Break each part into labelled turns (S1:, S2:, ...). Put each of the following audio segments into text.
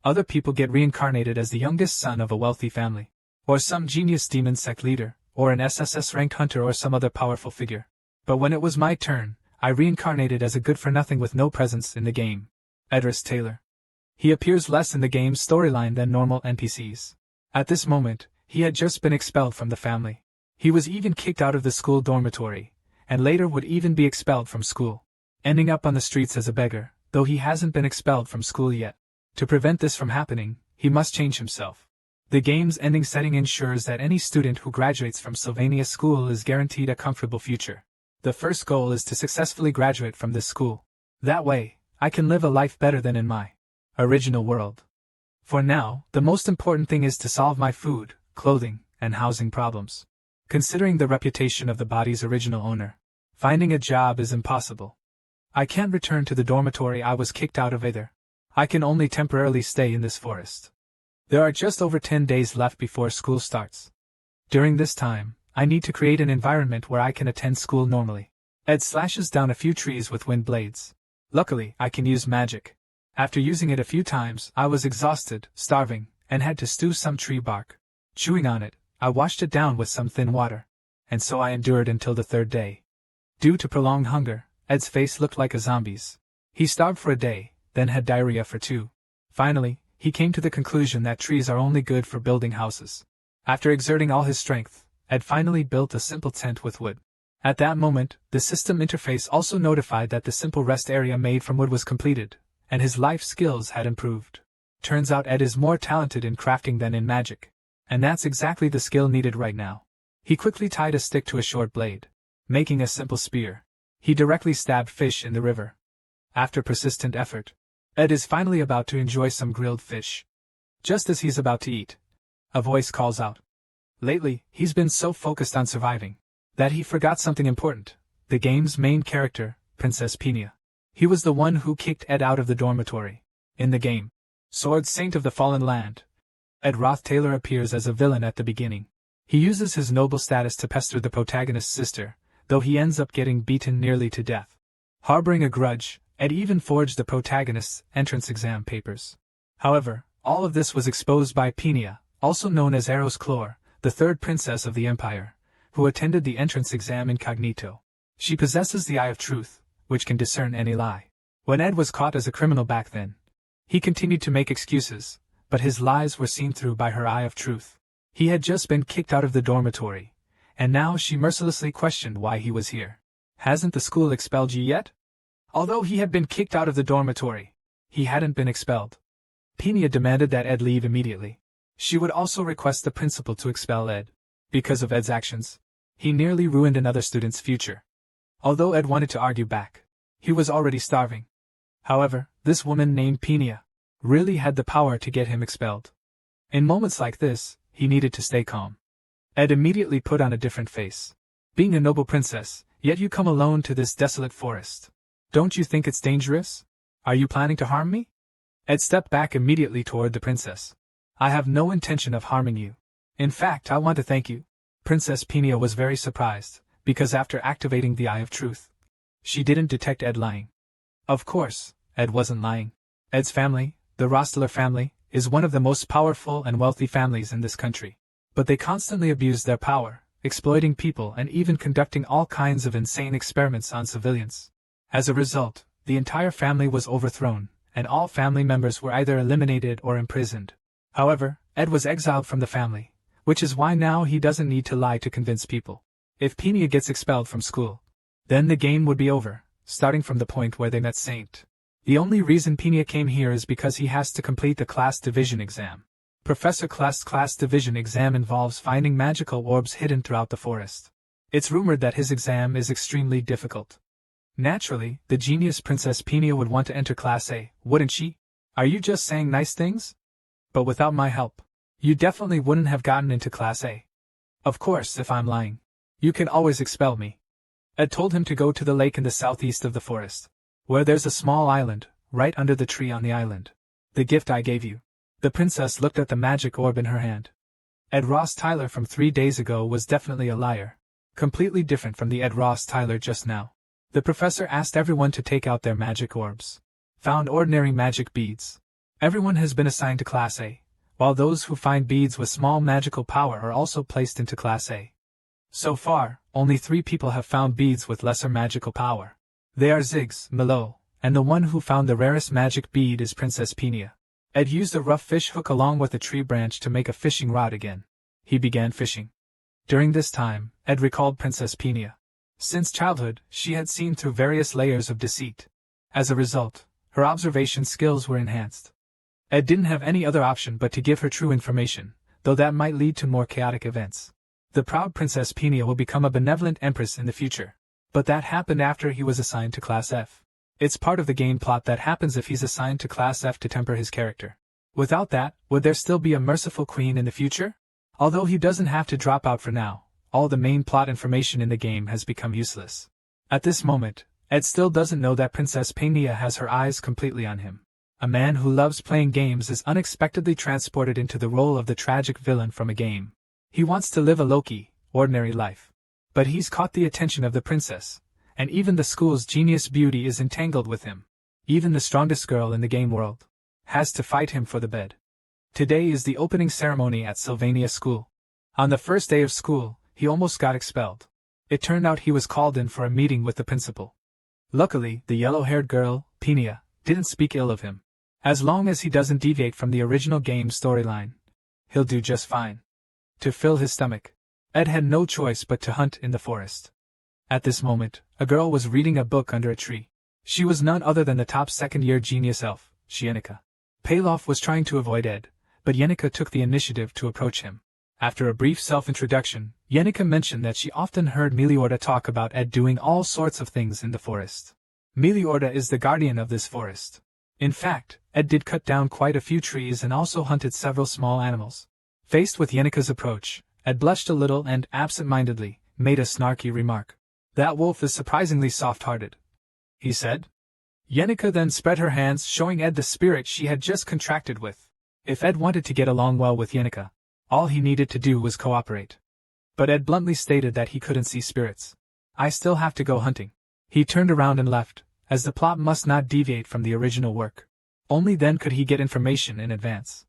S1: Other people get reincarnated as the youngest son of a wealthy family, or some genius demon sect leader, or an SSS-ranked hunter or some other powerful figure. But when it was my turn, I reincarnated as a good-for-nothing with no presence in the game. Edris Taylor. He appears less in the game's storyline than normal NPCs. At this moment, he had just been expelled from the family. He was even kicked out of the school dormitory, and later would even be expelled from school, ending up on the streets as a beggar, though he hasn't been expelled from school yet. To prevent this from happening, he must change himself. The game's ending setting ensures that any student who graduates from Sylvania School is guaranteed a comfortable future. The first goal is to successfully graduate from this school. That way, I can live a life better than in my original world. For now, the most important thing is to solve my food, clothing, and housing problems. Considering the reputation of the body's original owner, finding a job is impossible. I can't return to the dormitory I was kicked out of either. I can only temporarily stay in this forest. There are just over 10 days left before school starts. During this time, I need to create an environment where I can attend school normally. Ed slashes down a few trees with wind blades. Luckily, I can use magic. After using it a few times, I was exhausted, starving, and had to stew some tree bark. Chewing on it, I washed it down with some thin water. And so I endured until the third day. Due to prolonged hunger, Ed's face looked like a zombie's. He starved for a day, then had diarrhea for 2. Finally, he came to the conclusion that trees are only good for building houses. After exerting all his strength, Ed finally built a simple tent with wood. At that moment, the system interface also notified that the simple rest area made from wood was completed, and his life skills had improved. Turns out Ed is more talented in crafting than in magic. And that's exactly the skill needed right now. He quickly tied a stick to a short blade, making a simple spear. He directly stabbed fish in the river. After persistent effort, Ed is finally about to enjoy some grilled fish. Just as he's about to eat, a voice calls out. Lately, he's been so focused on surviving that he forgot something important. The game's main character, Princess Pina. He was the one who kicked Ed out of the dormitory. In the game, Sword Saint of the Fallen Land, Ed Roth Taylor appears as a villain at the beginning. He uses his noble status to pester the protagonist's sister, though he ends up getting beaten nearly to death. Harboring a grudge, Ed even forged the protagonist's entrance exam papers. However, all of this was exposed by Pina, also known as Eros Clore, the third princess of the Empire, who attended the entrance exam incognito. She possesses the Eye of Truth, which can discern any lie. When Ed was caught as a criminal back then, he continued to make excuses, but his lies were seen through by her Eye of Truth. He had just been kicked out of the dormitory, and now she mercilessly questioned why he was here. Hasn't the school expelled you yet? Although he had been kicked out of the dormitory, he hadn't been expelled. Pina demanded that Ed leave immediately. She would also request the principal to expel Ed. Because of Ed's actions, he nearly ruined another student's future. Although Ed wanted to argue back, he was already starving. However, this woman named Pina really had the power to get him expelled. In moments like this, he needed to stay calm. Ed immediately put on a different face. Being a noble princess, yet you come alone to this desolate forest. Don't you think it's dangerous? Are you planning to harm me? Ed stepped back immediately toward the princess. I have no intention of harming you. In fact, I want to thank you. Princess Pina was very surprised, because after activating the Eye of Truth, she didn't detect Ed lying. Of course, Ed wasn't lying. Ed's family, the Rosteler family, is one of the most powerful and wealthy families in this country. But they constantly abuse their power, exploiting people and even conducting all kinds of insane experiments on civilians. As a result, the entire family was overthrown, and all family members were either eliminated or imprisoned. However, Ed was exiled from the family, which is why now he doesn't need to lie to convince people. If Pina gets expelled from school, then the game would be over, starting from the point where they met Saint. The only reason Pina came here is because he has to complete the class division exam. Professor Klast's class division exam involves finding magical orbs hidden throughout the forest. It's rumored that his exam is extremely difficult. Naturally, the genius Princess Pina would want to enter Class A, wouldn't she? Are you just saying nice things? But without my help, you definitely wouldn't have gotten into Class A. Of course, if I'm lying, you can always expel me. Ed told him to go to the lake in the southeast of the forest, where there's a small island, right under the tree on the island. The gift I gave you. The princess looked at the magic orb in her hand. Ed Ross Tyler from 3 days ago was definitely a liar. Completely different from the Ed Ross Tyler just now. The professor asked everyone to take out their magic orbs. Found ordinary magic beads. Everyone has been assigned to Class A, while those who find beads with small magical power are also placed into Class A. So far, only 3 people have found beads with lesser magical power. They are Ziggs, Milo, and the one who found the rarest magic bead is Princess Peenia. Ed used a rough fish hook along with a tree branch to make a fishing rod again. He began fishing. During this time, Ed recalled Princess Peenia. Since childhood, she had seen through various layers of deceit. As a result, her observation skills were enhanced. Ed didn't have any other option but to give her true information, though that might lead to more chaotic events. The proud Princess Peenia will become a benevolent empress in the future. But that happened after he was assigned to Class F. It's part of the game plot that happens if he's assigned to Class F to temper his character. Without that, would there still be a merciful queen in the future? Although he doesn't have to drop out for now, all the main plot information in the game has become useless. At this moment, Ed still doesn't know that Princess Peenia has her eyes completely on him. A man who loves playing games is unexpectedly transported into the role of the tragic villain from a game. He wants to live a low-key, ordinary life. But he's caught the attention of the princess, and even the school's genius beauty is entangled with him. Even the strongest girl in the game world has to fight him for the bed. Today is the opening ceremony at Sylvania School. On the first day of school, he almost got expelled. It turned out he was called in for a meeting with the principal. Luckily, the yellow-haired girl, Peenia, didn't speak ill of him. As long as he doesn't deviate from the original game storyline, he'll do just fine. To fill his stomach, Ed had no choice but to hunt in the forest. At this moment, a girl was reading a book under a tree. She was none other than the top second-year genius elf, Yenika. Paloff was trying to avoid Ed, but Yenika took the initiative to approach him. After a brief self-introduction, Yenika mentioned that she often heard Meliorda talk about Ed doing all sorts of things in the forest. Meliorda is the guardian of this forest. In fact, Ed did cut down quite a few trees and also hunted several small animals. Faced with Yenika's approach, Ed blushed a little and, absent-mindedly, made a snarky remark. "That wolf is surprisingly soft-hearted," he said. Yenika then spread her hands, showing Ed the spirit she had just contracted with. If Ed wanted to get along well with Yenika, all he needed to do was cooperate. But Ed bluntly stated that he couldn't see spirits. "I still have to go hunting." He turned around and left, as the plot must not deviate from the original work. Only then could he get information in advance.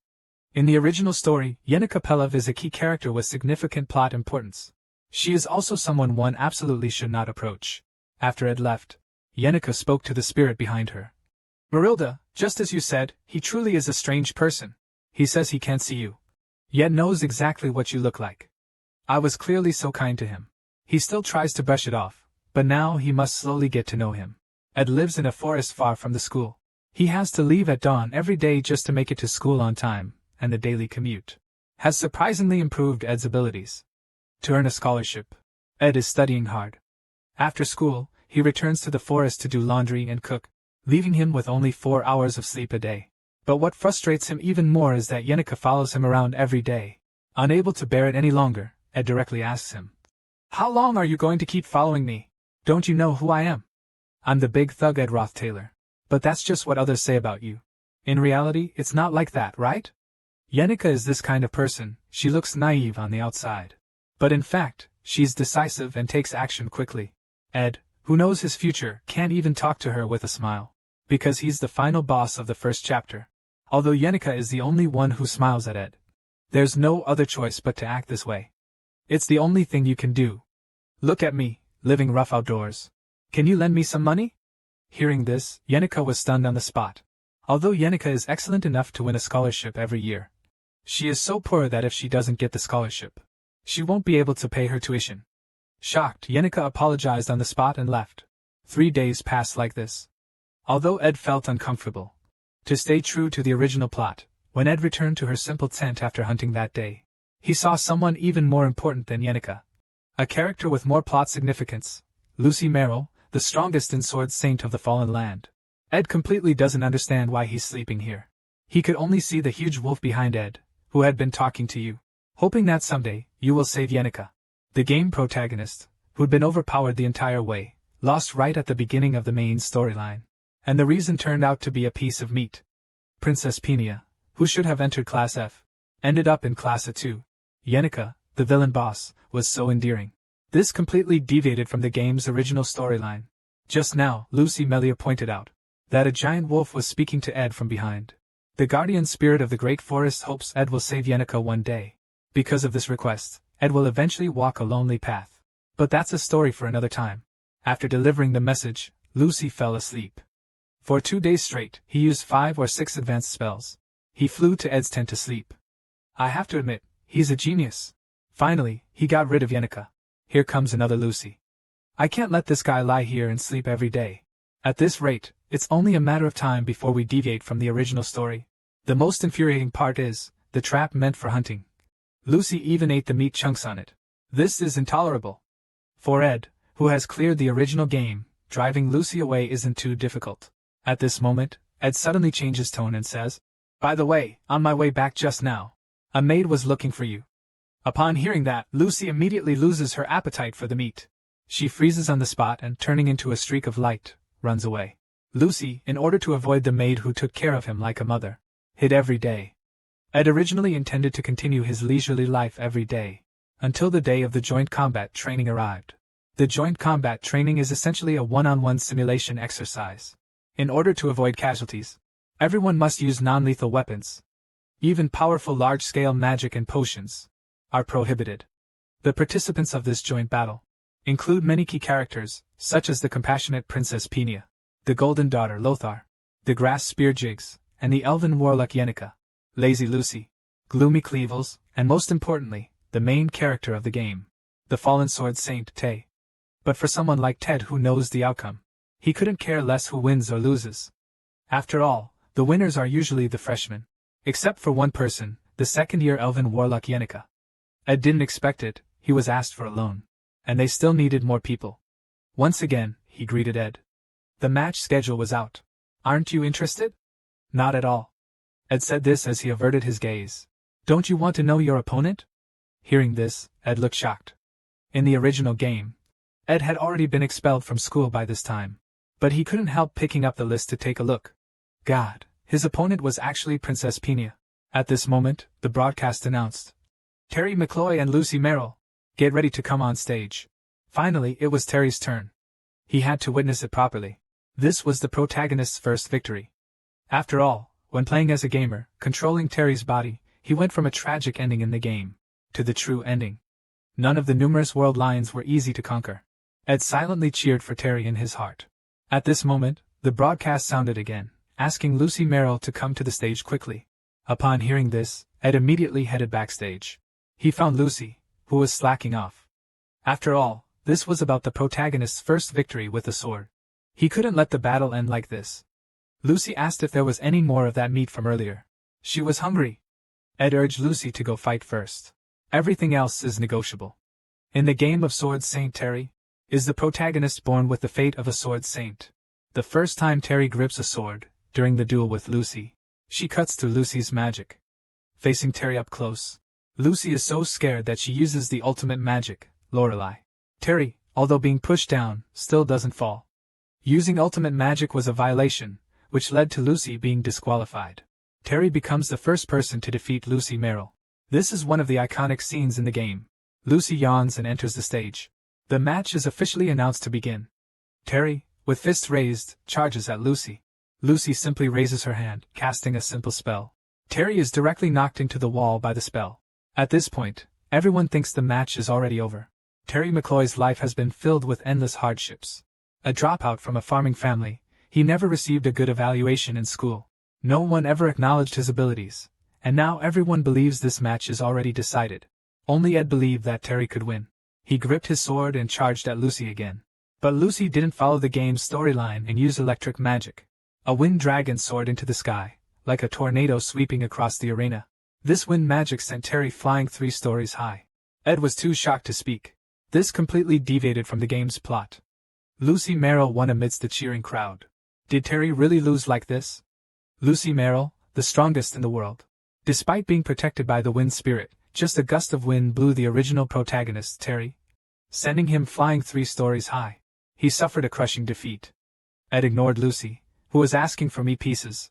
S1: In the original story, Yenika Pelev is a key character with significant plot importance. She is also someone one absolutely should not approach. After Ed left, Yenika spoke to the spirit behind her. "Marilda, just as you said, he truly is a strange person. He says he can't see you, yet knows exactly what you look like. I was clearly so kind to him. He still tries to brush it off, but now he must slowly get to know him. Ed lives in a forest far from the school. He has to leave at dawn every day just to make it to school on time, and the daily commute has surprisingly improved Ed's abilities to earn a scholarship. Ed is studying hard. After school, he returns to the forest to do laundry and cook, leaving him with only 4 hours of sleep a day. But what frustrates him even more is that Yenika follows him around every day. Unable to bear it any longer, Ed directly asks him, "How long are you going to keep following me? Don't you know who I am?" "I'm the big thug Ed Roth Taylor. But that's just what others say about you. In reality, it's not like that, right?" Yenika is this kind of person. She looks naive on the outside. But in fact, she's decisive and takes action quickly. Ed, who knows his future, can't even talk to her with a smile, because he's the final boss of the first chapter. Although Yenika is the only one who smiles at Ed. There's no other choice but to act this way. It's the only thing you can do. "Look at me, living rough outdoors. Can you lend me some money?" Hearing this, Yenika was stunned on the spot. Although Yenika is excellent enough to win a scholarship every year, she is so poor that if she doesn't get the scholarship, she won't be able to pay her tuition. Shocked, Yenika apologized on the spot and left. 3 days passed like this. Although Ed felt uncomfortable to stay true to the original plot, when Ed returned to her simple tent after hunting that day, he saw someone even more important than Yenika. A character with more plot significance, Lucy Merrill, the strongest and sword saint of the Fallen Land. Ed completely doesn't understand why he's sleeping here. He could only see the huge wolf behind Ed, who had been talking to you, hoping that someday, you will save Yenika. The game protagonist, who'd been overpowered the entire way, lost right at the beginning of the main storyline. And the reason turned out to be a piece of meat. Princess Peenia, who should have entered Class F, ended up in Class A2. Yenika, the villain boss, was so endearing. This completely deviated from the game's original storyline. Just now, Lucy Melia pointed out that a giant wolf was speaking to Ed from behind. The guardian spirit of the great forest hopes Ed will save Yenica one day. Because of this request, Ed will eventually walk a lonely path. But that's a story for another time. After delivering the message, Lucy fell asleep. For 2 days straight, he used 5 or 6 advanced spells. He flew to Ed's tent to sleep. I have to admit, he's a genius. Finally, he got rid of Yenica. Here comes another Lucy. I can't let this guy lie here and sleep every day. At this rate, it's only a matter of time before we deviate from the original story. The most infuriating part is, the trap meant for hunting. Lucy even ate the meat chunks on it. This is intolerable. For Ed, who has cleared the original game, driving Lucy away isn't too difficult. At this moment, Ed suddenly changes tone and says, "By the way, on my way back just now, a maid was looking for you." Upon hearing that, Lucy immediately loses her appetite for the meat. She freezes on the spot and, turning into a streak of light, runs away. Lucy, in order to avoid the maid who took care of him like a mother, hid every day. Ed originally intended to continue his leisurely life every day, until the day of the joint combat training arrived. The joint combat training is essentially a one-on-one simulation exercise. In order to avoid casualties, everyone must use non-lethal weapons. Even powerful large-scale magic and potions are prohibited. The participants of this joint battle include many key characters, such as the compassionate Princess Peenia, the Golden Daughter Lothar, the Grass Spear Jigs, and the Elven Warlock Yenica, Lazy Lucy, Gloomy Cleavels, and most importantly, the main character of the game, the Fallen Sword Saint Tay. But for someone like Ted who knows the outcome, he couldn't care less who wins or loses. After all, the winners are usually the freshmen. Except for one person, the second-year Elven Warlock Yenica. Ed didn't expect it, he was asked for a loan. And they still needed more people. Once again, he greeted Ed. The match schedule was out. "Aren't you interested?" "Not at all." Ed said this as he averted his gaze. "Don't you want to know your opponent?" Hearing this, Ed looked shocked. In the original game, Ed had already been expelled from school by this time. But he couldn't help picking up the list to take a look. God, his opponent was actually Princess Peenia. At this moment, the broadcast announced, "Terry McCloy and Lucy Merrill, get ready to come on stage." Finally, it was Terry's turn. He had to witness it properly. This was the protagonist's first victory. After all, when playing as a gamer, controlling Terry's body, he went from a tragic ending in the game to the true ending. None of the numerous world lines were easy to conquer. Ed silently cheered for Terry in his heart. At this moment, the broadcast sounded again, asking Lucy Merrill to come to the stage quickly. Upon hearing this, Ed immediately headed backstage. He found Lucy, who was slacking off. After all, this was about the protagonist's first victory with a sword. He couldn't let the battle end like this. Lucy asked if there was any more of that meat from earlier. She was hungry. Ed urged Lucy to go fight first. Everything else is negotiable. In the game of Sword Saint Terry, is the protagonist born with the fate of a sword saint. The first time Terry grips a sword, during the duel with Lucy, she cuts through Lucy's magic. Facing Terry up close, Lucy is so scared that she uses the ultimate magic, Lorelei. Terry, although being pushed down, still doesn't fall. Using ultimate magic was a violation, which led to Lucy being disqualified. Terry becomes the first person to defeat Lucy Merrill. This is one of the iconic scenes in the game. Lucy yawns and enters the stage. The match is officially announced to begin. Terry, with fists raised, charges at Lucy. Lucy simply raises her hand, casting a simple spell. Terry is directly knocked into the wall by the spell. At this point, everyone thinks the match is already over. Terry McCloy's life has been filled with endless hardships. A dropout from a farming family, he never received a good evaluation in school. No one ever acknowledged his abilities, and now everyone believes this match is already decided. Only Ed believed that Terry could win. He gripped his sword and charged at Lucy again. But Lucy didn't follow the game's storyline and use electric magic. A wind dragon soared into the sky, like a tornado sweeping across the arena. This wind magic sent Terry flying 3 stories high. Ed was too shocked to speak. This completely deviated from the game's plot. Lucy Merrill won amidst the cheering crowd. Did Terry really lose like this? Lucy Merrill, the strongest in the world. Despite being protected by the wind spirit, just a gust of wind blew the original protagonist, Terry, sending him flying 3 stories high. He suffered a crushing defeat. Ed ignored Lucy, who was asking for meat pieces,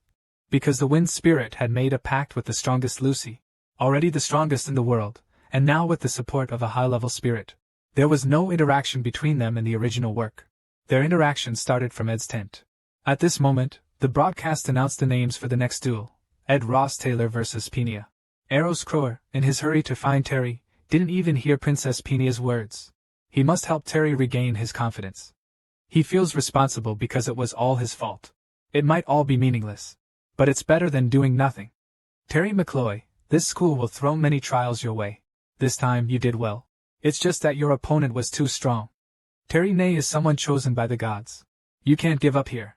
S1: because the wind spirit had made a pact with the strongest Lucy, already the strongest in the world, and now with the support of a high-level spirit. There was no interaction between them in the original work. Their interaction started from Ed's tent. At this moment, the broadcast announced the names for the next duel, Ed Ross Taylor vs. Peenia. Arrow's Crower, in his hurry to find Terry, didn't even hear Princess Peenia's words. He must help Terry regain his confidence. He feels responsible because it was all his fault. It might all be meaningless, but it's better than doing nothing. Terry McCloy, this school will throw many trials your way. This time you did well. It's just that your opponent was too strong. Terry Ney is someone chosen by the gods. You can't give up here.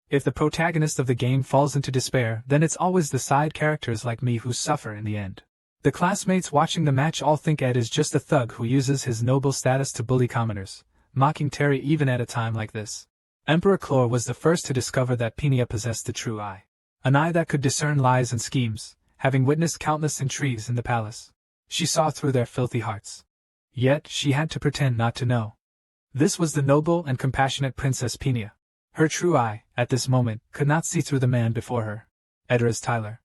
S1: If the protagonist of the game falls into despair, then it's always the side characters like me who suffer in the end. The classmates watching the match all think Ed is just a thug who uses his noble status to bully commoners, mocking Terry even at a time like this. Emperor Clore was the first to discover that Peenia possessed the true eye. An eye that could discern lies and schemes, having witnessed countless intrigues in the palace. She saw through their filthy hearts. Yet she had to pretend not to know. This was the noble and compassionate Princess Peenia. Her true eye, at this moment, could not see through the man before her. Edras Tyler.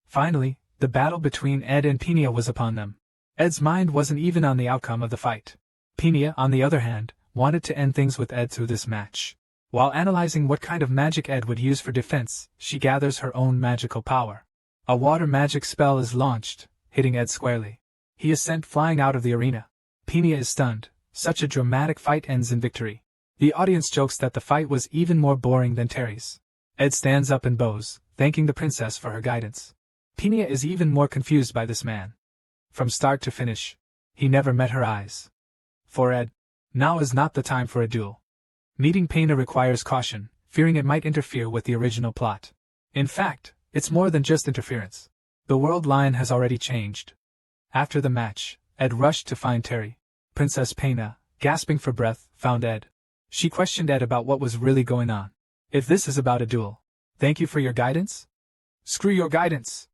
S1: Finally, the battle between Ed and Peenia was upon them. Ed's mind wasn't even on the outcome of the fight. Peenia, on the other hand, wanted to end things with Ed through this match. While analyzing what kind of magic Ed would use for defense, she gathers her own magical power. A water magic spell is launched, hitting Ed squarely. He is sent flying out of the arena. Peenia is stunned. Such a dramatic fight ends in victory. The audience jokes that the fight was even more boring than Terry's. Ed stands up and bows, thanking the princess for her guidance. Peenia is even more confused by this man. From start to finish, he never met her eyes. For Ed, now is not the time for a duel. Meeting Peenia requires caution, fearing it might interfere with the original plot. In fact, it's more than just interference. The world line has already changed. After the match, Ed rushed to find Terry. Princess Peenia, gasping for breath, found Ed. She questioned Ed about what was really going on. If this is about a duel, thank you for your guidance? Screw your guidance.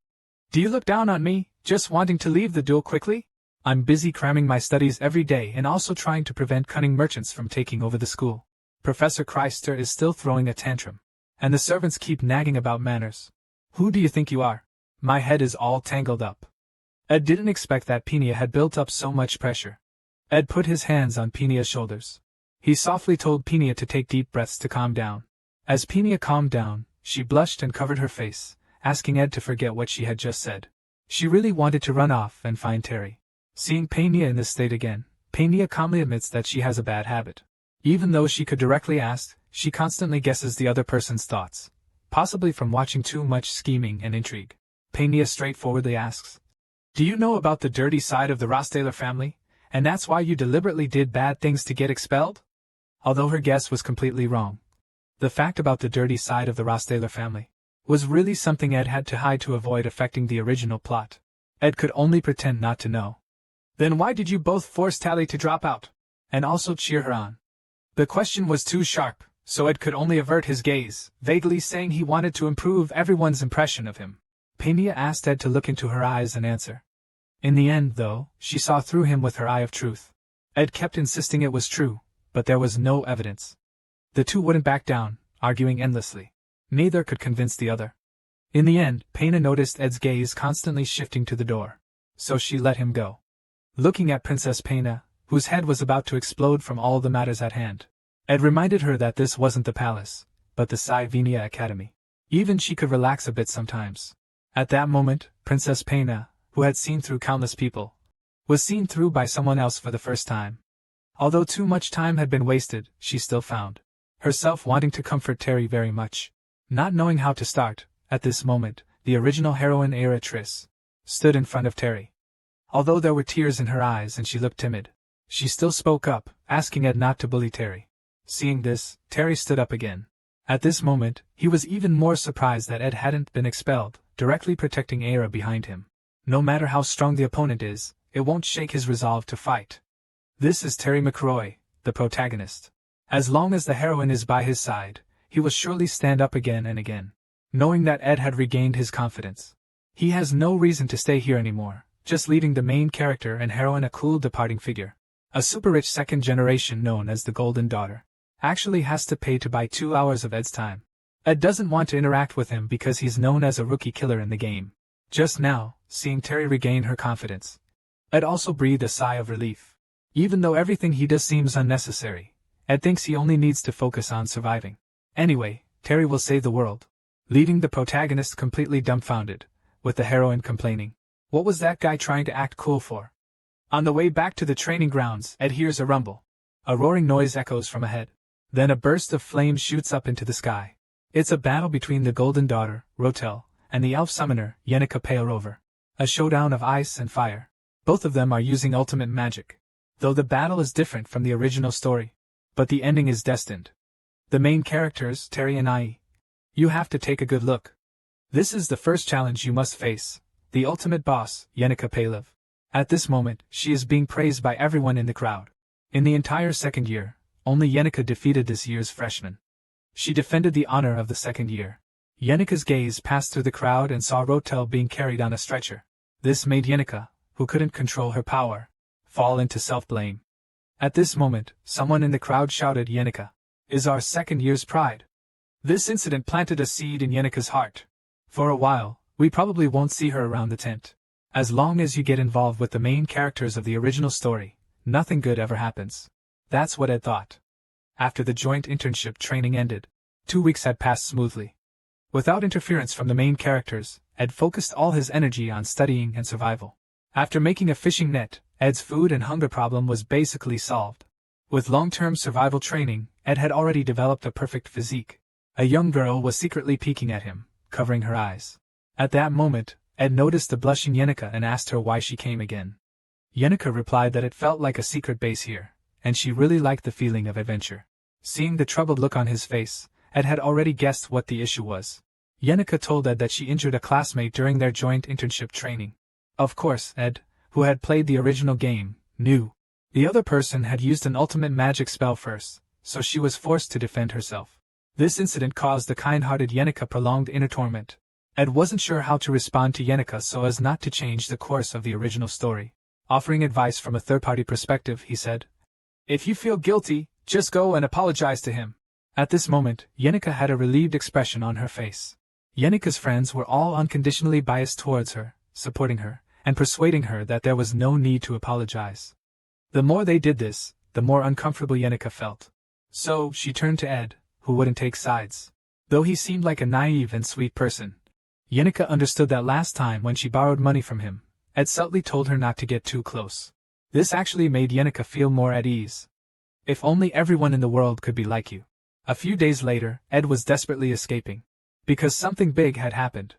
S1: Do you look down on me, just wanting to leave the duel quickly? I'm busy cramming my studies every day and also trying to prevent cunning merchants from taking over the school. Professor Chrysler is still throwing a tantrum. And the servants keep nagging about manners. Who do you think you are? My head is all tangled up. Ed didn't expect that Peenia had built up so much pressure. Ed put his hands on Peenia's shoulders. He softly told Peenia to take deep breaths to calm down. As Peenia calmed down, she blushed and covered her face, asking Ed to forget what she had just said. She really wanted to run off and find Terry. Seeing Peenia in this state again, Peenia calmly admits that she has a bad habit. Even though she could directly ask, she constantly guesses the other person's thoughts, possibly from watching too much scheming and intrigue. Peenia straightforwardly asks, "Do you know about the dirty side of the Rostaler family, and that's why you deliberately did bad things to get expelled?" Although her guess was completely wrong. The fact about the dirty side of the Rostaler family was really something Ed had to hide to avoid affecting the original plot. Ed could only pretend not to know. "Then why did you both force Tally to drop out, and also cheer her on?" The question was too sharp, so Ed could only avert his gaze, vaguely saying he wanted to improve everyone's impression of him. Peenia asked Ed to look into her eyes and answer. In the end, though, she saw through him with her eye of truth. Ed kept insisting it was true, but there was no evidence. The two wouldn't back down, arguing endlessly. Neither could convince the other. In the end, Peenia noticed Ed's gaze constantly shifting to the door, so she let him go. Looking at Princess Peenia, whose head was about to explode from all the matters at hand, Ed reminded her that this wasn't the palace, but the Sivenia Academy. Even she could relax a bit sometimes. At that moment, Princess Peenia, who had seen through countless people, was seen through by someone else for the first time. Although too much time had been wasted, she still found herself wanting to comfort Terry very much. Not knowing how to start, at this moment, the original heroine Triss stood in front of Terry. Although there were tears in her eyes and she looked timid, she still spoke up, asking Ed not to bully Terry. Seeing this, Terry stood up again. At this moment, he was even more surprised that Ed hadn't been expelled, directly protecting Aira behind him. No matter how strong the opponent is, it won't shake his resolve to fight. This is Terry McCroy, the protagonist. As long as the heroine is by his side, he will surely stand up again and again. Knowing that Ed had regained his confidence, he has no reason to stay here anymore, just leaving the main character and heroine a cool departing figure. A super-rich second generation known as the Golden Daughter actually has to pay to buy 2 hours of Ed's time. Ed doesn't want to interact with him because he's known as a rookie killer in the game. Just now, seeing Terry regain her confidence, Ed also breathed a sigh of relief. Even though everything he does seems unnecessary, Ed thinks he only needs to focus on surviving. Anyway, Terry will save the world. Leaving the protagonist completely dumbfounded, with the heroine complaining. What was that guy trying to act cool for? On the way back to the training grounds, Ed hears a rumble. A roaring noise echoes from ahead. Then a burst of flames shoots up into the sky. It's a battle between the Golden Daughter, Rotel, and the elf summoner, Yenica Pale Rover. A showdown of ice and fire. Both of them are using ultimate magic. Though the battle is different from the original story. But the ending is destined. The main characters, Terry and Ai. You have to take a good look. This is the first challenge you must face. The ultimate boss, Yenica Palev. At this moment, she is being praised by everyone in the crowd. In the entire second year, only Yenica defeated this year's freshman. She defended the honor of the second year. Yenica's gaze passed through the crowd and saw Rotel being carried on a stretcher. This made Yenica, who couldn't control her power, fall into self-blame. At this moment, someone in the crowd shouted, Yenica is our second year's pride. This incident planted a seed in Yenica's heart. For a while, we probably won't see her around the tent. As long as you get involved with the main characters of the original story, nothing good ever happens. That's what Ed thought. After the joint internship training ended, 2 weeks had passed smoothly. Without interference from the main characters, Ed focused all his energy on studying and survival. After making a fishing net, Ed's food and hunger problem was basically solved. With long-term survival training, Ed had already developed a perfect physique. A young girl was secretly peeking at him, covering her eyes. At that moment, Ed noticed the blushing Yenica and asked her why she came again. Yenica replied that it felt like a secret base here, and she really liked the feeling of adventure. Seeing the troubled look on his face, Ed had already guessed what the issue was. Yenica told Ed that she injured a classmate during their joint internship training. Of course, Ed, who had played the original game, knew. The other person had used an ultimate magic spell first, so she was forced to defend herself. This incident caused the kind-hearted Yenica prolonged inner torment. Ed wasn't sure how to respond to Yenica so as not to change the course of the original story. Offering advice from a third-party perspective, he said, "If you feel guilty, just go and apologize to him." At this moment, Yenica had a relieved expression on her face. Yenica's friends were all unconditionally biased towards her, supporting her, and persuading her that there was no need to apologize. The more they did this, the more uncomfortable Yenica felt. So, she turned to Ed, who wouldn't take sides. Though he seemed like a naive and sweet person, Yenica understood that last time when she borrowed money from him, Ed subtly told her not to get too close. This actually made Yenica feel more at ease. If only everyone in the world could be like you. A few days later, Ed was desperately escaping. Because something big had happened.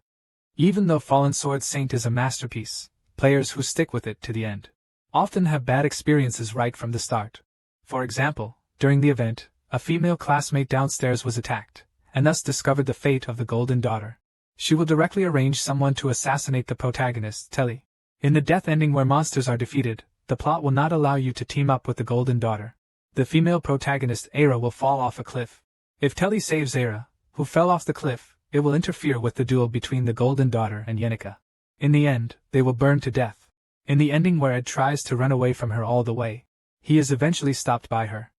S1: Even though Fallen Sword Saint is a masterpiece, players who stick with it to the end often have bad experiences right from the start. For example, during the event, a female classmate downstairs was attacked, and thus discovered the fate of the Golden Daughter. She will directly arrange someone to assassinate the protagonist, Telly. In the death ending where monsters are defeated, the plot will not allow you to team up with the Golden Daughter. The female protagonist, Aira, will fall off a cliff. If Telly saves Aira, who fell off the cliff, it will interfere with the duel between the Golden Daughter and Yenica. In the end, they will burn to death. In the ending where Ed tries to run away from her all the way, he is eventually stopped by her.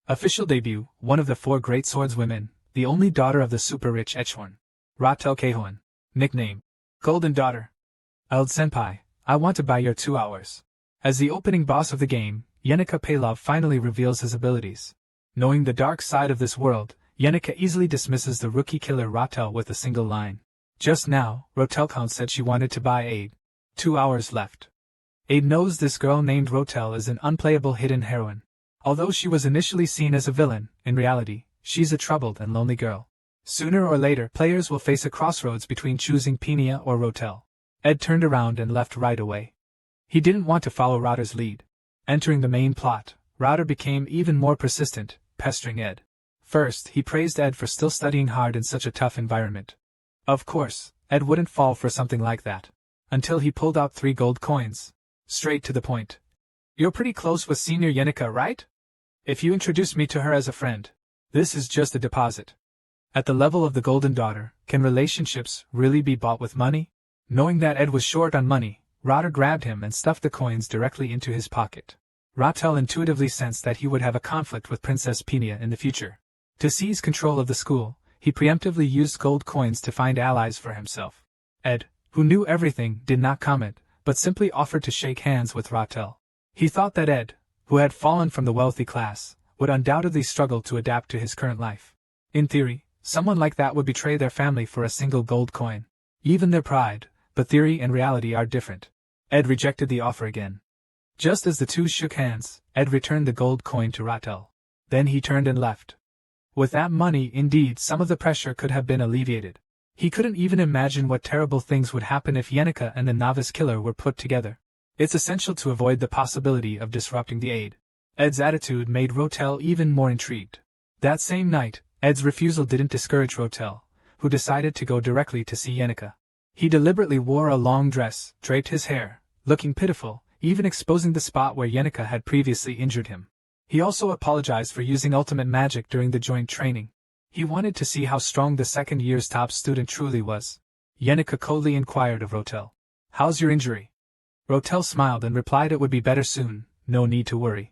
S1: Official debut, one of the 4 great swordswomen, the only daughter of the super-rich Echhorn. Ratel Kehoan. Nickname: Golden Daughter. Old Senpai, I want to buy your 2 hours. As the opening boss of the game, Yenica Palov finally reveals his abilities. Knowing the dark side of this world, Yenica easily dismisses the rookie killer Ratel with a single line. Just now, Rotelcon said she wanted to buy aid. 2 hours left. Aid knows this girl named Rotel is an unplayable hidden heroine. Although she was initially seen as a villain, in reality, she's a troubled and lonely girl. Sooner or later, players will face a crossroads between choosing Penia or Rotel. Ed turned around and left right away. He didn't want to follow Router's lead. Entering the main plot, Router became even more persistent, pestering Ed. First, he praised Ed for still studying hard in such a tough environment. Of course, Ed wouldn't fall for something like that. Until he pulled out 3 gold coins. Straight to the point. "You're pretty close with Senior Yenica, right? If you introduce me to her as a friend, this is just a deposit." At the level of the Golden Daughter, can relationships really be bought with money? Knowing that Ed was short on money, Router grabbed him and stuffed the coins directly into his pocket. Ratel intuitively sensed that he would have a conflict with Princess Penia in the future. To seize control of the school, he preemptively used gold coins to find allies for himself. Ed, who knew everything, did not comment, but simply offered to shake hands with Ratel. He thought that Ed, who had fallen from the wealthy class, would undoubtedly struggle to adapt to his current life. In theory, someone like that would betray their family for a single gold coin. Even their pride, but theory and reality are different. Ed rejected the offer again. Just as the two shook hands, Ed returned the gold coin to Rattel. Then he turned and left. With that money, indeed, some of the pressure could have been alleviated. He couldn't even imagine what terrible things would happen if Yenica and the novice killer were put together. It's essential to avoid the possibility of disrupting the aid. Ed's attitude made Rotel even more intrigued. That same night, Ed's refusal didn't discourage Rotel, who decided to go directly to see Yenica. He deliberately wore a long dress, draped his hair, looking pitiful, even exposing the spot where Yenica had previously injured him. He also apologized for using ultimate magic during the joint training. He wanted to see how strong the second year's top student truly was. Yenica coldly inquired of Rotel. "How's your injury?" Rotel smiled and replied it would be better soon, no need to worry.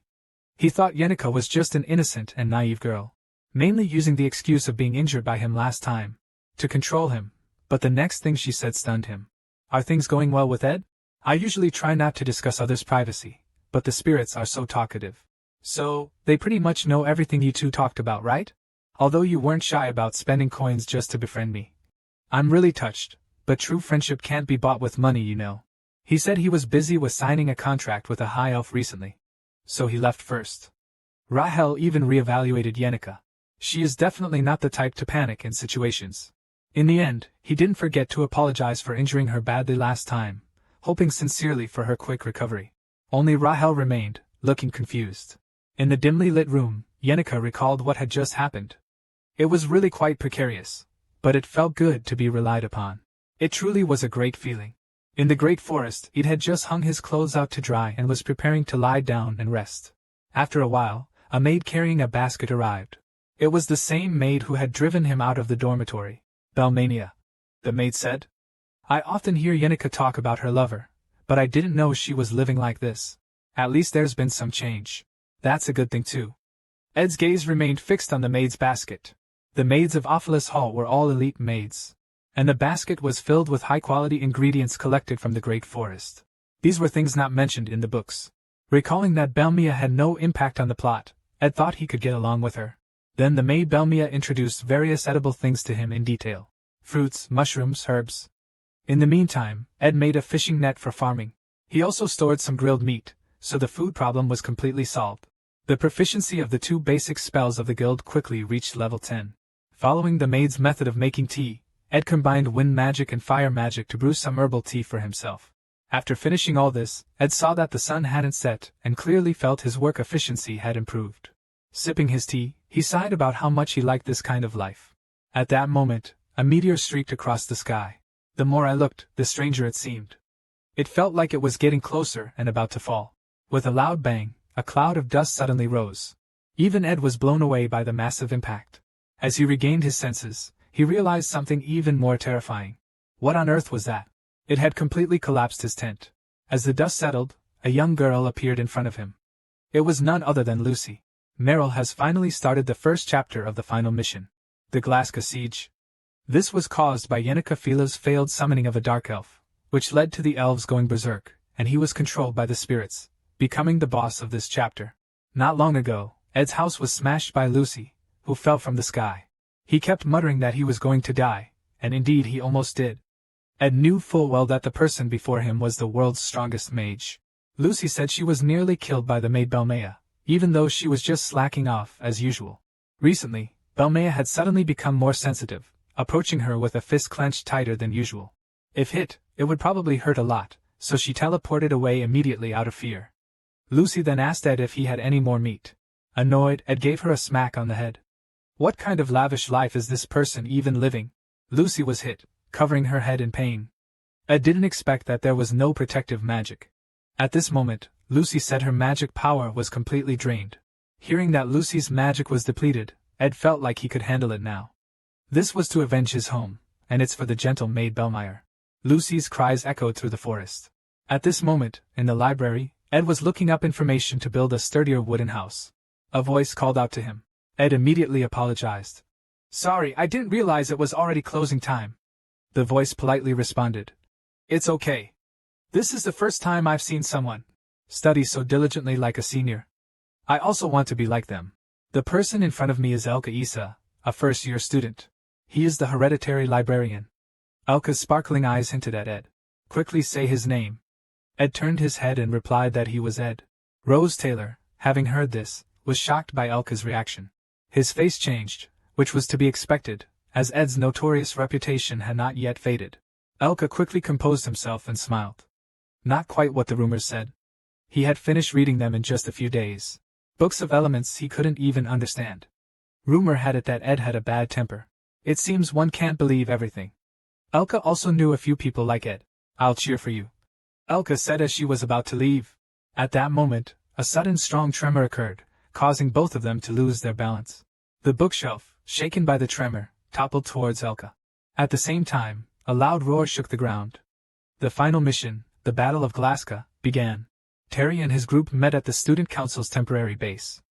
S1: He thought Yenica was just an innocent and naive girl, mainly using the excuse of being injured by him last time, to control him, but the next thing she said stunned him. "Are things going well with Ed? I usually try not to discuss others' privacy, but the spirits are so talkative. So, they pretty much know everything you two talked about, right? Although you weren't shy about spending coins just to befriend me. I'm really touched, but true friendship can't be bought with money, you know." He said he was busy with signing a contract with a high elf recently. So he left first. Rahel even reevaluated Yenica. She is definitely not the type to panic in situations. In the end, he didn't forget to apologize for injuring her badly last time, hoping sincerely for her quick recovery. Only Rahel remained, looking confused. In the dimly lit room, Yenica recalled what had just happened. It was really quite precarious, but it felt good to be relied upon. It truly was a great feeling. In the great forest, Ed had just hung his clothes out to dry and was preparing to lie down and rest. After a while, a maid carrying a basket arrived. It was the same maid who had driven him out of the dormitory. "Belmania," the maid said. "I often hear Yenica talk about her lover, but I didn't know she was living like this. At least there's been some change. That's a good thing too." Ed's gaze remained fixed on the maid's basket. The maids of Ophelis Hall were all elite maids, and the basket was filled with high-quality ingredients collected from the great forest. These were things not mentioned in the books. Recalling that Belmia had no impact on the plot, Ed thought he could get along with her. Then the maid Belmia introduced various edible things to him in detail. Fruits, mushrooms, herbs. In the meantime, Ed made a fishing net for farming. He also stored some grilled meat, so the food problem was completely solved. The proficiency of the two basic spells of the guild quickly reached level 10. Following the maid's method of making tea, Ed combined wind magic and fire magic to brew some herbal tea for himself. After finishing all this, Ed saw that the sun hadn't set and clearly felt his work efficiency had improved. Sipping his tea, he sighed about how much he liked this kind of life. At that moment, a meteor streaked across the sky. The more I looked, the stranger it seemed. It felt like it was getting closer and about to fall. With a loud bang, a cloud of dust suddenly rose. Even Ed was blown away by the massive impact. As he regained his senses, he realized something even more terrifying. What on earth was that? It had completely collapsed his tent. As the dust settled, a young girl appeared in front of him. It was none other than Lucy. Meryl has finally started the first chapter of the final mission, the Glaska Siege. This was caused by Yenica Fila's failed summoning of a dark elf, which led to the elves going berserk, and he was controlled by the spirits, becoming the boss of this chapter. Not long ago, Ed's house was smashed by Lucy, who fell from the sky. He kept muttering that he was going to die, and indeed he almost did. Ed knew full well that the person before him was the world's strongest mage. Lucy said she was nearly killed by the maid Belmea, even though she was just slacking off as usual. Recently, Belmea had suddenly become more sensitive, approaching her with a fist clenched tighter than usual. If hit, it would probably hurt a lot, so she teleported away immediately out of fear. Lucy then asked Ed if he had any more meat. Annoyed, Ed gave her a smack on the head. What kind of lavish life is this person even living? Lucy was hit, covering her head in pain. Ed didn't expect that there was no protective magic. At this moment, Lucy said her magic power was completely drained. Hearing that Lucy's magic was depleted, Ed felt like he could handle it now. This was to avenge his home, and it's for the gentle maid Belmire. Lucy's cries echoed through the forest. At this moment, in the library, Ed was looking up information to build a sturdier wooden house. A voice called out to him. Ed immediately apologized. "Sorry, I didn't realize it was already closing time." The voice politely responded. "It's okay. This is the first time I've seen someone study so diligently like a senior. I also want to be like them. The person in front of me is Elka Isa, a first-year student. He is the hereditary librarian." Elka's sparkling eyes hinted at Ed. quickly say his name. Ed turned his head and replied that he was Ed. Rose Taylor, having heard this, was shocked by Elka's reaction. His face changed, which was to be expected, as Ed's notorious reputation had not yet faded. Elka quickly composed himself and smiled. Not quite what the rumors said. He had finished reading them in just a few days. Books of elements he couldn't even understand. Rumor had it that Ed had a bad temper. It seems one can't believe everything. Elka also knew a few people like Ed. I'll cheer for you, Elka said as she was about to leave. At that moment, a sudden strong tremor occurred, causing both of them to lose their balance. The bookshelf, shaken by the tremor, toppled towards Elka. At the same time, a loud roar shook the ground. The final mission, the Battle of Glaska, began. Terry and his group met at the Student Council's temporary base.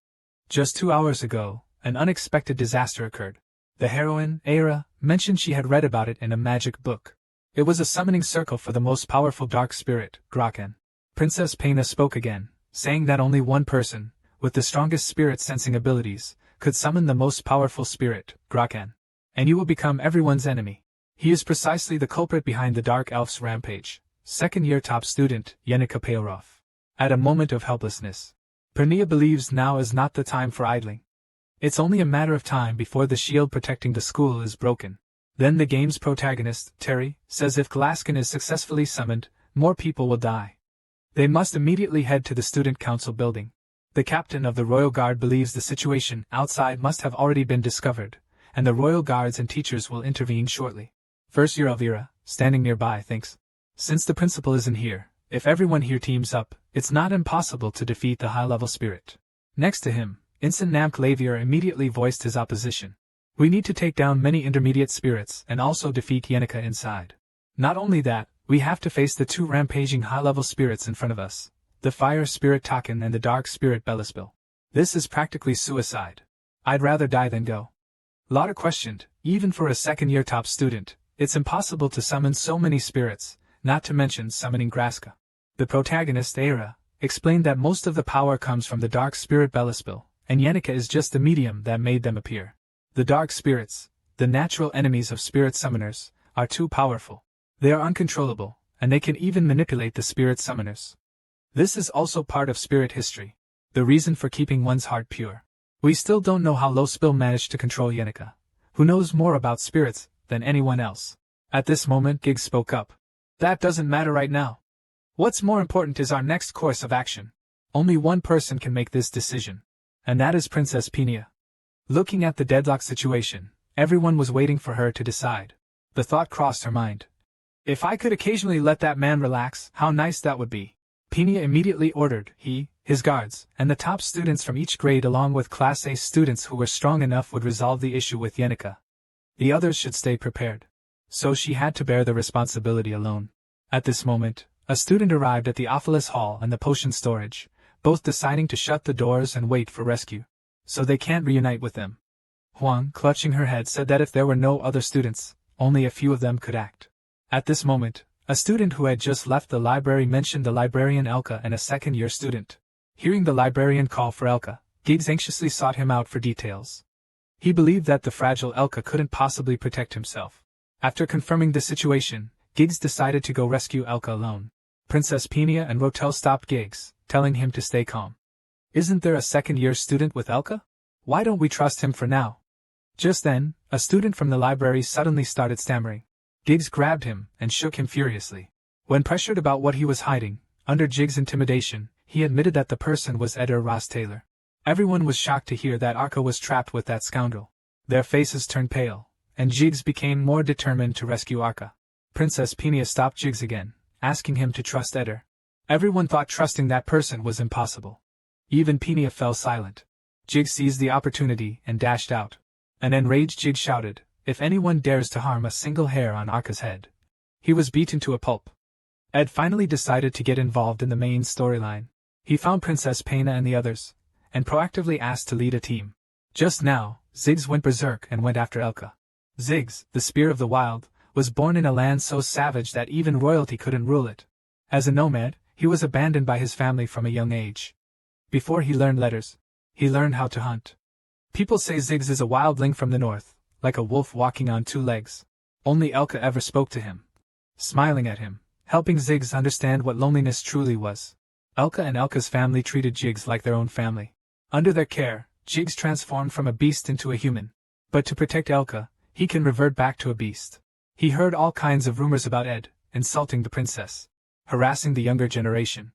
S1: Just 2 hours ago, an unexpected disaster occurred. The heroine, Aira, mentioned she had read about it in a magic book. It was a summoning circle for the most powerful dark spirit, Graken. Princess Pena spoke again, saying that only one person, with the strongest spirit-sensing abilities, could summon the most powerful spirit, Graken. And you will become everyone's enemy. He is precisely the culprit behind the Dark Elf's rampage. Second-year top student, Yenika Pailroff. At a moment of helplessness, Pernia believes now is not the time for idling. It's only a matter of time before the shield protecting the school is broken. Then the game's protagonist, Terry, says if Glaskin is successfully summoned, more people will die. They must immediately head to the Student Council building. The captain of the Royal Guard believes the situation outside must have already been discovered, and the Royal Guards and teachers will intervene shortly. First year Elvira, standing nearby, thinks, since the principal isn't here, if everyone here teams up, it's not impossible to defeat the high-level spirit. Next to him, Ensign Namk Lavier immediately voiced his opposition. We need to take down many intermediate spirits and also defeat Yenika inside. Not only that, we have to face the 2 rampaging high-level spirits in front of us, the fire spirit Taken and the dark spirit Bellispil. This is practically suicide. I'd rather die than go. Lauder questioned, even for a second-year top student, it's impossible to summon so many spirits, not to mention summoning Graska. The protagonist, Aira, explained that most of the power comes from the dark spirit Bellispil, and Yenika is just the medium that made them appear. The dark spirits, the natural enemies of spirit summoners, are too powerful. They are uncontrollable, and they can even manipulate the spirit summoners. This is also part of spirit history, the reason for keeping one's heart pure. We still don't know how Lowspill managed to control Yenika, who knows more about spirits than anyone else. At this moment Giggs spoke up. That doesn't matter right now. What's more important is our next course of action. Only one person can make this decision, and that is Princess Penia. Looking at the deadlock situation, everyone was waiting for her to decide. The thought crossed her mind. If I could occasionally let that man relax, how nice that would be. Penia immediately ordered his guards, and the top students from each grade along with Class A students who were strong enough would resolve the issue with Yenika. The others should stay prepared. So she had to bear the responsibility alone. At this moment, a student arrived at the Ophilis Hall and the potion storage, both deciding to shut the doors and wait for rescue. So they can't reunite with them. Huang, clutching her head, said that if there were no other students, only a few of them could act. At this moment, a student who had just left the library mentioned the librarian Elka and a second-year student. Hearing the librarian call for Elka, Giggs anxiously sought him out for details. He believed that the fragile Elka couldn't possibly protect himself. After confirming the situation, Giggs decided to go rescue Elka alone. Princess Penia and Rotel stopped Giggs, telling him to stay calm. Isn't there a second-year student with Elka? Why don't we trust him for now? Just then, a student from the library suddenly started stammering. Giggs grabbed him and shook him furiously. When pressured about what he was hiding, under Giggs' intimidation, he admitted that the person was Eder Ross Taylor. Everyone was shocked to hear that Arka was trapped with that scoundrel. Their faces turned pale, and Giggs became more determined to rescue Arka. Princess Penia stopped Giggs again, asking him to trust Eder. Everyone thought trusting that person was impossible. Even Penia fell silent. Giggs seized the opportunity and dashed out. An enraged Giggs shouted, if anyone dares to harm a single hair on Arka's head. He was beaten to a pulp. Ed finally decided to get involved in the main storyline. He found Princess Pena and the others, and proactively asked to lead a team. Just now, Ziggs went berserk and went after Elka. Ziggs, the Spear of the Wild, was born in a land so savage that even royalty couldn't rule it. As a nomad, he was abandoned by his family from a young age. Before he learned letters, he learned how to hunt. People say Ziggs is a wildling from the north, like a wolf walking on 2 legs. Only Elka ever spoke to him. Smiling at him, helping Ziggs understand what loneliness truly was. Elka and Elka's family treated Jiggs like their own family. Under their care, Jiggs transformed from a beast into a human. But to protect Elka, he can revert back to a beast. He heard all kinds of rumors about Ed, insulting the princess, harassing the younger generation.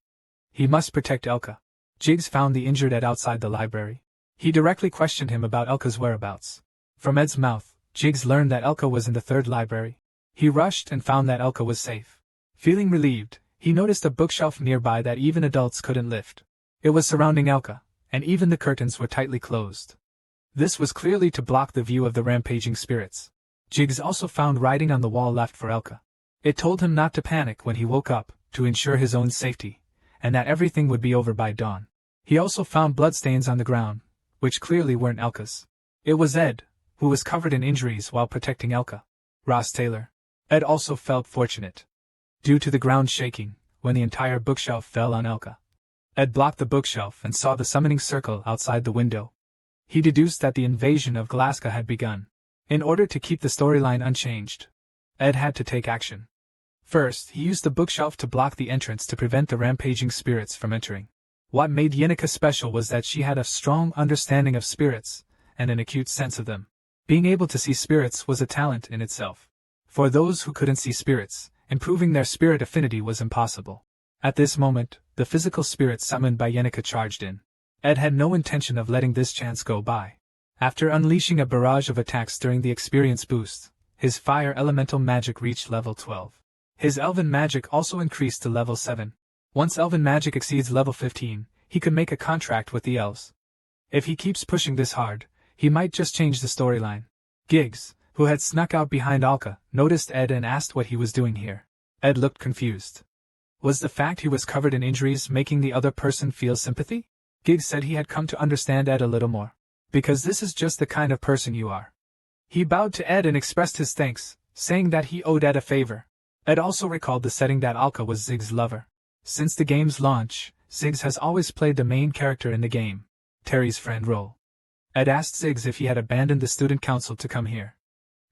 S1: He must protect Elka. Jiggs found the injured Ed outside the library. He directly questioned him about Elka's whereabouts. From Ed's mouth, Jiggs learned that Elka was in the third library. He rushed and found that Elka was safe. Feeling relieved, he noticed a bookshelf nearby that even adults couldn't lift. It was surrounding Elka, and even the curtains were tightly closed. This was clearly to block the view of the rampaging spirits. Jiggs also found writing on the wall left for Elka. It told him not to panic when he woke up, to ensure his own safety, and that everything would be over by dawn. He also found bloodstains on the ground, which clearly weren't Elka's. It was Ed, who was covered in injuries while protecting Elka. Ross Taylor. Ed also felt fortunate. Due to the ground shaking, when the entire bookshelf fell on Elka. Ed blocked the bookshelf and saw the summoning circle outside the window. He deduced that the invasion of Glasgow had begun. In order to keep the storyline unchanged, Ed had to take action. First, he used the bookshelf to block the entrance to prevent the rampaging spirits from entering. What made Yenneker special was that she had a strong understanding of spirits, and an acute sense of them. Being able to see spirits was a talent in itself. For those who couldn't see spirits, improving their spirit affinity was impossible. At this moment, the physical spirit summoned by Yenneker charged in. Ed had no intention of letting this chance go by. After unleashing a barrage of attacks during the experience boost, his fire elemental magic reached level 12. His elven magic also increased to level 7. Once elven magic exceeds level 15, he could make a contract with the elves. If he keeps pushing this hard, he might just change the storyline. Giggs, who had snuck out behind Alka, noticed Ed and asked what he was doing here. Ed looked confused. Was the fact he was covered in injuries making the other person feel sympathy? Giggs said he had come to understand Ed a little more. Because this is just the kind of person you are. He bowed to Ed and expressed his thanks, saying that he owed Ed a favor. Ed also recalled the setting that Alka was Ziggs' lover. Since the game's launch, Ziggs has always played the main character in the game, Terry's friend role. Ed asked Ziggs if he had abandoned the student council to come here.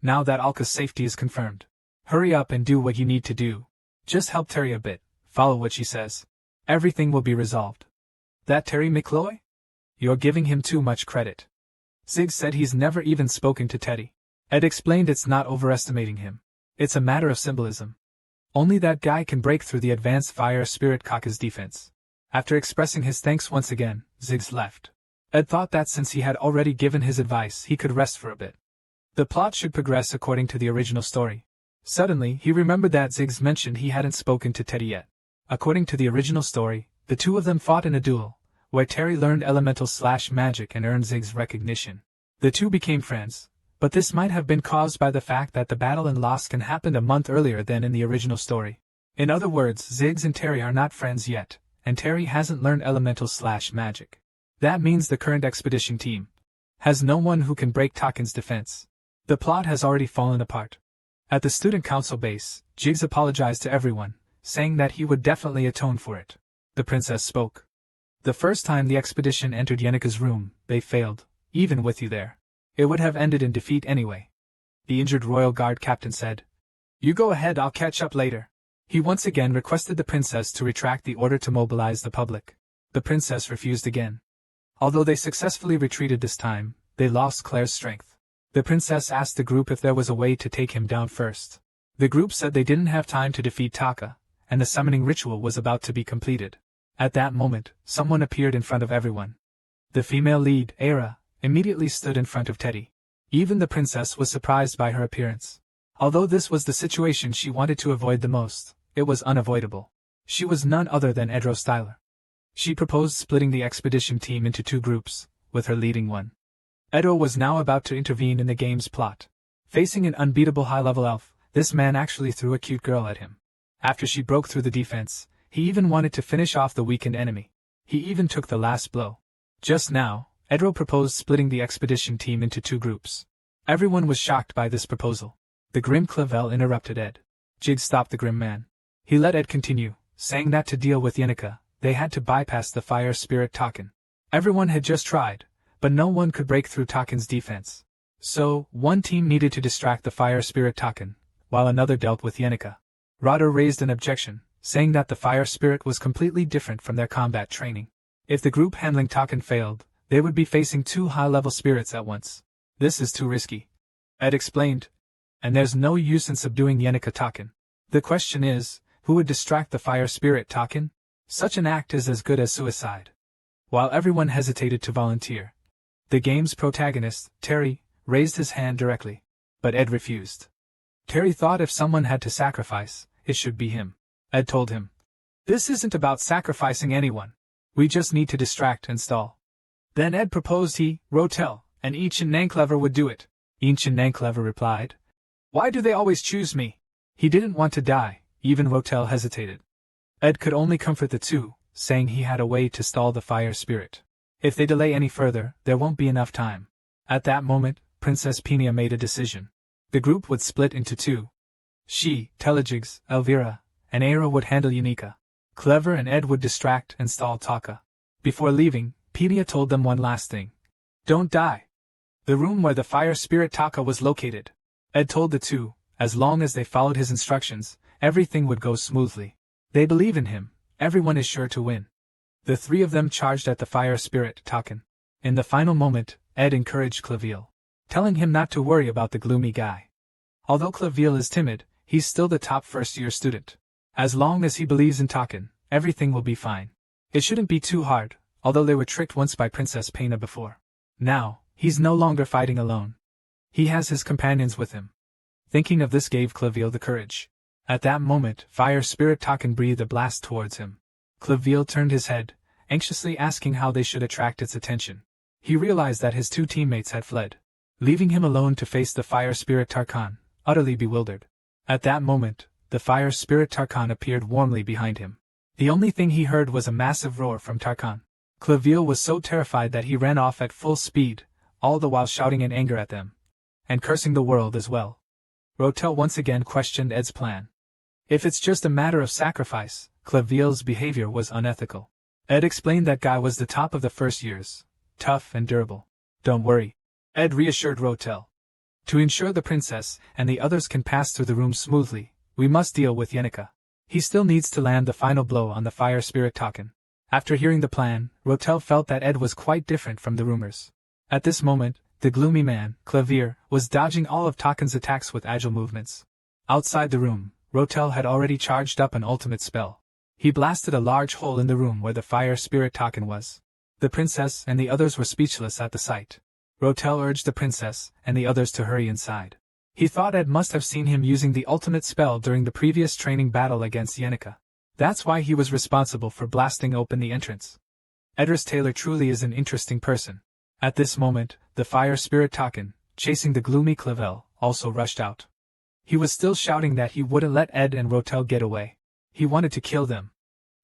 S1: Now that Alka's safety is confirmed, hurry up and do what you need to do. Just help Terry a bit, follow what she says. Everything will be resolved. That Terry McCloy? You're giving him too much credit. Ziggs said he's never even spoken to Teddy. Ed explained it's not overestimating him. It's a matter of symbolism. Only that guy can break through the advanced fire spirit Kaka's defense. After expressing his thanks once again, Ziggs left. Ed thought that since he had already given his advice, he could rest for a bit. The plot should progress according to the original story. Suddenly, he remembered that Ziggs mentioned he hadn't spoken to Teddy yet. According to the original story, the two of them fought in a duel, where Terry learned elemental/magic and earned Ziggs' recognition. The two became friends, but this might have been caused by the fact that the battle in Loscan happened a month earlier than in the original story. In other words, Ziggs and Terry are not friends yet, and Terry hasn't learned elemental/magic. That means the current expedition team has no one who can break Taken's defense. The plot has already fallen apart. At the student council base, Jiggs apologized to everyone, saying that he would definitely atone for it. The princess spoke. The first time the expedition entered Yenneker's room, they failed, even with you there. It would have ended in defeat anyway. The injured royal guard captain said, "You go ahead, I'll catch up later." He once again requested the princess to retract the order to mobilize the public. The princess refused again. Although they successfully retreated this time, they lost Claire's strength. The princess asked the group if there was a way to take him down first. The group said they didn't have time to defeat Taka, and the summoning ritual was about to be completed. At that moment, someone appeared in front of everyone. The female lead, Era, immediately stood in front of Teddy. Even the princess was surprised by her appearance. Although this was the situation she wanted to avoid the most, it was unavoidable. She was none other than Edro Styler. She proposed splitting the expedition team into two groups, with her leading one. Edo was now about to intervene in the game's plot. Facing an unbeatable high-level elf, this man actually threw a cute girl at him. After she broke through the defense, he even wanted to finish off the weakened enemy. He even took the last blow. Just now, Edro proposed splitting the expedition team into two groups. Everyone was shocked by this proposal. The Grim Clavel interrupted Ed. Jig stopped the Grim Man. He let Ed continue, saying that to deal with Yenneker, they had to bypass the fire spirit Taken. Everyone had just tried, but no one could break through Taken's defense. So, one team needed to distract the fire spirit Taken, while another dealt with Yenneker. Rotter raised an objection, saying that the fire spirit was completely different from their combat training. If the group handling Taken failed, they would be facing 2 high-level spirits at once. This is too risky, Ed explained. And there's no use in subduing Yenika Taken. The question is, who would distract the fire spirit Taken? Such an act is as good as suicide. While everyone hesitated to volunteer, the game's protagonist, Terry, raised his hand directly. But Ed refused. Terry thought if someone had to sacrifice, it should be him. Ed told him, "This isn't about sacrificing anyone. We just need to distract and stall." Then Ed proposed Rotel, and Ichen Nanklever would do it. Ichen Nanklever replied, "Why do they always choose me?" He didn't want to die, even Rotel hesitated. Ed could only comfort the two, saying he had a way to stall the fire spirit. If they delay any further, there won't be enough time. At that moment, Princess Peenia made a decision. The group would split into 2. She, Telejigs, Elvira, and Aira would handle Yunika. Clever and Ed would distract and stall Taka. Before leaving, Peenia told them one last thing. "Don't die." The room where the fire spirit Taka was located. Ed told the two, as long as they followed his instructions, everything would go smoothly. They believe in him, everyone is sure to win. The 3 of them charged at the fire spirit Taken. In the final moment, Ed encouraged Claviel, telling him not to worry about the gloomy guy. Although Claviel is timid, he's still the top first-year student. As long as he believes in Taken, everything will be fine. It shouldn't be too hard, although they were tricked once by Princess Peenia before. Now, he's no longer fighting alone. He has his companions with him. Thinking of this gave Claviel the courage. At that moment, fire spirit Taken breathed a blast towards him. Claviel turned his head, anxiously asking how they should attract its attention. He realized that his 2 teammates had fled, leaving him alone to face the fire spirit Tarkan, utterly bewildered. At that moment, the fire spirit Tarkan appeared warmly behind him. The only thing he heard was a massive roar from Tarkan. Claviel was so terrified that he ran off at full speed, all the while shouting in anger at them. And cursing the world as well. Rotel once again questioned Ed's plan. If it's just a matter of sacrifice, Claviel's behavior was unethical. Ed explained that guy was the top of the first years, tough and durable. "Don't worry," Ed reassured Rotel. "To ensure the princess and the others can pass through the room smoothly, we must deal with Yenika. He still needs to land the final blow on the fire spirit Taken." After hearing the plan, Rotel felt that Ed was quite different from the rumors. At this moment, the gloomy man, Clavier, was dodging all of Taken's attacks with agile movements. Outside the room, Rotel had already charged up an ultimate spell. He blasted a large hole in the room where the fire spirit Taken was. The princess and the others were speechless at the sight. Rotel urged the princess and the others to hurry inside. He thought Ed must have seen him using the ultimate spell during the previous training battle against Yenika. That's why he was responsible for blasting open the entrance. Edris Taylor truly is an interesting person. At this moment, the fire spirit Taken, chasing the gloomy Clavel, also rushed out. He was still shouting that he wouldn't let Ed and Rotel get away. He wanted to kill them.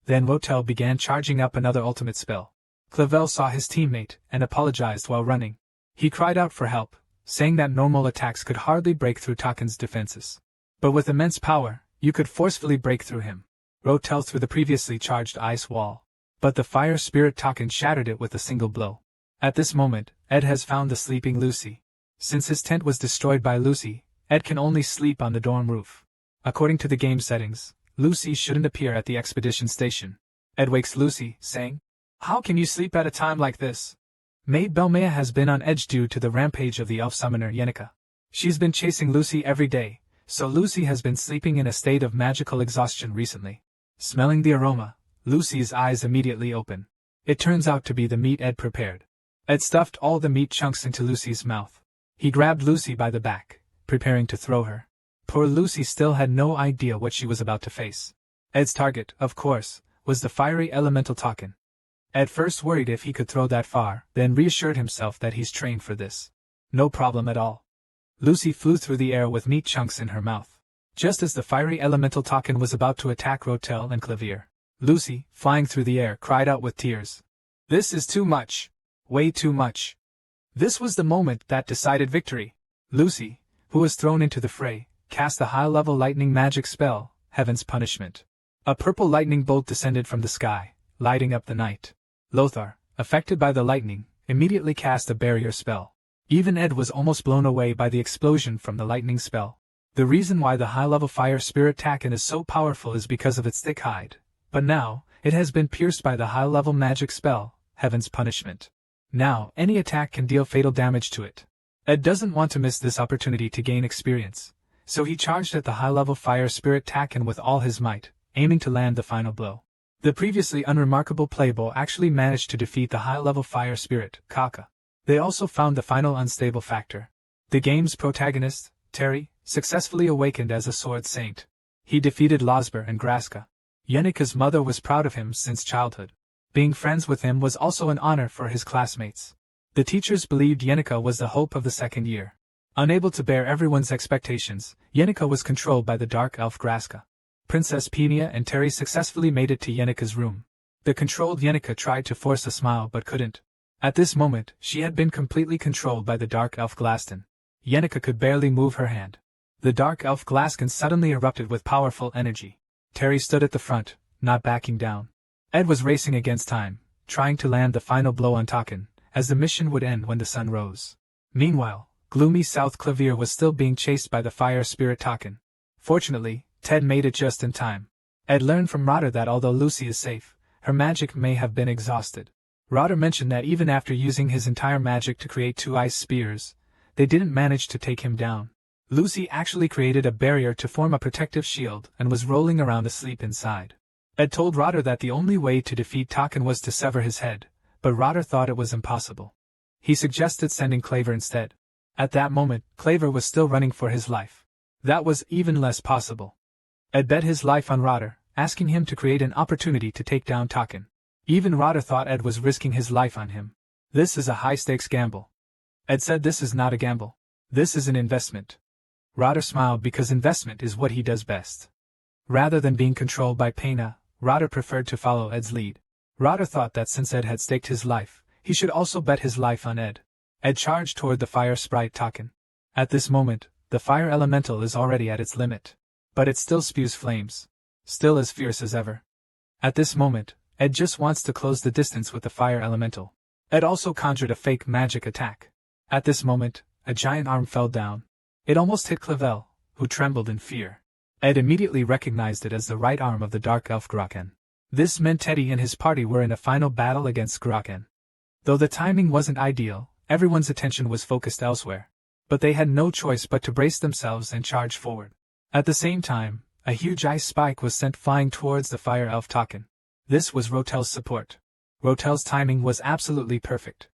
S1: Then Rotel began charging up another ultimate spell. Clavel saw his teammate and apologized while running. He cried out for help, saying that normal attacks could hardly break through Taken's defenses. But with immense power, you could forcefully break through him. Rotel through the previously charged ice wall. But the fire spirit Taken shattered it with a single blow. At this moment, Ed has found the sleeping Lucy. Since his tent was destroyed by Lucy, Ed can only sleep on the dorm roof. According to the game settings, Lucy shouldn't appear at the expedition station. Ed wakes Lucy, saying, "How can you sleep at a time like this?" Maid Belmea has been on edge due to the rampage of the elf summoner Yenika. She's been chasing Lucy every day, so Lucy has been sleeping in a state of magical exhaustion recently. Smelling the aroma, Lucy's eyes immediately open. It turns out to be the meat Ed prepared. Ed stuffed all the meat chunks into Lucy's mouth. He grabbed Lucy by the back, preparing to throw her. Poor Lucy still had no idea what she was about to face. Ed's target, of course, was the fiery elemental Taken. Ed first worried if he could throw that far, then reassured himself that he's trained for this. No problem at all. Lucy flew through the air with meat chunks in her mouth. Just as the fiery elemental Taken was about to attack Rotel and Clavier, Lucy, flying through the air, cried out with tears. "This is too much. Way too much." This was the moment that decided victory. Lucy, who was thrown into the fray, cast a high-level lightning magic spell, Heaven's Punishment. A purple lightning bolt descended from the sky, lighting up the night. Lothar, affected by the lightning, immediately cast a barrier spell. Even Ed was almost blown away by the explosion from the lightning spell. The reason why the high-level fire spirit Taken is so powerful is because of its thick hide, but now, it has been pierced by the high-level magic spell, Heaven's Punishment. Now, any attack can deal fatal damage to it. Ed doesn't want to miss this opportunity to gain experience, so he charged at the high-level fire spirit Taken with all his might, aiming to land the final blow. The previously unremarkable playboy actually managed to defeat the high-level fire spirit, Kaka. They also found the final unstable factor. The game's protagonist, Terry, successfully awakened as a sword saint. He defeated Losber and Graska. Yenika's mother was proud of him since childhood. Being friends with him was also an honor for his classmates. The teachers believed Yenika was the hope of the second year. Unable to bear everyone's expectations, Yenika was controlled by the dark elf Graska. Princess Peenia and Terry successfully made it to Yenika's room. The controlled Yenika tried to force a smile but couldn't. At this moment, she had been completely controlled by the dark elf Glaston. Yenika could barely move her hand. The dark elf Glaskin suddenly erupted with powerful energy. Terry stood at the front, not backing down. Ed was racing against time, trying to land the final blow on Taken, as the mission would end when the sun rose. Meanwhile, gloomy South Clavier was still being chased by the fire spirit Taken. Fortunately, Ted made it just in time. Ed learned from Rotter that although Lucy is safe, her magic may have been exhausted. Rotter mentioned that even after using his entire magic to create 2 ice spears, they didn't manage to take him down. Lucy actually created a barrier to form a protective shield and was rolling around asleep inside. Ed told Rotter that the only way to defeat Taken was to sever his head, but Rotter thought it was impossible. He suggested sending Claver instead. At that moment, Claver was still running for his life. That was even less possible. Ed bet his life on Rotter, asking him to create an opportunity to take down Taken. Even Rotter thought Ed was risking his life on him. This is a high-stakes gamble. Ed said this is not a gamble. This is an investment. Rotter smiled because investment is what he does best. Rather than being controlled by Peenia, Rotter preferred to follow Ed's lead. Rotter thought that since Ed had staked his life, he should also bet his life on Ed. Ed charged toward the fire sprite Taken. At this moment, the fire elemental is already at its limit. But it still spews flames. Still as fierce as ever. At this moment, Ed just wants to close the distance with the fire elemental. Ed also conjured a fake magic attack. At this moment, a giant arm fell down. It almost hit Clavel, who trembled in fear. Ed immediately recognized it as the right arm of the dark elf Graken. This meant Teddy and his party were in a final battle against Graken. Though the timing wasn't ideal, everyone's attention was focused elsewhere. But they had no choice but to brace themselves and charge forward. At the same time, a huge ice spike was sent flying towards the fire elf Taken. This was Rotel's support. Rotel's timing was absolutely perfect.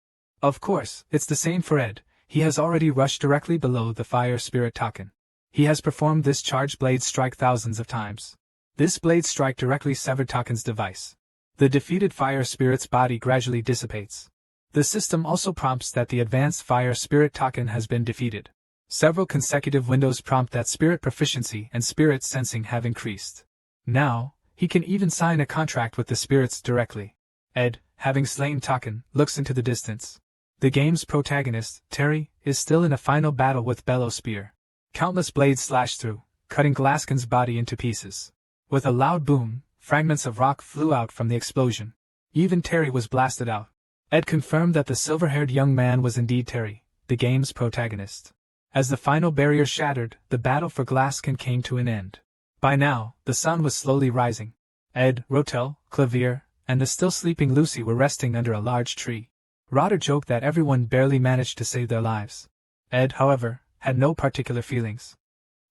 S1: Of course, it's the same for Ed. He has already rushed directly below the fire spirit Taken. He has performed this charged blade strike thousands of times. This blade strike directly severed Taken's device. The defeated fire spirit's body gradually dissipates. The system also prompts that the advanced fire spirit Taken has been defeated. Several consecutive windows prompt that spirit proficiency and spirit sensing have increased. Now, he can even sign a contract with the spirits directly. Ed, having slain Taken, looks into the distance. The game's protagonist, Terry, is still in a final battle with Bellow Spear. Countless blades slash through, cutting Glaskin's body into pieces. With a loud boom, fragments of rock flew out from the explosion. Even Terry was blasted out. Ed confirmed that the silver-haired young man was indeed Terry, the game's protagonist. As the final barrier shattered, the battle for Glaskin came to an end. By now, the sun was slowly rising. Ed, Rotel, Clavier, and the still sleeping Lucy were resting under a large tree. Rotter joked that everyone barely managed to save their lives. Ed, however, had no particular feelings.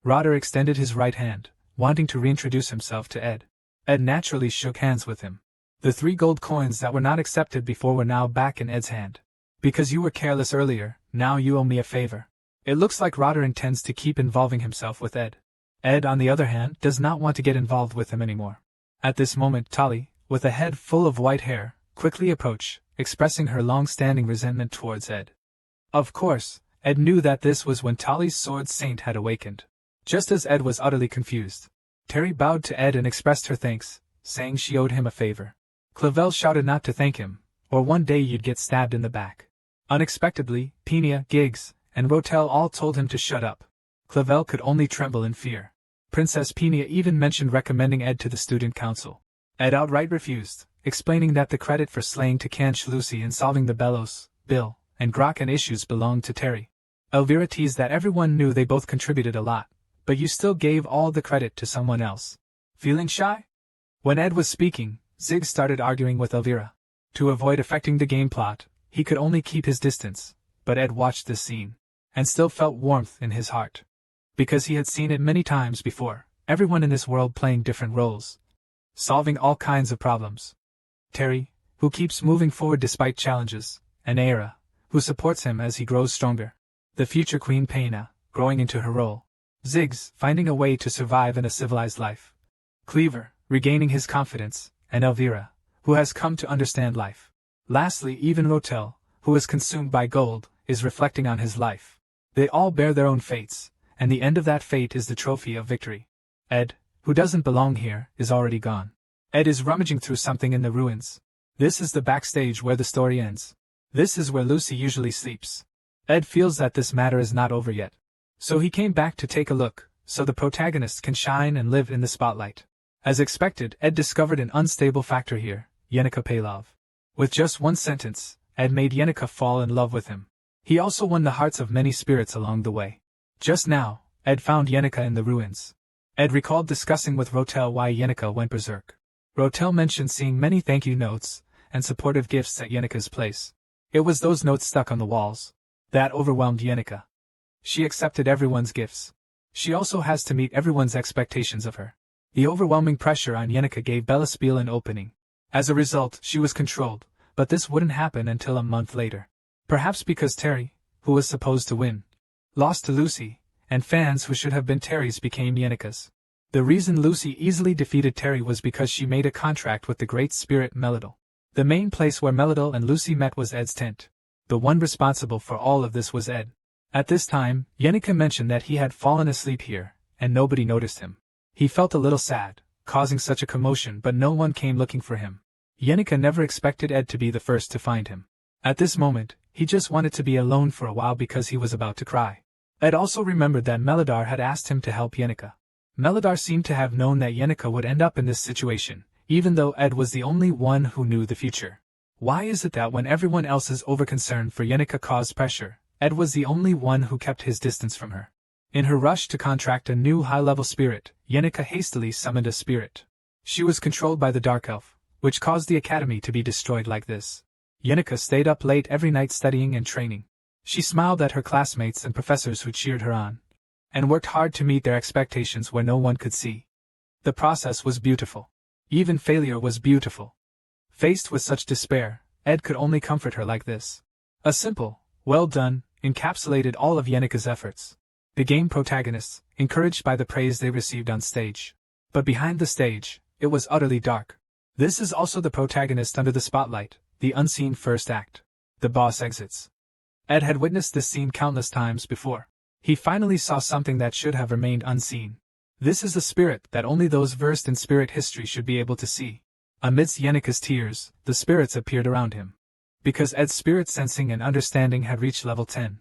S1: Rotter extended his right hand, wanting to reintroduce himself to Ed. Ed naturally shook hands with him. The 3 gold coins that were not accepted before were now back in Ed's hand. Because you were careless earlier, now you owe me a favor. It looks like Rotter intends to keep involving himself with Ed. Ed, on the other hand, does not want to get involved with him anymore. At this moment, Tali, with a head full of white hair, quickly approached, expressing her long-standing resentment towards Ed. Of course, Ed knew that this was when Tali's sword saint had awakened. Just as Ed was utterly confused, Terry bowed to Ed and expressed her thanks, saying she owed him a favor. Clavel shouted not to thank him, or one day you'd get stabbed in the back. Unexpectedly, Peenia, Giggs, and Rotel all told him to shut up. Clavel could only tremble in fear. Princess Peenia even mentioned recommending Ed to the student council. Ed outright refused, explaining that the credit for slaying Takanch Lucy and solving the Bellows, Bill, and Graken issues belonged to Terry. Elvira teased that everyone knew they both contributed a lot, but you still gave all the credit to someone else. Feeling shy? When Ed was speaking, Zig started arguing with Elvira. To avoid affecting the game plot, he could only keep his distance, but Ed watched this scene, and still felt warmth in his heart. Because he had seen it many times before, everyone in this world playing different roles, solving all kinds of problems. Terry, who keeps moving forward despite challenges, and Aira, who supports him as he grows stronger. The future Queen Paina, growing into her role. Ziggs, finding a way to survive in a civilized life. Cleaver, regaining his confidence, and Elvira, who has come to understand life. Lastly, even Rotel, who is consumed by gold, is reflecting on his life. They all bear their own fates, and the end of that fate is the trophy of victory. Ed, who doesn't belong here, is already gone. Ed is rummaging through something in the ruins. This is the backstage where the story ends. This is where Lucy usually sleeps. Ed feels that this matter is not over yet. So he came back to take a look, so the protagonists can shine and live in the spotlight. As expected, Ed discovered an unstable factor here, Yenica Paylov. With just one sentence, Ed made Yenica fall in love with him. He also won the hearts of many spirits along the way. Just now, Ed found Yenica in the ruins. Ed recalled discussing with Rotel why Yenica went berserk. Rotel mentioned seeing many thank you notes and supportive gifts at Yenica's place. It was those notes stuck on the walls that overwhelmed Yenica. She accepted everyone's gifts. She also has to meet everyone's expectations of her. The overwhelming pressure on Yenica gave Bella Spiel an opening. As a result, she was controlled, but this wouldn't happen until a month later. Perhaps because Terry, who was supposed to win, lost to Lucy, and fans who should have been Terry's became Yenica's. The reason Lucy easily defeated Terry was because she made a contract with the Great Spirit Melidol. The main place where Melidol and Lucy met was Ed's tent. The one responsible for all of this was Ed. At this time, Yenica mentioned that he had fallen asleep here, and nobody noticed him. He felt a little sad, causing such a commotion, but no one came looking for him. Yenica never expected Ed to be the first to find him. At this moment, he just wanted to be alone for a while because he was about to cry. Ed also remembered that Melidar had asked him to help Yenica. Melidar seemed to have known that Yenica would end up in this situation, even though Ed was the only one who knew the future. Why is it that when everyone else's overconcern for Yenica caused pressure, Ed was the only one who kept his distance from her? In her rush to contract a new high-level spirit, Yenica hastily summoned a spirit. She was controlled by the Dark Elf, which caused the academy to be destroyed like this. Yenica stayed up late every night studying and training. She smiled at her classmates and professors who cheered her on, and worked hard to meet their expectations where no one could see. The process was beautiful. Even failure was beautiful. Faced with such despair, Ed could only comfort her like this. A simple, well done, encapsulated all of Yenica's efforts. The game protagonists, encouraged by the praise they received on stage. But behind the stage, it was utterly dark. This is also the protagonist under the spotlight, the unseen first act. The boss exits. Ed had witnessed this scene countless times before. He finally saw something that should have remained unseen. This is a spirit that only those versed in spirit history should be able to see. Amidst Yenica's tears, the spirits appeared around him. Because Ed's spirit sensing and understanding had reached level 10.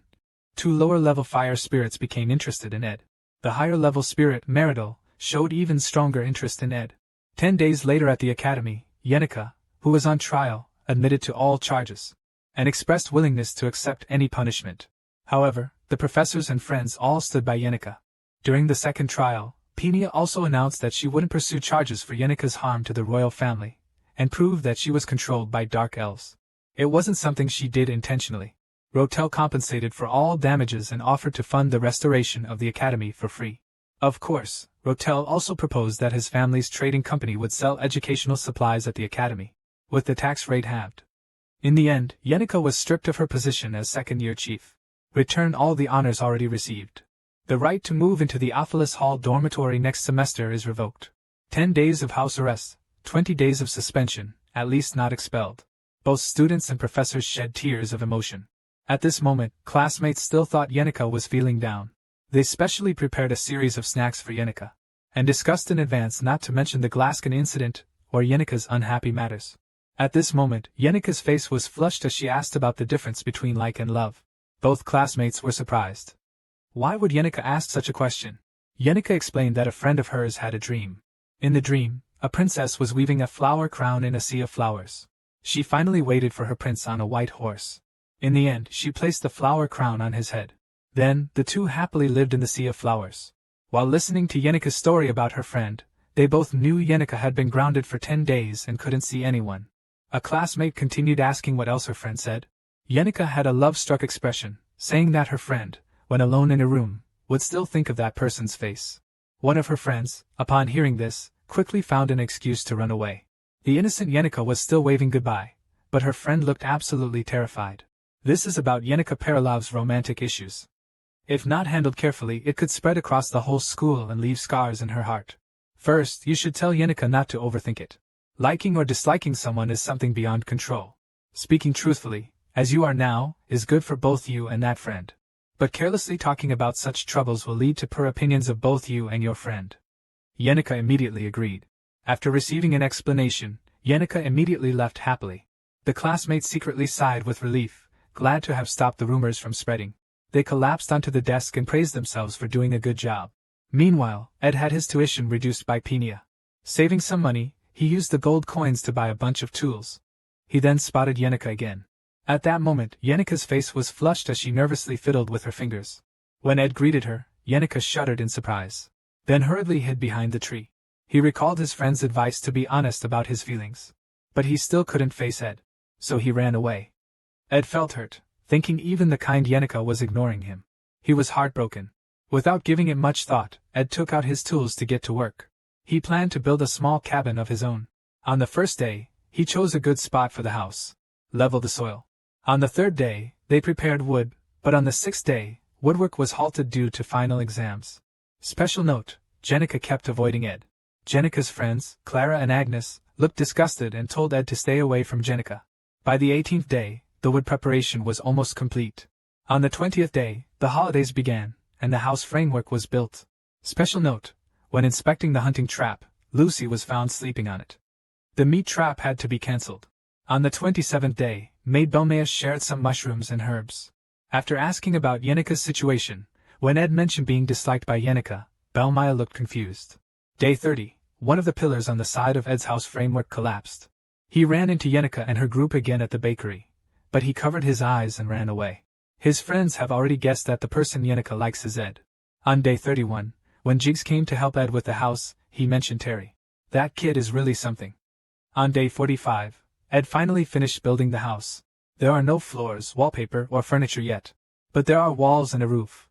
S1: 2 lower-level fire spirits became interested in Ed. The higher-level spirit, Meridol, showed even stronger interest in Ed. 10 days later at the academy, Yenica, who was on trial, admitted to all charges, and expressed willingness to accept any punishment. However, the professors and friends all stood by Yenica. During the second trial, Peenia also announced that she wouldn't pursue charges for Yenica's harm to the royal family, and proved that she was controlled by dark elves. It wasn't something she did intentionally. Rotel compensated for all damages and offered to fund the restoration of the academy for free. Of course, Rotel also proposed that his family's trading company would sell educational supplies at the academy, with the tax rate halved. In the end, Yenica was stripped of her position as second-year chief. Return all the honors already received. The right to move into the Ophelis Hall dormitory next semester is revoked. 10 days of house arrest, 20 days of suspension, at least not expelled. Both students and professors shed tears of emotion. At this moment, classmates still thought Yenica was feeling down. They specially prepared a series of snacks for Yenica, and discussed in advance not to mention the Glaskin incident or Yenica's unhappy matters. At this moment, Yenica's face was flushed as she asked about the difference between like and love. Both classmates were surprised. Why would Yenica ask such a question? Yenica explained that a friend of hers had a dream. In the dream, a princess was weaving a flower crown in a sea of flowers. She finally waited for her prince on a white horse. In the end, she placed the flower crown on his head. Then, the two happily lived in the sea of flowers. While listening to Yenika's story about her friend, they both knew Yenika had been grounded for 10 days and couldn't see anyone. A classmate continued asking what else her friend said. Yenika had a love-struck expression, saying that her friend, when alone in a room, would still think of that person's face. One of her friends, upon hearing this, quickly found an excuse to run away. The innocent Yenika was still waving goodbye, but her friend looked absolutely terrified. This is about Yenika Perilov's romantic issues. If not handled carefully, it could spread across the whole school and leave scars in her heart. First, you should tell Yenika not to overthink it. Liking or disliking someone is something beyond control. Speaking truthfully, as you are now, is good for both you and that friend. But carelessly talking about such troubles will lead to poor opinions of both you and your friend. Yenika immediately agreed. After receiving an explanation, Yenika immediately left happily. The classmates secretly sighed with relief, glad to have stopped the rumors from spreading. They collapsed onto the desk and praised themselves for doing a good job. Meanwhile, Ed had his tuition reduced by Penia. Saving some money, he used the gold coins to buy a bunch of tools. He then spotted Yenika again. At that moment, Yenika's face was flushed as she nervously fiddled with her fingers. When Ed greeted her, Yenika shuddered in surprise, then hurriedly hid behind the tree. He recalled his friend's advice to be honest about his feelings. But he still couldn't face Ed, so he ran away. Ed felt hurt, thinking even the kind Yenika was ignoring him. He was heartbroken. Without giving it much thought, Ed took out his tools to get to work. He planned to build a small cabin of his own. On the first day, he chose a good spot for the house. Leveled the soil. On the third day, they prepared wood, but on the sixth day, woodwork was halted due to final exams. Special note, Jenica kept avoiding Ed. Jenica's friends, Clara and Agnes, looked disgusted and told Ed to stay away from Jenica. By the 18th day, the wood preparation was almost complete. On the 20th day, the holidays began, and the house framework was built. Special note, when inspecting the hunting trap, Lucy was found sleeping on it. The meat trap had to be cancelled. On the 27th day, Maid Belmea shared some mushrooms and herbs. After asking about Yenika's situation, when Ed mentioned being disliked by Yenika, Belmea looked confused. Day 30, one of the pillars on the side of Ed's house framework collapsed. He ran into Yenika and her group again at the bakery, but he covered his eyes and ran away. His friends have already guessed that the person Yenika likes is Ed. On day 31, when Jigs came to help Ed with the house, he mentioned Terry. That kid is really something. On day 45, Ed finally finished building the house. There are no floors, wallpaper, or furniture yet, but there are walls and a roof.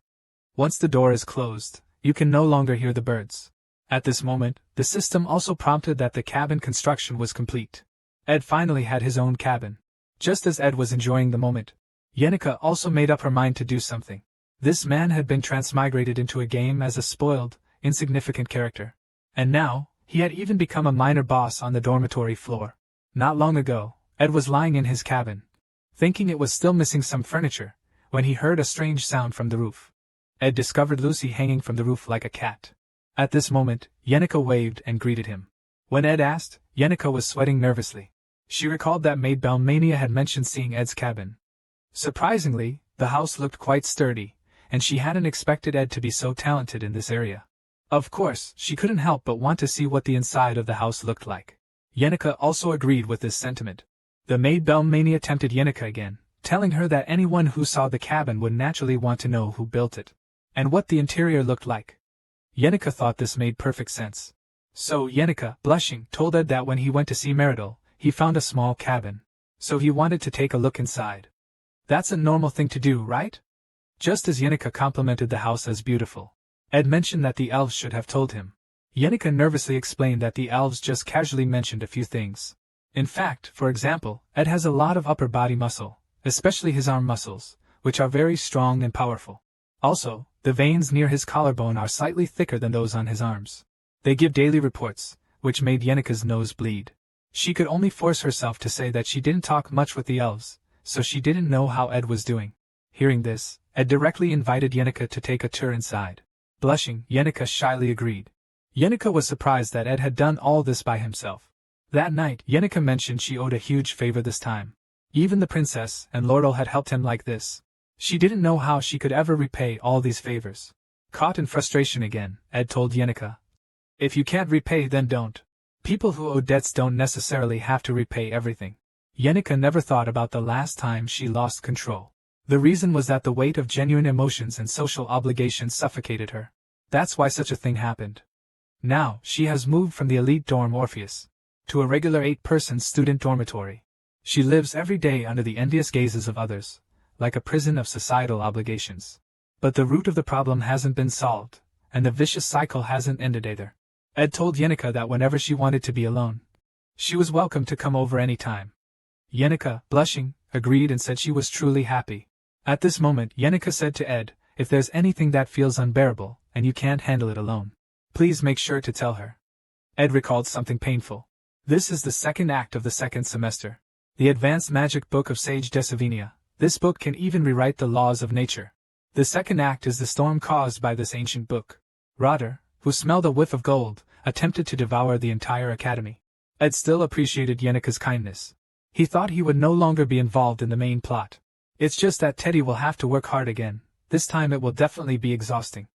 S1: Once the door is closed, you can no longer hear the birds. At this moment, the system also prompted that the cabin construction was complete. Ed finally had his own cabin. Just as Ed was enjoying the moment, Yenika also made up her mind to do something. This man had been transmigrated into a game as a spoiled, insignificant character. And now, he had even become a minor boss on the dormitory floor. Not long ago, Ed was lying in his cabin, thinking it was still missing some furniture, when he heard a strange sound from the roof. Ed discovered Lucy hanging from the roof like a cat. At this moment, Yenika waved and greeted him. When Ed asked, Yenika was sweating nervously. She recalled that Maid Belmania had mentioned seeing Ed's cabin. Surprisingly, the house looked quite sturdy, and she hadn't expected Ed to be so talented in this area. Of course, she couldn't help but want to see what the inside of the house looked like. Yenika also agreed with this sentiment. The Maid Belmania tempted Yenika again, telling her that anyone who saw the cabin would naturally want to know who built it, and what the interior looked like. Yenika thought this made perfect sense. So Yenika, blushing, told Ed that when he went to see Meridol, he found a small cabin. So he wanted to take a look inside. That's a normal thing to do, right? Just as Yenika complimented the house as beautiful, Ed mentioned that the elves should have told him. Yenika nervously explained that the elves just casually mentioned a few things. In fact, for example, Ed has a lot of upper body muscle, especially his arm muscles, which are very strong and powerful. Also, the veins near his collarbone are slightly thicker than those on his arms. They give daily reports, which made Yenika's nose bleed. She could only force herself to say that she didn't talk much with the elves, so she didn't know how Ed was doing. Hearing this, Ed directly invited Yenika to take a tour inside. Blushing, Yenika shyly agreed. Yenika was surprised that Ed had done all this by himself. That night, Yenika mentioned she owed a huge favor this time. Even the princess and Lordal had helped him like this. She didn't know how she could ever repay all these favors. Caught in frustration again, Ed told Yenika, "If you can't repay, then don't. People who owe debts don't necessarily have to repay everything." Yenika never thought about the last time she lost control. The reason was that the weight of genuine emotions and social obligations suffocated her. That's why such a thing happened. Now, she has moved from the elite dorm Orpheus to a regular 8-person student dormitory. She lives every day under the envious gazes of others, like a prison of societal obligations. But the root of the problem hasn't been solved, and the vicious cycle hasn't ended either. Ed told Yenica that whenever she wanted to be alone, she was welcome to come over any time. Yenica, blushing, agreed and said she was truly happy. At this moment, Yenica said to Ed, "If there's anything that feels unbearable, and you can't handle it alone, please make sure to tell her." Ed recalled something painful. This is the second act of the second semester. The Advanced Magic Book of Sage Desavenia. This book can even rewrite the laws of nature. The second act is the storm caused by this ancient book. Rotter, who smelled a whiff of gold, attempted to devour the entire academy. Ed still appreciated Yenica's kindness. He thought he would no longer be involved in the main plot. It's just that Teddy will have to work hard again. This time it will definitely be exhausting.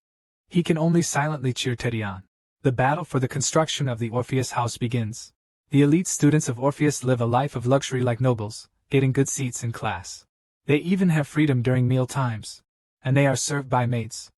S1: He can only silently cheer Teddy on. The battle for the construction of the Orpheus house begins. The elite students of Orpheus live a life of luxury like nobles, getting good seats in class. They even have freedom during meal times. And they are served by maids.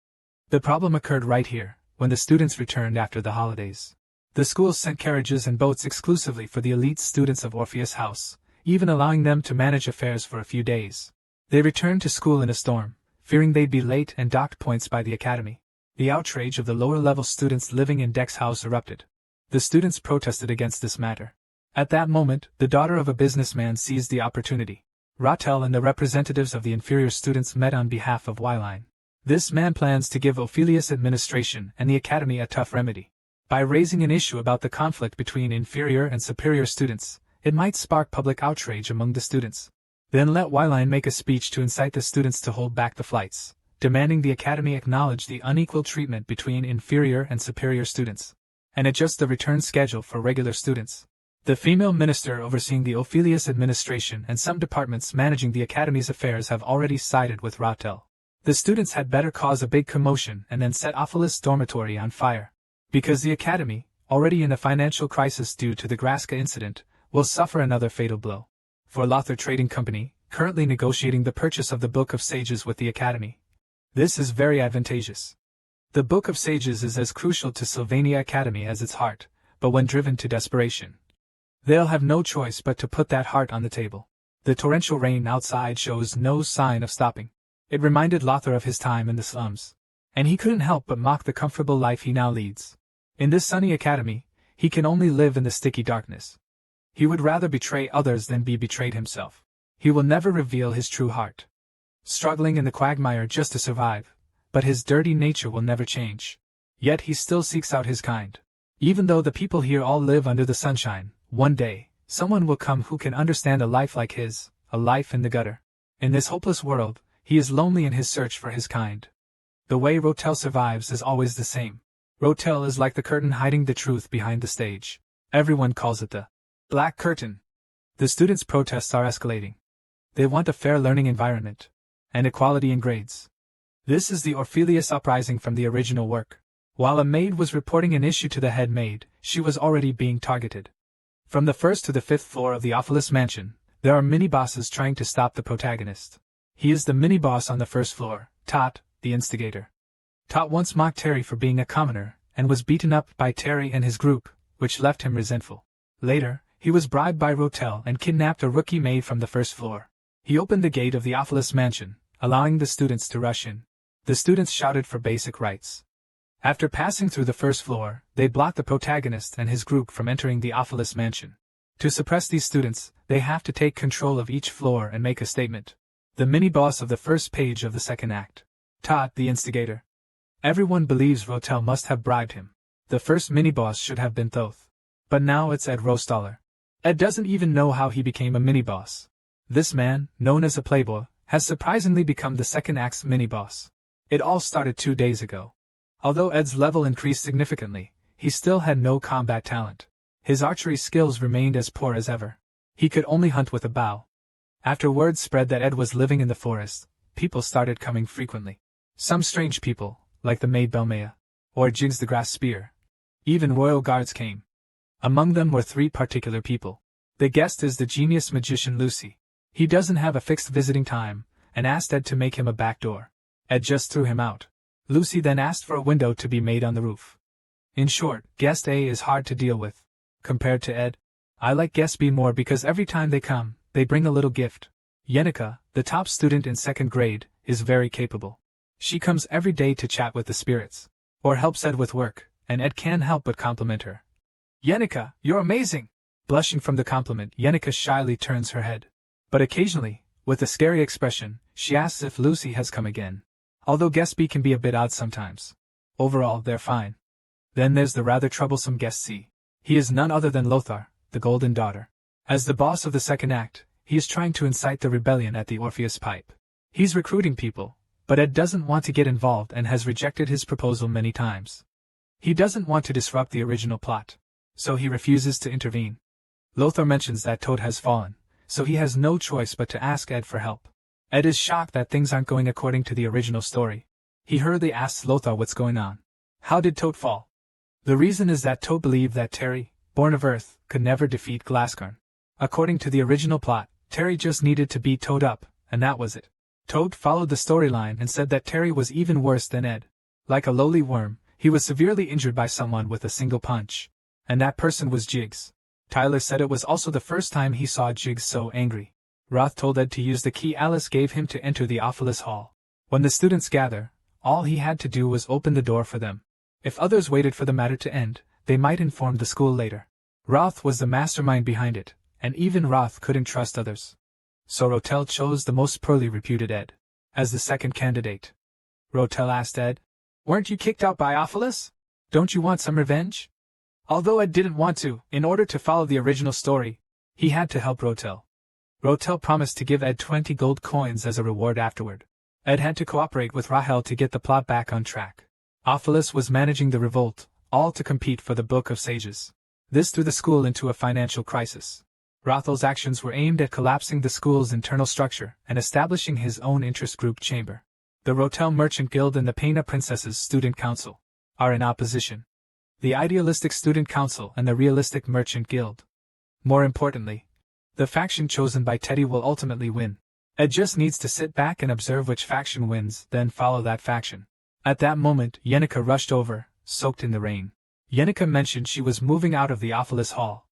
S1: The problem occurred right here, when the students returned after the holidays. The schools sent carriages and boats exclusively for the elite students of Orpheus house, even allowing them to manage affairs for a few days. They returned to school in a storm, fearing they'd be late and docked points by the academy. The outrage of the lower-level students living in Deck's house erupted. The students protested against this matter. At that moment, the daughter of a businessman seized the opportunity. Rottel and the representatives of the inferior students met on behalf of Wyline. This man plans to give Ophelia's administration and the academy a tough remedy. By raising an issue about the conflict between inferior and superior students, it might spark public outrage among the students. Then let Wyline make a speech to incite the students to hold back the flights, demanding the academy acknowledge the unequal treatment between inferior and superior students, and adjust the return schedule for regular students. The female minister overseeing the Ophelia's administration and some departments managing the academy's affairs have already sided with Rottel. The students had better cause a big commotion and then set Ophelis' dormitory on fire. Because the academy, already in a financial crisis due to the Graska incident, will suffer another fatal blow. For Lothar Trading Company, currently negotiating the purchase of the Book of Sages with the academy, this is very advantageous. The Book of Sages is as crucial to Sylvania Academy as its heart, but when driven to desperation, they'll have no choice but to put that heart on the table. The torrential rain outside shows no sign of stopping. It reminded Lothar of his time in the slums, and he couldn't help but mock the comfortable life he now leads. In this sunny academy, he can only live in the sticky darkness. He would rather betray others than be betrayed himself. He will never reveal his true heart. Struggling in the quagmire just to survive, but his dirty nature will never change. Yet he still seeks out his kind. Even though the people here all live under the sunshine, one day, someone will come who can understand a life like his, a life in the gutter. In this hopeless world, he is lonely in his search for his kind. The way Rottel survives is always the same. Rottel is like the curtain hiding the truth behind the stage. Everyone calls it the Black Curtain. The students' protests are escalating. They want a fair learning environment, and equality in grades. This is the Orpheus uprising from the original work. While a maid was reporting an issue to the head maid, she was already being targeted. From the 1st to the 5th floor of the Ophelis mansion, there are mini-bosses trying to stop the protagonist. He is the mini-boss on the 1st floor, Tot, the instigator. Tot once mocked Terry for being a commoner, and was beaten up by Terry and his group, which left him resentful. Later, he was bribed by Rottel and kidnapped a rookie maid from the 1st floor. He opened the gate of the Ophelis mansion, allowing the students to rush in. The students shouted for basic rights. After passing through the 1st floor, they blocked the protagonist and his group from entering the Ophelis mansion. To suppress these students, they have to take control of each floor and make a statement. The mini-boss of the first page of the second act. Tot, the instigator. Everyone believes Rottel must have bribed him. The first mini-boss should have been Thoth. But now it's Ed Rostaller. Ed doesn't even know how he became a mini-boss. This man, known as a playboy, has surprisingly become the second act's mini-boss. It all started 2 days ago. Although Ed's level increased significantly, he still had no combat talent. His archery skills remained as poor as ever. He could only hunt with a bow. After word spread that Ed was living in the forest, people started coming frequently. Some strange people, like the maid Belmea, or Jigs the Grass Spear. Even royal guards came. Among them were 3 particular people. The guest is the genius magician Lucy. He doesn't have a fixed visiting time, and asked Ed to make him a back door. Ed just threw him out. Lucy then asked for a window to be made on the roof. In short, guest A is hard to deal with. Compared to Ed, I like guest B more because every time they come, they bring a little gift. Yenica, the top student in 2nd grade, is very capable. She comes every day to chat with the spirits, or helps Ed with work, and Ed can't help but compliment her. Yenica, you're amazing! Blushing from the compliment, Yenica shyly turns her head. But occasionally, with a scary expression, she asks if Lucy has come again. Although guest B can be a bit odd sometimes. Overall, they're fine. Then there's the rather troublesome guest C. He is none other than Lothar, the Golden Daughter. As the boss of the 2nd act, he is trying to incite the rebellion at the Orpheus Pipe. He's recruiting people, but Ed doesn't want to get involved and has rejected his proposal many times. He doesn't want to disrupt the original plot, so he refuses to intervene. Lothar mentions that Toad has fallen, so he has no choice but to ask Ed for help. Ed is shocked that things aren't going according to the original story. He hurriedly asks Lothar what's going on. How did Toad fall? The reason is that Toad believed that Terry, born of Earth, could never defeat Glasgown. According to the original plot, Terry just needed to beat Toad up, and that was it. Toad followed the storyline and said that Terry was even worse than Ed. Like a lowly worm, he was severely injured by someone with a single punch. And that person was Jiggs. Tyler said it was also the first time he saw Jiggs so angry. Roth told Ed to use the key Alice gave him to enter the Ophilus Hall. When the students gather, all he had to do was open the door for them. If others waited for the matter to end, they might inform the school later. Roth was the mastermind behind it, and even Roth couldn't trust others. So Rotel chose the most poorly reputed Ed as the 2nd candidate. Rotel asked Ed, "Weren't you kicked out by Ophilus? Don't you want some revenge?" Although Ed didn't want to, in order to follow the original story, he had to help Rotel. Rotel promised to give Ed 20 gold coins as a reward afterward. Ed had to cooperate with Rahel to get the plot back on track. Ophilus was managing the revolt, all to compete for the Book of Sages. This threw the school into a financial crisis. Rothel's actions were aimed at collapsing the school's internal structure and establishing his own interest group chamber. The Rotel Merchant Guild and the Peina Princesses Student Council are in opposition. The idealistic Student Council and the realistic Merchant Guild. More importantly, the faction chosen by Teddy will ultimately win. Ed just needs to sit back and observe which faction wins, then follow that faction. At that moment, Yenica rushed over, soaked in the rain. Yenica mentioned she was moving out of the Ophilus Hall.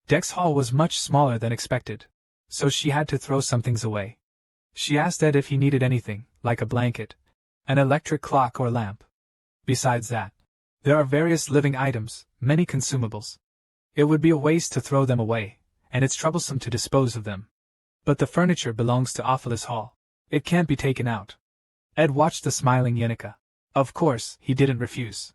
S1: Dex Hall was much smaller than expected, so she had to throw some things away. She asked Ed if he needed anything, like a blanket, an electric clock or lamp. Besides that, there are various living items, many consumables. It would be a waste to throw them away, and it's troublesome to dispose of them. But the furniture belongs to Ophilus Hall. It can't be taken out. Ed watched the smiling Yenica. Of course, he didn't refuse.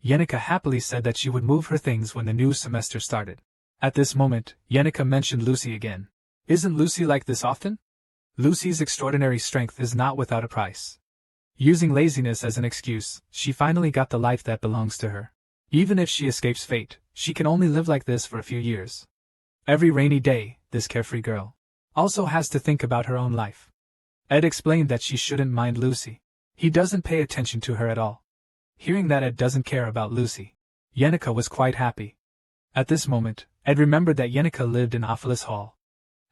S1: Yenica happily said that she would move her things when the new semester started. At this moment, Yenica mentioned Lucy again. Isn't Lucy like this often? Lucy's extraordinary strength is not without a price. Using laziness as an excuse, she finally got the life that belongs to her. Even if she escapes fate, she can only live like this for a few years. Every rainy day, this carefree girl also has to think about her own life. Ed explained that she shouldn't mind Lucy. He doesn't pay attention to her at all. Hearing that Ed doesn't care about Lucy, Yenica was quite happy. At this moment, Ed remembered that Yenica lived in Ophilus Hall.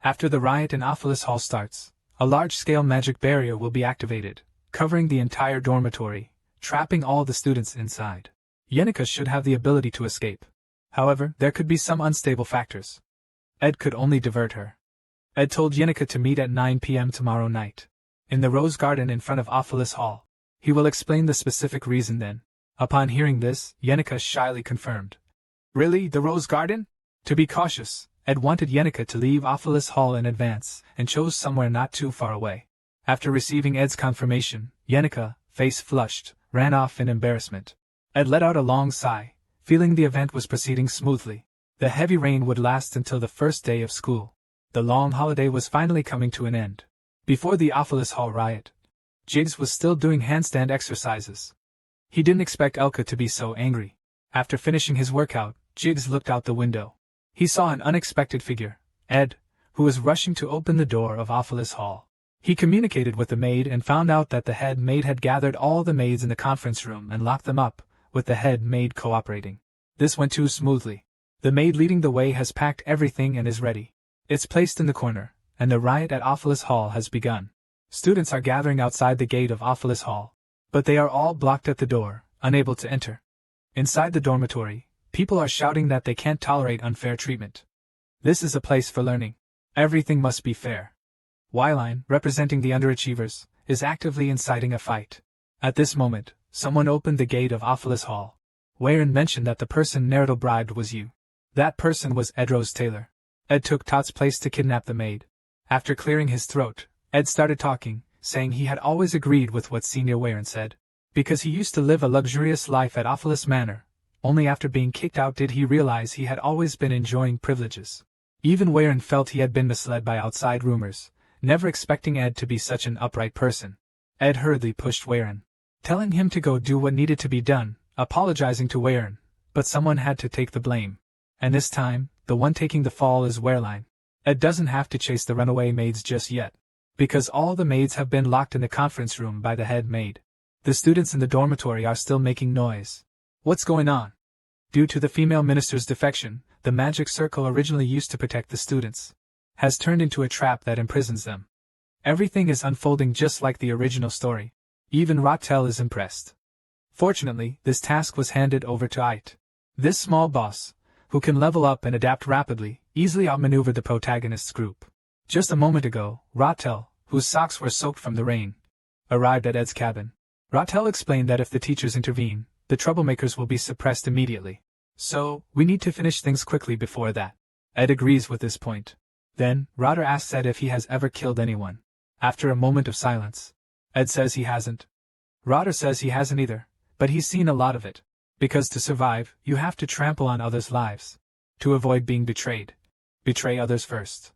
S1: After the riot in Ophilus Hall starts, a large-scale magic barrier will be activated, covering the entire dormitory, trapping all the students inside. Yenica should have the ability to escape. However, there could be some unstable factors. Ed could only divert her. Ed told Yenica to meet at 9 p.m. tomorrow night, in the Rose Garden in front of Ophilus Hall. He will explain the specific reason then. Upon hearing this, Yenica shyly confirmed. Really, the Rose Garden? To be cautious, Ed wanted Yenica to leave Ophilus Hall in advance, and chose somewhere not too far away. After receiving Ed's confirmation, Yenica, face flushed, ran off in embarrassment. Ed let out a long sigh, feeling the event was proceeding smoothly. The heavy rain would last until the first day of school. The long holiday was finally coming to an end. Before the Ophilus Hall riot, Jiggs was still doing handstand exercises. He didn't expect Elka to be so angry. After finishing his workout, Jiggs looked out the window. He saw an unexpected figure, Ed, who was rushing to open the door of Ophilus Hall. He communicated with the maid and found out that the head maid had gathered all the maids in the conference room and locked them up, with the head maid cooperating. This went too smoothly. The maid leading the way has packed everything and is ready. It's placed in the corner, and the riot at Ophilus Hall has begun. Students are gathering outside the gate of Ophilus Hall. but they are all blocked at the door, unable to enter. Inside the dormitory, people are shouting that they can't tolerate unfair treatment. This is a place for learning. Everything must be fair. Yline, representing the underachievers, is actively inciting a fight. At this moment, someone opened the gate of Ophelis Hall. Wherein mentioned that the person Naruto bribed was you. That person was Ed Rose Taylor. Ed took Tot's place to kidnap the maid. After clearing his throat, Ed started talking, saying he had always agreed with what Senior Wherein said. Because he used to live a luxurious life at Ophelis Manor, only after being kicked out did he realize he had always been enjoying privileges. Even Wherein felt he had been misled by outside rumors, never expecting Ed to be such an upright person. Ed hurriedly pushed Wherein, telling him to go do what needed to be done, apologizing to Wherein, but someone had to take the blame. And this time, the one taking the fall is Whereline. Ed doesn't have to chase the runaway maids just yet, because all the maids have been locked in the conference room by the head maid. The students in the dormitory are still making noise. What's going on? Due to the female minister's defection, the magic circle originally used to protect the students has turned into a trap that imprisons them. Everything is unfolding just like the original story. Even Rotel is impressed. Fortunately, this task was handed over to Ait. This small boss, who can level up and adapt rapidly, easily outmaneuvered the protagonist's group. Just a moment ago, Rotel, whose socks were soaked from the rain, arrived at Ed's cabin. Rotel explained that if the teachers intervene, the troublemakers will be suppressed immediately. So, we need to finish things quickly before that. Ed agrees with this point. Then, Rotter asks Ed if he has ever killed anyone. After a moment of silence, Ed says he hasn't. Rotter says he hasn't either, but he's seen a lot of it. Because to survive, you have to trample on others' lives. To avoid being betrayed, betray others first.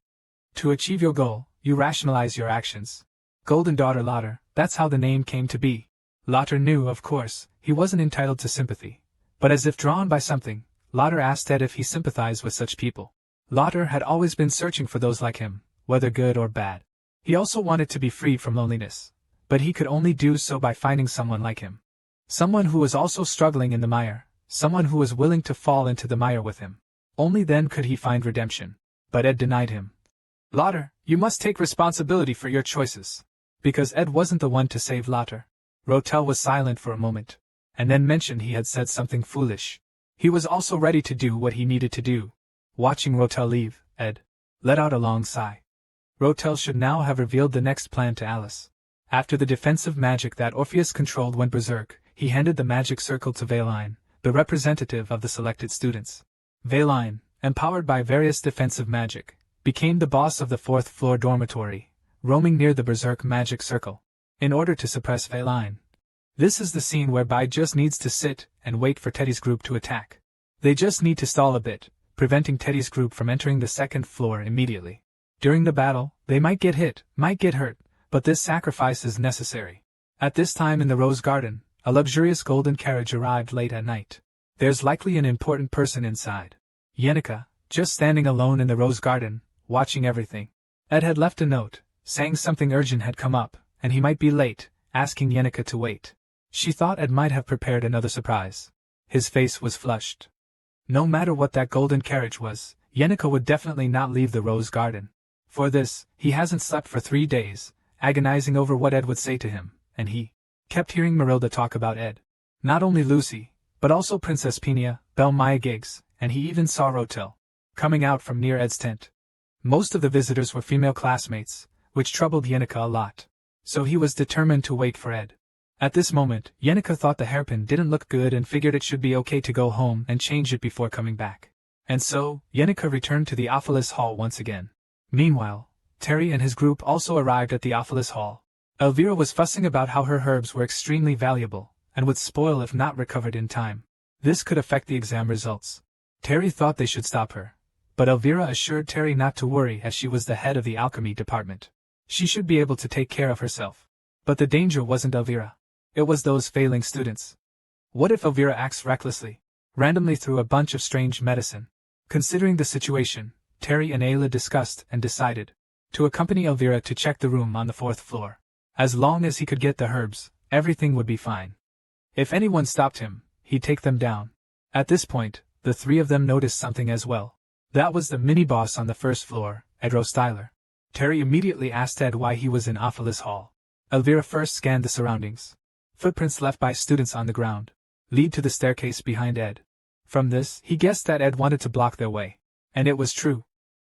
S1: To achieve your goal, you rationalize your actions. Golden Daughter Lotter, that's how the name came to be. Lotter knew, of course, he wasn't entitled to sympathy. But as if drawn by something, Lotter asked Ed if he sympathized with such people. Lotter had always been searching for those like him, whether good or bad. He also wanted to be free from loneliness, but he could only do so by finding someone like him. Someone who was also struggling in the mire, someone who was willing to fall into the mire with him. Only then could he find redemption. But Ed denied him. Lotter, you must take responsibility for your choices. Because Ed wasn't the one to save Lotter. Rotel was silent for a moment, and then mentioned he had said something foolish. He was also ready to do what he needed to do. Watching Rotel leave, Ed let out a long sigh. Rotel should now have revealed the next plan to Alice. After the defensive magic that Orpheus controlled went berserk, he handed the magic circle to Valine, the representative of the selected students. Valine, empowered by various defensive magic, became the boss of the fourth-floor dormitory, roaming near the berserk magic circle. In order to suppress Valine. This is the scene where Bai just needs to sit and wait for Teddy's group to attack. They just need to stall a bit, preventing Teddy's group from entering the second floor immediately. During the battle, they might get hit, might get hurt, but this sacrifice is necessary. At this time in the Rose Garden, a luxurious golden carriage arrived late at night. There's likely an important person inside. Yenica, just standing alone in the Rose Garden, watching everything. Ed had left a note, saying something urgent had come up, and he might be late, asking Yenica to wait. She thought Ed might have prepared another surprise. His face was flushed. No matter what that golden carriage was, Yenica would definitely not leave the Rose Garden. For this, he hasn't slept for 3 days, agonizing over what Ed would say to him, and he kept hearing Marilda talk about Ed. Not only Lucy, but also Princess Penia, Belle Maya Giggs, and he even saw Rotel coming out from near Ed's tent. Most of the visitors were female classmates, which troubled Yenica a lot. So he was determined to wait for Ed. At this moment, Yenica thought the hairpin didn't look good and figured it should be okay to go home and change it before coming back. And so, Yenica returned to the Ophelis Hall once again. Meanwhile, Terry and his group also arrived at the Ophelis Hall. Elvira was fussing about how her herbs were extremely valuable, and would spoil if not recovered in time. This could affect the exam results. Terry thought they should stop her, but Elvira assured Terry not to worry as she was the head of the alchemy department. She should be able to take care of herself. But the danger wasn't Elvira. It was those failing students. What if Elvira acts recklessly, randomly through a bunch of strange medicine? Considering the situation, Terry and Ayla discussed and decided to accompany Elvira to check the room on the 4th floor. As long as he could get the herbs, everything would be fine. If anyone stopped him, he'd take them down. At this point, the 3 of them noticed something as well. That was the mini-boss on the 1st floor, Edro Styler. Terry immediately asked Ed why he was in Ophelis Hall. Elvira first scanned the surroundings. Footprints left by students on the ground lead to the staircase behind Ed. From this, he guessed that Ed wanted to block their way. And it was true.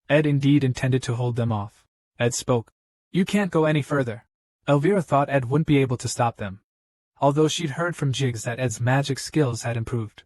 S1: Ed indeed intended to hold them off. Ed spoke. "You can't go any further." Elvira thought Ed wouldn't be able to stop them, although she'd heard from Jigs that Ed's magic skills had improved.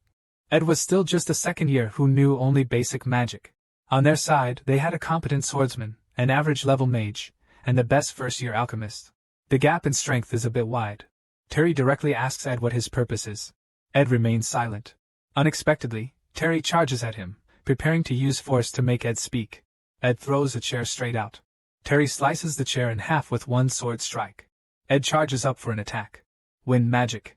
S1: Ed was still just a second year who knew only basic magic. On their side, they had a competent swordsman, an average-level mage, and the best first-year alchemist. The gap in strength is a bit wide. Terry directly asks Ed what his purpose is. Ed remains silent. Unexpectedly, Terry charges at him, preparing to use force to make Ed speak. Ed throws a chair straight out. Terry slices the chair in half with one sword strike. Ed charges up for an attack. Wind magic.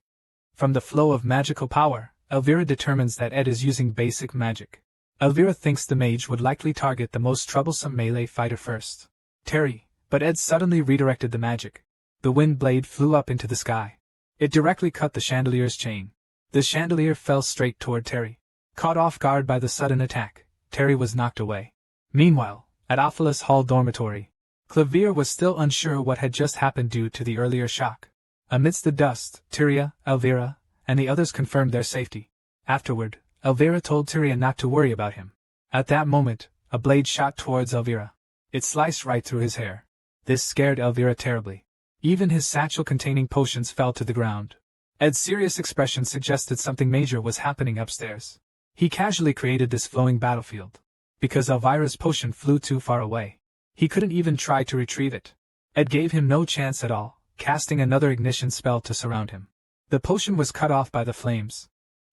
S1: From the flow of magical power, Elvira determines that Ed is using basic magic. Elvira thinks the mage would likely target the most troublesome melee fighter first. Terry, but Ed suddenly redirected the magic. The wind blade flew up into the sky. It directly cut the chandelier's chain. The chandelier fell straight toward Terry. Caught off guard by the sudden attack, Terry was knocked away. Meanwhile, at Ophelis Hall dormitory, Clavier was still unsure what had just happened due to the earlier shock. Amidst the dust, Tyria, Elvira, and the others confirmed their safety. Afterward, Elvira told Tyria not to worry about him. At that moment, a blade shot towards Elvira. It sliced right through his hair. This scared Elvira terribly. Even his satchel containing potions fell to the ground. Ed's serious expression suggested something major was happening upstairs. He casually created this flowing battlefield. Because Elvira's potion flew too far away, he couldn't even try to retrieve it. Ed gave him no chance at all, casting another ignition spell to surround him. The potion was cut off by the flames.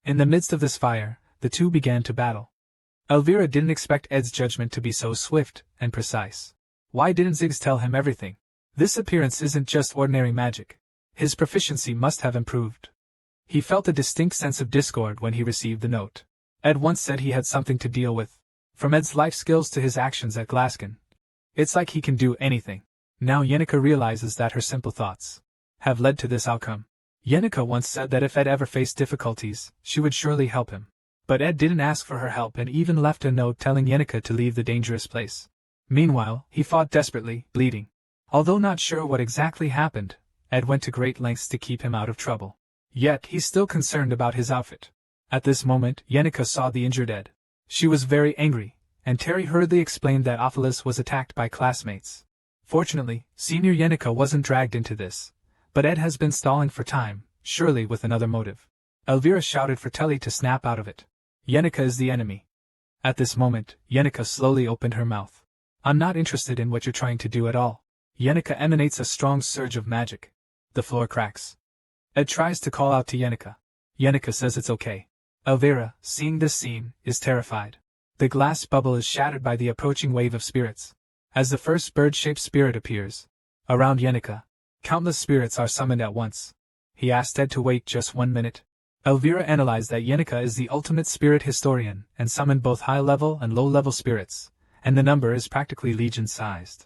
S1: In the midst of this fire, the two began to battle. Elvira didn't expect Ed's judgment to be so swift and precise. Why didn't Ziggs tell him everything? This appearance isn't just ordinary magic. His proficiency must have improved. He felt a distinct sense of discord when he received the note. Ed once said he had something to deal with. From Ed's life skills to his actions at Glasgow, it's like he can do anything. Now Yenica realizes that her simple thoughts have led to this outcome. Yenica once said that if Ed ever faced difficulties, she would surely help him. But Ed didn't ask for her help and even left a note telling Yenica to leave the dangerous place. Meanwhile, he fought desperately, bleeding. Although not sure what exactly happened, Ed went to great lengths to keep him out of trouble. Yet, he's still concerned about his outfit. At this moment, Yenica saw the injured Ed. She was very angry, and Terry hurriedly explained that Ophelis was attacked by classmates. Fortunately, Senior Yenica wasn't dragged into this. But Ed has been stalling for time, surely with another motive. Elvira shouted for Telly to snap out of it. Yenica is the enemy. At this moment, Yenica slowly opened her mouth. I'm not interested in what you're trying to do at all. Yenica emanates a strong surge of magic. The floor cracks. Ed tries to call out to Yenica. Yenica says it's okay. Elvira, seeing this scene, is terrified. The glass bubble is shattered by the approaching wave of spirits. As the first bird-shaped spirit appears around Yenica, countless spirits are summoned at once. He asked Ed to wait just 1 minute. Elvira analyzed that Yenica is the ultimate spirit historian and summoned both high-level and low-level spirits, and the number is practically legion-sized.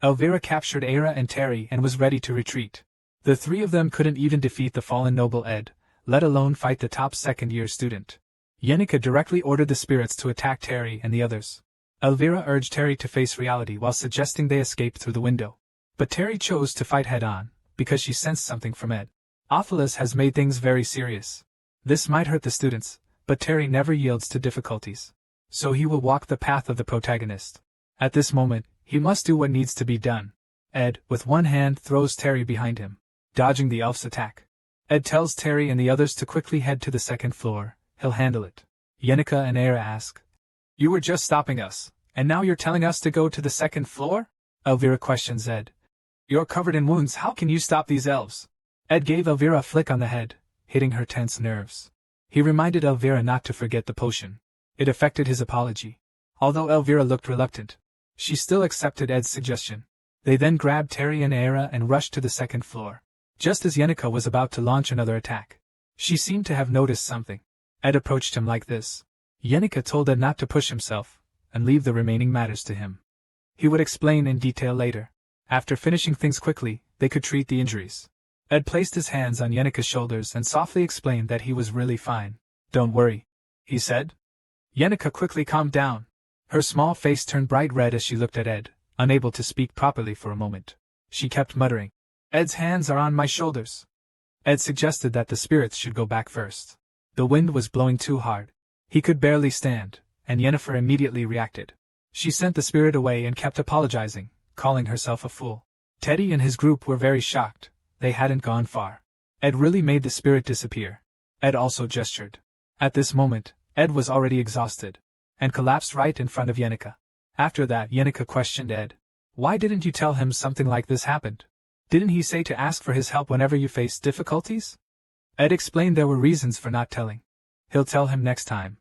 S1: Elvira captured Aira and Terry and was ready to retreat. The three of them couldn't even defeat the fallen noble Ed, let alone fight the top second-year student. Yenica directly ordered the spirits to attack Terry and the others. Elvira urged Terry to face reality while suggesting they escape through the window. But Terry chose to fight head-on, because she sensed something from Ed. Ophelis has made things very serious. This might hurt the students, but Terry never yields to difficulties. So he will walk the path of the protagonist. At this moment, he must do what needs to be done. Ed, with one hand, throws Terry behind him, dodging the elf's attack. Ed tells Terry and the others to quickly head to the second floor. He'll handle it. Yenica and Aira ask, "You were just stopping us, and now you're telling us to go to the second floor?" Elvira questions Ed. "You're covered in wounds, how can you stop these elves?" Ed gave Elvira a flick on the head, hitting her tense nerves. He reminded Elvira not to forget the potion. It affected his apology. Although Elvira looked reluctant, she still accepted Ed's suggestion. They then grabbed Terry and Aira and rushed to the second floor. Just as Yenica was about to launch another attack, she seemed to have noticed something. Ed approached him like this. Yenica told Ed not to push himself, and leave the remaining matters to him. He would explain in detail later. After finishing things quickly, they could treat the injuries. Ed placed his hands on Yenica's shoulders and softly explained that he was really fine. "Don't worry," he said. Yenica quickly calmed down. Her small face turned bright red as she looked at Ed, unable to speak properly for a moment. She kept muttering, "Ed's hands are on my shoulders." Ed suggested that the spirits should go back first. The wind was blowing too hard. He could barely stand, and Yennefer immediately reacted. She sent the spirit away and kept apologizing, calling herself a fool. Teddy and his group were very shocked. They hadn't gone far. Ed really made the spirit disappear. Ed also gestured. At this moment, Ed was already exhausted, and collapsed right in front of Yennefer. After that, Yennefer questioned Ed. Why didn't you tell him something like this happened? Didn't he say to ask for his help whenever you faced difficulties? Ed explained there were reasons for not telling. He'll tell him next time.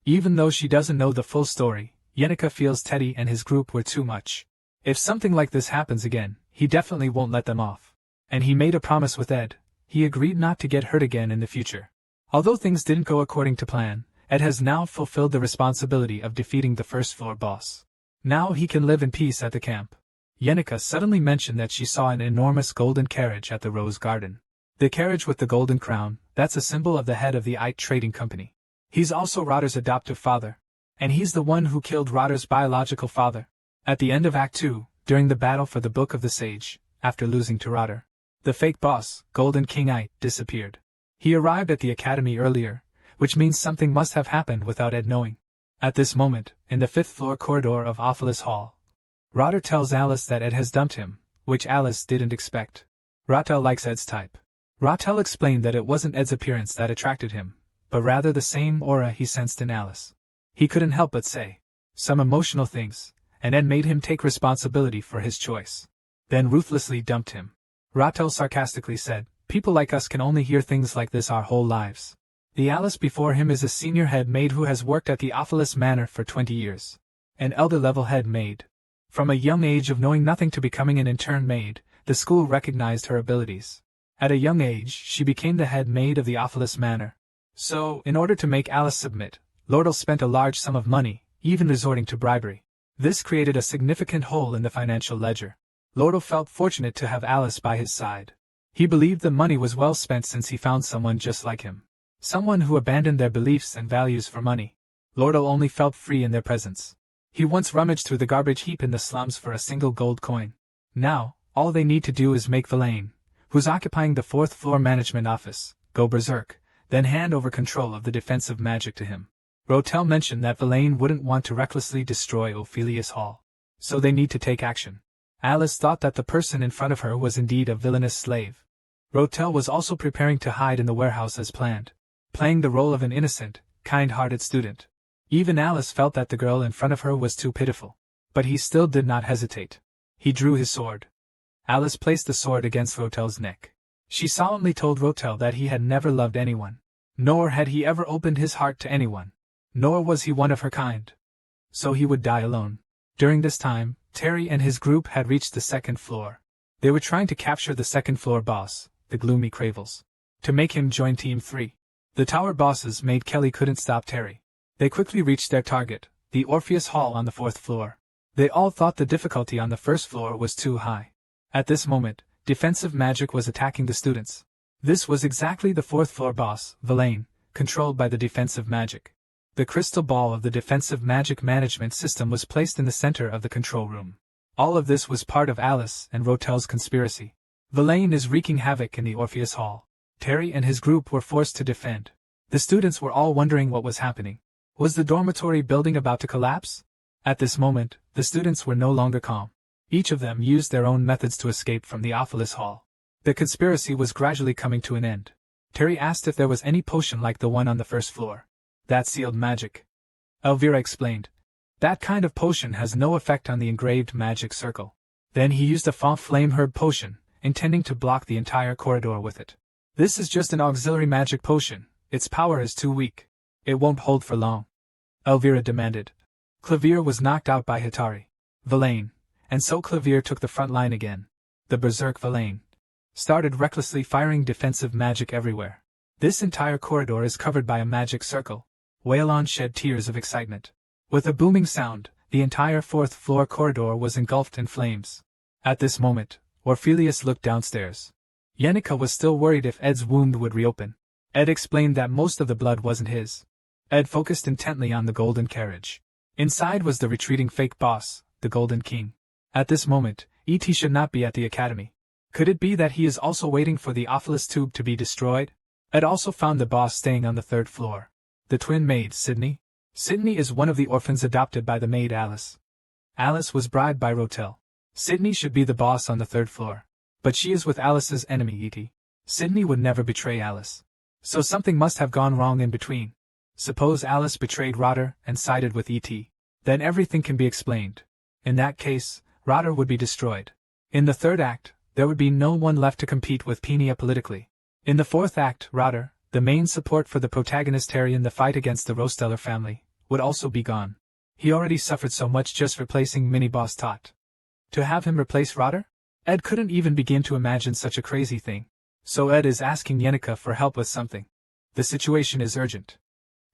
S1: Even though she doesn't know the full story, Yennefer feels Teddy and his group were too much. If something like this happens again, he definitely won't let them off. And he made a promise with Ed. He agreed not to get hurt again in the future. Although things didn't go according to plan, Ed has now fulfilled the responsibility of defeating the first floor boss. Now he can live in peace at the camp. Yennefer suddenly mentioned that she saw an enormous golden carriage at the Rose Garden. The carriage with the golden crown, that's a symbol of the head of the Ite Trading Company. He's also Rotter's adoptive father. And he's the one who killed Rotter's biological father. At the end of Act 2, during the battle for the Book of the Sage, after losing to Rotter, the fake boss, Golden King Ite, disappeared. He arrived at the academy earlier, which means something must have happened without Ed knowing. At this moment, in the 5th floor corridor of Ophelis Hall, Rotter tells Alice that Ed has dumped him, which Alice didn't expect. Rotter likes Ed's type. Rotter explained that it wasn't Ed's appearance that attracted him, but rather the same aura he sensed in Alice. He couldn't help but say some emotional things, and Ed made him take responsibility for his choice. Then ruthlessly dumped him. Rotter sarcastically said, people like us can only hear things like this our whole lives. The Alice before him is a senior head maid who has worked at the Ophelis Manor for 20 years. An elder-level head maid. From a young age of knowing nothing to becoming an intern maid, the school recognized her abilities. At a young age, she became the head maid of the Ophelis Manor. So, in order to make Alice submit, Lordle spent a large sum of money, even resorting to bribery. This created a significant hole in the financial ledger. Lordle felt fortunate to have Alice by his side. He believed the money was well spent since he found someone just like him. Someone who abandoned their beliefs and values for money. Lordle only felt free in their presence. He once rummaged through the garbage heap in the slums for a single gold coin. Now, all they need to do is make Verlaine, who's occupying the 4th floor management office, go berserk, then hand over control of the defensive magic to him. Rotel mentioned that Verlaine wouldn't want to recklessly destroy Ophelius Hall. So they need to take action. Alice thought that the person in front of her was indeed a villainous slave. Rotel was also preparing to hide in the warehouse as planned, playing the role of an innocent, kind-hearted student. Even Alice felt that the girl in front of her was too pitiful. But he still did not hesitate. He drew his sword. Alice placed the sword against Rotel's neck. She solemnly told Rotel that he had never loved anyone. Nor had he ever opened his heart to anyone. Nor was he one of her kind. So he would die alone. During this time, Terry and his group had reached the 2nd floor. They were trying to capture the 2nd floor boss, the Gloomy Cravels, to make him join Team 3. The tower bosses made Kelly couldn't stop Terry. They quickly reached their target, the Orpheus Hall on the 4th floor. They all thought the difficulty on the 1st floor was too high. At this moment, defensive magic was attacking the students. This was exactly the 4th floor boss, Verlaine, controlled by the defensive magic. The crystal ball of the defensive magic management system was placed in the center of the control room. All of this was part of Alice and Rotel's conspiracy. Verlaine is wreaking havoc in the Orpheus Hall. Terry and his group were forced to defend. The students were all wondering what was happening. Was the dormitory building about to collapse? At this moment, the students were no longer calm. Each of them used their own methods to escape from the Ophelis Hall. The conspiracy was gradually coming to an end. Terry asked if there was any potion like the one on the 1st floor. That sealed magic. Elvira explained. That kind of potion has no effect on the engraved magic circle. Then he used a flame herb potion, intending to block the entire corridor with it. This is just an auxiliary magic potion. Its power is too weak. It won't hold for long. Elvira demanded. Clavier was knocked out by Hitari, Verlaine, and so Clavier took the front line again. The berserk Verlaine started recklessly firing defensive magic everywhere. This entire corridor is covered by a magic circle. Waylon shed tears of excitement. With a booming sound, the entire 4th floor corridor was engulfed in flames. At this moment, Orpheus looked downstairs. Yennefer was still worried if Ed's wound would reopen. Ed explained that most of the blood wasn't his. Ed focused intently on the golden carriage. Inside was the retreating fake boss, the Golden King. At this moment, E.T. should not be at the academy. Could it be that he is also waiting for the Ophilus tube to be destroyed? Ed also found the boss staying on the third floor. The twin maid, Sydney. Sydney is one of the orphans adopted by the maid Alice. Alice was bribed by Rotel. Sydney should be the boss on the third floor. But she is with Alice's enemy E.T. Sydney would never betray Alice. So something must have gone wrong in between. Suppose Alice betrayed Rotter and sided with E.T. Then everything can be explained. In that case, Rotter would be destroyed. In the third act, there would be no one left to compete with Peenia politically. In the fourth act, Rotter, the main support for the protagonist Harry in the fight against the Rosteller family, would also be gone. He already suffered so much just replacing mini-boss Tot. To have him replace Rotter? Ed couldn't even begin to imagine such a crazy thing. So Ed is asking Yenneker for help with something. The situation is urgent.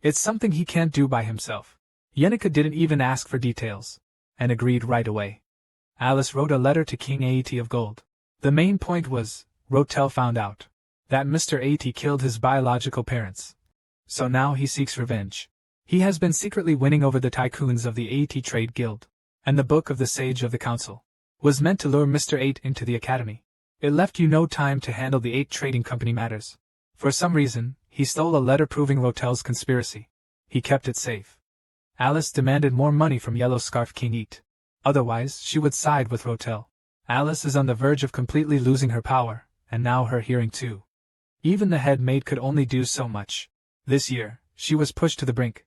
S1: It's something he can't do by himself. Yenneker didn't even ask for details, and agreed right away. Alice wrote a letter to King Aet of Gold. The main point was, Rotel found out that Mr. Aet killed his biological parents. So now he seeks revenge. He has been secretly winning over the tycoons of the Aet Trade Guild, and the Book of the Sage of the Council was meant to lure Mr. Aet into the academy. It left you no time to handle the Aet Trading Company matters. For some reason, he stole a letter proving Rotel's conspiracy. He kept it safe. Alice demanded more money from Yellow Scarf King Aet. Otherwise, she would side with Rotel. Alice is on the verge of completely losing her power, and now her hearing too. Even the head maid could only do so much. This year, she was pushed to the brink.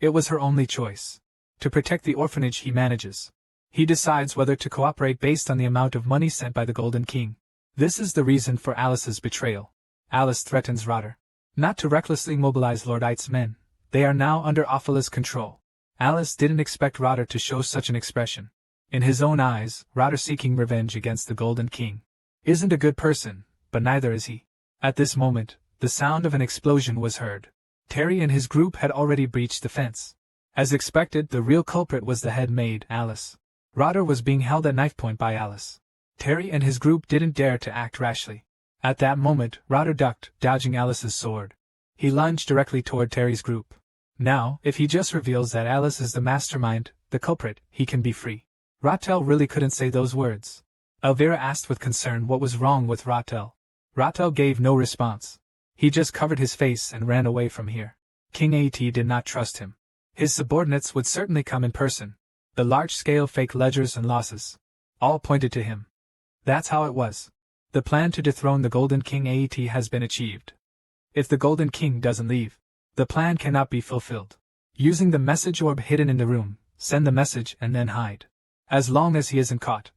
S1: It was her only choice. To protect the orphanage he manages. He decides whether to cooperate based on the amount of money sent by the Golden King. This is the reason for Alice's betrayal. Alice threatens Rotter not to recklessly mobilize Lord Aet's men. They are now under Ophilus' control. Alice didn't expect Rotter to show such an expression. In his own eyes, Rotter seeking revenge against the Golden King isn't a good person, but neither is he. At this moment, the sound of an explosion was heard. Terry and his group had already breached the fence. As expected, the real culprit was the head maid, Alice. Rotter was being held at knife point by Alice. Terry and his group didn't dare to act rashly. At that moment, Rotter ducked, dodging Alice's sword. He lunged directly toward Terry's group. Now, if he just reveals that Alice is the mastermind, the culprit, he can be free. Rotel really couldn't say those words. Elvira asked with concern what was wrong with Rotel. Rotel gave no response. He just covered his face and ran away from here. King Aet did not trust him. His subordinates would certainly come in person. The large-scale fake ledgers and losses all pointed to him. That's how it was. The plan to dethrone the Golden King Aet has been achieved. If the Golden King doesn't leave, the plan cannot be fulfilled. Using the message orb hidden in the room, send the message and then hide. As long as he isn't caught,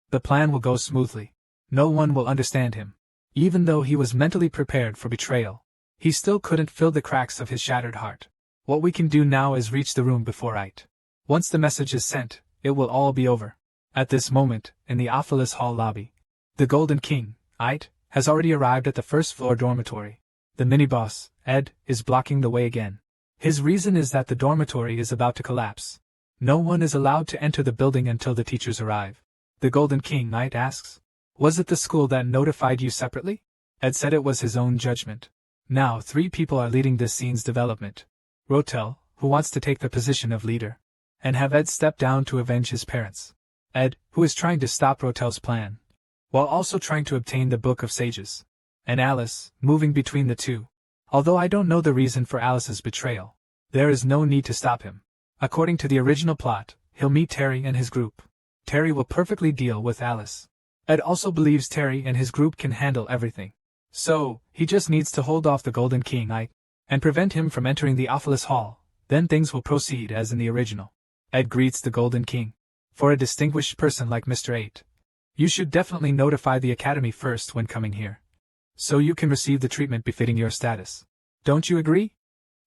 S1: the plan will go smoothly. No one will understand him. Even though he was mentally prepared for betrayal, he still couldn't fill the cracks of his shattered heart. What we can do now is reach the room before Aet. Once the message is sent, it will all be over. At this moment, in the Ophilus Hall lobby, the Golden King, Aet, has already arrived at the first-floor dormitory. The mini-boss, Ed, is blocking the way again. His reason is that the dormitory is about to collapse. No one is allowed to enter the building until the teachers arrive. The Golden King, Aet asks, "Was it the school that notified you separately?" Ed said it was his own judgment. Now 3 people are leading this scene's development. Rotel, who wants to take the position of leader, and have Ed step down to avenge his parents. Ed, who is trying to stop Rotel's plan, while also trying to obtain the Book of Sages. And Alice, moving between the two. Although I don't know the reason for Alice's betrayal, there is no need to stop him. According to the original plot, he'll meet Terry and his group. Terry will perfectly deal with Alice. Ed also believes Terry and his group can handle everything. So, he just needs to hold off the Golden King Aet, and prevent him from entering the Ophilus Hall. Then things will proceed as in the original. Ed greets the Golden King. For a distinguished person like Mr. Aet, you should definitely notify the Academy first when coming here, so you can receive the treatment befitting your status. Don't you agree?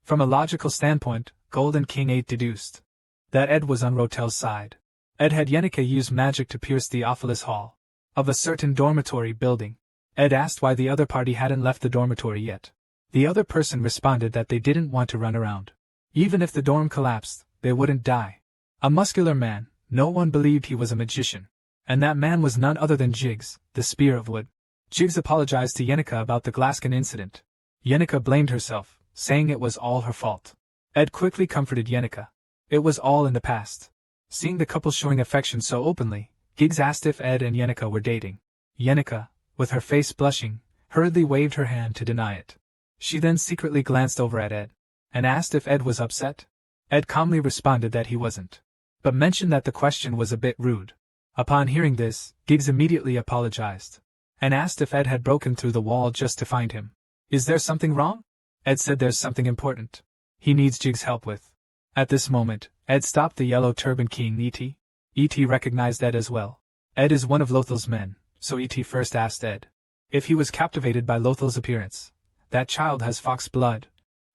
S1: From a logical standpoint, Golden King Aet deduced that Ed was on Rotel's side. Ed had Yenneker use magic to pierce the Ophilus Hall of a certain dormitory building. Ed asked why the other party hadn't left the dormitory yet. The other person responded that they didn't want to run around. Even if the dorm collapsed, they wouldn't die. A muscular man, no one believed he was a magician. And that man was none other than Jiggs, the Spear of Wood. Jiggs apologized to Yenneker about the Glaskin incident. Yenneker blamed herself, saying it was all her fault. Ed quickly comforted Yenneker. It was all in the past. Seeing the couple showing affection so openly, Jiggs asked if Ed and Yenneker were dating. Yenneker, with her face blushing, hurriedly waved her hand to deny it. She then secretly glanced over at Ed, and asked if Ed was upset. Ed calmly responded that he wasn't, but mentioned that the question was a bit rude. Upon hearing this, Giggs immediately apologized, and asked if Ed had broken through the wall just to find him. Is there something wrong? Ed said there's something important he needs Giggs' help with. At this moment, Ed stopped the Yellow Turban King E.T. E.T. recognized Ed as well. Ed is one of Lothal's men, so E.T. first asked Ed if he was captivated by Lothal's appearance. That child has fox blood,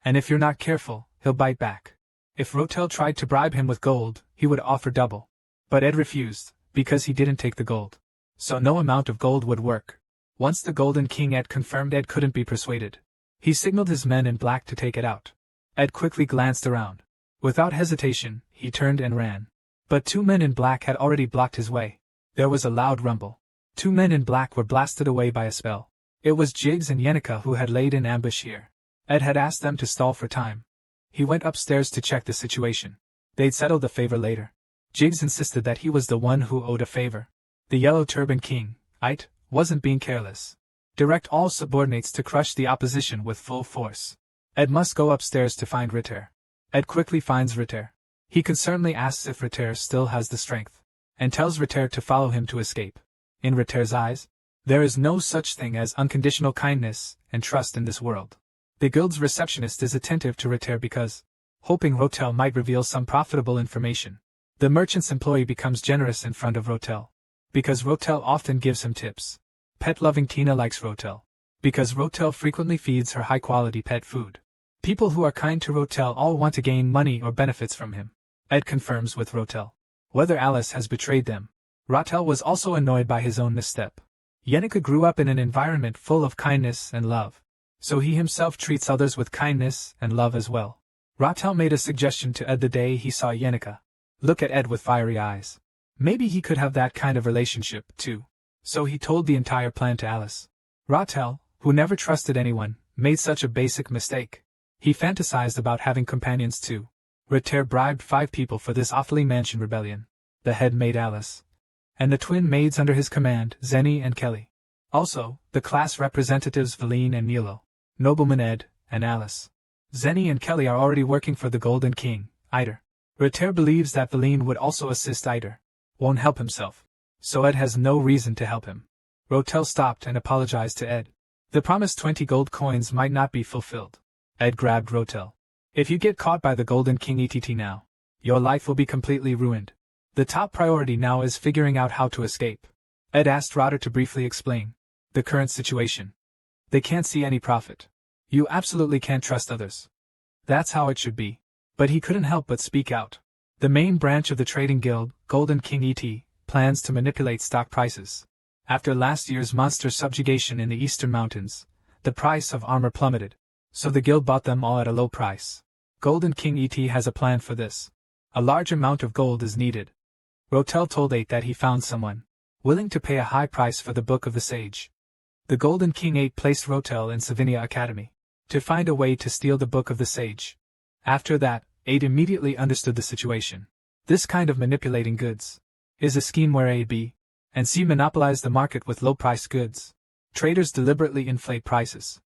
S1: and if you're not careful, he'll bite back. If Rotel tried to bribe him with gold, he would offer double. But Ed refused, because he didn't take the gold. So no amount of gold would work. Once the Golden King Ed confirmed Ed couldn't be persuaded. He signaled his men in black to take it out. Ed quickly glanced around. Without hesitation, he turned and ran. But 2 men in black had already blocked his way. There was a loud rumble. 2 men in black were blasted away by a spell. It was Jiggs and Yenica who had laid in ambush here. Ed had asked them to stall for time. He went upstairs to check the situation. They'd settle the favor later. Jiggs insisted that he was the one who owed a favor. The Yellow Turban King, It, wasn't being careless. Direct all subordinates to crush the opposition with full force. Ed must go upstairs to find Ritter. Ed quickly finds Ritter. He concernedly asks if Ritter still has the strength, and tells Ritter to follow him to escape. In Ritter's eyes, there is no such thing as unconditional kindness and trust in this world. The guild's receptionist is attentive to Ritter because, hoping Rotel might reveal some profitable information. The merchant's employee becomes generous in front of Rotel, because Rotel often gives him tips. Pet-loving Tina likes Rotel, because Rotel frequently feeds her high-quality pet food. People who are kind to Rotel all want to gain money or benefits from him. Ed confirms with Rotel whether Alice has betrayed them. Rotel was also annoyed by his own misstep. Yenica grew up in an environment full of kindness and love, so he himself treats others with kindness and love as well. Rotel made a suggestion to Ed the day he saw Yenica look at Ed with fiery eyes. Maybe he could have that kind of relationship, too. So he told the entire plan to Alice. Rotel, who never trusted anyone, made such a basic mistake. He fantasized about having companions too. Ritter bribed 5 people for this Awfully Mansion rebellion. The head maid Alice, and the twin maids under his command, Zenny and Kelly. Also, the class representatives Valine and Nilo, Nobleman Ed, and Alice. Zenny and Kelly are already working for the Golden King, Iter. Ritter believes that Valine would also assist Iter. Won't help himself, so Ed has no reason to help him. Rotel stopped and apologized to Ed. The promised 20 gold coins might not be fulfilled. Ed grabbed Rotel. If you get caught by the Golden King ETT now, your life will be completely ruined. The top priority now is figuring out how to escape. Ed asked Rotter to briefly explain the current situation. They can't see any profit. You absolutely can't trust others. That's how it should be. But he couldn't help but speak out. The main branch of the trading guild, Golden King ET, plans to manipulate stock prices. After last year's monster subjugation in the eastern mountains, the price of armor plummeted, so the guild bought them all at a low price. Golden King ET has a plan for this. A large amount of gold is needed. Rotel told 8 that he found someone willing to pay a high price for the Book of the Sage. The Golden King 8 placed Rotel in Savinia Academy to find a way to steal the Book of the Sage. After that, 8 immediately understood the situation. This kind of manipulating goods is a scheme where A, B, and C monopolize the market with low-priced goods. Traders deliberately inflate prices.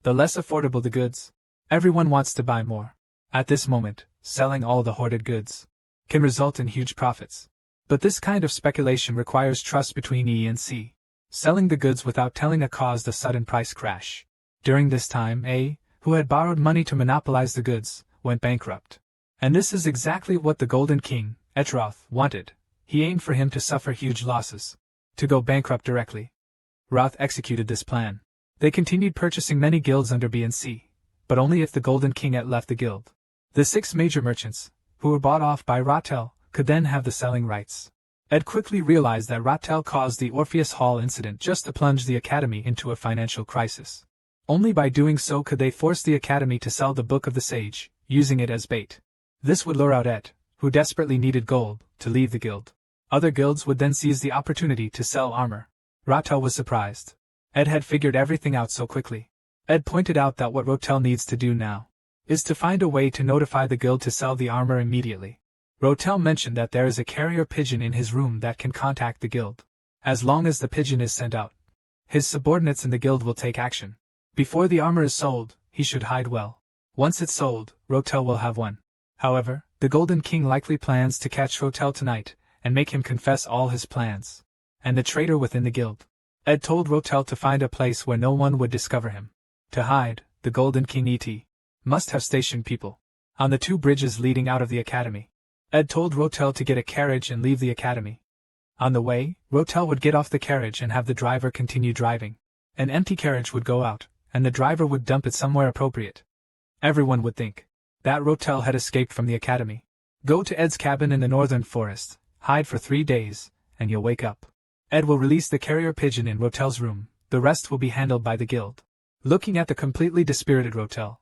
S1: The less affordable the goods, everyone wants to buy more. At this moment, selling all the hoarded goods can result in huge profits. But this kind of speculation requires trust between E and C. Selling the goods without telling a caused a sudden price crash. During this time, A, who had borrowed money to monopolize the goods, went bankrupt. And this is exactly what the Golden King, Etroth, wanted. He aimed for him to suffer huge losses, to go bankrupt directly. Roth executed this plan. They continued purchasing many guilds under B and C, but only if the Golden King had left the guild. The 6 major merchants, who were bought off by Rotel, could then have the selling rights. Ed quickly realized that Rotel caused the Orpheus Hall incident just to plunge the Academy into a financial crisis. Only by doing so could they force the Academy to sell the Book of the Sage, using it as bait. This would lure out Ed, who desperately needed gold, to leave the guild. Other guilds would then seize the opportunity to sell armor. Rotel was surprised. Ed had figured everything out so quickly. Ed pointed out that what Rotel needs to do now is to find a way to notify the guild to sell the armor immediately. Rotel mentioned that there is a carrier pigeon in his room that can contact the guild. As long as the pigeon is sent out, His subordinates in the guild will take action. Before the armor is sold, he should hide well. Once it's sold, Rotel will have won. However, the Golden King likely plans to catch Rotel tonight, and make him confess all his plans. And the traitor within the guild. Ed told Rotel to find a place where no one would discover him. To hide, the Golden King must have stationed people on the 2 bridges leading out of the academy. Ed told Rotel to get a carriage and leave the academy. On the way, Rotel would get off the carriage and have the driver continue driving. An empty carriage would go out, and the driver would dump it somewhere appropriate. Everyone would think that Rotel had escaped from the academy. Go to Ed's cabin in the northern forest, hide for 3 days, and you'll wake up. Ed will release the carrier pigeon in Rotel's room, the rest will be handled by the guild. Looking at the completely dispirited Rotel,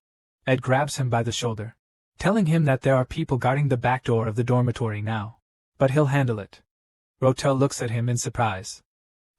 S1: Ed grabs him by the shoulder, telling him that there are people guarding the back door of the dormitory now. But he'll handle it. Rotel looks at him in surprise.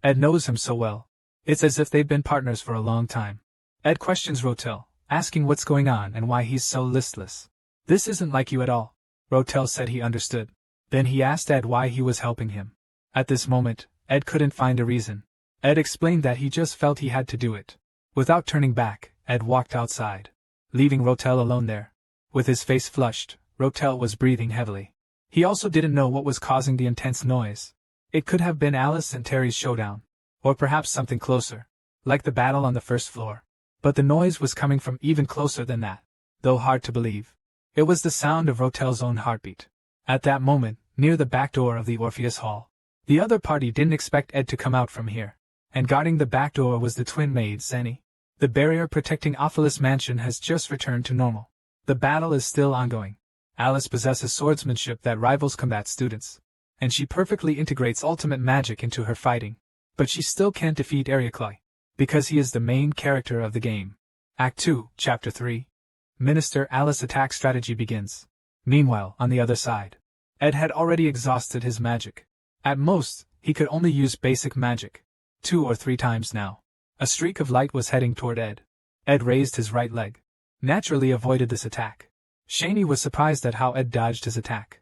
S1: Ed knows him so well. It's as if they've been partners for a long time. Ed questions Rotel, asking what's going on and why he's so listless. This isn't like you at all. Rotel said he understood. Then he asked Ed why he was helping him. At this moment, Ed couldn't find a reason. Ed explained that he just felt he had to do it. Without turning back, Ed walked outside, leaving Rotel alone there. With his face flushed, Rotel was breathing heavily. He also didn't know what was causing the intense noise. It could have been Alice and Terry's showdown, or perhaps something closer, like the battle on the first floor. But the noise was coming from even closer than that, though hard to believe. It was the sound of Rotel's own heartbeat. At that moment, near the back door of the Orpheus Hall. The other party didn't expect Ed to come out from here, and guarding the back door was the twin maid Zenny. The barrier protecting Ophelis Mansion has just returned to normal. The battle is still ongoing. Alice possesses swordsmanship that rivals combat students, and she perfectly integrates ultimate magic into her fighting. But she still can't defeat Ariaclai, because he is the main character of the game. Act 2, Chapter 3. Minister Alice attack strategy begins. Meanwhile, on the other side, Ed had already exhausted his magic. At most, he could only use basic magic. 2 or 3 times now. A streak of light was heading toward Ed. Ed raised his right leg. Naturally avoided this attack. Shani was surprised at how Ed dodged his attack.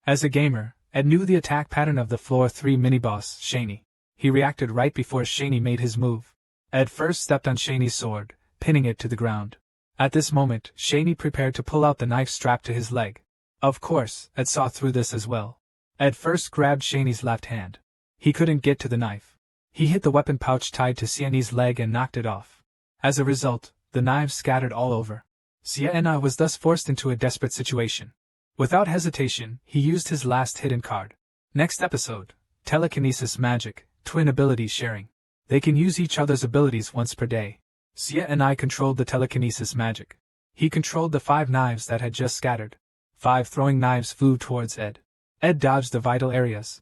S1: As a gamer, Ed knew the attack pattern of the floor 3 mini-boss, Shani. He reacted right before Shani made his move. Ed first stepped on Shani's sword, pinning it to the ground. At this moment, Shani prepared to pull out the knife strapped to his leg. Of course, Ed saw through this as well. Ed first grabbed Shani's left hand. He couldn't get to the knife. He hit the weapon pouch tied to Sienna's leg and knocked it off. As a result, the knives scattered all over. Sienna was thus forced into a desperate situation. Without hesitation, he used his last hidden card. Next episode, Telekinesis Magic, Twin Ability Sharing. They can use each other's abilities once per day. Sienna controlled the telekinesis magic. He controlled the 5 knives that had just scattered. 5 throwing knives flew towards Ed. Ed dodged the vital areas,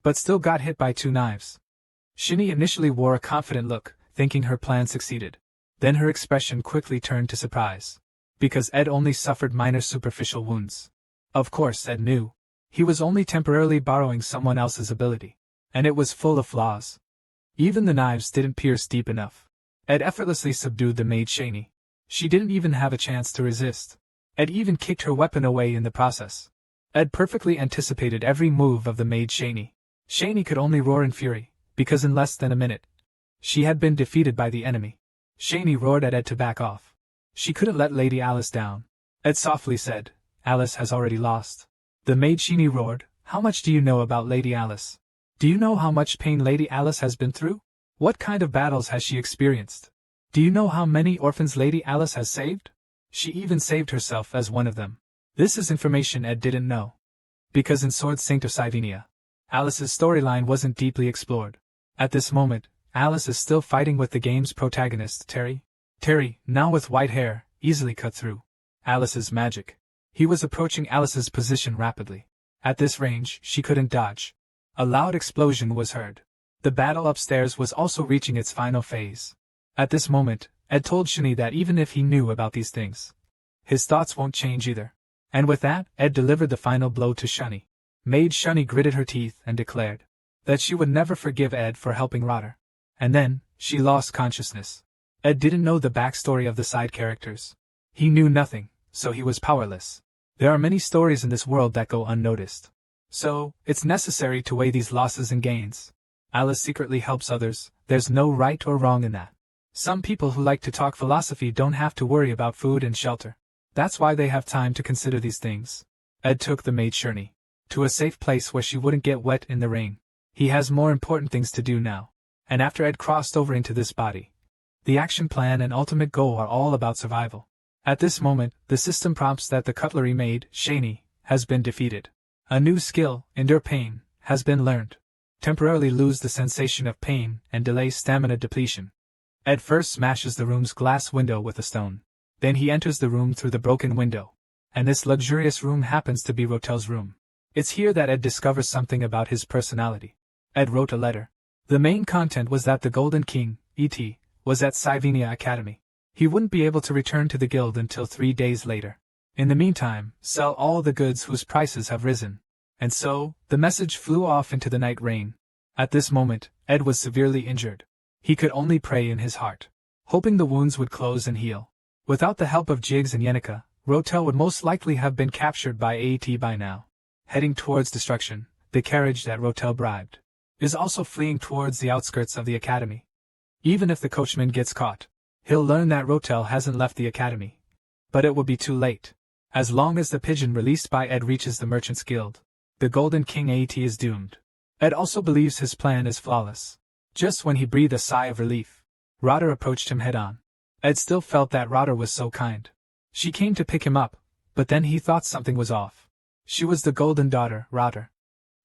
S1: but still got hit by 2 knives. Shani initially wore a confident look, thinking her plan succeeded. Then her expression quickly turned to surprise, because Ed only suffered minor superficial wounds. Of course, Ed knew. He was only temporarily borrowing someone else's ability, and it was full of flaws. Even the knives didn't pierce deep enough. Ed effortlessly subdued the maid Shani. She didn't even have a chance to resist. Ed even kicked her weapon away in the process. Ed perfectly anticipated every move of the maid Shani. Shani could only roar in fury, because in less than a minute, she had been defeated by the enemy. Shani roared at Ed to back off. She couldn't let Lady Alice down. Ed softly said, "Alice has already lost." The maid Shani roared, "How much do you know about Lady Alice? Do you know how much pain Lady Alice has been through? What kind of battles has she experienced? Do you know how many orphans Lady Alice has saved? She even saved herself as one of them." This is information Ed didn't know, because in Sword Saint of Sivenia, Alice's storyline wasn't deeply explored. At this moment, Alice is still fighting with the game's protagonist, Terry. Terry, now with white hair, easily cut through Alice's magic. He was approaching Alice's position rapidly. At this range, she couldn't dodge. A loud explosion was heard. The battle upstairs was also reaching its final phase. At this moment, Ed told Shani that even if he knew about these things, his thoughts won't change either. And with that, Ed delivered the final blow to Shani. Maid Shani gritted her teeth and declared that she would never forgive Ed for helping Rotter. And then, she lost consciousness. Ed didn't know the backstory of the side characters. He knew nothing, so he was powerless. There are many stories in this world that go unnoticed. So, it's necessary to weigh these losses and gains. Alice secretly helps others, there's no right or wrong in that. Some people who like to talk philosophy don't have to worry about food and shelter. That's why they have time to consider these things. Ed took the maid Shirney to a safe place where she wouldn't get wet in the rain. He has more important things to do now. And after Ed crossed over into this body, the action plan and ultimate goal are all about survival. At this moment, the system prompts that the cutlery maid, Shani, has been defeated. A new skill, Endure Pain, has been learned. Temporarily lose the sensation of pain and delay stamina depletion. Ed first smashes the room's glass window with a stone. Then he enters the room through the broken window. And this luxurious room happens to be Rotel's room. It's here that Ed discovers something about his personality. Ed wrote a letter. The main content was that the Golden King, E.T., was at Sivenia Academy. He wouldn't be able to return to the guild until 3 days later. In the meantime, sell all the goods whose prices have risen. And so, the message flew off into the night rain. At this moment, Ed was severely injured. He could only pray in his heart, hoping the wounds would close and heal. Without the help of Jiggs and Yenica, Rotel would most likely have been captured by AET by now. Heading towards destruction, the carriage that Rotel bribed is also fleeing towards the outskirts of the academy. Even if the coachman gets caught, he'll learn that Rotel hasn't left the academy. But it will be too late. As long as the pigeon released by Ed reaches the Merchants Guild, the Golden King AET is doomed. Ed also believes his plan is flawless. Just when he breathed a sigh of relief, Rotter approached him head-on. Ed still felt that Rotter was so kind. She came to pick him up, but then he thought something was off. She was the golden daughter, Rotter.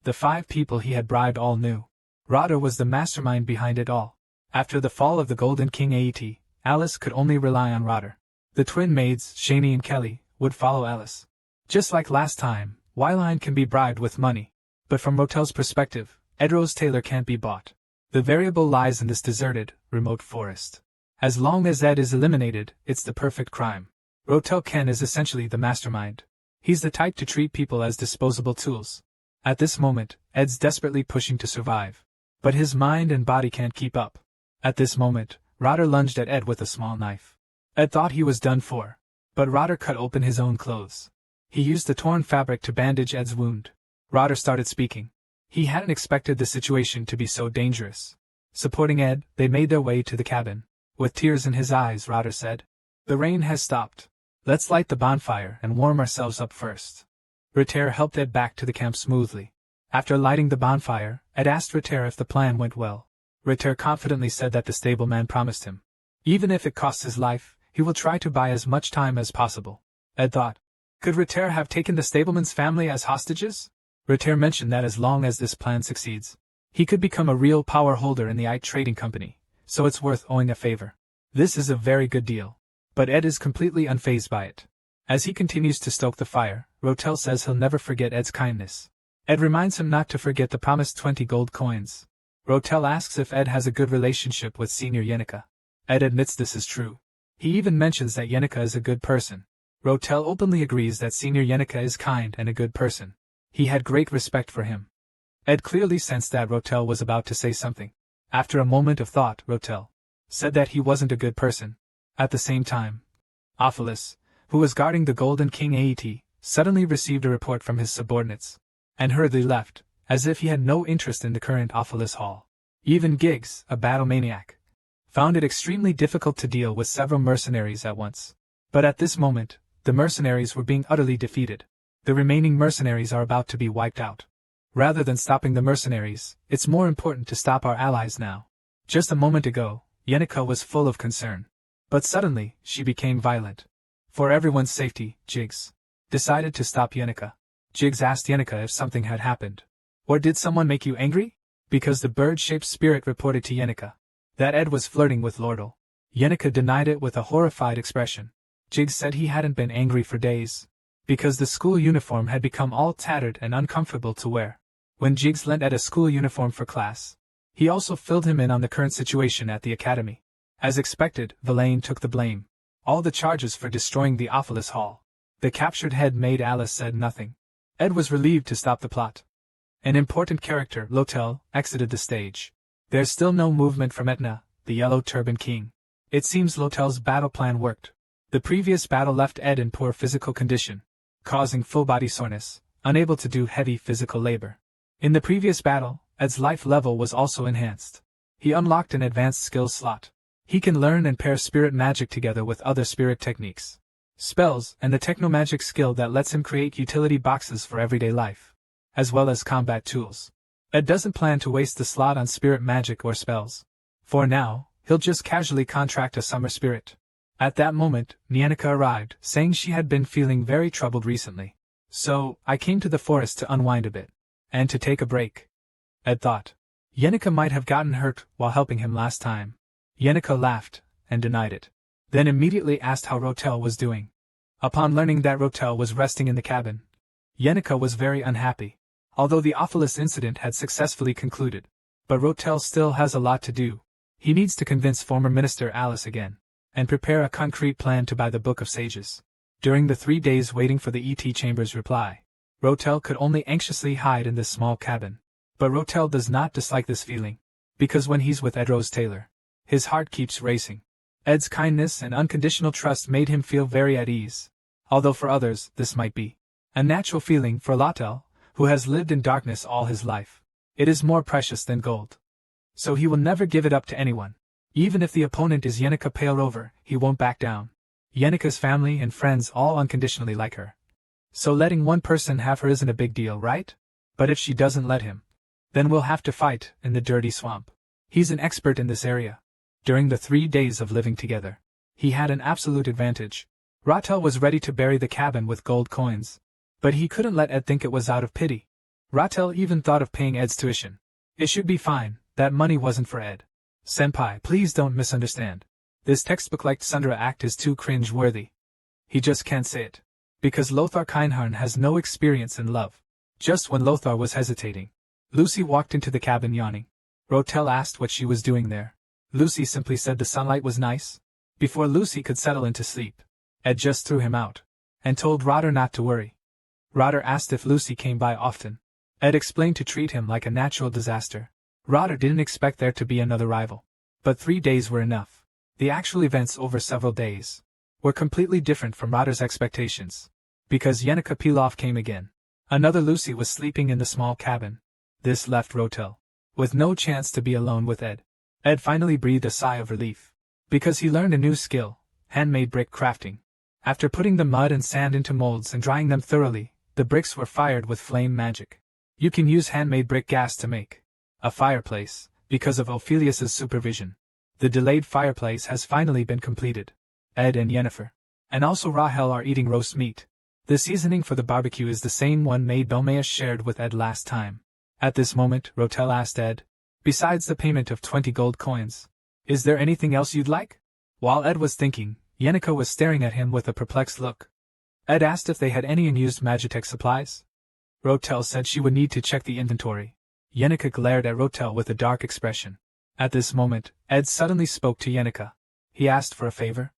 S1: The 5 people he had bribed all knew. Rotter was the mastermind behind it all. After the fall of the Golden King AET, Alice could only rely on Rotter. The twin maids, Shani and Kelly, would follow Alice. Just like last time, Wyline can be bribed with money. But from Rotel's perspective, Edrose Taylor can't be bought. The variable lies in this deserted, remote forest. As long as Ed is eliminated, it's the perfect crime. Rotel Ken is essentially the mastermind. He's the type to treat people as disposable tools. At this moment, Ed's desperately pushing to survive. But his mind and body can't keep up. At this moment, Rotter lunged at Ed with a small knife. Ed thought he was done for. But Rotter cut open his own clothes. He used the torn fabric to bandage Ed's wound. Rotter started speaking. He hadn't expected the situation to be so dangerous. Supporting Ed, they made their way to the cabin. With tears in his eyes, Rotter said, "The rain has stopped. Let's light the bonfire and warm ourselves up first." Ritter helped Ed back to the camp smoothly. After lighting the bonfire, Ed asked Ritter if the plan went well. Ritter confidently said that the stableman promised him, even if it costs his life, he will try to buy as much time as possible. Ed thought, could Ritter have taken the stableman's family as hostages? Ritter mentioned that as long as this plan succeeds, he could become a real power holder in the IT trading company, so it's worth owing a favor. This is a very good deal. But Ed is completely unfazed by it. As he continues to stoke the fire, Rotel says he'll never forget Ed's kindness. Ed reminds him not to forget the promised 20 gold coins. Rotel asks if Ed has a good relationship with Senior Yenica. Ed admits this is true. He even mentions that Yenica is a good person. Rotel openly agrees that Senior Yenica is kind and a good person. He had great respect for him. Ed clearly sensed that Rotel was about to say something. After a moment of thought, Rotel said that he wasn't a good person. At the same time, Ophelis, who was guarding the Golden King AET, suddenly received a report from his subordinates, and hurriedly left, as if he had no interest in the current Ophelis Hall. Even Giggs, a battle maniac, found it extremely difficult to deal with several mercenaries at once. But at this moment, the mercenaries were being utterly defeated. The remaining mercenaries are about to be wiped out. Rather than stopping the mercenaries, it's more important to stop our allies now. Just a moment ago, Yenica was full of concern. But suddenly, she became violent. For everyone's safety, Jiggs decided to stop Yenica. Jiggs asked Yenica if something had happened. Or did someone make you angry? Because the bird-shaped spirit reported to Yenica that Ed was flirting with Lordle. Yenica denied it with a horrified expression. Jiggs said he hadn't been angry for days, because the school uniform had become all tattered and uncomfortable to wear. When Jiggs lent Ed a school uniform for class, he also filled him in on the current situation at the academy. As expected, Villain took the blame. All the charges for destroying the Ophelis Hall. The captured head maid Alice said nothing. Ed was relieved to stop the plot. An important character, Lotel, exited the stage. There's still no movement from Etna, the Yellow Turban King. It seems Lotel's battle plan worked. The previous battle left Ed in poor physical condition, causing full body soreness, unable to do heavy physical labor. In the previous battle, Ed's life level was also enhanced. He unlocked an advanced skills slot. He can learn and pair spirit magic together with other spirit techniques, spells, and the technomagic skill that lets him create utility boxes for everyday life, as well as combat tools. Ed doesn't plan to waste the slot on spirit magic or spells. For now, he'll just casually contract a summer spirit. At that moment, Nyanika arrived, saying she had been feeling very troubled recently. So, I came to the forest to unwind a bit. And to take a break. Ed thought. Yenneker might have gotten hurt while helping him last time. Yenneker laughed, and denied it. Then immediately asked how Rotel was doing. Upon learning that Rotel was resting in the cabin, Yenneker was very unhappy. Although the Ophilis incident had successfully concluded. But Rotel still has a lot to do. He needs to convince former Minister Alice again, and prepare a concrete plan to buy the Book of Sages. During the 3 days waiting for the ET Chamber's reply, Rotel could only anxiously hide in this small cabin. But Rotel does not dislike this feeling, because when he's with Ed Rose Taylor, his heart keeps racing. Ed's kindness and unconditional trust made him feel very at ease. Although for others, this might be a natural feeling. For Lotel, who has lived in darkness all his life, it is more precious than gold. So he will never give it up to anyone. Even if the opponent is Yenneker Pale Rover, he won't back down. Yenneker's family and friends all unconditionally like her. So letting one person have her isn't a big deal, right? But if she doesn't let him, then we'll have to fight in the dirty swamp. He's an expert in this area. During the 3 days of living together, he had an absolute advantage. Rotel was ready to bury the cabin with gold coins. But he couldn't let Ed think it was out of pity. Rotel even thought of paying Ed's tuition. It should be fine, that money wasn't for Ed. Senpai, please don't misunderstand. This textbook-like Sundara act is too cringe-worthy. He just can't say it. Because Lothar Keinharn has no experience in love. Just when Lothar was hesitating, Lucy walked into the cabin yawning. Rotel asked what she was doing there. Lucy simply said the sunlight was nice. Before Lucy could settle into sleep, Ed just threw him out, and told Rotter not to worry. Rotter asked if Lucy came by often. Ed explained to treat him like a natural disaster. Rotter didn't expect there to be another rival. But 3 days were enough. The actual events over several days were completely different from Rotter's expectations. Because Yenneker Pilaf came again. Another Lucy was sleeping in the small cabin. This left Rotel with no chance to be alone with Ed. Ed finally breathed a sigh of relief. Because he learned a new skill, handmade brick crafting. After putting the mud and sand into molds and drying them thoroughly, the bricks were fired with flame magic. You can use handmade brick gas to make a fireplace, because of Ophelius's supervision. The delayed fireplace has finally been completed. Ed and Yennefer, and also Rahel, are eating roast meat. The seasoning for the barbecue is the same one Maid Belmea shared with Ed last time. At this moment, Rotel asked Ed, besides the payment of 20 gold coins, is there anything else you'd like? While Ed was thinking, Yenneker was staring at him with a perplexed look. Ed asked if they had any unused Magitech supplies. Rotel said she would need to check the inventory. Yenneker glared at Rotel with a dark expression. At this moment, Ed suddenly spoke to Yenneker. He asked for a favor.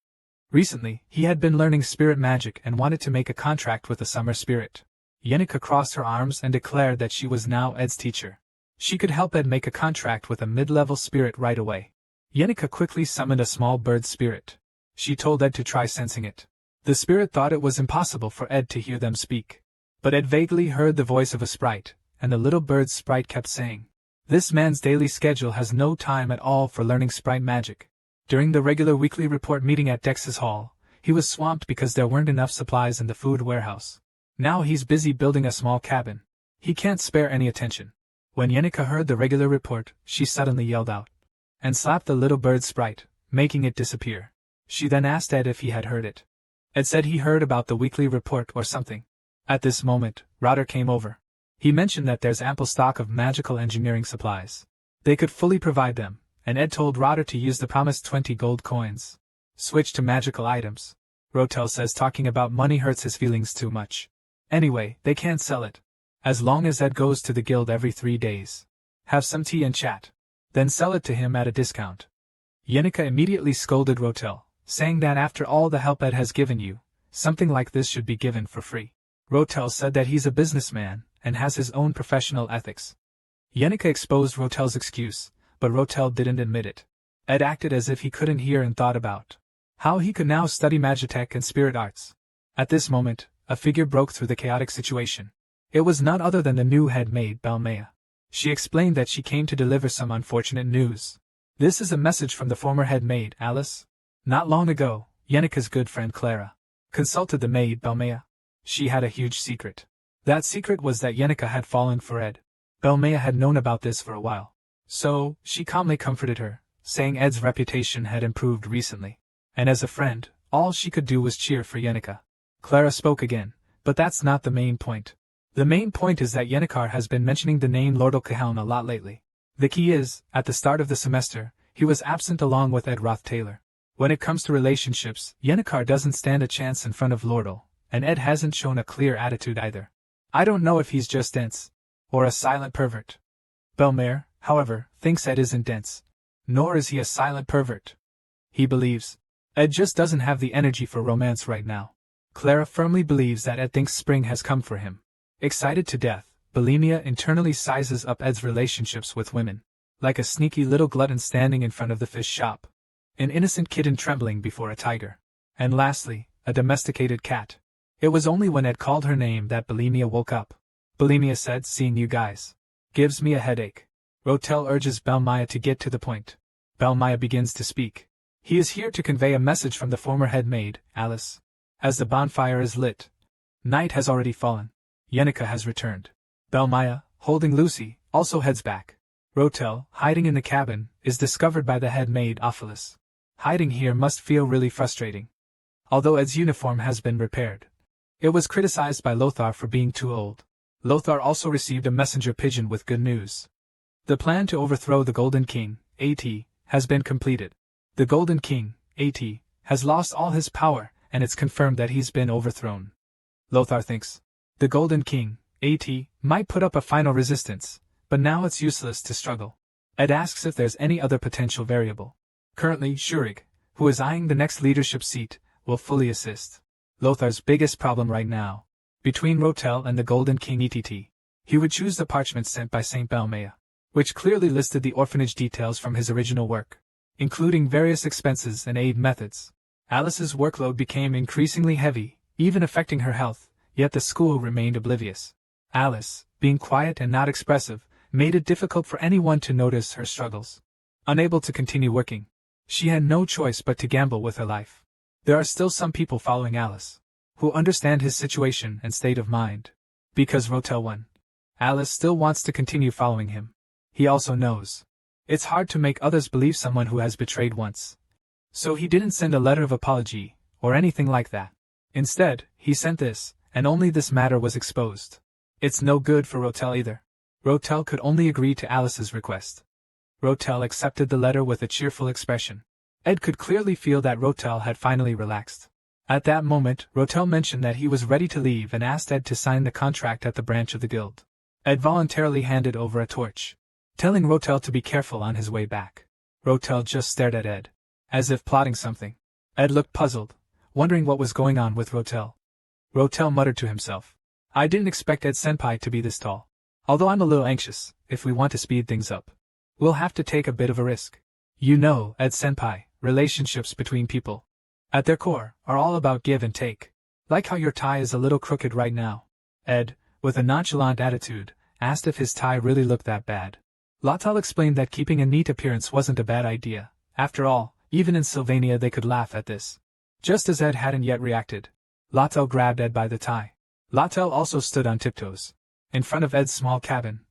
S1: Recently, he had been learning spirit magic and wanted to make a contract with a summer spirit. Yenneker crossed her arms and declared that she was now Ed's teacher. She could help Ed make a contract with a mid-level spirit right away. Yenneker quickly summoned a small bird spirit. She told Ed to try sensing it. The spirit thought it was impossible for Ed to hear them speak. But Ed vaguely heard the voice of a sprite, and the little bird sprite kept saying, "This man's daily schedule has no time at all for learning sprite magic." During the regular weekly report meeting at Dex's Hall, he was swamped because there weren't enough supplies in the food warehouse. Now he's busy building a small cabin. He can't spare any attention. When Yenneker heard the regular report, she suddenly yelled out, and slapped the little bird sprite, making it disappear. She then asked Ed if he had heard it. Ed said he heard about the weekly report or something. At this moment, Rotter came over. He mentioned that there's ample stock of magical engineering supplies. They could fully provide them, and Ed told Rotter to use the promised 20 gold coins. Switch to magical items. Rotel says talking about money hurts his feelings too much. Anyway, they can't sell it. As long as Ed goes to the guild every 3 days. Have some tea and chat. Then sell it to him at a discount. Yenneker immediately scolded Rotel, saying that after all the help Ed has given you, something like this should be given for free. Rotel said that he's a businessman, and has his own professional ethics. Yenneker exposed Rotel's excuse, but Rotel didn't admit it. Ed acted as if he couldn't hear and thought about how he could now study Magitech and spirit arts. At this moment, a figure broke through the chaotic situation. It was none other than the new head maid Belmea. She explained that she came to deliver some unfortunate news. This is a message from the former head maid, Alice. Not long ago, Yenika's good friend Clara consulted the maid Belmea. She had a huge secret. That secret was that Yenika had fallen for Ed. Belmea had known about this for a while. So, she calmly comforted her, saying Ed's reputation had improved recently. And as a friend, all she could do was cheer for Yenika. Clara spoke again, but that's not the main point. The main point is that Yenikar has been mentioning the name Lord O'Cahown a lot lately. The key is, at the start of the semester, he was absent along with Ed Roth-Taylor. When it comes to relationships, Yenikar doesn't stand a chance in front of Lordle, and Ed hasn't shown a clear attitude either. I don't know if he's just dense, or a silent pervert. Belmare, however, thinks Ed isn't dense. Nor is he a silent pervert. He believes Ed just doesn't have the energy for romance right now. Clara firmly believes that Ed thinks spring has come for him. Excited to death, Bulimia internally sizes up Ed's relationships with women. Like a sneaky little glutton standing in front of the fish shop. An innocent kitten trembling before a tiger. And lastly, a domesticated cat. It was only when Ed called her name that Bulimia woke up. Bulimia said, "Seeing you guys gives me a headache." Rotel urges Belmaya to get to the point. Belmaya begins to speak. He is here to convey a message from the former head maid, Alice. As the bonfire is lit, night has already fallen. Yenika has returned. Belmaya, holding Lucy, also heads back. Rotel, hiding in the cabin, is discovered by the head maid Ophelis. Hiding here must feel really frustrating. Although Ed's uniform has been repaired, it was criticized by Lothar for being too old. Lothar also received a messenger pigeon with good news. The plan to overthrow the Golden King, A.T., has been completed. The Golden King, A.T., has lost all his power, and it's confirmed that he's been overthrown. Lothar thinks the Golden King, A.T., might put up a final resistance, but now it's useless to struggle. Ed asks if there's any other potential variable. Currently, Shurig, who is eyeing the next leadership seat, will fully assist. Lothar's biggest problem right now, between Rotel and the Golden King ETT, he would choose the parchment sent by St. Belmea, which clearly listed the orphanage details from his original work, including various expenses and aid methods. Alice's workload became increasingly heavy, even affecting her health, yet the school remained oblivious. Alice, being quiet and not expressive, made it difficult for anyone to notice her struggles. Unable to continue working, she had no choice but to gamble with her life. There are still some people following Alice, who understand his situation and state of mind. Because Rotel won, Alice still wants to continue following him. He also knows it's hard to make others believe someone who has betrayed once. So he didn't send a letter of apology, or anything like that. Instead, he sent this, and only this matter was exposed. It's no good for Rotel either. Rotel could only agree to Alice's request. Rotel accepted the letter with a cheerful expression. Ed could clearly feel that Rotel had finally relaxed. At that moment, Rotel mentioned that he was ready to leave and asked Ed to sign the contract at the branch of the guild. Ed voluntarily handed over a torch, telling Rotel to be careful on his way back. Rotel just stared at Ed, as if plotting something. Ed looked puzzled, wondering what was going on with Rotel. Rotel muttered to himself, "I didn't expect Ed Senpai to be this tall. Although I'm a little anxious, if we want to speed things up, we'll have to take a bit of a risk. You know, Ed Senpai, relationships between people, at their core, are all about give and take. Like how your tie is a little crooked right now." Ed, with a nonchalant attitude, asked if his tie really looked that bad. Lothal explained that keeping a neat appearance wasn't a bad idea. After all, even in Sylvania they could laugh at this. Just as Ed hadn't yet reacted, Lothal grabbed Ed by the tie. Lothal also stood on tiptoes, in front of Ed's small cabin.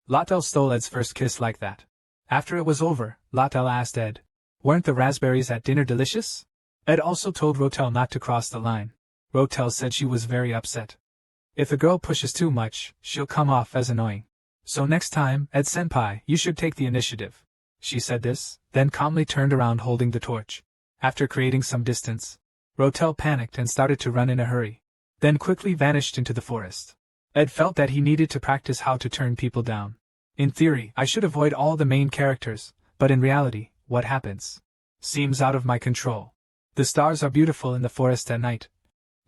S1: Lothal stole Ed's first kiss like that. After it was over, Lothal asked Ed, "Weren't the raspberries at dinner delicious?" Ed also told Rotel not to cross the line. Rotel said she was very upset. If a girl pushes too much, she'll come off as annoying. So next time, Ed Senpai, you should take the initiative. She said this, then calmly turned around holding the torch. After creating some distance, Rotel panicked and started to run in a hurry, then quickly vanished into the forest. Ed felt that he needed to practice how to turn people down. In theory, I should avoid all the main characters, but in reality, what happens seems out of my control. The stars are beautiful in the forest at night.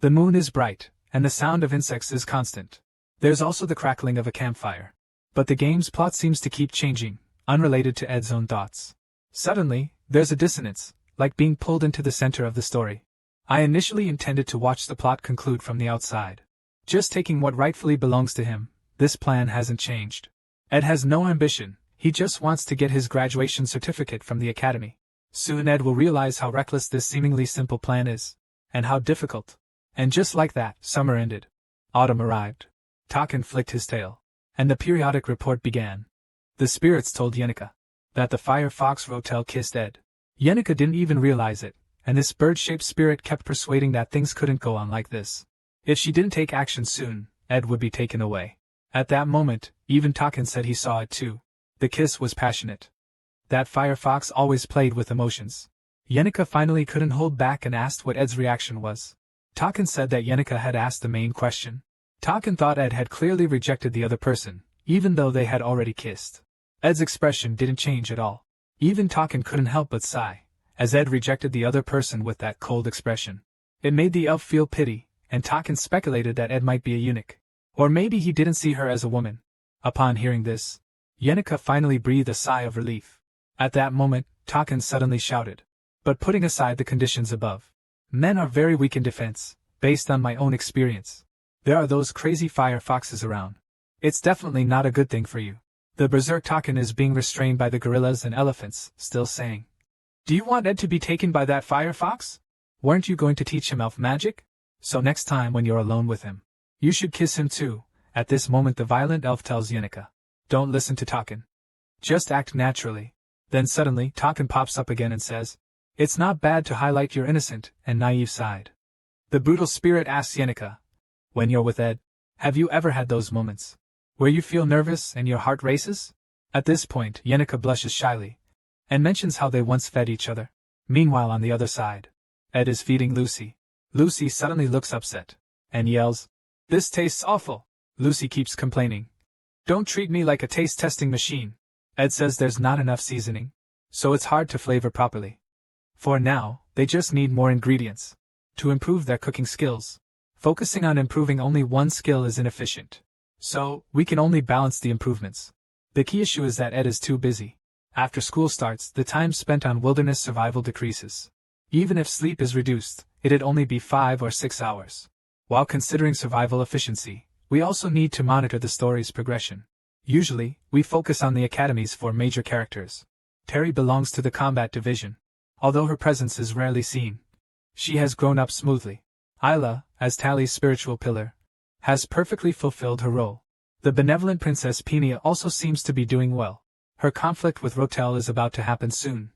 S1: The moon is bright, and the sound of insects is constant. There's also the crackling of a campfire. But the game's plot seems to keep changing, unrelated to Ed's own thoughts. Suddenly, there's a dissonance, like being pulled into the center of the story. I initially intended to watch the plot conclude from the outside, just taking what rightfully belongs to him. This plan hasn't changed. Ed has no ambition, he just wants to get his graduation certificate from the academy. Soon Ed will realize how reckless this seemingly simple plan is. And how difficult. And just like that, summer ended. Autumn arrived. Taken flicked his tail. And the periodic report began. The spirits told Yenica that the fire fox Rotel kissed Ed. Yenica didn't even realize it, and this bird-shaped spirit kept persuading that things couldn't go on like this. If she didn't take action soon, Ed would be taken away. At that moment, even Taken said he saw it too. The kiss was passionate. That fire fox always played with emotions. Yenica finally couldn't hold back and asked what Ed's reaction was. Taken said that Yenica had asked the main question. Taken thought Ed had clearly rejected the other person, even though they had already kissed. Ed's expression didn't change at all. Even Taken couldn't help but sigh, as Ed rejected the other person with that cold expression. It made the elf feel pity, and Taken speculated that Ed might be a eunuch. Or maybe he didn't see her as a woman. Upon hearing this, Yenica finally breathed a sigh of relief. At that moment, Taken suddenly shouted. But putting aside the conditions above, men are very weak in defense, based on my own experience. There are those crazy fire foxes around. It's definitely not a good thing for you. The berserk Taken is being restrained by the gorillas and elephants, still saying. Do you want Ed to be taken by that fire fox? Weren't you going to teach him elf magic? So next time when you're alone with him, you should kiss him too. At this moment the violent elf tells Yenica. Don't listen to Taken. Just act naturally. Then suddenly Taken pops up again and says, it's not bad to highlight your innocent and naive side. The brutal spirit asks Yenica, when you're with Ed, have you ever had those moments where you feel nervous and your heart races? At this point Yenica blushes shyly, and mentions how they once fed each other. Meanwhile on the other side, Ed is feeding Lucy. Lucy suddenly looks upset, and yells, this tastes awful. Lucy keeps complaining. Don't treat me like a taste-testing machine. Ed says there's not enough seasoning, so it's hard to flavor properly. For now, they just need more ingredients to improve their cooking skills. Focusing on improving only one skill is inefficient. So, we can only balance the improvements. The key issue is that Ed is too busy. After school starts, the time spent on wilderness survival decreases. Even if sleep is reduced, it'd only be 5 or 6 hours. While considering survival efficiency, we also need to monitor the story's progression. Usually, we focus on the academies for major characters. Terry belongs to the combat division. Although her presence is rarely seen, she has grown up smoothly. Isla, as Tally's spiritual pillar, has perfectly fulfilled her role. The benevolent Princess Peenia also seems to be doing well. Her conflict with Rotel is about to happen soon,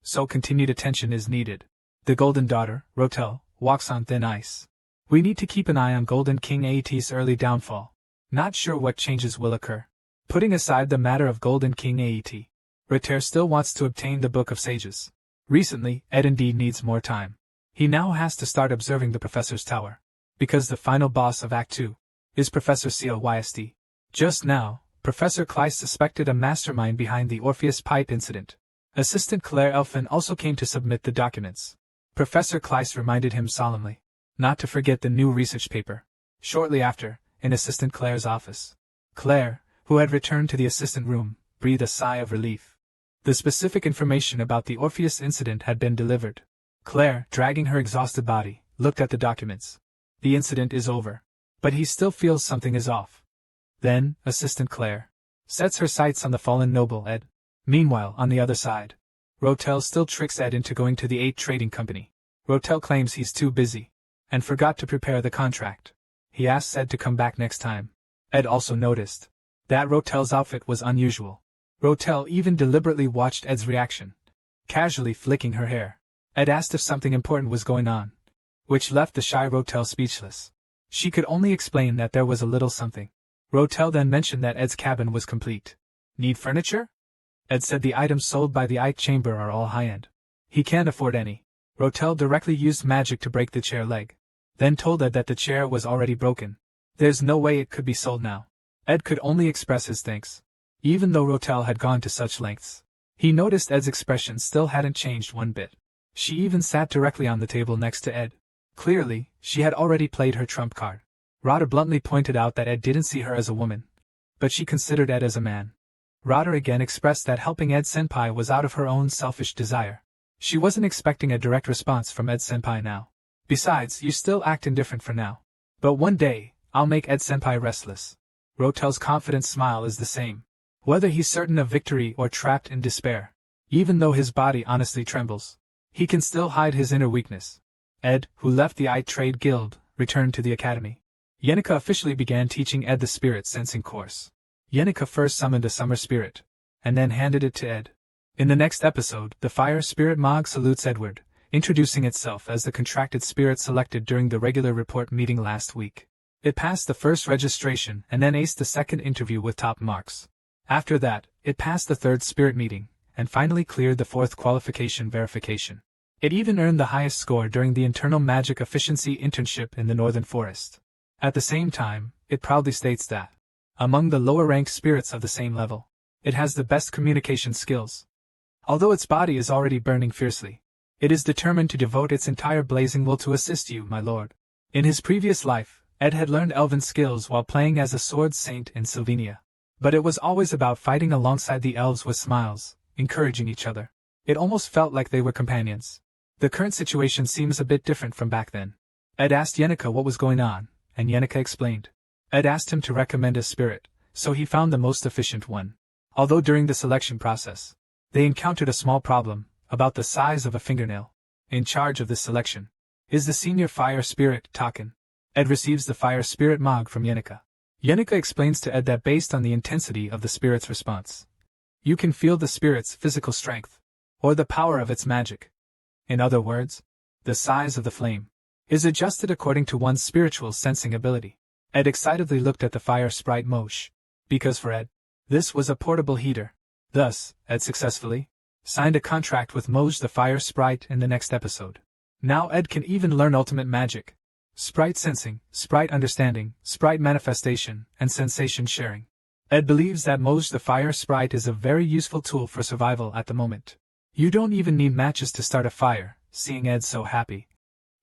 S1: so continued attention is needed. The Golden Daughter, Rotel, walks on thin ice. We need to keep an eye on Golden King Aet's early downfall. Not sure what changes will occur. Putting aside the matter of Golden King Aet, Ritter still wants to obtain the Book of Sages. Recently, Ed indeed needs more time. He now has to start observing the Professor's Tower, because the final boss of Act 2 is Professor Clyst. Just now, Professor Clyst suspected a mastermind behind the Orpheus Pipe incident. Assistant Claire Elfin also came to submit the documents. Professor Clyst reminded him solemnly not to forget the new research paper. Shortly after, in Assistant Claire's office, Claire, who had returned to the assistant room, breathed a sigh of relief. The specific information about the Orpheus incident had been delivered. Claire, dragging her exhausted body, looked at the documents. The incident is over, but he still feels something is off. Then, Assistant Claire sets her sights on the fallen noble Ed. Meanwhile, on the other side, Rotel still tricks Ed into going to the 8 trading company. Rotel claims he's too busy and forgot to prepare the contract. He asks Ed to come back next time. Ed also noticed that Rotel's outfit was unusual. Rotel even deliberately watched Ed's reaction, casually flicking her hair. Ed asked if something important was going on, which left the shy Rotel speechless. She could only explain that there was a little something. Rotel then mentioned that Ed's cabin was complete. Need furniture? Ed said the items sold by the Ike Chamber are all high-end. He can't afford any. Rotel directly used magic to break the chair leg, then told Ed that the chair was already broken. There's no way it could be sold now. Ed could only express his thanks. Even though Rotel had gone to such lengths, he noticed Ed's expression still hadn't changed one bit. She even sat directly on the table next to Ed. Clearly, she had already played her trump card. Rada bluntly pointed out that Ed didn't see her as a woman, but she considered Ed as a man. Rada again expressed that helping Ed Senpai was out of her own selfish desire. She wasn't expecting a direct response from Ed Senpai now. Besides, you still act indifferent for now. But one day, I'll make Ed Senpai restless. Rotel's confident smile is the same. Whether he's certain of victory or trapped in despair, even though his body honestly trembles, he can still hide his inner weakness. Ed, who left the trade guild, returned to the academy. Yenica officially began teaching Ed the spirit sensing course. Yenica first summoned a summer spirit, and then handed it to Ed. In the next episode, the fire spirit Mog salutes Edward, introducing itself as the contracted spirit selected during the regular report meeting last week. It passed the first registration and then aced the second interview with top marks. After that, it passed the third spirit meeting, and finally cleared the fourth qualification verification. It even earned the highest score during the internal magic efficiency internship in the Northern Forest. At the same time, it proudly states that, among the lower-ranked spirits of the same level, it has the best communication skills. Although its body is already burning fiercely, it is determined to devote its entire blazing will to assist you, my lord. In his previous life, Ed had learned elven skills while playing as a sword saint in Sylvania. But it was always about fighting alongside the elves with smiles, encouraging each other. It almost felt like they were companions. The current situation seems a bit different from back then. Ed asked Yenica what was going on, and Yenica explained. Ed asked him to recommend a spirit, so he found the most efficient one. Although during the selection process, they encountered a small problem, about the size of a fingernail. In charge of this selection is the senior fire spirit, Taken. Ed receives the fire spirit Mog from Yenica. Yenica explains to Ed that based on the intensity of the spirit's response, you can feel the spirit's physical strength, or the power of its magic. In other words, the size of the flame is adjusted according to one's spiritual sensing ability. Ed excitedly looked at the fire sprite Moshe, because for Ed, this was a portable heater. Thus, Ed successfully signed a contract with Moshe the fire sprite in the next episode. Now Ed can even learn ultimate magic. Sprite sensing, sprite understanding, sprite manifestation, and sensation sharing. Ed believes that Moshe the fire sprite is a very useful tool for survival at the moment. You don't even need matches to start a fire, seeing Ed so happy.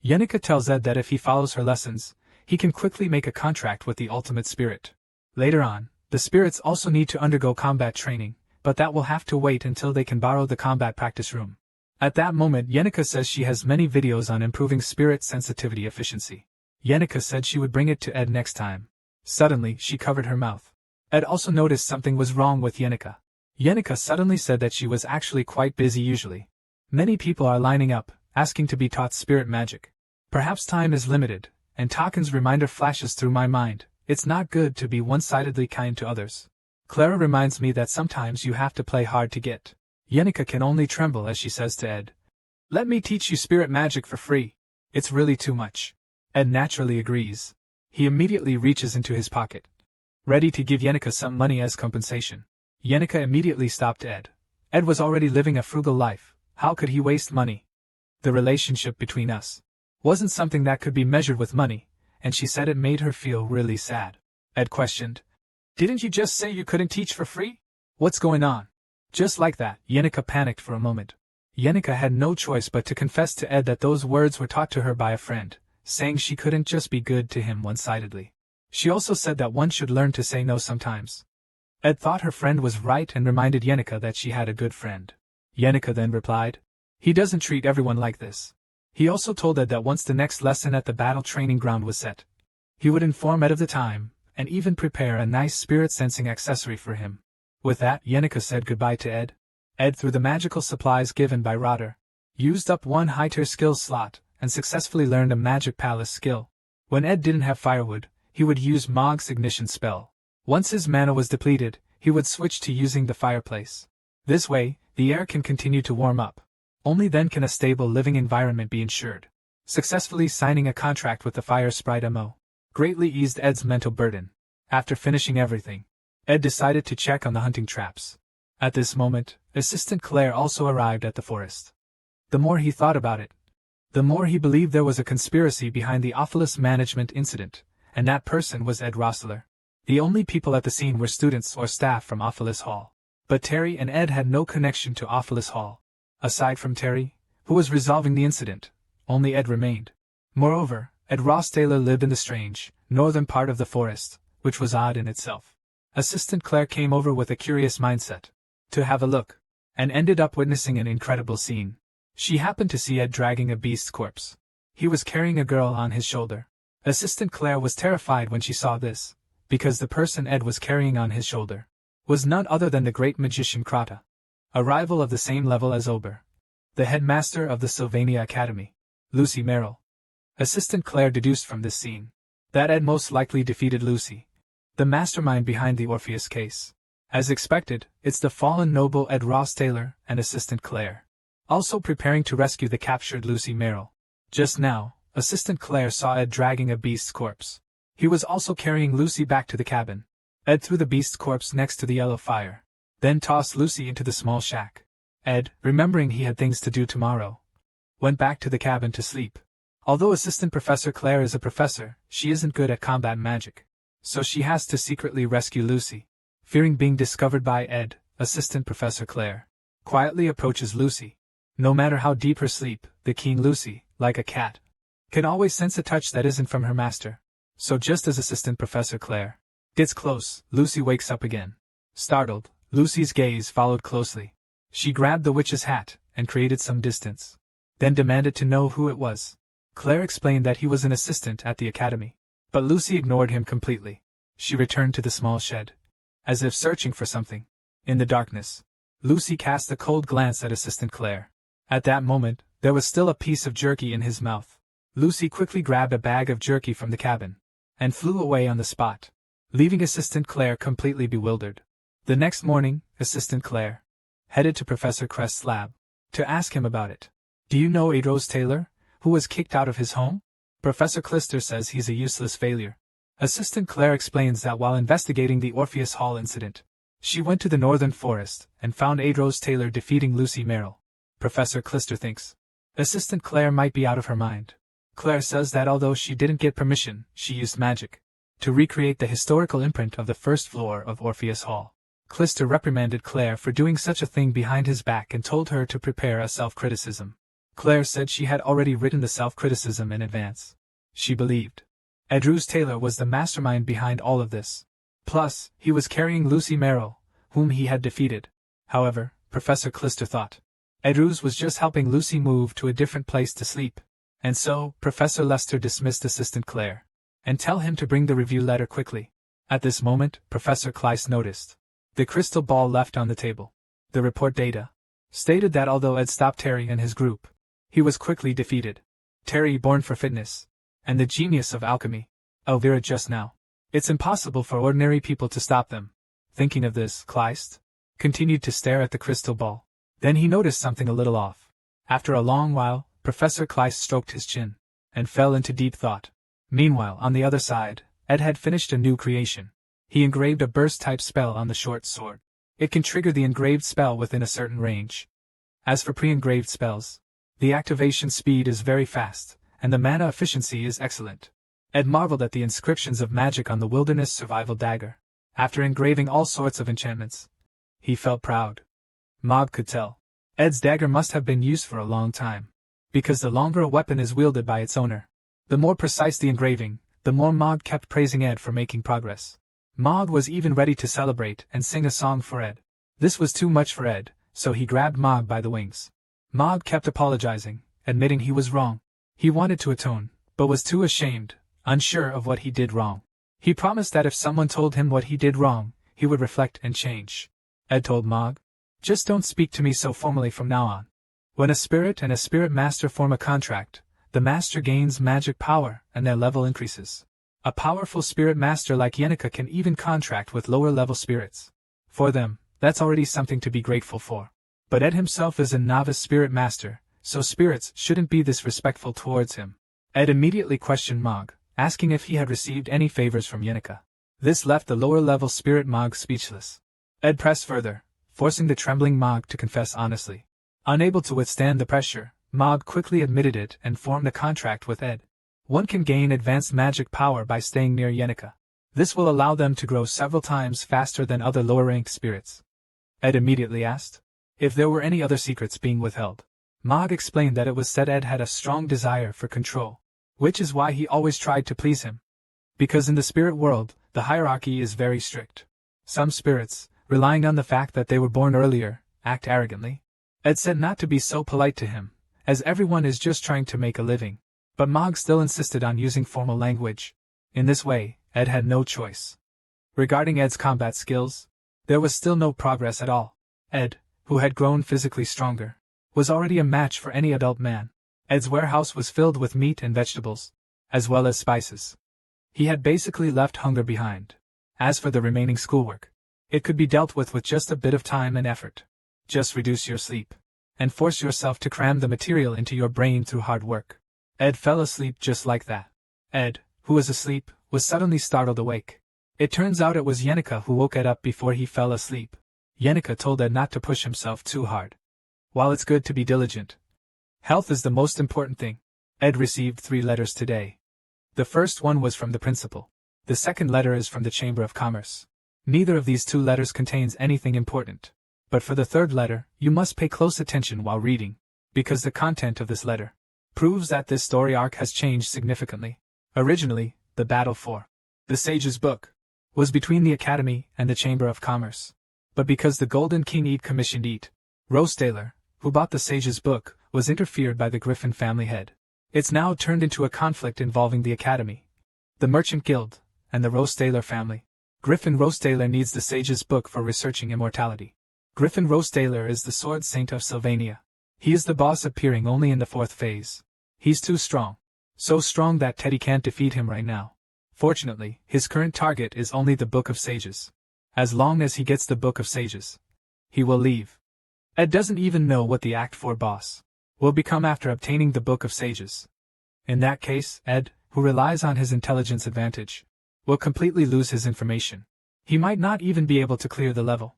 S1: Yenica tells Ed that if he follows her lessons, he can quickly make a contract with the ultimate spirit. Later on, the spirits also need to undergo combat training, but that will have to wait until they can borrow the combat practice room. At that moment, Yenica says she has many videos on improving spirit sensitivity efficiency. Yenica said she would bring it to Ed next time. Suddenly, she covered her mouth. Ed also noticed something was wrong with Yenica. Yenica suddenly said that she was actually quite busy usually. Many people are lining up, asking to be taught spirit magic. Perhaps time is limited, and Taken's reminder flashes through my mind. It's not good to be one-sidedly kind to others. Clara reminds me that sometimes you have to play hard to get. Yenica can only tremble as she says to Ed, "Let me teach you spirit magic for free. It's really too much." Ed naturally agrees. He immediately reaches into his pocket, ready to give Yenica some money as compensation. Yenica immediately stopped Ed. Ed was already living a frugal life. How could he waste money? The relationship between us wasn't something that could be measured with money, and she said it made her feel really sad. Ed questioned, "Didn't you just say you couldn't teach for free? What's going on?" Just like that, Yenica panicked for a moment. Yenica had no choice but to confess to Ed that those words were taught to her by a friend, saying she couldn't just be good to him one-sidedly. She also said that one should learn to say no sometimes. Ed thought her friend was right and reminded Yenica that she had a good friend. Yenica then replied, "He doesn't treat everyone like this." He also told Ed that once the next lesson at the battle training ground was set, he would inform Ed of the time, and even prepare a nice spirit-sensing accessory for him. With that, Yenica said goodbye to Ed. Ed, through the magical supplies given by Rotter, used up one high-tier skill slot, and successfully learned a magic palace skill. When Ed didn't have firewood, he would use Mog's ignition spell. Once his mana was depleted, he would switch to using the fireplace. This way, the air can continue to warm up. Only then can a stable living environment be ensured. Successfully signing a contract with the fire sprite MO greatly eased Ed's mental burden. After finishing everything, Ed decided to check on the hunting traps. At this moment, Assistant Claire also arrived at the forest. The more he thought about it, the more he believed there was a conspiracy behind the Ophelis management incident, and that person was Ed Rossler. The only people at the scene were students or staff from Ophelis Hall. But Terry and Ed had no connection to Ophelis Hall. Aside from Terry, who was resolving the incident, only Ed remained. Moreover, Ed Rosstaler lived in the strange, northern part of the forest, which was odd in itself. Assistant Claire came over with a curious mindset to have a look, and ended up witnessing an incredible scene. She happened to see Ed dragging a beast's corpse. He was carrying a girl on his shoulder. Assistant Claire was terrified when she saw this, because the person Ed was carrying on his shoulder was none other than the great magician Krata, a rival of the same level as Ober, the headmaster of the Sylvania Academy, Lucy Merrill. Assistant Claire deduced from this scene that Ed most likely defeated Lucy, the mastermind behind the Orpheus case. As expected, it's the fallen noble Ed Ross Taylor and Assistant Claire, also preparing to rescue the captured Lucy Merrill. Just now, Assistant Claire saw Ed dragging a beast's corpse. He was also carrying Lucy back to the cabin. Ed threw the beast's corpse next to the yellow fire, then tossed Lucy into the small shack. Ed, remembering he had things to do tomorrow, went back to the cabin to sleep. Although Assistant Professor Claire is a professor, she isn't good at combat magic, so she has to secretly rescue Lucy. Fearing being discovered by Ed, Assistant Professor Claire quietly approaches Lucy. No matter how deep her sleep, the keen Lucy, like a cat, can always sense a touch that isn't from her master. So just as Assistant Professor Claire gets close, Lucy wakes up again. Startled, Lucy's gaze followed closely. She grabbed the witch's hat and created some distance, then demanded to know who it was. Claire explained that he was an assistant at the academy, but Lucy ignored him completely. She returned to the small shed, as if searching for something. In the darkness, Lucy cast a cold glance at Assistant Claire. At that moment, there was still a piece of jerky in his mouth. Lucy quickly grabbed a bag of jerky from the cabin and flew away on the spot, leaving Assistant Claire completely bewildered. The next morning, Assistant Claire headed to Professor Crest's lab to ask him about it. Do you know Adrose Taylor, who was kicked out of his home? Professor Clister says he's a useless failure. Assistant Claire explains that while investigating the Orpheus Hall incident, she went to the northern forest and found Adrose Taylor defeating Lucy Merrill. Professor Clister thinks Assistant Claire might be out of her mind. Claire says that although she didn't get permission, she used magic to recreate the historical imprint of the first floor of Orpheus Hall. Clister reprimanded Claire for doing such a thing behind his back and told her to prepare a self-criticism. Claire said she had already written the self-criticism in advance. She believed Adrose Taylor was the mastermind behind all of this. Plus, he was carrying Lucy Merrill, whom he had defeated. However, Professor Clister thought Adrose was just helping Lucy move to a different place to sleep. And so, Professor Lester dismissed Assistant Claire and tell him to bring the review letter quickly. At this moment, Professor Kleist noticed the crystal ball left on the table. The report data stated that although Ed stopped Terry and his group, he was quickly defeated. Terry, born for fitness and the genius of alchemy, Elvira just now. It's impossible for ordinary people to stop them. Thinking of this, Kleist continued to stare at the crystal ball. Then he noticed something a little off. After a long while, Professor Kleist stroked his chin and fell into deep thought. Meanwhile, on the other side, Ed had finished a new creation. He engraved a burst-type spell on the short sword. It can trigger the engraved spell within a certain range. As for pre-engraved spells, the activation speed is very fast, and the mana efficiency is excellent. Ed marveled at the inscriptions of magic on the wilderness survival dagger. After engraving all sorts of enchantments, he felt proud. Mog could tell Ed's dagger must have been used for a long time, because the longer a weapon is wielded by its owner, the more precise the engraving, the more Mog kept praising Ed for making progress. Mog was even ready to celebrate and sing a song for Ed. This was too much for Ed, so he grabbed Mog by the wings. Mog kept apologizing, admitting he was wrong. He wanted to atone, but was too ashamed, unsure of what he did wrong. He promised that if someone told him what he did wrong, he would reflect and change. Ed told Mog, "Just don't speak to me so formally from now on." When a spirit and a spirit master form a contract, the master gains magic power and their level increases. A powerful spirit master like Yenica can even contract with lower-level spirits. For them, that's already something to be grateful for. But Ed himself is a novice spirit master, so spirits shouldn't be this respectful towards him. Ed immediately questioned Mog, asking if he had received any favors from Yenica. This left the lower-level spirit Mog speechless. Ed pressed further, forcing the trembling Mog to confess honestly. Unable to withstand the pressure, Mog quickly admitted it and formed a contract with Ed. One can gain advanced magic power by staying near Yenica. This will allow them to grow several times faster than other lower-ranked spirits. Ed immediately asked if there were any other secrets being withheld. Mog explained that it was said Ed had a strong desire for control, which is why he always tried to please him. Because in the spirit world, the hierarchy is very strict. Some spirits, relying on the fact that they were born earlier, act arrogantly. Ed said not to be so polite to him, as everyone is just trying to make a living. But Mog still insisted on using formal language. In this way, Ed had no choice. Regarding Ed's combat skills, There was still no progress at all. Ed, who had grown physically stronger, was already a match for any adult man. Ed's warehouse was filled with meat and vegetables, as well as spices. He had basically left hunger behind. As for the remaining schoolwork, it could be dealt with just a bit of time and effort. Just reduce your sleep, and force yourself to cram the material into your brain through hard work. Ed fell asleep just like that. Ed, who was asleep, was suddenly startled awake. It turns out it was Yenica who woke Ed up before he fell asleep. Yenica told Ed not to push himself too hard. While it's good to be diligent, health is the most important thing. Ed received 3 letters today. The first one was from the principal. The second letter is from the Chamber of Commerce. Neither of these 2 letters contains anything important. But for the third letter, you must pay close attention while reading, because the content of this letter proves that this story arc has changed significantly. Originally, the battle for the Sage's Book was between the Academy and the Chamber of Commerce. But because the Golden King commissioned Rosedale, who bought the Sage's Book, was interfered by the Griffin family head. It's now turned into a conflict involving the Academy, the Merchant Guild, and the Rosedale family. Griffin Rosedale needs the Sage's Book for researching immortality. Griffin Rosedale is the Sword Saint of Sylvania. He is the boss, appearing only in the 4th phase. He's too strong. So strong that Teddy can't defeat him right now. Fortunately, his current target is only the Book of Sages. As long as he gets the Book of Sages, he will leave. Ed doesn't even know what the Act 4 boss will become after obtaining the Book of Sages. In that case, Ed, who relies on his intelligence advantage, will completely lose his information. He might not even be able to clear the level.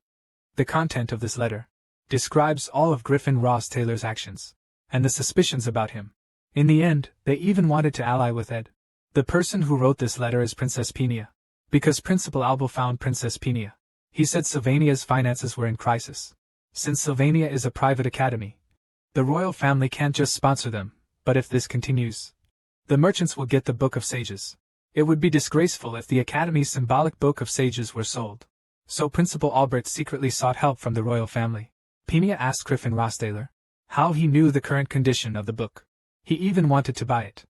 S1: The content of this letter describes all of Griffin Rosetaler's actions, and the suspicions about him. In the end, they even wanted to ally with Ed. The person who wrote this letter is Princess Peenia. Because Principal Albo found Princess Peenia, he said Sylvania's finances were in crisis. Since Sylvania is a private academy, the royal family can't just sponsor them, but if this continues, the merchants will get the Book of Sages. It would be disgraceful if the Academy's symbolic Book of Sages were sold. So Principal Albert secretly sought help from the royal family. Peenia asked Griffin Rosedale how he knew the current condition of the book. He even wanted to buy it.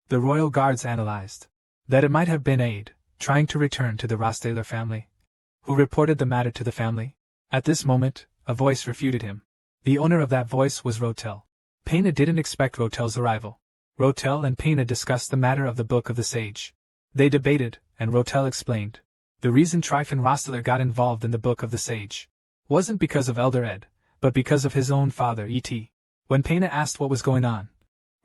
S1: The royal guards analyzed that it might have been Aid, trying to return to the Rosedale family, who reported the matter to the family. At this moment, a voice refuted him. The owner of that voice was Rotel. Peenia didn't expect Rotel's arrival. Rotel and Peenia discussed the matter of the Book of the Sage. They debated, and Rotel explained. The reason Tryphon Rosedale got involved in the Book of the Sage wasn't because of Elder Ed, but because of his own father, E.T. When Peenia asked what was going on,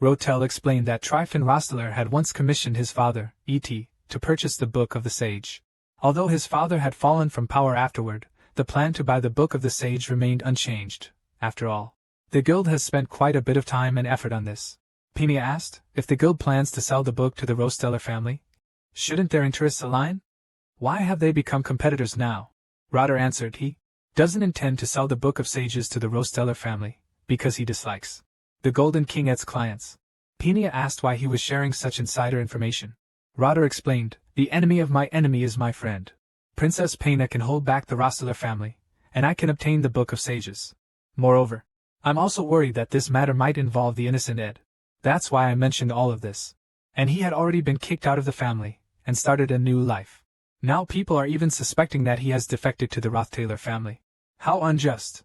S1: Rotel explained that Tryphon Rosedale had once commissioned his father, E.T., to purchase the Book of the Sage. Although his father had fallen from power afterward, the plan to buy the Book of the Sage remained unchanged. After all, the guild has spent quite a bit of time and effort on this. Peenia asked, if the guild plans to sell the book to the Rosedale family, shouldn't their interests align? Why have they become competitors now? Roder answered he doesn't intend to sell the Book of Sages to the Rosedale family, because he dislikes the Golden King's clients. Peenia asked why he was sharing such insider information. Roder explained, the enemy of my enemy is my friend. Princess Peenia can hold back the Rosedale family, and I can obtain the Book of Sages. Moreover, I'm also worried that this matter might involve the innocent Ed. That's why I mentioned all of this. And he had already been kicked out of the family, and started a new life. Now people are even suspecting that he has defected to the Rothtaler family. How unjust.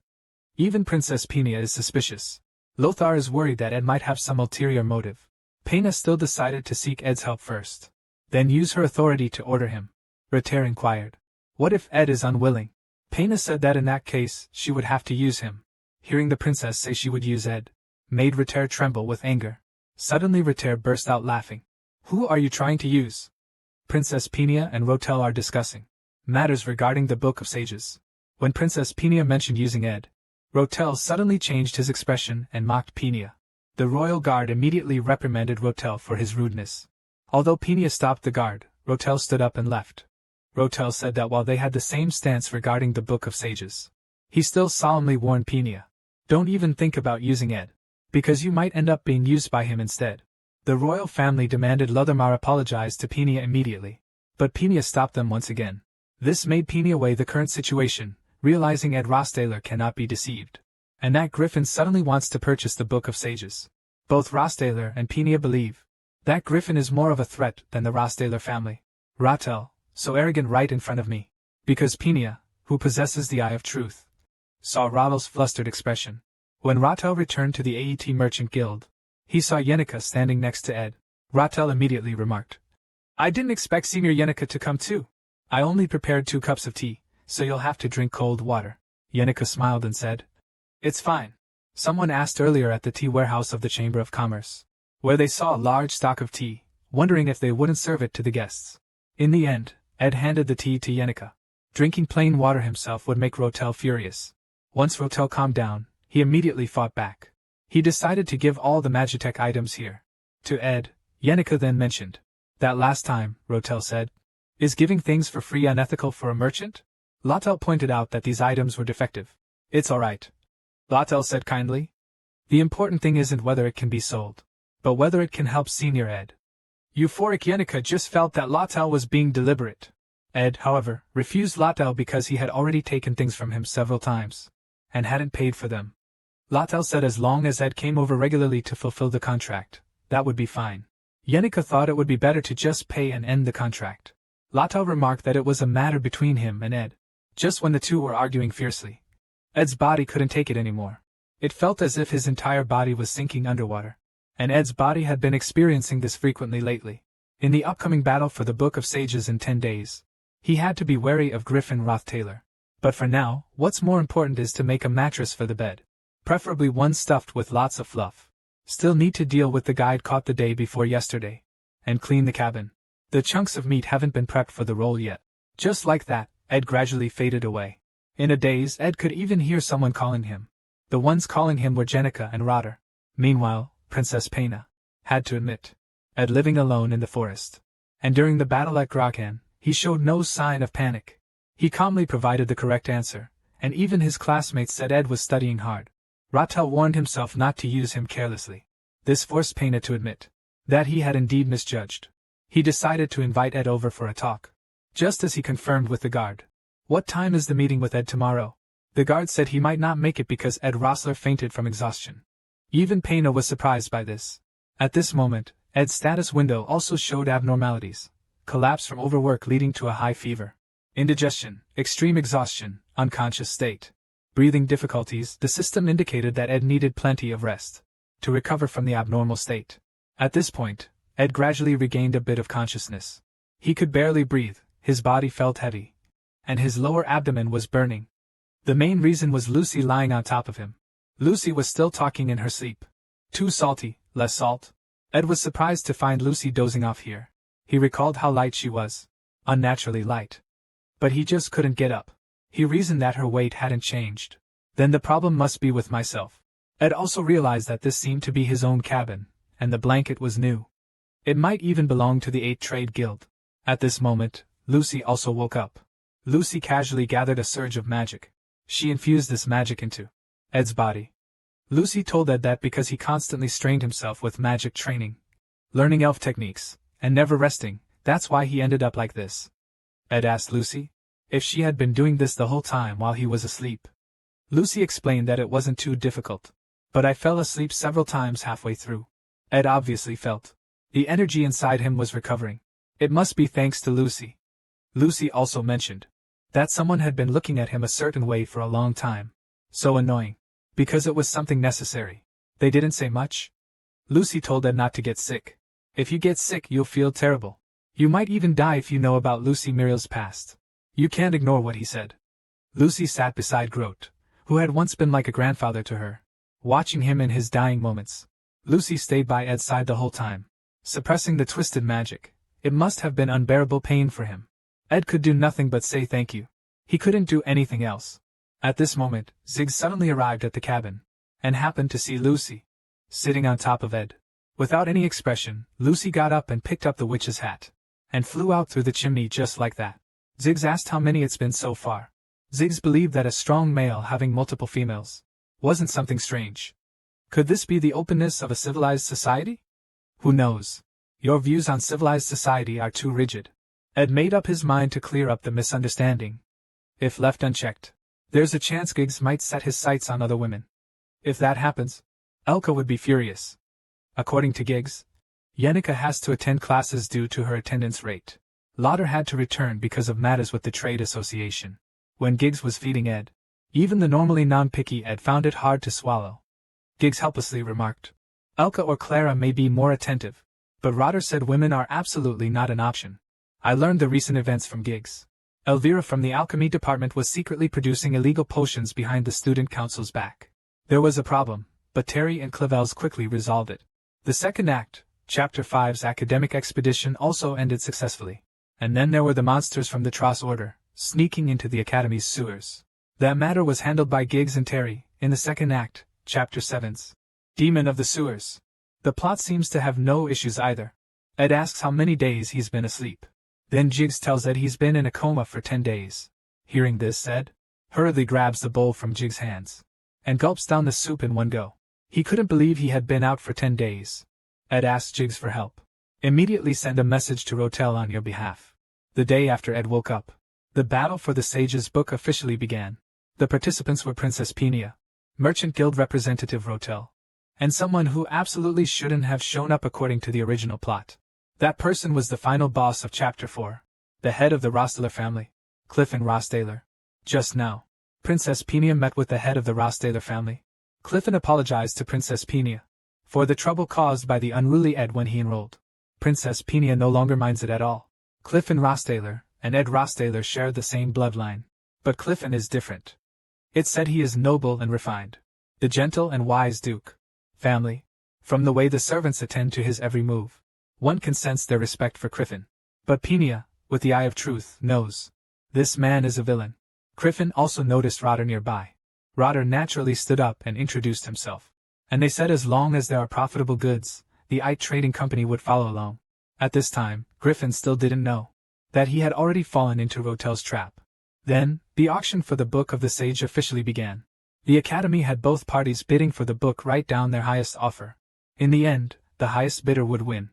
S1: Even Princess Peenia is suspicious. Lothar is worried that Ed might have some ulterior motive. Peenia still decided to seek Ed's help first, then use her authority to order him. Rater inquired, what if Ed is unwilling? Peenia said that in that case, she would have to use him. Hearing the princess say she would use Ed, made Rater tremble with anger. Suddenly Rater burst out laughing. Who are you trying to use? Princess Peenia and Rotel are discussing matters regarding the Book of Sages. When Princess Peenia mentioned using Ed, Rotel suddenly changed his expression and mocked Peenia. The royal guard immediately reprimanded Rotel for his rudeness. Although Peenia stopped the guard, Rotel stood up and left. Rotel said that while they had the same stance regarding the Book of Sages, he still solemnly warned Peenia, don't even think about using Ed, because you might end up being used by him instead. The royal family demanded Lothamar apologize to Peenia immediately, but Peenia stopped them once again. This made Peenia weigh the current situation, realizing Ed Rosedale cannot be deceived, and that Griffin suddenly wants to purchase the Book of Sages. Both Rosedale and Peenia believe that Griffin is more of a threat than the Rosedale family. Rotel, so arrogant right in front of me. Because Peenia, who possesses the eye of truth, saw Ratel's flustered expression. When Ratel returned to the AET Merchant Guild, he saw Yenica standing next to Ed. Ratel immediately remarked, "I didn't expect Senior Yenica to come too. I only prepared 2 cups of tea, so you'll have to drink cold water." Yenica smiled and said, "It's fine." Someone asked earlier at the tea warehouse of the Chamber of Commerce, where they saw a large stock of tea, wondering if they wouldn't serve it to the guests. In the end, Ed handed the tea to Yenica. Drinking plain water himself would make Rotel furious. Once Rotel calmed down, he immediately fought back. He decided to give all the Magitech items here to Ed. Yenica then mentioned, "That last time," Rotel said. "Is giving things for free unethical for a merchant?" Latel pointed out that these items were defective. "It's alright," Latel said kindly. "The important thing isn't whether it can be sold, but whether it can help Senior Ed." Euphoric Yenica just felt that Latel was being deliberate. Ed, however, refused Latel because he had already taken things from him several times, and hadn't paid for them. Latel said as long as Ed came over regularly to fulfill the contract, that would be fine. Yenica thought it would be better to just pay and end the contract. Latel remarked that it was a matter between him and Ed. Just when the two were arguing fiercely, Ed's body couldn't take it anymore. It felt as if his entire body was sinking underwater. And Ed's body had been experiencing this frequently lately. In the upcoming battle for the Book of Sages in 10 days, he had to be wary of Griffin Roth-Taylor. But for now, what's more important is to make a mattress for the bed. Preferably one stuffed with lots of fluff. Still need to deal with the guide caught the day before yesterday. And clean the cabin. The chunks of meat haven't been prepped for the roll yet. Just like that, Ed gradually faded away. In a daze, Ed could even hear someone calling him. The ones calling him were Jenica and Rotter. Meanwhile, Princess Pena had to admit, Ed living alone in the forest. And during the battle at Grakan, he showed no sign of panic. He calmly provided the correct answer, and even his classmates said Ed was studying hard. Ratel warned himself not to use him carelessly. This forced Pena to admit that he had indeed misjudged. He decided to invite Ed over for a talk. Just as he confirmed with the guard. "What time is the meeting with Ed tomorrow?" The guard said he might not make it because Ed Rossler fainted from exhaustion. Even Pena was surprised by this. At this moment, Ed's status window also showed abnormalities. Collapse from overwork leading to a high fever. Indigestion, extreme exhaustion, unconscious state. Breathing difficulties. The system indicated that Ed needed plenty of rest to recover from the abnormal state. At this point, Ed gradually regained a bit of consciousness. He could barely breathe, his body felt heavy, and his lower abdomen was burning. The main reason was Lucy lying on top of him. Lucy was still talking in her sleep. Too salty, less salt. Ed was surprised to find Lucy dozing off here. He recalled how light she was. Unnaturally light. But he just couldn't get up. He reasoned that her weight hadn't changed. Then the problem must be with myself. Ed also realized that this seemed to be his own cabin, and the blanket was new. It might even belong to the 8 Trade Guild. At this moment, Lucy also woke up. Lucy casually gathered a surge of magic. She infused this magic into Ed's body. Lucy told Ed that because he constantly strained himself with magic training, learning elf techniques, and never resting, that's why he ended up like this. Ed asked Lucy if she had been doing this the whole time while he was asleep. Lucy explained that it wasn't too difficult. But I fell asleep several times halfway through. Ed obviously felt the energy inside him was recovering. It must be thanks to Lucy. Lucy also mentioned that someone had been looking at him a certain way for a long time. So annoying. Because it was something necessary. They didn't say much. Lucy told Ed not to get sick. If you get sick, you'll feel terrible. You might even die if you know about Lucy Muriel's past. You can't ignore what he said. Lucy sat beside Grote, who had once been like a grandfather to her, watching him in his dying moments. Lucy stayed by Ed's side the whole time, suppressing the twisted magic. It must have been unbearable pain for him. Ed could do nothing but say thank you. He couldn't do anything else. At this moment, Ziggs suddenly arrived at the cabin, and happened to see Lucy sitting on top of Ed. Without any expression, Lucy got up and picked up the witch's hat, and flew out through the chimney just like that. Ziggs asked how many it's been so far. Ziggs believed that a strong male having multiple females wasn't something strange. Could this be the openness of a civilized society? Who knows? Your views on civilized society are too rigid. Ed made up his mind to clear up the misunderstanding. If left unchecked, there's a chance Giggs might set his sights on other women. If that happens, Elka would be furious. According to Giggs, Yenica has to attend classes due to her attendance rate. Lauder had to return because of matters with the trade association. when Giggs was feeding Ed. Even the normally non-picky Ed found it hard to swallow. Giggs helplessly remarked, "Elka or Clara may be more attentive, but Rotter said women are absolutely not an option." I learned the recent events from Giggs. Elvira from the alchemy department was secretly producing illegal potions behind the student council's back. There was a problem, but Terry and Clavels quickly resolved it. The second act, Chapter 5's academic expedition, also ended successfully. And then there were the monsters from the Tross Order, sneaking into the Academy's sewers. That matter was handled by Giggs and Terry, in the second act, Chapter 7's Demon of the Sewers. The plot seems to have no issues either. Ed asks how many days he's been asleep. Then Giggs tells Ed he's been in a coma for 10 days. Hearing this, Ed hurriedly grabs the bowl from Giggs' hands and gulps down the soup in one go. He couldn't believe he had been out for 10 days. Ed asks Giggs for help. "Immediately send a message to Rotel on your behalf." The day after Ed woke up, the battle for the Sage's Book officially began. The participants were Princess Peenia, Merchant Guild representative Rotel, and someone who absolutely shouldn't have shown up according to the original plot. That person was the final boss of Chapter 4, the head of the Rosteller family, Cliffin Rostaler. Just now, Princess Peenia met with the head of the Rostaler family. Cliffin apologized to Princess Peenia for the trouble caused by the unruly Ed when he enrolled. Princess Peenia no longer minds it at all. Cliffin Rostaler and Ed Rostaler share the same bloodline, but Cliffin is different. It said he is noble and refined, the gentle and wise Duke family. From the way the servants attend to his every move, one can sense their respect for Cliffin. But Peenia, with the eye of truth, knows this man is a villain. Cliffin also noticed Rotter nearby. Rotter naturally stood up and introduced himself. And they said as long as there are profitable goods, the IT Trading Company would follow along. At this time, Griffin still didn't know that he had already fallen into Rotel's trap. Then, the auction for the Book of the Sage officially began. The Academy had both parties bidding for the book write down their highest offer. In the end, the highest bidder would win.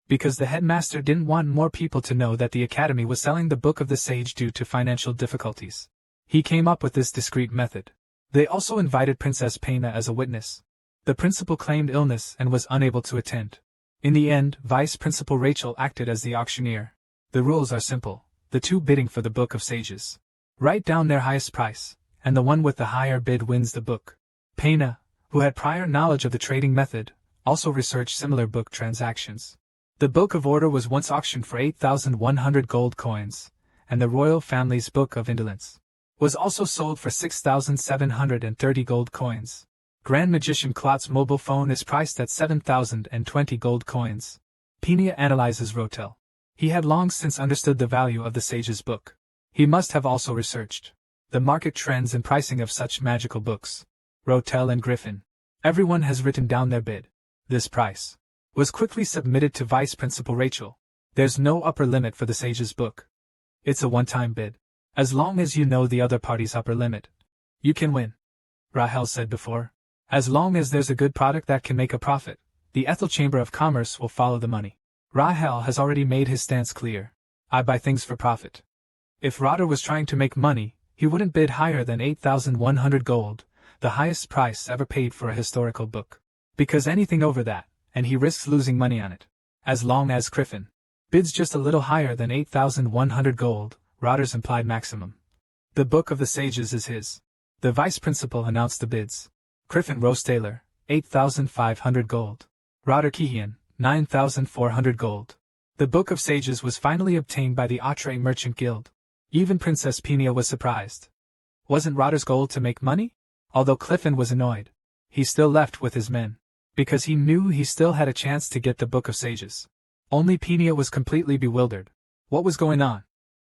S1: Because the headmaster didn't want more people to know that the Academy was selling the Book of the Sage due to financial difficulties, he came up with this discreet method. They also invited Princess Peenia as a witness. The principal claimed illness and was unable to attend. In the end, Vice Principal Rachel acted as the auctioneer. The rules are simple. The two bidding for the Book of Sages write down their highest price, and the one with the higher bid wins the book. Peenia, who had prior knowledge of the trading method, also researched similar book transactions. The Book of Order was once auctioned for 8,100 gold coins, and the royal family's Book of Indolence was also sold for 6,730 gold coins. Grand Magician Clot's mobile phone is priced at 7,020 gold coins. Peenia analyzes Rotel. He had long since understood the value of the Sage's Book. He must have also researched the market trends and pricing of such magical books. Rotel and Griffin. Everyone has written down their bid. This price was quickly submitted to Vice Principal Rachel. There's no upper limit for the Sage's Book. It's a one-time bid. As long as you know the other party's upper limit, you can win. Rahel said before. As long as there's a good product that can make a profit, the Ethel Chamber of Commerce will follow the money. Rahel has already made his stance clear. I buy things for profit. If Rotter was trying to make money, he wouldn't bid higher than 8,100 gold, the highest price ever paid for a historical book. Because anything over that, and he risks losing money on it. As long as Griffin bids just a little higher than 8,100 gold, Rotter's implied maximum. The Book of the Sages is his. The vice principal announced the bids. Griffin Rostaler, 8,500 gold. Rotter Kehian, 9,400 gold. The Book of Sages was finally obtained by the Atre Merchant Guild. Even Princess Peenia was surprised. Wasn't Rotter's goal to make money? Although Cliffin was annoyed, he still left with his men, because he knew he still had a chance to get the Book of Sages. Only Peenia was completely bewildered. What was going on?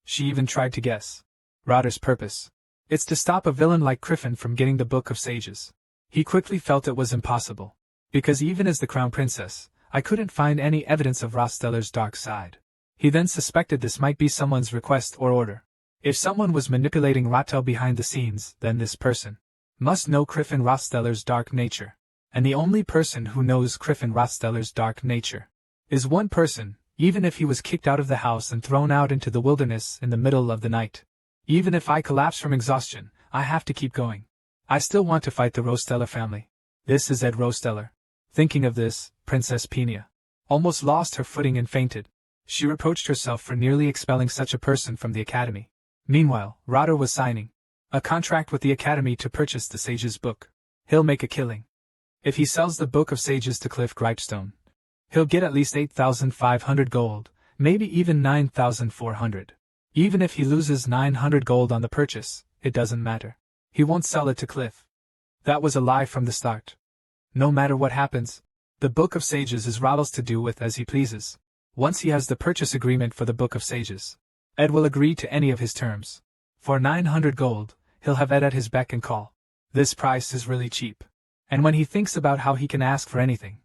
S1: She even tried to guess. Rotter's purpose. It's to stop a villain like Griffin from getting the Book of Sages. He quickly felt it was impossible. Because even as the Crown Princess, I couldn't find any evidence of Rosteller's dark side. He then suspected this might be someone's request or order. If someone was manipulating Rotel behind the scenes, then this person must know Griffin Rosteller's dark nature. And the only person who knows Griffin Rosteller's dark nature is one person, even if he was kicked out of the house and thrown out into the wilderness in the middle of the night. Even if I collapse from exhaustion, I have to keep going. I still want to fight the Rosteller family. This is Ed Rosteller. Thinking of this, Princess Peenia almost lost her footing and fainted. She reproached herself for nearly expelling such a person from the academy. Meanwhile, Rotter was signing A contract with the Academy to purchase the Sage's book. He'll make a killing. If he sells the Book of Sages to Cliff Gripestone, he'll get at least 8,500 gold, maybe even 9,400. Even if he loses 900 gold on the purchase, it doesn't matter. He won't sell it to Cliff. That was a lie from the start. No matter what happens, the Book of Sages is Rattle's to do with as he pleases. Once he has the purchase agreement for the Book of Sages, Ed will agree to any of his terms. For 900 gold, he'll have Ed at his beck and call. This price is really cheap. And when he thinks about how he can ask for anything,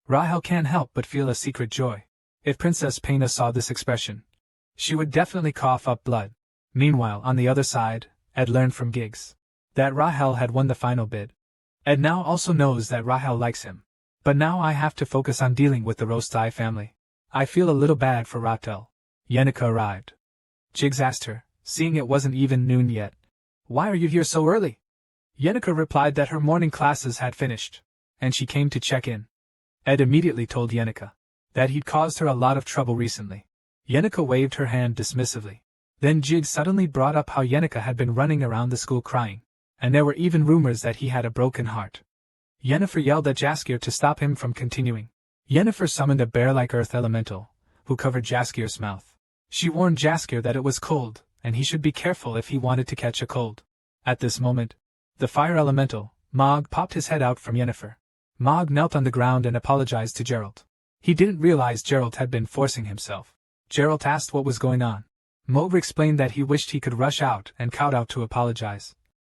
S1: Rahel can't help but feel a secret joy. If Princess Pena saw this expression, she would definitely cough up blood. Meanwhile, on the other side, Ed learned from Giggs that Rahel had won the final bid. Ed now also knows that Rahel likes him. But now I have to focus on dealing with the Rostai family. I feel a little bad for Rahel. Yenica arrived. Giggs asked her, seeing it wasn't even noon yet. Why are you here so early? Yenica replied that her morning classes had finished, and she came to check in. Ed immediately told Yenica that he'd caused her a lot of trouble recently. Yenica waved her hand dismissively. Then Giggs suddenly brought up how Yenica had been running around the school crying, and there were even rumors that he had a broken heart. Yennefer yelled at Jaskier to stop him from continuing. Yennefer summoned a bear-like earth elemental, who covered Jaskier's mouth. She warned Jaskier that it was cold, and he should be careful if he wanted to catch a cold. At this moment, the fire elemental, Mog, popped his head out from Yennefer. Mog knelt on the ground and apologized to Geralt. He didn't realize Geralt had been forcing himself. Geralt asked what was going on. Mog explained that he wished he could rush out and kowtow to apologize.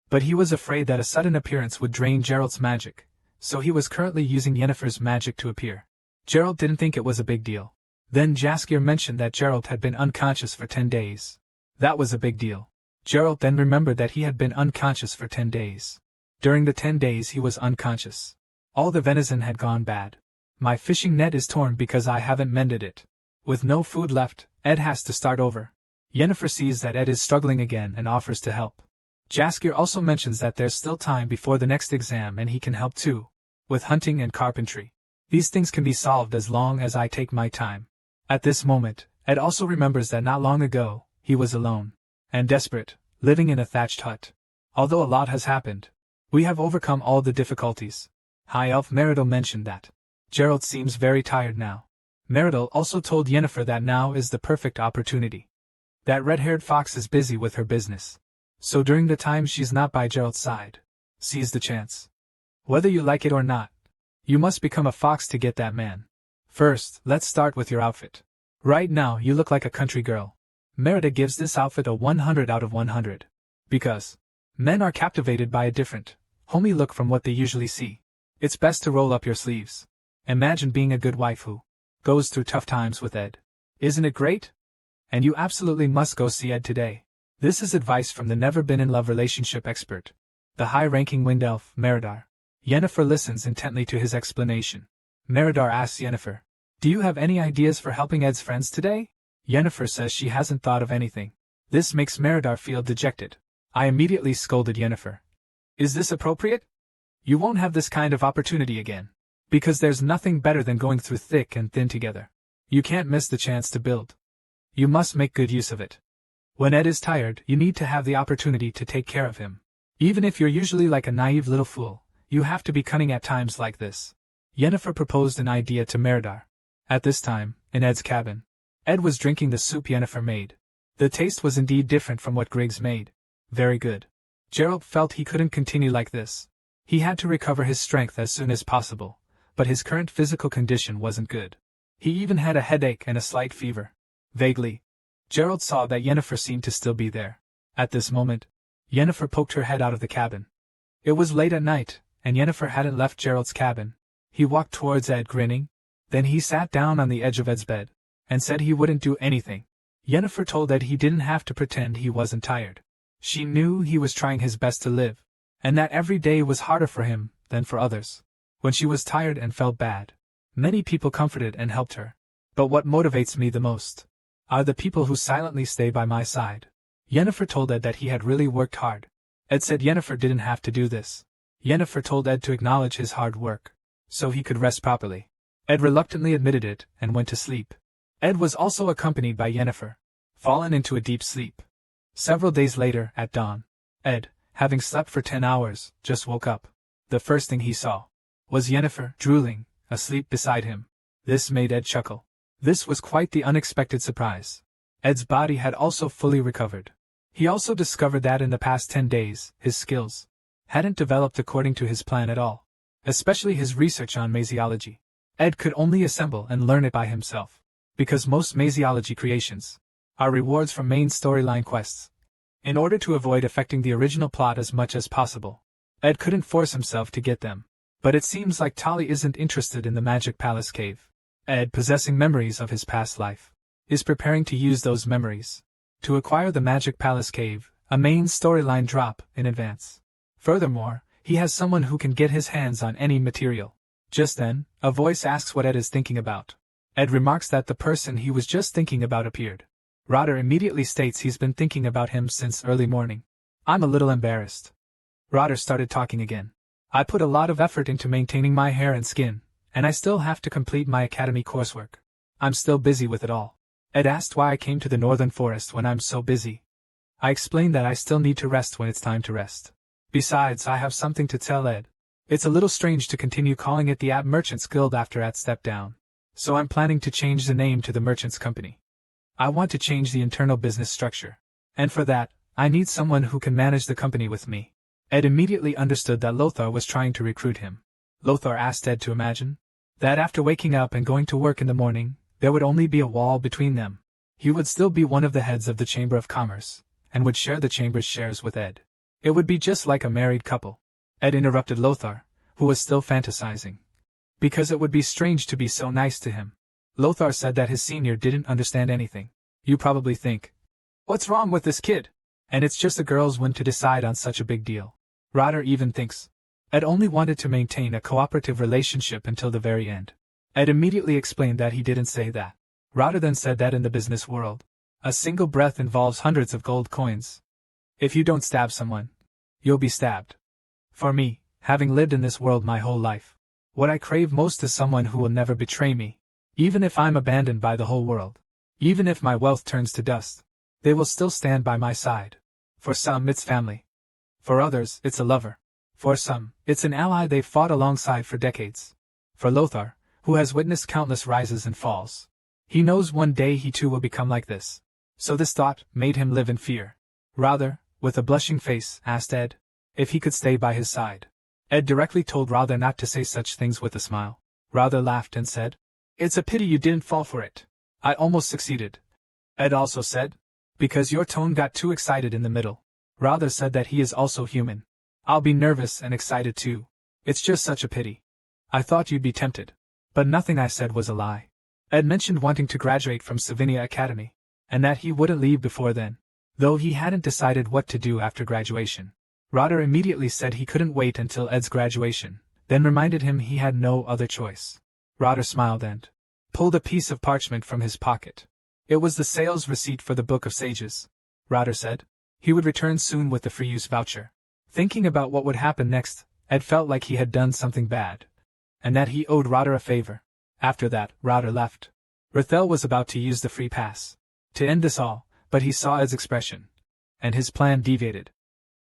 S1: But he was afraid that a sudden appearance would drain Geralt's magic, so he was currently using Yennefer's magic to appear. Geralt didn't think it was a big deal. Then Jaskier mentioned that Geralt had been unconscious for 10 days. That was a big deal. Geralt then remembered that he had been unconscious for 10 days. During the 10 days he was unconscious, all the venison had gone bad. My fishing net is torn because I haven't mended it. With no food left, Ed has to start over. Yennefer sees that Ed is struggling again and offers to help. Jaskier also mentions that there's still time before the next exam and he can help too, with hunting and carpentry. These things can be solved as long as I take my time. At this moment, Ed also remembers that not long ago, he was alone and desperate, living in a thatched hut. Although a lot has happened, we have overcome all the difficulties. High Elf Meridel mentioned that. Geralt seems very tired now. Meridel also told Yennefer that now is the perfect opportunity. That red-haired fox is busy with her business. So during the time she's not by Geralt's side, seize the chance. Whether you like it or not, you must become a fox to get that man. First, let's start with your outfit. Right now you look like a country girl. Merida gives this outfit a 100 out of 100. Because men are captivated by a different, homey look from what they usually see. It's best to roll up your sleeves. Imagine being a good wife who goes through tough times with Ed. Isn't it great? And you absolutely must go see Ed today. This is advice from the never-been-in-love relationship expert, the high-ranking wind elf, Meridar. Yennefer listens intently to his explanation. Meridar asks Yennefer, do you have any ideas for helping Ed's friends today? Yennefer says she hasn't thought of anything. This makes Meridar feel dejected. I immediately scolded Yennefer. Is this appropriate? You won't have this kind of opportunity again. Because there's nothing better than going through thick and thin together. You can't miss the chance to build. You must make good use of it. When Ed is tired, you need to have the opportunity to take care of him. Even if you're usually like a naive little fool, you have to be cunning at times like this. Yennefer proposed an idea to Meridar. At this time, in Ed's cabin, Ed was drinking the soup Yennefer made. The taste was indeed different from what Griggs made. Very good. Geralt felt he couldn't continue like this. He had to recover his strength as soon as possible, but his current physical condition wasn't good. He even had a headache and a slight fever. Vaguely, Geralt saw that Yennefer seemed to still be there. At this moment, Yennefer poked her head out of the cabin. It was late at night, and Yennefer hadn't left Geralt's cabin. He walked towards Ed grinning. Then he sat down on the edge of Ed's bed, and said he wouldn't do anything. Yennefer told Ed he didn't have to pretend he wasn't tired. She knew he was trying his best to live, and that every day was harder for him than for others. When she was tired and felt bad, many people comforted and helped her. But what motivates me the most are the people who silently stay by my side. Yennefer told Ed that he had really worked hard. Ed said Yennefer didn't have to do this. Yennefer told Ed to acknowledge his hard work, so he could rest properly. Ed reluctantly admitted it and went to sleep. Ed was also accompanied by Yennefer, fallen into a deep sleep. Several days later, at dawn, Ed, having slept for 10 hours, just woke up. The first thing he saw was Yennefer, drooling, asleep beside him. This made Ed chuckle. This was quite the unexpected surprise. Ed's body had also fully recovered. He also discovered that in the past 10 days, his skills hadn't developed according to his plan at all, especially his research on maziology. Ed could only assemble and learn it by himself, because most maziology creations are rewards from main storyline quests. In order to avoid affecting the original plot as much as possible, Ed couldn't force himself to get them. But it seems like Tali isn't interested in the Magic Palace cave. Ed, possessing memories of his past life, is preparing to use those memories to acquire the Magic Palace cave, a main storyline drop, in advance. Furthermore, he has someone who can get his hands on any material. Just then, a voice asks what Ed is thinking about. Ed remarks that the person he was just thinking about appeared. Roder immediately states he's been thinking about him since early morning. I'm a little embarrassed. Roder started talking again. I put a lot of effort into maintaining my hair and skin, and I still have to complete my academy coursework. I'm still busy with it all. Ed asked why I came to the northern forest when I'm so busy. I explained that I still need to rest when it's time to rest. Besides, I have something to tell Ed. It's a little strange to continue calling it the App Merchants Guild after Ed stepped down, so I'm planning to change the name to the Merchants Company. I want to change the internal business structure, and for that, I need someone who can manage the company with me. Ed immediately understood that Lothar was trying to recruit him. Lothar asked Ed to imagine that after waking up and going to work in the morning, there would only be a wall between them. He would still be one of the heads of the Chamber of Commerce, and would share the chamber's shares with Ed. It would be just like a married couple. Ed interrupted Lothar, who was still fantasizing, because it would be strange to be so nice to him. Lothar said that his senior didn't understand anything. You probably think, what's wrong with this kid? And it's just a girl's whim to decide on such a big deal. Roder even thinks. Ed only wanted to maintain a cooperative relationship until the very end. Ed immediately explained that he didn't say that. Roder then said that in the business world, a single breath involves hundreds of gold coins. If you don't stab someone, you'll be stabbed. For me, having lived in this world my whole life, what I crave most is someone who will never betray me. Even if I'm abandoned by the whole world, even if my wealth turns to dust, they will still stand by my side. For some, it's family. For others, it's a lover. For some, it's an ally they've fought alongside for decades. For Lothar, who has witnessed countless rises and falls, he knows one day he too will become like this. So this thought made him live in fear. Roder, with a blushing face, asked Ed if he could stay by his side. Ed directly told Roder not to say such things with a smile. Roder laughed and said, "It's a pity you didn't fall for it. I almost succeeded." Ed also said, "Because your tone got too excited in the middle." Roder said that he is also human. "I'll be nervous and excited too. It's just such a pity. I thought you'd be tempted. But nothing I said was a lie." Ed mentioned wanting to graduate from Savinia Academy, and that he wouldn't leave before then, though he hadn't decided what to do after graduation. Roder immediately said he couldn't wait until Ed's graduation, then reminded him he had no other choice. Roder smiled and pulled a piece of parchment from his pocket. It was the sales receipt for the Book of Sages. Roder said he would return soon with the free use voucher. Thinking about what would happen next, Ed felt like he had done something bad, and that he owed Roder a favor. After that, Roder left. Rethel was about to use the free pass to end this all, but he saw Ed's expression, and his plan deviated.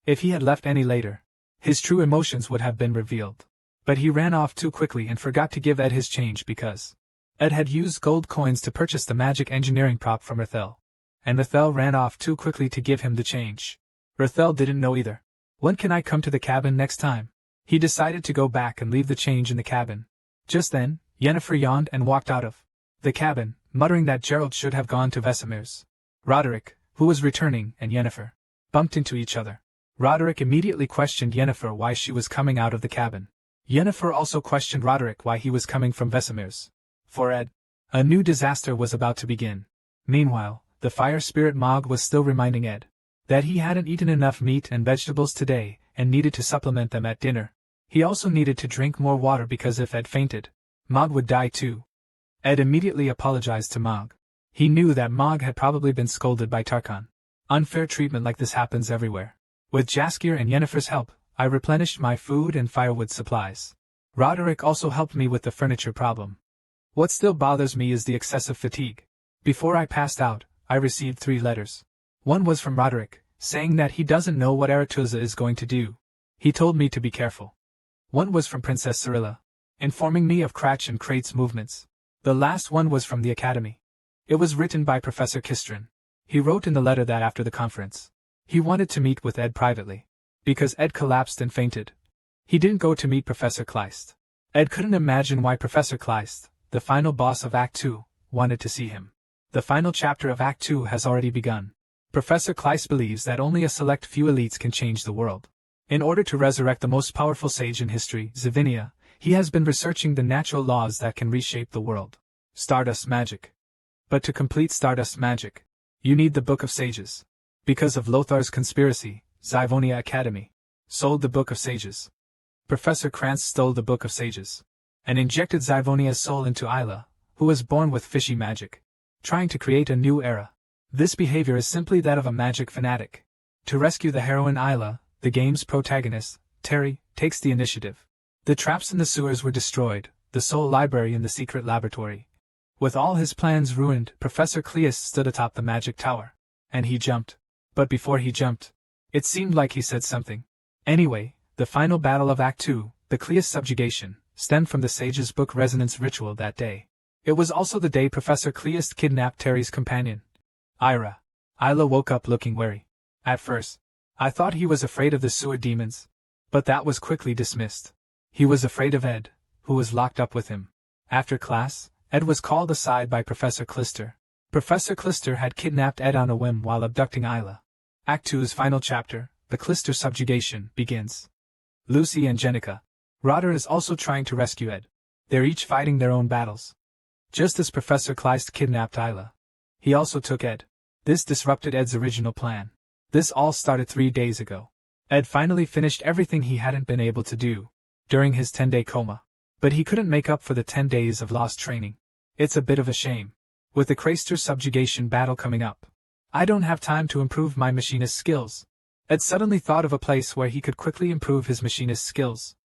S1: If he had left any later, his true emotions would have been revealed. But he ran off too quickly and forgot to give Ed his change because Ed had used gold coins to purchase the magic engineering prop from Rethel, and Rethel ran off too quickly to give him the change. Rethel didn't know either. When can I come to the cabin next time? He decided to go back and leave the change in the cabin. Just then, Yennefer yawned and walked out of the cabin, muttering that Gerald should have gone to Vesemir's. Roderick, who was returning, and Yennefer bumped into each other. Roderick immediately questioned Yennefer why she was coming out of the cabin. Yennefer also questioned Roderick why he was coming from Vesemir's. For Ed, a new disaster was about to begin. Meanwhile, the fire spirit Mog was still reminding Ed that he hadn't eaten enough meat and vegetables today and needed to supplement them at dinner. He also needed to drink more water because if Ed fainted, Mog would die too. Ed immediately apologized to Mog. He knew that Mog had probably been scolded by Tarkhan. Unfair treatment like this happens everywhere. With Jaskier and Yennefer's help, I replenished my food and firewood supplies. Roderick also helped me with the furniture problem. What still bothers me is the excessive fatigue. Before I passed out, I received 3 letters. One was from Roderick, saying that he doesn't know what Aretuza is going to do. He told me to be careful. One was from Princess Cyrilla, informing me of Cratch and Krate's movements. The last one was from the Academy. It was written by Professor Kistrin. He wrote in the letter that after the conference, he wanted to meet with Ed privately. Because Ed collapsed and fainted. He didn't go to meet Professor Kleist. Ed couldn't imagine why Professor Kleist, the final boss of Act 2, wanted to see him. The final chapter of Act 2 has already begun. Professor Kleist believes that only a select few elites can change the world. In order to resurrect the most powerful sage in history, Xavinia, he has been researching the natural laws that can reshape the world. Stardust magic. But to complete Stardust magic, you need the Book of Sages. Because of Lothar's conspiracy, Xivonia Academy sold the Book of Sages. Professor Krantz stole the Book of Sages and injected Xivonia's soul into Isla, who was born with fishy magic, trying to create a new era. This behavior is simply that of a magic fanatic. To rescue the heroine Isla, the game's protagonist, Terry, takes the initiative. The traps in the sewers were destroyed, the soul library in the secret laboratory. With all his plans ruined, Professor Kleist stood atop the magic tower. And he jumped. But before he jumped, it seemed like he said something. Anyway, the final battle of Act 2, the Kleist subjugation, stemmed from the Sage's Book resonance ritual that day. It was also the day Professor Kleist kidnapped Terry's companion, Ira. Isla woke up looking wary. At first, I thought he was afraid of the sewer demons. But that was quickly dismissed. He was afraid of Ed, who was locked up with him. After class, Ed was called aside by Professor Klister. Professor Klister had kidnapped Ed on a whim while abducting Isla. Act 2's final chapter, the Klister subjugation, begins. Lucy and Jenica. Rotter is also trying to rescue Ed. They're each fighting their own battles. Just as Professor Kleist kidnapped Isla, he also took Ed. This disrupted Ed's original plan. This all started 3 days ago. Ed finally finished everything he hadn't been able to do during his 10-day coma. But he couldn't make up for the 10 days of lost training. It's a bit of a shame. With the Craster subjugation battle coming up, I don't have time to improve my machinist skills. Ed suddenly thought of a place where he could quickly improve his machinist skills.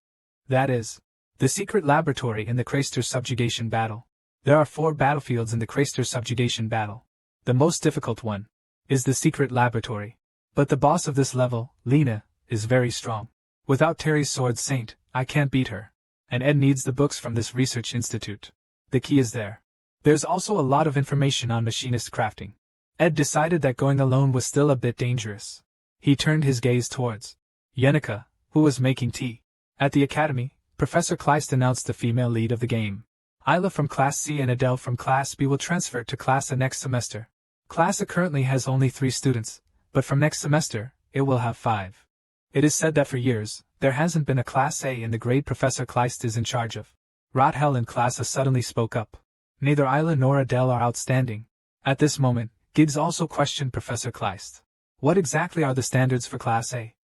S1: That is, the secret laboratory in the Craster subjugation battle. There are 4 battlefields in the Craster subjugation battle. The most difficult one is the secret laboratory. But the boss of this level, Lena, is very strong. Without Terry's Sword Saint, I can't beat her. And Ed needs the books from this research institute. The key is there. There's also a lot of information on machinist crafting. Ed decided that going alone was still a bit dangerous. He turned his gaze towards Jenica, who was making tea. At the academy, Professor Kleist announced the female lead of the game. Isla from Class C and Adele from Class B will transfer to Class A next semester. Class A currently has only 3 students, but from next semester, it will have 5. It is said that for years, there hasn't been a Class A in the grade Professor Kleist is in charge of. Rothel in Class A suddenly spoke up. Neither Isla nor Adele are outstanding. At this moment, Gibbs also questioned Professor Kleist. What exactly are the standards for Class A?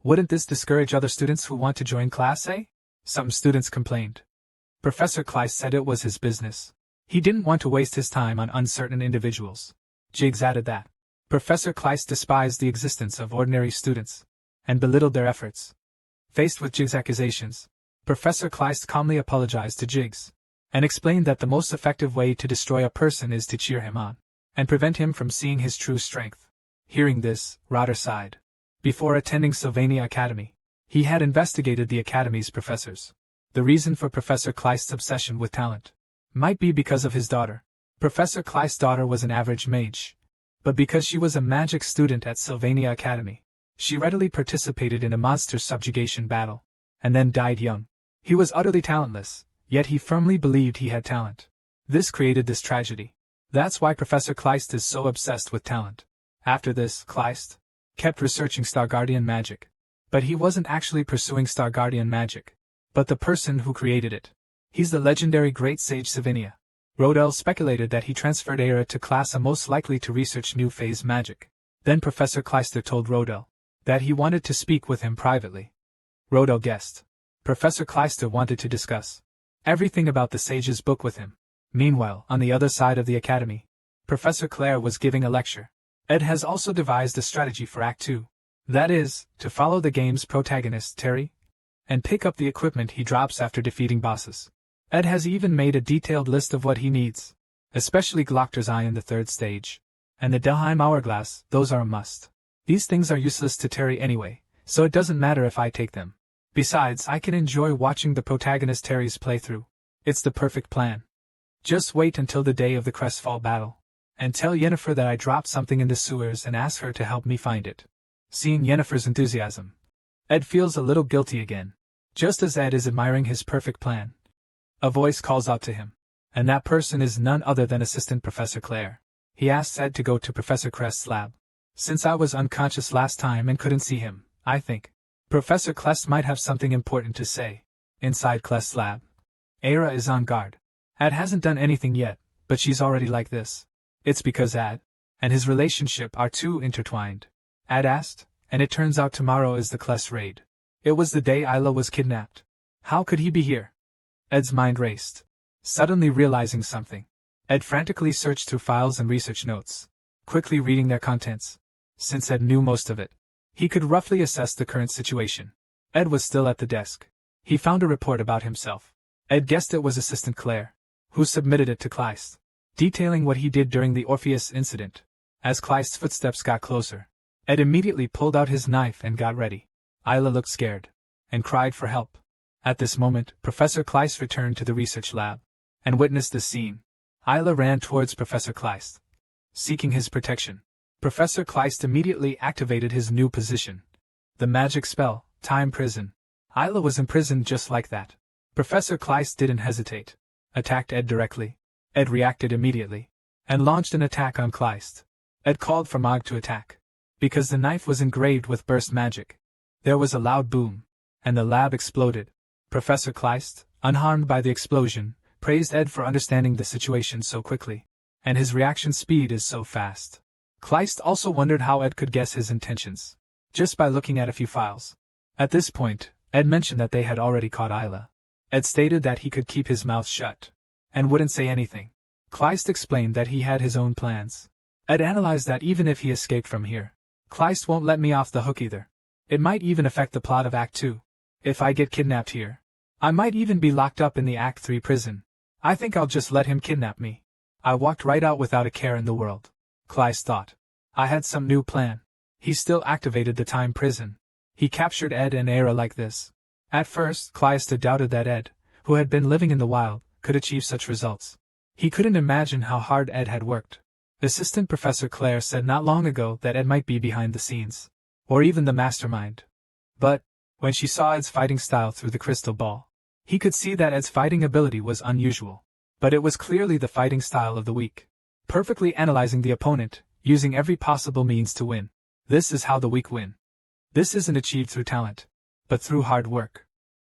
S1: Wouldn't this discourage other students who want to join Class A? Some students complained. Professor Kleist said it was his business. He didn't want to waste his time on uncertain individuals. Jiggs added that Professor Kleist despised the existence of ordinary students and belittled their efforts. Faced with Jiggs' accusations, Professor Kleist calmly apologized to Jiggs and explained that the most effective way to destroy a person is to cheer him on and prevent him from seeing his true strength. Hearing this, Rotter sighed. Before attending Sylvania Academy, he had investigated the Academy's professors. The reason for Professor Kleist's obsession with talent might be because of his daughter. Professor Kleist's daughter was an average mage, but because she was a magic student at Sylvania Academy, she readily participated in a monster subjugation battle, and then died young. He was utterly talentless, yet he firmly believed he had talent. This created this tragedy. That's why Professor Kleist is so obsessed with talent. After this, Kleist kept researching Stargardian magic. But he wasn't actually pursuing Stargardian magic, but the person who created it. He's the legendary Great Sage Savinia. Rodel speculated that he transferred Aira to Class A most likely to research new phase magic. Then Professor Kleister told Rodel that he wanted to speak with him privately. Rodel guessed. Professor Kleister wanted to discuss everything about the Sage's book with him. Meanwhile, on the other side of the academy, Professor Claire was giving a lecture. Ed has also devised a strategy for Act 2. That is, to follow the game's protagonist, Terry, and pick up the equipment he drops after defeating bosses. Ed has even made a detailed list of what he needs, especially Glockter's Eye in the 3rd stage. And the Delheim Hourglass, those are a must. These things are useless to Terry anyway, so it doesn't matter if I take them. Besides, I can enjoy watching the protagonist Terry's playthrough. It's the perfect plan. Just wait until the day of the Crestfall battle. And tell Yennefer that I dropped something in the sewers and ask her to help me find it. Seeing Yennefer's enthusiasm, Ed feels a little guilty again. Just as Ed is admiring his perfect plan, a voice calls out to him. And that person is none other than Assistant Professor Claire. He asks Ed to go to Professor Crest's lab. Since I was unconscious last time and couldn't see him, I think Professor Crest might have something important to say. Inside Crest's lab, Aira is on guard. Ed hasn't done anything yet, but she's already like this. It's because Ed and his relationship are too intertwined. Ed asked, and it turns out tomorrow is the Crest raid. It was the day Isla was kidnapped. How could he be here? Ed's mind raced, suddenly realizing something. Ed frantically searched through files and research notes, quickly reading their contents. Since Ed knew most of it, he could roughly assess the current situation. Ed was still at the desk. He found a report about himself. Ed guessed it was Assistant Claire, who submitted it to Kleist, detailing what he did during the Orpheus incident. As Kleist's footsteps got closer, Ed immediately pulled out his knife and got ready. Isla looked scared and cried for help. At this moment, Professor Kleist returned to the research lab and witnessed the scene. Isla ran towards Professor Kleist, seeking his protection. Professor Kleist immediately activated his new position. The magic spell, Time Prison. Isla was imprisoned just like that. Professor Kleist didn't hesitate. Attacked Ed directly. Ed reacted immediately and launched an attack on Kleist. Ed called for Mog to attack. Because the knife was engraved with burst magic, there was a loud boom, and the lab exploded. Professor Kleist, unharmed by the explosion, praised Ed for understanding the situation so quickly, and his reaction speed is so fast. Kleist also wondered how Ed could guess his intentions, just by looking at a few files. At this point, Ed mentioned that they had already caught Isla. Ed stated that he could keep his mouth shut, and wouldn't say anything. Kleist explained that he had his own plans. Ed analyzed that even if he escaped from here, Kleist won't let me off the hook either. It might even affect the plot of Act 2. If I get kidnapped here, I might even be locked up in the Act 3 prison. I think I'll just let him kidnap me. I walked right out without a care in the world. Kleist thought. I had some new plan. He still activated the time prison. He captured Ed and Aira like this. At first, Kleist doubted that Ed, who had been living in the wild, could achieve such results. He couldn't imagine how hard Ed had worked. Assistant Professor Claire said not long ago that Ed might be behind the scenes, or even the mastermind. But, when she saw Ed's fighting style through the crystal ball, he could see that Ed's fighting ability was unusual. But it was clearly the fighting style of the weak. Perfectly analyzing the opponent, using every possible means to win. This is how the weak win. This isn't achieved through talent, but through hard work.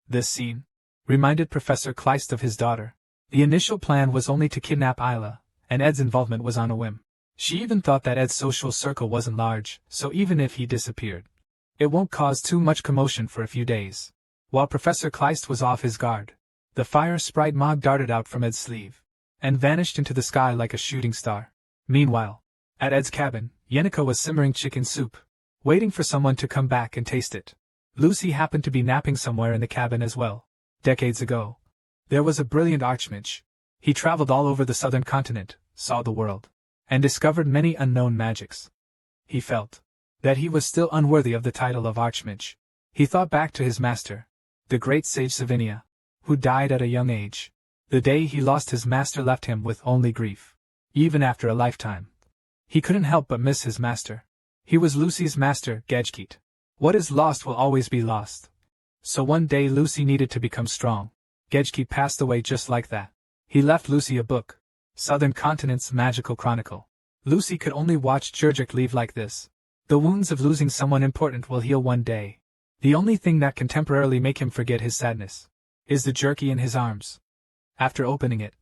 S1: This scene reminded Professor Kleist of his daughter. The initial plan was only to kidnap Isla, and Ed's involvement was on a whim. She even thought that Ed's social circle wasn't large, so even if he disappeared, it won't cause too much commotion for a few days. While Professor Kleist was off his guard, the fire sprite Mog darted out from Ed's sleeve and vanished into the sky like a shooting star. Meanwhile, at Ed's cabin, Yennefer was simmering chicken soup, waiting for someone to come back and taste it. Lucy happened to be napping somewhere in the cabin as well. Decades ago, there was a brilliant archmage. He traveled all over the southern continent, saw the world, and discovered many unknown magics. He felt that he was still unworthy of the title of archmage. He thought back to his master, the great sage Savinia, who died at a young age. The day he lost his master left him with only grief. Even after a lifetime, he couldn't help but miss his master. He was Lucy's master, Gedgekeet. What is lost will always be lost. So one day Lucy needed to become strong. Gedgekeet passed away just like that. He left Lucy a book, Southern Continent's Magical Chronicle. Lucy could only watch Jurgik leave like this. The wounds of losing someone important will heal one day. The only thing that can temporarily make him forget his sadness is the jerky in his arms. After opening it,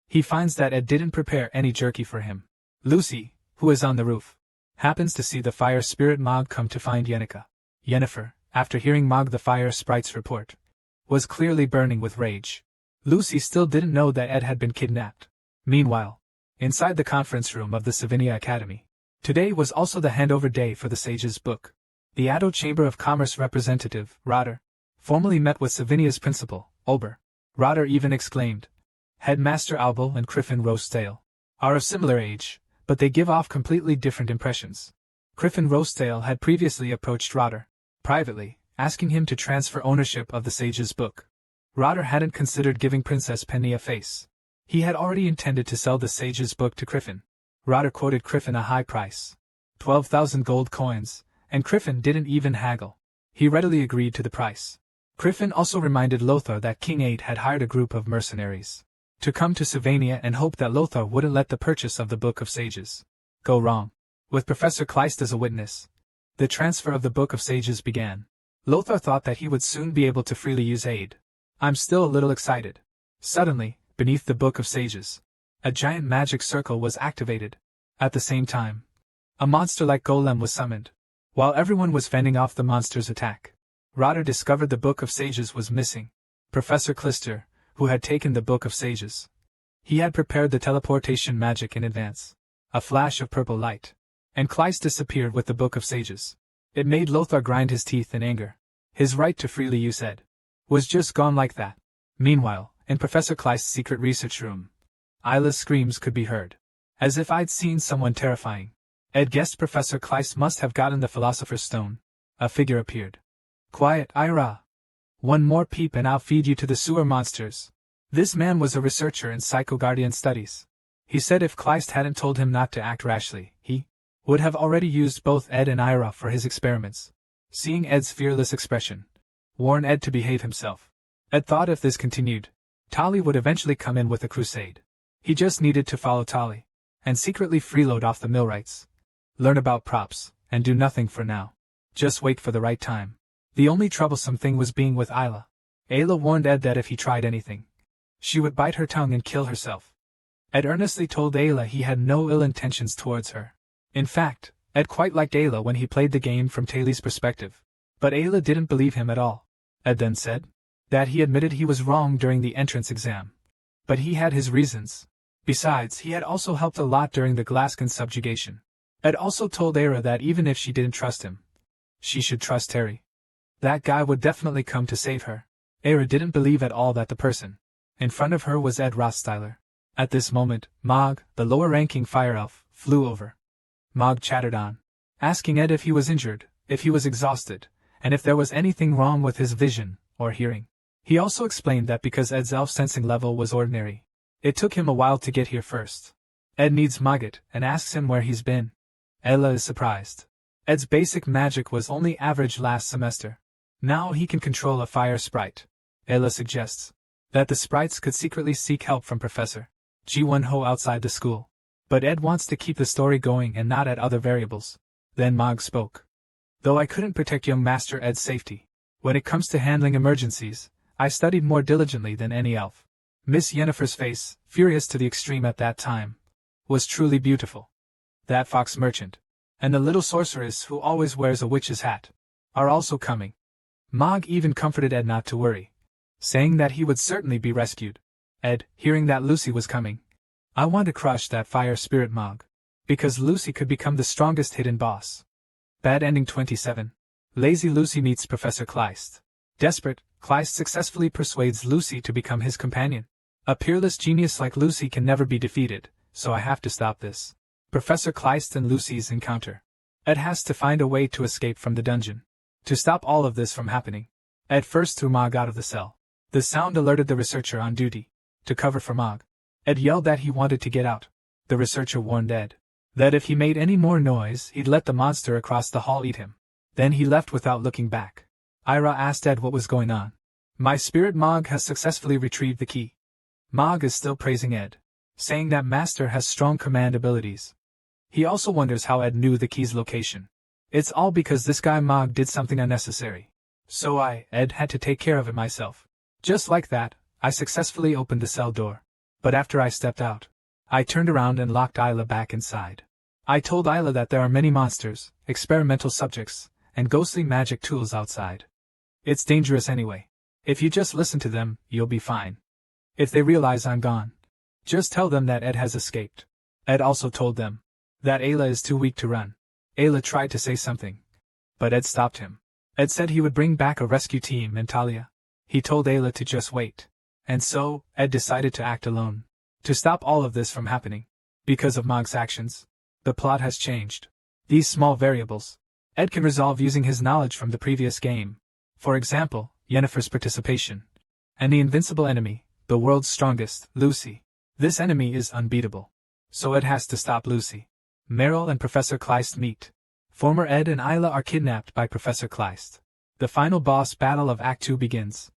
S1: he finds that Ed didn't prepare any jerky for him. Lucy, who is on the roof, happens to see the fire spirit Mog come to find Yennefer, after hearing Mog the fire sprite's report, was clearly burning with rage. Lucy still didn't know that Ed had been kidnapped. Meanwhile, inside the conference room of the Savinia Academy, today was also the handover day for the sage's book. The Addo Chamber of Commerce representative, Rotter, formally met with Savinia's principal, Ober. Rotter even exclaimed, Headmaster Albel and Criffin Rosedale are of similar age, but they give off completely different impressions. Griffin Rosedale had previously approached Rotter, privately, asking him to transfer ownership of the sage's book. Rotter hadn't considered giving Princess Penny a face. He had already intended to sell the sage's book to Griffin. Rotter quoted Griffin a high price, 12,000 gold coins, and Griffin didn't even haggle. He readily agreed to the price. Griffin also reminded Lothar that King 8 had hired a group of mercenaries to come to Sylvania and hoped that Lothar wouldn't let the purchase of the Book of Sages go wrong. With Professor Kleist as a witness, the transfer of the Book of Sages began. Lothar thought that he would soon be able to freely use aid. I'm still a little excited. Suddenly, beneath the Book of Sages, a giant magic circle was activated. At the same time, a monster-like golem was summoned. While everyone was fending off the monster's attack, Rotter discovered the Book of Sages was missing. Professor Klister, who had taken the Book of Sages, he had prepared the teleportation magic in advance. A flash of purple light, and Kleist disappeared with the Book of Sages. It made Lothar grind his teeth in anger. His right to freely use Ed was just gone like that. Meanwhile, in Professor Kleist's secret research room, Isla's screams could be heard. As if I'd seen someone terrifying. Ed guessed Professor Kleist must have gotten the Philosopher's Stone. A figure appeared. Quiet, Ira. One more peep and I'll feed you to the sewer monsters. This man was a researcher in Psycho-Guardian studies. He said if Kleist hadn't told him not to act rashly, he would have already used both Ed and Ira for his experiments. Seeing Ed's fearless expression warned Ed to behave himself. Ed thought if this continued, Tali would eventually come in with a crusade. He just needed to follow Tali and secretly freeload off the millwrights. Learn about props, and do nothing for now. Just wait for the right time. The only troublesome thing was being with Isla. Ayla warned Ed that if he tried anything, she would bite her tongue and kill herself. Ed earnestly told Ayla he had no ill intentions towards her. In fact, Ed quite liked Ayla when he played the game from Tali's perspective. But Ayla didn't believe him at all. Ed then said that he admitted he was wrong during the entrance exam. But he had his reasons. Besides, he had also helped a lot during the Glasgow subjugation. Ed also told Ayla that even if she didn't trust him, she should trust Terry. That guy would definitely come to save her. Ayla didn't believe at all that the person in front of her was Ed Rothsteiler. At this moment, Mog, the lower-ranking fire elf, flew over. Mog chattered on, asking Ed if he was injured, if he was exhausted, and if there was anything wrong with his vision or hearing. He also explained that because Ed's elf sensing level was ordinary, it took him a while to get here first. Ed needs Mogget and asks him where he's been. Ella is surprised. Ed's basic magic was only average last semester. Now he can control a fire sprite. Ella suggests that the sprites could secretly seek help from Professor Ji-Won-ho outside the school. But Ed wants to keep the story going and not add other variables. Then Mog spoke. Though I couldn't protect young Master Ed's safety, when it comes to handling emergencies, I studied more diligently than any elf. Miss Yennefer's face, furious to the extreme at that time, was truly beautiful. That fox merchant, and the little sorceress who always wears a witch's hat, are also coming. Mog even comforted Ed not to worry, saying that he would certainly be rescued. Ed, hearing that Lucy was coming, I want to crush that fire spirit Mog, because Lucy could become the strongest hidden boss. Bad ending 27. Lazy Lucy meets Professor Kleist. Desperate, Kleist successfully persuades Lucy to become his companion. A peerless genius like Lucy can never be defeated, so I have to stop this. Professor Kleist and Lucy's encounter. Ed has to find a way to escape from the dungeon. To stop all of this from happening, Ed first threw Mog out of the cell. The sound alerted the researcher on duty to cover for Mog. Ed yelled that he wanted to get out. The researcher warned Ed that if he made any more noise, he'd let the monster across the hall eat him. Then he left without looking back. Ira asked Ed what was going on. My spirit Mog has successfully retrieved the key. Mog is still praising Ed, saying that Master has strong command abilities. He also wonders how Ed knew the key's location. It's all because this guy Mog did something unnecessary. So Ed, had to take care of it myself. Just like that, I successfully opened the cell door. But after I stepped out, I turned around and locked Isla back inside. I told Isla that there are many monsters, experimental subjects, and ghostly magic tools outside. It's dangerous anyway. If you just listen to them, you'll be fine. If they realize I'm gone, just tell them that Ed has escaped. Ed also told them that Ayla is too weak to run. Ayla tried to say something, but Ed stopped him. Ed said he would bring back a rescue team and Talia. He told Ayla to just wait. And so, Ed decided to act alone, to stop all of this from happening. Because of Mog's actions, the plot has changed. These small variables, Ed can resolve using his knowledge from the previous game. For example, Yennefer's participation. And the invincible enemy, the world's strongest, Lucy. This enemy is unbeatable. So Ed has to stop Lucy. Meryl and Professor Kleist meet. Former Ed and Isla are kidnapped by Professor Kleist. The final boss battle of Act 2 begins.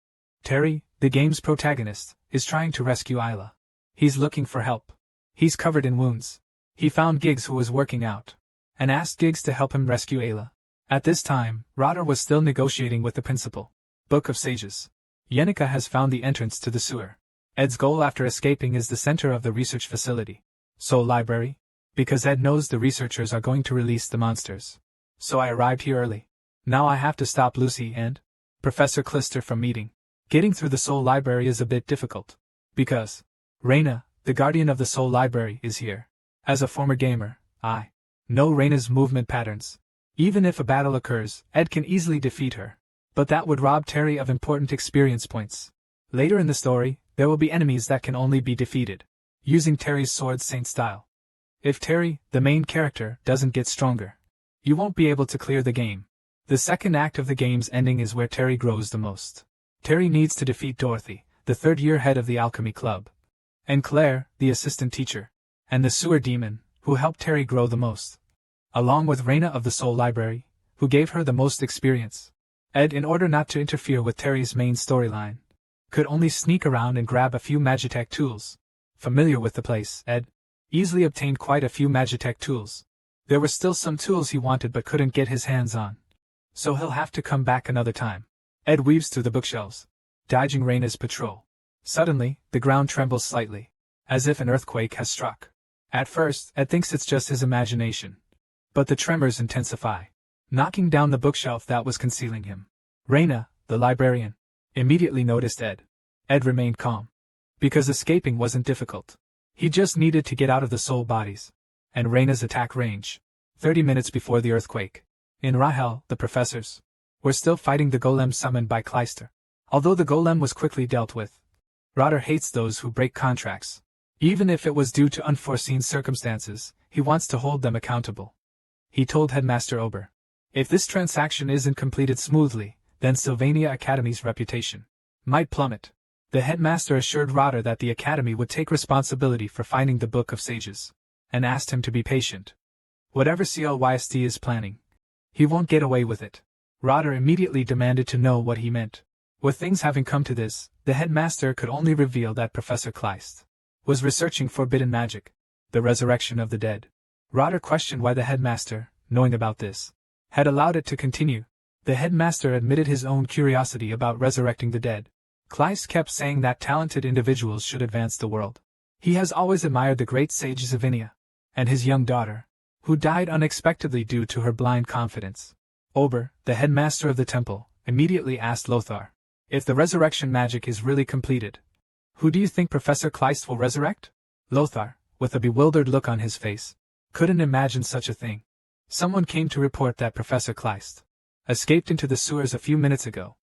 S1: Terry, the game's protagonist, is trying to rescue Isla. He's looking for help. He's covered in wounds. He found Giggs, who was working out, and asked Giggs to help him rescue Ayla. At this time, Rotter was still negotiating with the principal. Book of Sages. Yennefer has found the entrance to the sewer. Ed's goal after escaping is the center of the research facility. Soul Library? Because Ed knows the researchers are going to release the monsters. So I arrived here early. Now I have to stop Lucy and Professor Klister from meeting. Getting through the Soul Library is a bit difficult. Because Reyna, the guardian of the Soul Library, is here. As a former gamer, I know Reyna's movement patterns. Even if a battle occurs, Ed can easily defeat her. But that would rob Terry of important experience points. Later in the story, there will be enemies that can only be defeated using Terry's sword saint style. If Terry, the main character, doesn't get stronger, you won't be able to clear the game. The second act of the game's ending is where Terry grows the most. Terry needs to defeat Dorothy, the third-year head of the Alchemy Club, and Claire, the assistant teacher, and the sewer demon, who helped Terry grow the most, along with Reyna of the Soul Library, who gave her the most experience. Ed, in order not to interfere with Terry's main storyline, could only sneak around and grab a few Magitech tools. Familiar with the place, Ed easily obtained quite a few Magitech tools. There were still some tools he wanted but couldn't get his hands on. So he'll have to come back another time. Ed weaves through the bookshelves, dodging Reyna's patrol. Suddenly, the ground trembles slightly, as if an earthquake has struck. At first, Ed thinks it's just his imagination. But the tremors intensify, knocking down the bookshelf that was concealing him. Reyna, the librarian, immediately noticed Ed. Ed remained calm. Because escaping wasn't difficult. He just needed to get out of the soul bodies and Reyna's attack range. 30 minutes before the earthquake, in Rahel, the professors were still fighting the golem summoned by Kleister. Although the golem was quickly dealt with, Rotter hates those who break contracts. Even if it was due to unforeseen circumstances, he wants to hold them accountable. He told Headmaster Ober, if this transaction isn't completed smoothly, then Sylvania Academy's reputation might plummet. The headmaster assured Rotter that the academy would take responsibility for finding the Book of Sages, and asked him to be patient. Whatever CLYST is planning, he won't get away with it. Rotter immediately demanded to know what he meant. With things having come to this, the headmaster could only reveal that Professor Kleist was researching forbidden magic, the resurrection of the dead. Rotter questioned why the headmaster, knowing about this, had allowed it to continue. The headmaster admitted his own curiosity about resurrecting the dead. Kleist kept saying that talented individuals should advance the world. He has always admired the great sage Zavinia, and his young daughter, who died unexpectedly due to her blind confidence. Ober, the headmaster of the temple, immediately asked Lothar, if the resurrection magic is really completed, who do you think Professor Kleist will resurrect? Lothar, with a bewildered look on his face, couldn't imagine such a thing. Someone came to report that Professor Kleist escaped into the sewers a few minutes ago.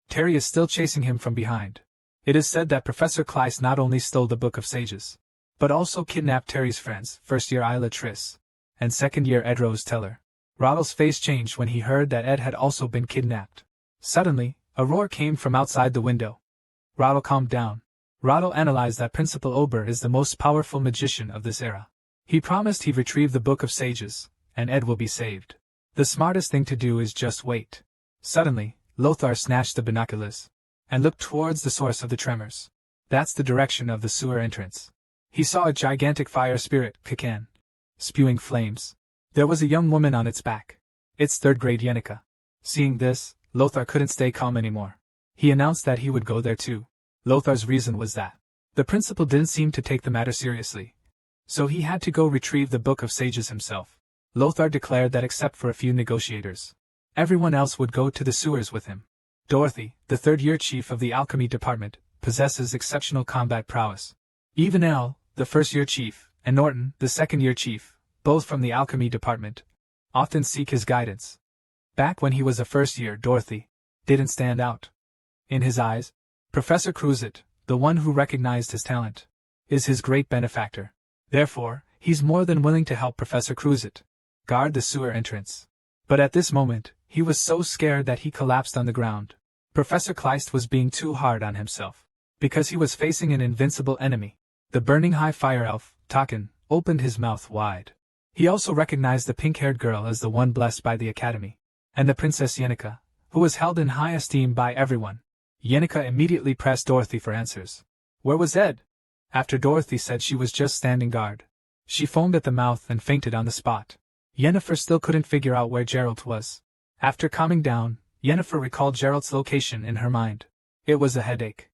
S1: Terry is still chasing him from behind. It is said that Professor Kleist not only stole the Book of Sages, but also kidnapped Terry's friends, first-year Isla Triss, and second-year Ed Rose Teller. Rottel's face changed when he heard that Ed had also been kidnapped. Suddenly, a roar came from outside the window. Rottel calmed down. Rottel analyzed that Principal Ober is the most powerful magician of this era. He promised he'd retrieve the Book of Sages, and Ed will be saved. The smartest thing to do is just wait. Suddenly, Lothar snatched the binoculars and looked towards the source of the tremors. That's the direction of the sewer entrance. He saw a gigantic fire spirit, Kakan, spewing flames. There was a young woman on its back. It's third-grade Yennefer. Seeing this, Lothar couldn't stay calm anymore. He announced that he would go there too. Lothar's reason was that the principal didn't seem to take the matter seriously, so he had to go retrieve the Book of Sages himself. Lothar declared that except for a few negotiators, everyone else would go to the sewers with him. Dorothy, the third-year chief of the alchemy department, possesses exceptional combat prowess. Even Elle, the first-year chief, and Norton, the second-year chief, both from the alchemy department, often seek his guidance. Back when he was a first-year, Dorothy didn't stand out. In his eyes, Professor Cruzet, the one who recognized his talent, is his great benefactor. Therefore, he's more than willing to help Professor Cruzet. guard the sewer entrance. But at this moment, he was so scared that he collapsed on the ground. Professor Kleist was being too hard on himself. Because he was facing an invincible enemy. The burning high fire elf, Taken, opened his mouth wide. He also recognized the pink-haired girl as the one blessed by the academy. And the Princess Yenica, who was held in high esteem by everyone. Yenica immediately pressed Dorothy for answers. Where was Ed? After Dorothy said she was just standing guard. She foamed at the mouth and fainted on the spot. Yennefer still couldn't figure out where Geralt was. After calming down, Yennefer recalled Geralt's location in her mind. It was a headache.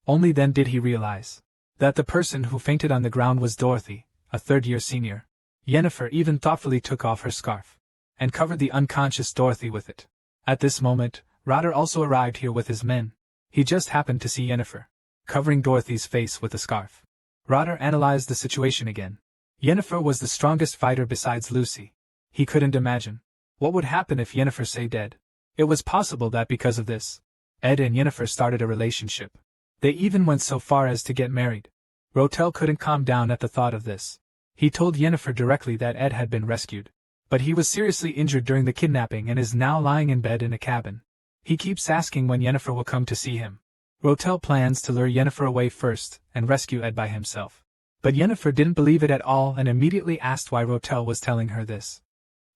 S1: Only then did he realize that the person who fainted on the ground was Dorothy, a third-year senior. Yennefer even thoughtfully took off her scarf and covered the unconscious Dorothy with it. At this moment, Rotter also arrived here with his men. He just happened to see Yennefer covering Dorothy's face with a scarf. Rotter analyzed the situation again. Yennefer was the strongest fighter besides Lucy. He couldn't imagine what would happen if Yennefer saved Ed. It was possible that because of this, Ed and Yennefer started a relationship. They even went so far as to get married. Rotel couldn't calm down at the thought of this. He told Yennefer directly that Ed had been rescued. But he was seriously injured during the kidnapping and is now lying in bed in a cabin. He keeps asking when Yennefer will come to see him. Rotel plans to lure Yennefer away first and rescue Ed by himself. But Yennefer didn't believe it at all and immediately asked why Rotel was telling her this.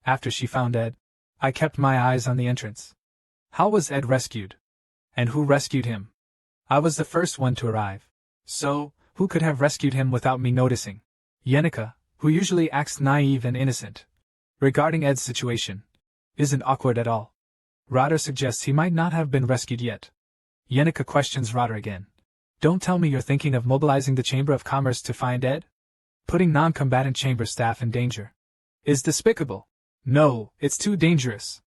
S1: After she found Ed, I kept my eyes on the entrance. How was Ed rescued? And who rescued him? I was the first one to arrive. So, who could have rescued him without me noticing? Yenica, who usually acts naive and innocent regarding Ed's situation, isn't awkward at all. Rotter suggests he might not have been rescued yet. Yenica questions Rotter again. Don't tell me you're thinking of mobilizing the Chamber of Commerce to find Ed? Putting non-combatant chamber staff in danger is despicable. No, it's too dangerous.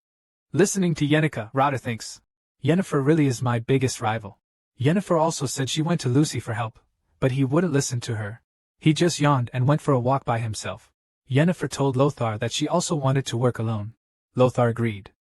S1: Listening to Yenica, Rotter thinks, Yennefer really is my biggest rival. Yennefer also said she went to Lucy for help, but he wouldn't listen to her. He just yawned and went for a walk by himself. Yennefer told Lothar that she also wanted to work alone. Lothar agreed.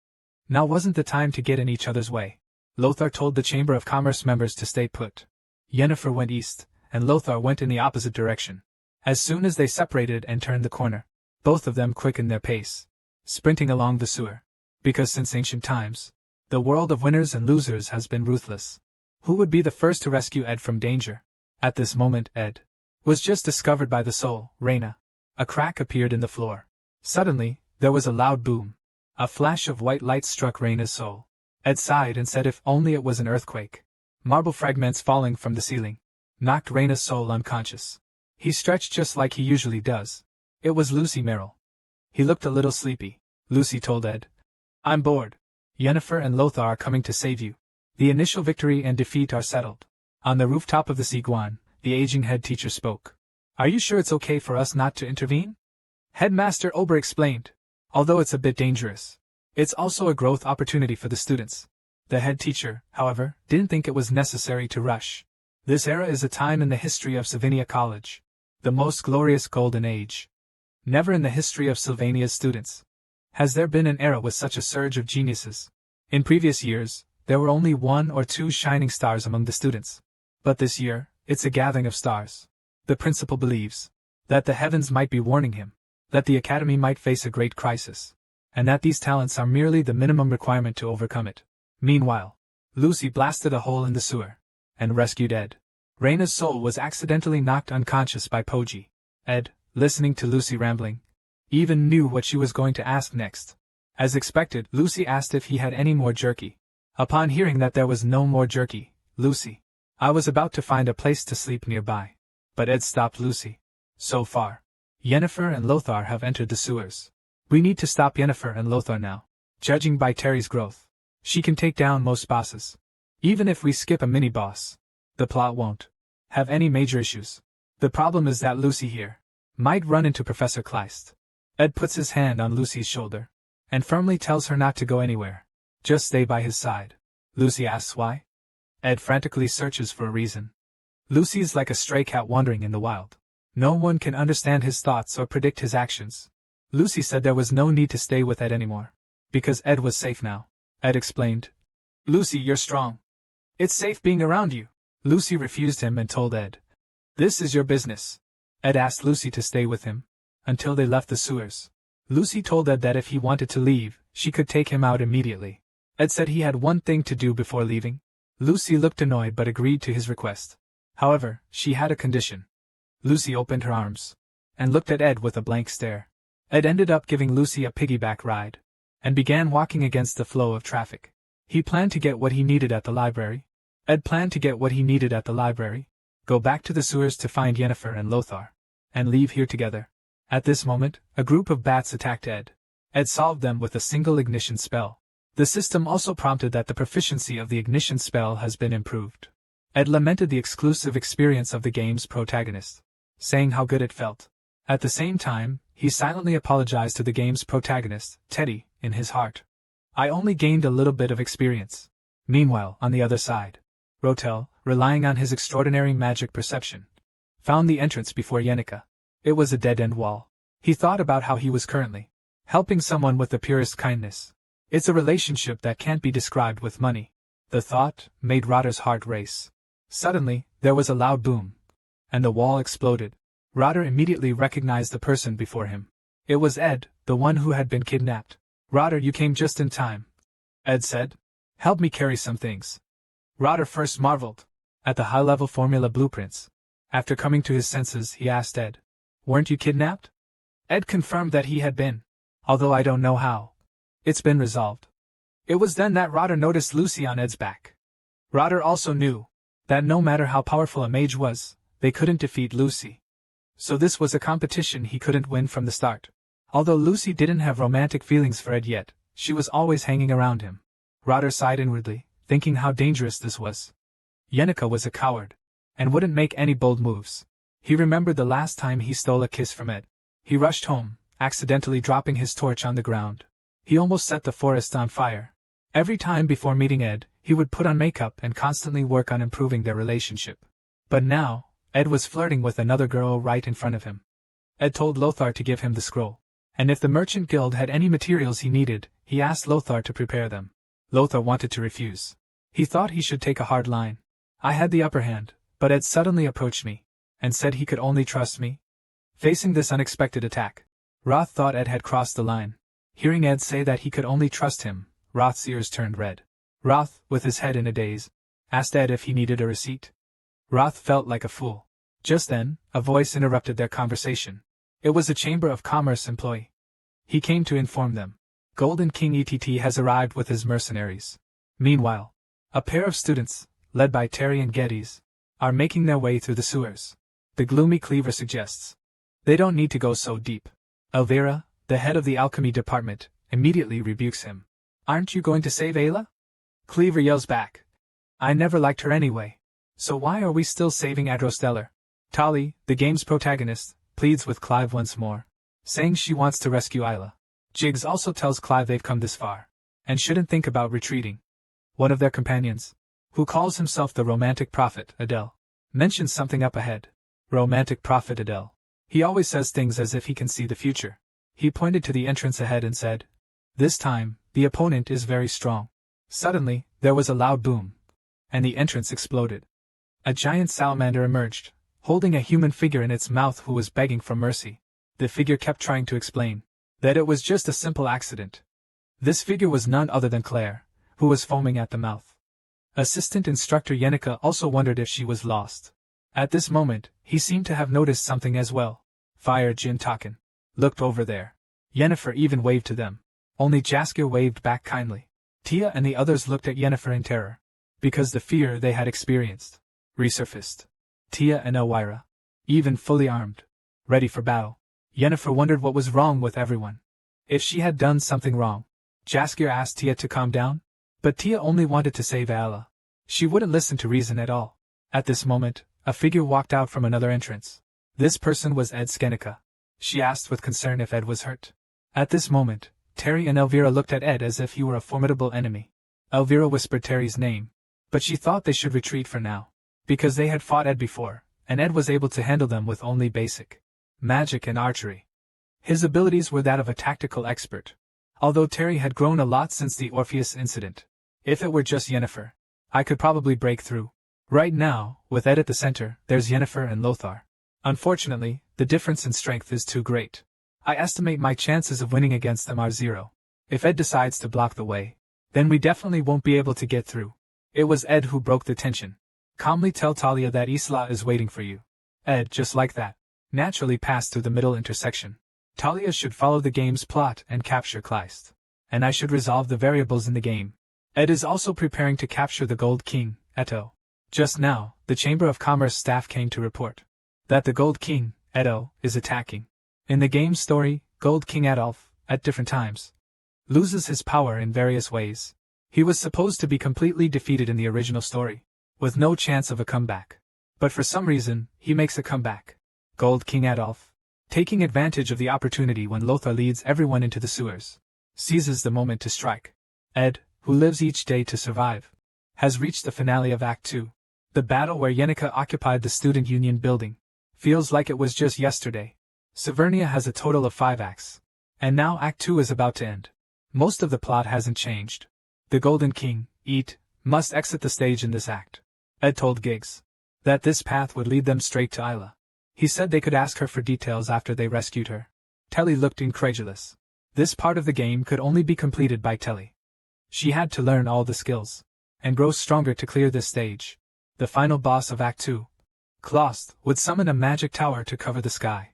S1: Now wasn't the time to get in each other's way. Lothar told the Chamber of Commerce members to stay put. Yennefer went east, and Lothar went in the opposite direction. As soon as they separated and turned the corner, both of them quickened their pace, sprinting along the sewer. Because since ancient times, the world of winners and losers has been ruthless. Who would be the first to rescue Ed from danger? At this moment, Ed was just discovered by the soul, Reyna. A crack appeared in the floor. Suddenly, there was a loud boom. A flash of white light struck Reyna's soul. Ed sighed and said if only it was an earthquake. Marble fragments falling from the ceiling knocked Reyna's soul unconscious. He stretched just like he usually does. It was Lucy Merrill. He looked a little sleepy. Lucy told Ed, I'm bored. Yennefer and Lothar are coming to save you. The initial victory and defeat are settled. On the rooftop of the Siguan, the aging head teacher spoke. Are you sure it's okay for us not to intervene? Headmaster Ober explained. Although it's a bit dangerous, it's also a growth opportunity for the students. The head teacher, however, didn't think it was necessary to rush. This era is a time in the history of Sylvania College. The most glorious golden age. Never in the history of Sylvania's students has there been an era with such a surge of geniuses. In previous years, there were only 1 or 2 shining stars among the students. But this year, it's a gathering of stars. The principal believes that the heavens might be warning him, that the academy might face a great crisis, and that these talents are merely the minimum requirement to overcome it. Meanwhile, Lucy blasted a hole in the sewer and rescued Ed. Reyna's soul was accidentally knocked unconscious by Poji. Ed, listening to Lucy rambling, even knew what she was going to ask next. As expected, Lucy asked if he had any more jerky. Upon hearing that there was no more jerky, Lucy, I was about to find a place to sleep nearby. But Ed stopped Lucy. So far, Yennefer and Lothar have entered the sewers. We need to stop Yennefer and Lothar now. Judging by Terry's growth, she can take down most bosses. Even if we skip a mini-boss, the plot won't have any major issues. The problem is that Lucy here might run into Professor Kleist. Ed puts his hand on Lucy's shoulder and firmly tells her not to go anywhere. Just stay by his side. Lucy asks why. Ed frantically searches for a reason. Lucy is like a stray cat wandering in the wild. No one can understand his thoughts or predict his actions. Lucy said there was no need to stay with Ed anymore, because Ed was safe now. Ed explained. Lucy, you're strong. It's safe being around you. Lucy refused him and told Ed, this is your business. Ed asked Lucy to stay with him until they left the sewers. Lucy told Ed that if he wanted to leave, she could take him out immediately. Ed said he had one thing to do before leaving. Lucy looked annoyed but agreed to his request. However, she had a condition. Lucy opened her arms and looked at Ed with a blank stare. Ed ended up giving Lucy a piggyback ride and began walking against the flow of traffic. He planned to get what he needed at the library. Ed planned to get what he needed at the library, go back to the sewers to find Yennefer and Lothar, and leave here together. At this moment, a group of bats attacked Ed. Ed solved them with a single ignition spell. The system also prompted that the proficiency of the ignition spell has been improved. Ed lamented the exclusive experience of the game's protagonist, saying how good it felt. At the same time, he silently apologized to the game's protagonist, Teddy, in his heart. I only gained a little bit of experience. Meanwhile, on the other side, Rotel, relying on his extraordinary magic perception, found the entrance before Yennefer. It was a dead-end wall. He thought about how he was currently helping someone with the purest kindness. It's a relationship that can't be described with money. The thought made Rotter's heart race. Suddenly, there was a loud boom, and the wall exploded. Rotter immediately recognized the person before him. It was Ed, the one who had been kidnapped. Rotter, you came just in time, Ed said. Help me carry some things. Rotter first marveled at the high-level formula blueprints. After coming to his senses, he asked Ed, weren't you kidnapped? Ed confirmed that he had been, although I don't know how. It's been resolved. It was then that Rotter noticed Lucy on Ed's back. Rotter also knew that no matter how powerful a mage was, they couldn't defeat Lucy. So this was a competition he couldn't win from the start. Although Lucy didn't have romantic feelings for Ed yet, she was always hanging around him. Rotter sighed inwardly, thinking how dangerous this was. Yennefer was a coward, and wouldn't make any bold moves. He remembered the last time he stole a kiss from Ed. He rushed home, accidentally dropping his torch on the ground. He almost set the forest on fire. Every time before meeting Ed, he would put on makeup and constantly work on improving their relationship. But now, Ed was flirting with another girl right in front of him. Ed told Lothar to give him the scroll, and if the merchant guild had any materials he needed, he asked Lothar to prepare them. Lothar wanted to refuse. He thought he should take a hard line. I had the upper hand, but Ed suddenly approached me and said he could only trust me. Facing this unexpected attack, Roth thought Ed had crossed the line. Hearing Ed say that he could only trust him, Roth's ears turned red. Roth, with his head in a daze, asked Ed if he needed a receipt. Roth felt like a fool. Just then, a voice interrupted their conversation. It was a Chamber of Commerce employee. He came to inform them. Golden King ETT has arrived with his mercenaries. Meanwhile, a pair of students, led by Terry and Geddes, are making their way through the sewers. The gloomy Cleaver suggests they don't need to go so deep. Elvira, the head of the alchemy department, immediately rebukes him. Aren't you going to save Ayla? Cleaver yells back. I never liked her anyway. So why are we still saving Adrostellar? Tali, the game's protagonist, pleads with Clive once more, saying she wants to rescue Ayla. Jiggs also tells Clive they've come this far, and shouldn't think about retreating. One of their companions, who calls himself the Romantic Prophet, Adele, mentions something up ahead. Romantic Prophet Adele. He always says things as if he can see the future. He pointed to the entrance ahead and said, this time, the opponent is very strong. Suddenly, there was a loud boom, and the entrance exploded. A giant salamander emerged, holding a human figure in its mouth who was begging for mercy. The figure kept trying to explain that it was just a simple accident. This figure was none other than Claire, who was foaming at the mouth. Assistant Instructor Yennefer also wondered if she was lost. At this moment, he seemed to have noticed something as well. Fire Jin Taken looked over there. Yennefer even waved to them. Only Jaskier waved back kindly. Tia and the others looked at Yennefer in terror, because the fear they had experienced resurfaced. Tia and Elwira, even fully armed, ready for battle. Yennefer wondered what was wrong with everyone. If she had done something wrong. Jaskier asked Tia to calm down, but Tia only wanted to save Ayla. She wouldn't listen to reason at all. At this moment, a figure walked out from another entrance. This person was Ed Skenica. She asked with concern if Ed was hurt. At this moment, Terry and Elvira looked at Ed as if he were a formidable enemy. Elvira whispered Terry's name, but she thought they should retreat for now, because they had fought Ed before, and Ed was able to handle them with only basic magic and archery. His abilities were that of a tactical expert, although Terry had grown a lot since the Orpheus incident. If it were just Yennefer, I could probably break through. Right now, with Ed at the center, there's Yennefer and Lothar. Unfortunately, the difference in strength is too great. I estimate my chances of winning against them are 0. If Ed decides to block the way, then we definitely won't be able to get through. It was Ed who broke the tension. Calmly tell Talia that Isla is waiting for you. Ed, just like that, naturally passed through the middle intersection. Talia should follow the game's plot and capture Kleist. And I should resolve the variables in the game. Ed is also preparing to capture the Gold King, Eto. Just now, the Chamber of Commerce staff came to report that the Gold King, Eto, is attacking. In the game's story, Gold King Adolf, at different times, loses his power in various ways. He was supposed to be completely defeated in the original story, with no chance of a comeback. But for some reason, he makes a comeback. Gold King Adolf, taking advantage of the opportunity when Lothar leads everyone into the sewers, seizes the moment to strike. Ed, who lives each day to survive, has reached the finale of Act 2. The battle where Yenica occupied the Student Union building feels like it was just yesterday. Severnia has a total of 5 acts. And now Act 2 is about to end. Most of the plot hasn't changed. The Golden King, must exit the stage in this act. Ed told Giggs that this path would lead them straight to Isla. He said they could ask her for details after they rescued her. Telly looked incredulous. This part of the game could only be completed by Telly. She had to learn all the skills and grow stronger to clear this stage. The final boss of Act 2, Klost, would summon a magic tower to cover the sky.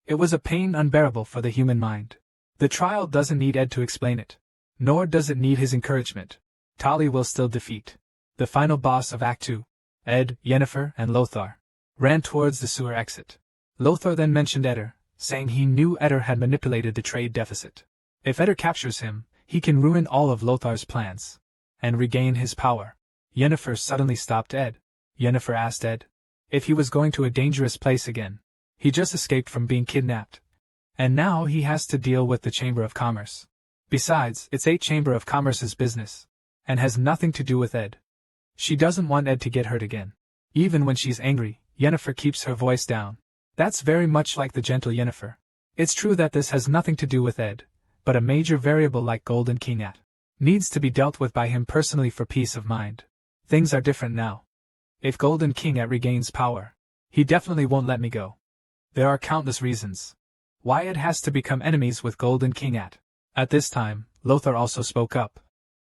S1: It was a pain unbearable for the human mind. The trial doesn't need Ed to explain it, nor does it need his encouragement. Tali will still defeat the final boss of Act 2. Ed, Yennefer, and Lothar ran towards the sewer exit. Lothar then mentioned Eder, saying he knew Eder had manipulated the trade deficit. If Eder captures him, he can ruin all of Lothar's plans and regain his power. Yennefer suddenly stopped Ed. Yennefer asked Ed if he was going to a dangerous place again. He just escaped from being kidnapped, and now he has to deal with the Chamber of Commerce. Besides, it's a Chamber of Commerce's business, and has nothing to do with Ed. She doesn't want Ed to get hurt again. Even when she's angry, Yennefer keeps her voice down. That's very much like the gentle Yennefer. It's true that this has nothing to do with Ed, but a major variable like Golden King needs to be dealt with by him personally for peace of mind. Things are different now. If Golden King regains power, he definitely won't let me go. There are countless reasons why Ed has to become enemies with Golden King At this time, Lothar also spoke up.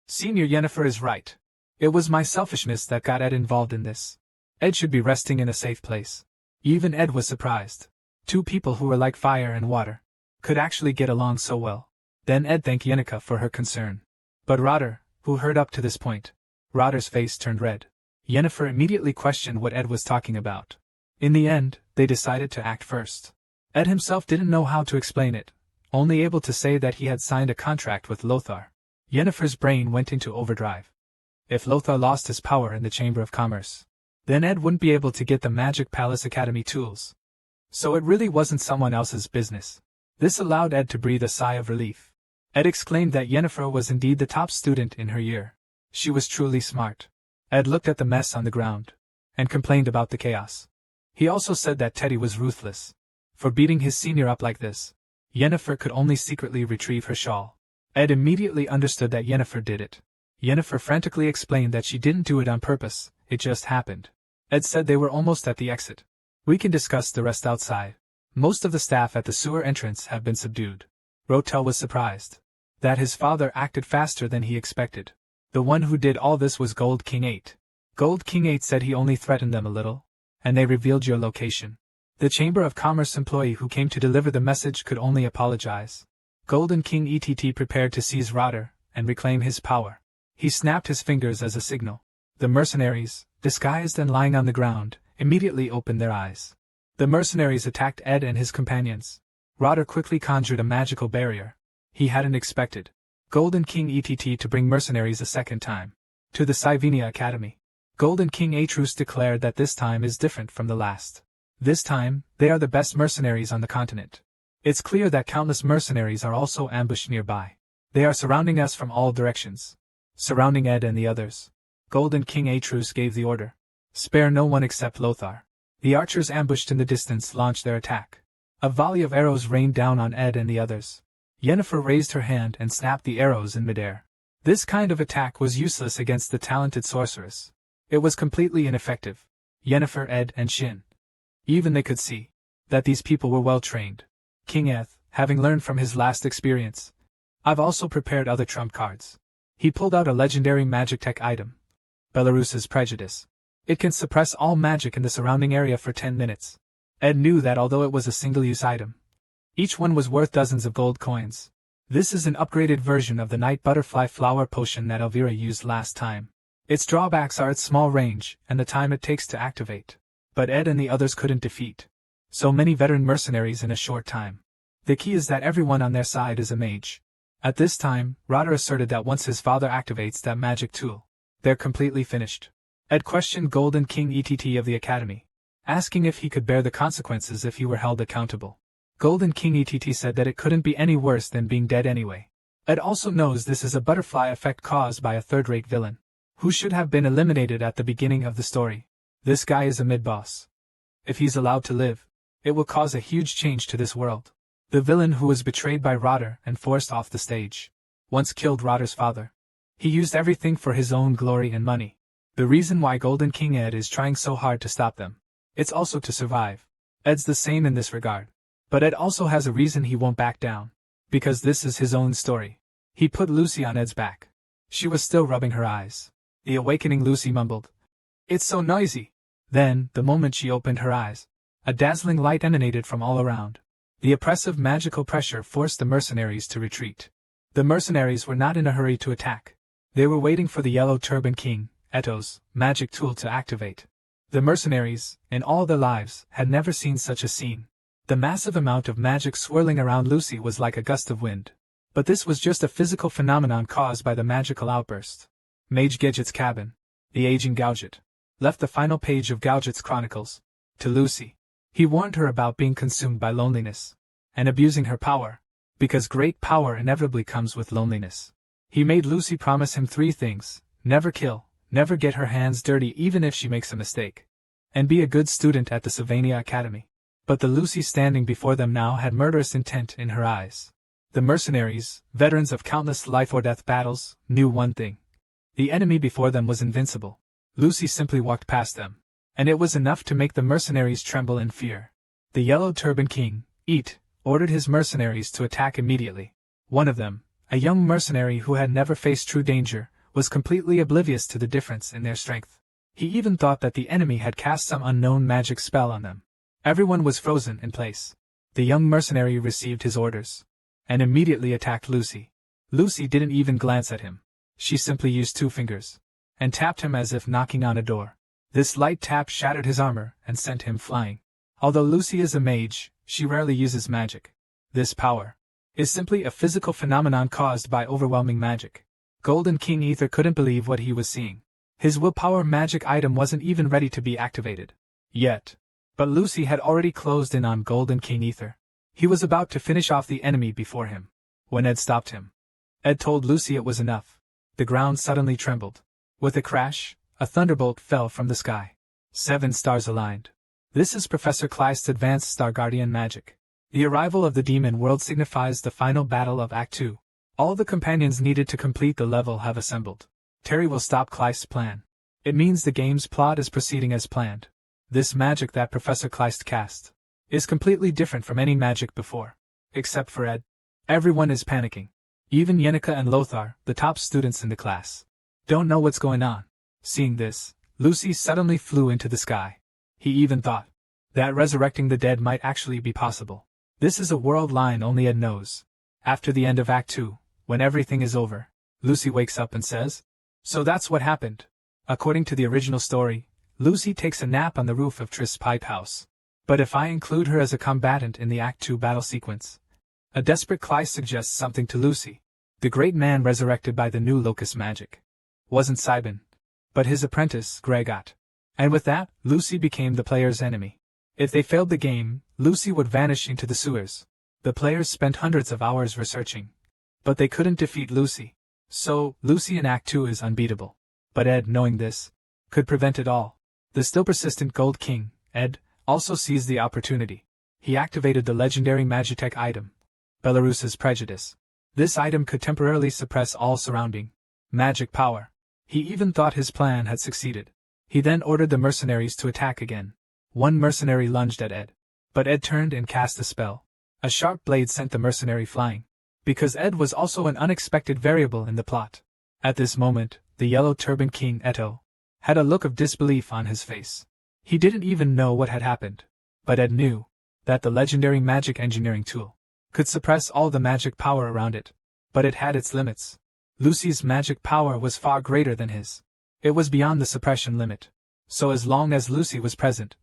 S1: Senior Yennefer is right. It was my selfishness that got Ed involved in this. Ed should be resting in a safe place. Even Ed was surprised. 2 people who were like fire and water could actually get along so well. Then Ed thanked Yennefer for her concern. But Roder, who heard up to this point, Roder's face turned red. Yennefer immediately questioned what Ed was talking about. In the end, they decided to act first. Ed himself didn't know how to explain it, only able to say that he had signed a contract with Lothar. Yennefer's brain went into overdrive. If Lothar lost his power in the Chamber of Commerce, then Ed wouldn't be able to get the Magic Palace Academy tools. So it really wasn't someone else's business. This allowed Ed to breathe a sigh of relief. Ed exclaimed that Yennefer was indeed the top student in her year. She was truly smart. Ed looked at the mess on the ground and complained about the chaos. He also said that Teddy was ruthless for beating his senior up like this. Yennefer could only secretly retrieve her shawl. Ed immediately understood that Yennefer did it. Yennefer frantically explained that she didn't do it on purpose, it just happened. Ed said they were almost at the exit. We can discuss the rest outside. Most of the staff at the sewer entrance have been subdued. Rotel was surprised that his father acted faster than he expected. The one who did all this was Gold King 8. Gold King 8 said he only threatened them a little, and they revealed your location. The Chamber of Commerce employee who came to deliver the message could only apologize. Golden King ETT prepared to seize Roder and reclaim his power. He snapped his fingers as a signal. The mercenaries, disguised and lying on the ground, immediately opened their eyes. The mercenaries attacked Ed and his companions. Roder quickly conjured a magical barrier. He hadn't expected Golden King ETT to bring mercenaries a second time to the Sivenia Academy. Golden King Atrus declared that this time is different from the last. This time, they are the best mercenaries on the continent. It's clear that countless mercenaries are also ambushed nearby. They are surrounding us from all directions. Surrounding Ed and the others. Golden King Atrus gave the order. Spare no one except Lothar. The archers ambushed in the distance launched their attack. A volley of arrows rained down on Ed and the others. Yennefer raised her hand and snapped the arrows in midair. This kind of attack was useless against the talented sorceress. It was completely ineffective. Yennefer, Ed, and Shin. Even they could see that these people were well trained. King Eth, having learned from his last experience. I've also prepared other trump cards. He pulled out a legendary magic tech item. Belarus's Prejudice. It can suppress all magic in the surrounding area for 10 minutes. Ed knew that although it was a single-use item, each one was worth dozens of gold coins. This is an upgraded version of the night butterfly flower potion that Elvira used last time. Its drawbacks are its small range and the time it takes to activate. But Ed and the others couldn't defeat so many veteran mercenaries in a short time. The key is that everyone on their side is a mage. At this time, Rotter asserted that once his father activates that magic tool, they're completely finished. Ed questioned Golden King ETT of the Academy, asking if he could bear the consequences if he were held accountable. Golden King ETT said that it couldn't be any worse than being dead anyway. Ed also knows this is a butterfly effect caused by a third-rate villain, who should have been eliminated at the beginning of the story. This guy is a mid-boss. If he's allowed to live, it will cause a huge change to this world. The villain who was betrayed by Rotter and forced off the stage once killed Rotter's father. He used everything for his own glory and money. The reason why Golden King Ed is trying so hard to stop them, it's also to survive. Ed's the same in this regard. But Ed also has a reason he won't back down. Because this is his own story. He put Lucy on Ed's back. She was still rubbing her eyes. The awakening Lucy mumbled, "It's so noisy." Then, the moment she opened her eyes, a dazzling light emanated from all around. The oppressive magical pressure forced the mercenaries to retreat. The mercenaries were not in a hurry to attack. They were waiting for the Yellow Turban King, Eto's, magic tool to activate. The mercenaries, in all their lives, had never seen such a scene. The massive amount of magic swirling around Lucy was like a gust of wind. But this was just a physical phenomenon caused by the magical outburst. Mage Gadget's cabin. The aging Gauget left the final page of Gauget's chronicles to Lucy. He warned her about being consumed by loneliness and abusing her power, because great power inevitably comes with loneliness. He made Lucy promise him 3 things: never kill, never get her hands dirty even if she makes a mistake, and be a good student at the Sylvania Academy. But the Lucy standing before them now had murderous intent in her eyes. The mercenaries, veterans of countless life-or-death battles, knew one thing. The enemy before them was invincible. Lucy simply walked past them, and it was enough to make the mercenaries tremble in fear. The Yellow Turban King, Eat, ordered his mercenaries to attack immediately. One of them, a young mercenary who had never faced true danger, was completely oblivious to the difference in their strength. He even thought that the enemy had cast some unknown magic spell on them. Everyone was frozen in place. The young mercenary received his orders and immediately attacked Lucy. Lucy didn't even glance at him. She simply used 2 fingers and tapped him as if knocking on a door. This light tap shattered his armor and sent him flying. Although Lucy is a mage, she rarely uses magic. This power is simply a physical phenomenon caused by overwhelming magic. Golden King Ether couldn't believe what he was seeing. His willpower magic item wasn't even ready to be activated yet. But Lucy had already closed in on Golden King Ether. He was about to finish off the enemy before him, when Ed stopped him. Ed told Lucy it was enough. The ground suddenly trembled. With a crash, a thunderbolt fell from the sky. 7 stars aligned. This is Professor Kleist's advanced Star Guardian magic. The arrival of the demon world signifies the final battle of Act 2. All the companions needed to complete the level have assembled. Terry will stop Kleist's plan. It means the game's plot is proceeding as planned. This magic that Professor Kleist cast is completely different from any magic before. Except for Ed. Everyone is panicking. Even Yenica and Lothar, the top students in the class, don't know what's going on. Seeing this, Lucy suddenly flew into the sky. He even thought that resurrecting the dead might actually be possible. This is a world line only Ed knows. After the end of Act 2, when everything is over, Lucy wakes up and says, "So that's what happened." According to the original story, Lucy takes a nap on the roof of Trist's pipe house. But if I include her as a combatant in the Act 2 battle sequence, a desperate Kleist suggests something to Lucy. The great man resurrected by the new locust magic wasn't Sibin, but his apprentice, Gregot. And with that, Lucy became the player's enemy. If they failed the game, Lucy would vanish into the sewers. The players spent hundreds of hours researching, but they couldn't defeat Lucy. So, Lucy in Act 2 is unbeatable. But Ed, knowing this, could prevent it all. The still persistent Gold King, Ed, also seized the opportunity. He activated the legendary Magitech item, Belarus's Prejudice. This item could temporarily suppress all surrounding magic power. He even thought his plan had succeeded. He then ordered the mercenaries to attack again. One mercenary lunged at Ed, but Ed turned and cast a spell. A sharp blade sent the mercenary flying. Because Ed was also an unexpected variable in the plot. At this moment, the yellow-turbaned King Eto had a look of disbelief on his face. He didn't even know what had happened. But Ed knew that the legendary magic engineering tool could suppress all the magic power around it. But it had its limits. Lucy's magic power was far greater than his. It was beyond the suppression limit. So as long as Lucy was present,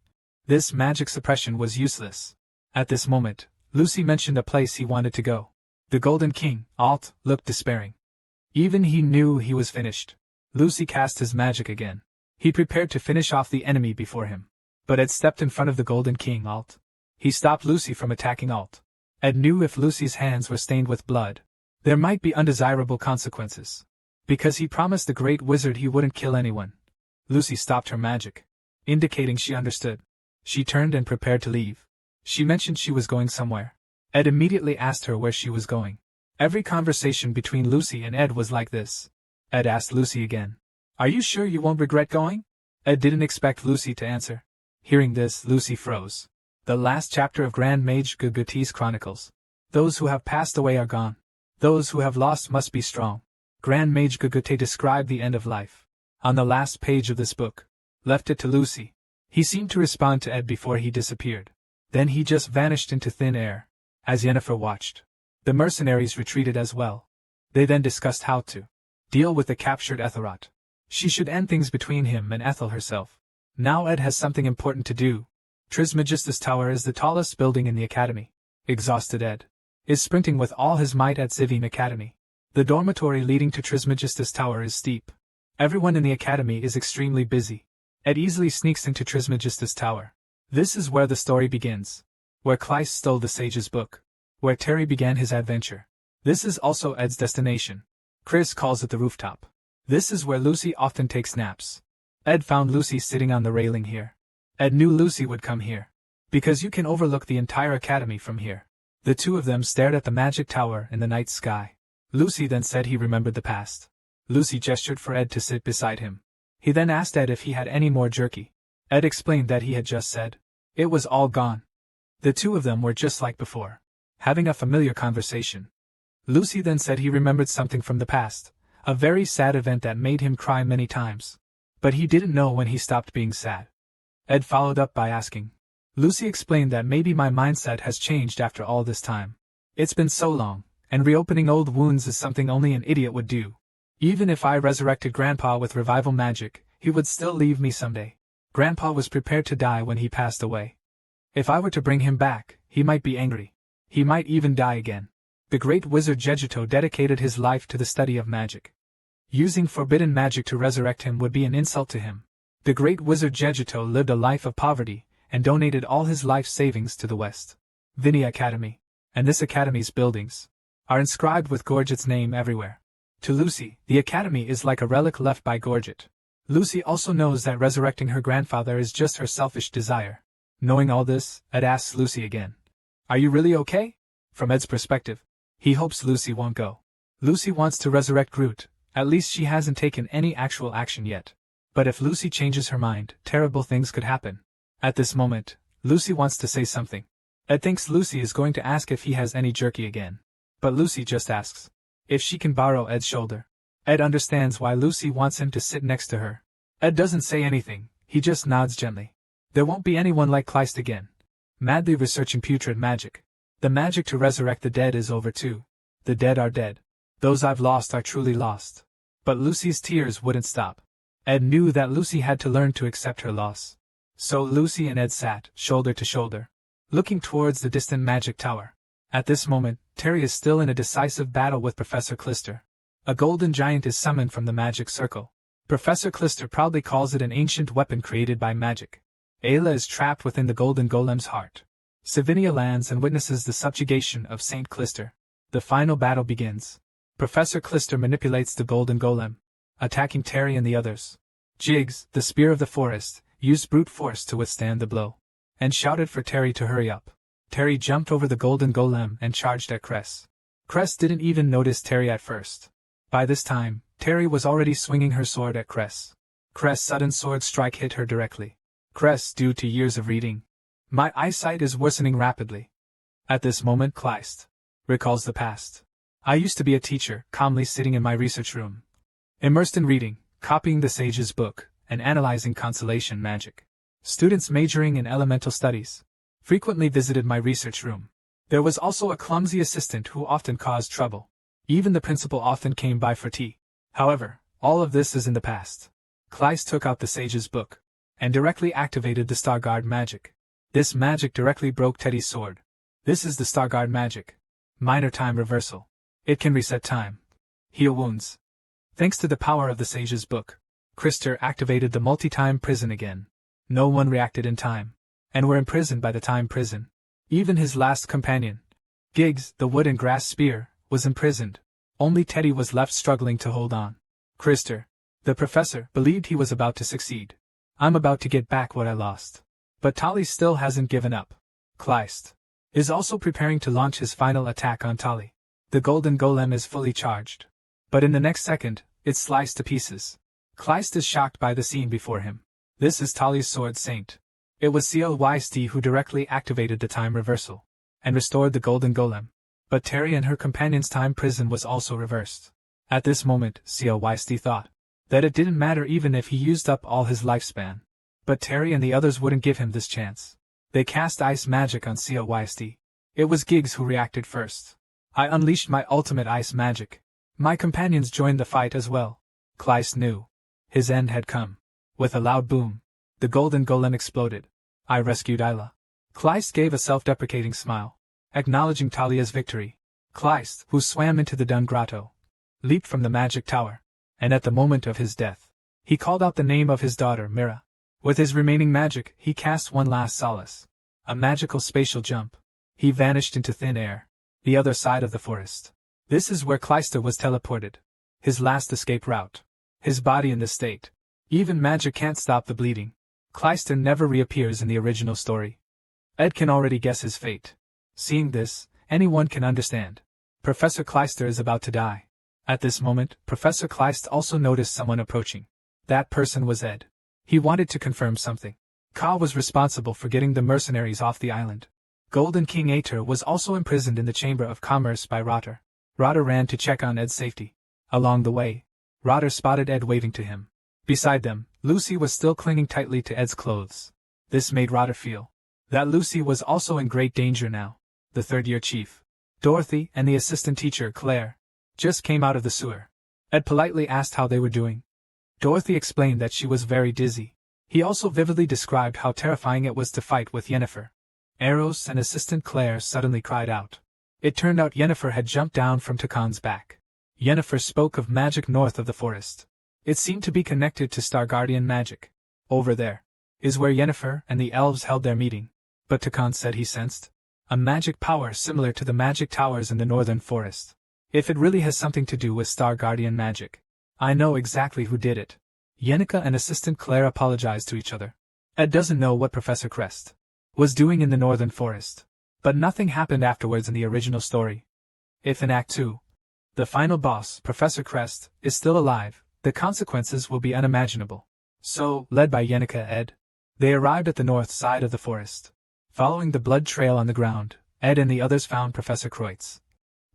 S1: this magic suppression was useless. At this moment, Lucy mentioned a place he wanted to go. The Golden King, Alt, looked despairing. Even he knew he was finished. Lucy cast his magic again. He prepared to finish off the enemy before him. But Ed stepped in front of the Golden King, Alt. He stopped Lucy from attacking Alt. Ed knew if Lucy's hands were stained with blood, there might be undesirable consequences. Because he promised the Great Wizard he wouldn't kill anyone. Lucy stopped her magic, indicating she understood. She turned and prepared to leave. She mentioned she was going somewhere. Ed immediately asked her where she was going. Every conversation between Lucy and Ed was like this. Ed asked Lucy again. Are you sure you won't regret going? Ed didn't expect Lucy to answer. Hearing this, Lucy froze. The last chapter of Grand Mage Gugute's Chronicles. Those who have passed away are gone. Those who have lost must be strong. Grand Mage Gugute described the end of life. On the last page of this book. Left it to Lucy. He seemed to respond to Ed before he disappeared. Then he just vanished into thin air. As Yennefer watched, the mercenaries retreated as well. They then discussed how to deal with the captured Ethelrot. She should end things between him and Ethel herself. Now Ed has something important to do. Trismegistus Tower is the tallest building in the academy. Exhausted Ed is sprinting with all his might at Zivine Academy. The dormitory leading to Trismegistus Tower is steep. Everyone in the academy is extremely busy. Ed easily sneaks into Trismegistus Tower. This is where the story begins. Where Kleist stole the sage's book. Where Terry began his adventure. This is also Ed's destination. Chris calls it the rooftop. This is where Lucy often takes naps. Ed found Lucy sitting on the railing here. Ed knew Lucy would come here. Because you can overlook the entire academy from here. The two of them stared at the magic tower in the night sky. Lucy then said he remembered the past. Lucy gestured for Ed to sit beside him. He then asked Ed if he had any more jerky. Ed explained that he had just said. It was all gone. The two of them were just like before, having a familiar conversation. Lucy then said he remembered something from the past, a very sad event that made him cry many times. But he didn't know when he stopped being sad. Ed followed up by asking. Lucy explained that maybe my mindset has changed after all this time. It's been so long, and reopening old wounds is something only an idiot would do. Even if I resurrected Grandpa with revival magic, he would still leave me someday. Grandpa was prepared to die when he passed away. If I were to bring him back, he might be angry. He might even die again. The great wizard Jejuto dedicated his life to the study of magic. Using forbidden magic to resurrect him would be an insult to him. The great wizard Jejuto lived a life of poverty, and donated all his life savings to the West Vinny Academy. And this academy's buildings are inscribed with Gorget's name everywhere. To Lucy, the academy is like a relic left by Gorget. Lucy also knows that resurrecting her grandfather is just her selfish desire. Knowing all this, Ed asks Lucy again. Are you really okay? From Ed's perspective, he hopes Lucy won't go. Lucy wants to resurrect Groot, at least she hasn't taken any actual action yet. But if Lucy changes her mind, terrible things could happen. At this moment, Lucy wants to say something. Ed thinks Lucy is going to ask if he has any jerky again. But Lucy just asks if she can borrow Ed's shoulder. Ed understands why Lucy wants him to sit next to her. Ed doesn't say anything, he just nods gently. There won't be anyone like Kleist again. Madly researching putrid magic. The magic to resurrect the dead is over too. The dead are dead. Those I've lost are truly lost. But Lucy's tears wouldn't stop. Ed knew that Lucy had to learn to accept her loss. So Lucy and Ed sat, shoulder to shoulder, looking towards the distant magic tower. At this moment, Terry is still in a decisive battle with Professor Clister. A golden giant is summoned from the magic circle. Professor Clister proudly calls it an ancient weapon created by magic. Ayla is trapped within the golden golem's heart. Savinia lands and witnesses the subjugation of Saint Clister. The final battle begins. Professor Clister manipulates the golden golem, attacking Terry and the others. Jiggs, the spear of the forest, used brute force to withstand the blow, and shouted for Terry to hurry up. Terry jumped over the golden golem and charged at Cress. Cress didn't even notice Terry at first. By this time, Terry was already swinging her sword at Cress. Cress' sudden sword strike hit her directly. Cress, due to years of reading. My eyesight is worsening rapidly. At this moment Kleist recalls the past. I used to be a teacher, calmly sitting in my research room, immersed in reading, copying the sage's book, and analyzing constellation magic. Students majoring in elemental studies frequently visited my research room. There was also a clumsy assistant who often caused trouble. Even the principal often came by for tea. However, all of this is in the past. Kleist took out the sage's book and directly activated the Starguard magic. This magic directly broke Teddy's sword. This is the Starguard magic. Minor time reversal. It can reset time. Heal wounds. Thanks to the power of the sage's book, Krister activated the multi-time prison again. No one reacted in time, and were imprisoned by the time prison. Even his last companion, Giggs, the wood and grass spear, was imprisoned. Only Teddy was left struggling to hold on. Krister, the professor, believed he was about to succeed. I'm about to get back what I lost. But Tali still hasn't given up. Kleist is also preparing to launch his final attack on Tali. The golden golem is fully charged. But in the next second, it's sliced to pieces. Kleist is shocked by the scene before him. This is Tali's sword saint. It was Clyst who directly activated the time reversal and restored the golden golem. But Terry and her companion's time prison was also reversed. At this moment, Clyst thought that it didn't matter even if he used up all his lifespan. But Terry and the others wouldn't give him this chance. They cast ice magic on Clyst. It was Giggs who reacted first. I unleashed my ultimate ice magic. My companions joined the fight as well. Kleist knew his end had come. With a loud boom, the golden golem exploded. I rescued Isla. Kleist gave a self-deprecating smile, acknowledging Talia's victory. Kleist, who swam into the Dun Grotto, leaped from the magic tower, and at the moment of his death, he called out the name of his daughter, Mira. With his remaining magic, he cast one last solace. A magical spatial jump. He vanished into thin air, the other side of the forest. This is where Kleister was teleported. His last escape route. His body in this state. Even magic can't stop the bleeding. Kleister never reappears in the original story. Ed can already guess his fate. Seeing this, anyone can understand. Professor Kleister is about to die. At this moment, Professor Kleist also noticed someone approaching. That person was Ed. He wanted to confirm something. Ka was responsible for getting the mercenaries off the island. Golden King Ater was also imprisoned in the Chamber of Commerce by Rotter. Rotter ran to check on Ed's safety. Along the way, Rotter spotted Ed waving to him. Beside them, Lucy was still clinging tightly to Ed's clothes. This made Rotter feel that Lucy was also in great danger now. The third-year chief, Dorothy, and the assistant teacher, Claire, just came out of the sewer. Ed politely asked how they were doing. Dorothy explained that she was very dizzy. He also vividly described how terrifying it was to fight with Yennefer. Eros and assistant Claire suddenly cried out. It turned out Yennefer had jumped down from Takan's back. Yennefer spoke of magic north of the forest. It seemed to be connected to Stargardian magic. Over there is where Yennefer and the elves held their meeting. But Takan said he sensed a magic power similar to the magic towers in the northern forest. If it really has something to do with Stargardian magic, I know exactly who did it. Yennefer and assistant Claire apologized to each other. Ed doesn't know what Professor Crest was doing in the northern forest. But nothing happened afterwards in the original story. If in Act 2, the final boss, Professor Crest, is still alive, the consequences will be unimaginable. So, led by Yennefer and Ed, they arrived at the north side of the forest. Following the blood trail on the ground, Ed and the others found Professor Kreutz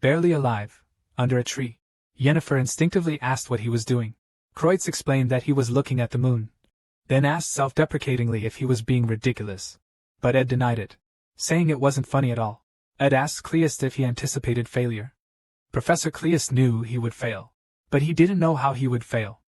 S1: barely alive, under a tree. Yennefer instinctively asked what he was doing. Kreutz explained that he was looking at the moon, then asked self-deprecatingly if he was being ridiculous. But Ed denied it, saying it wasn't funny at all. Ed asked Kleist if he anticipated failure. Professor Kleist knew he would fail, but he didn't know how he would fail.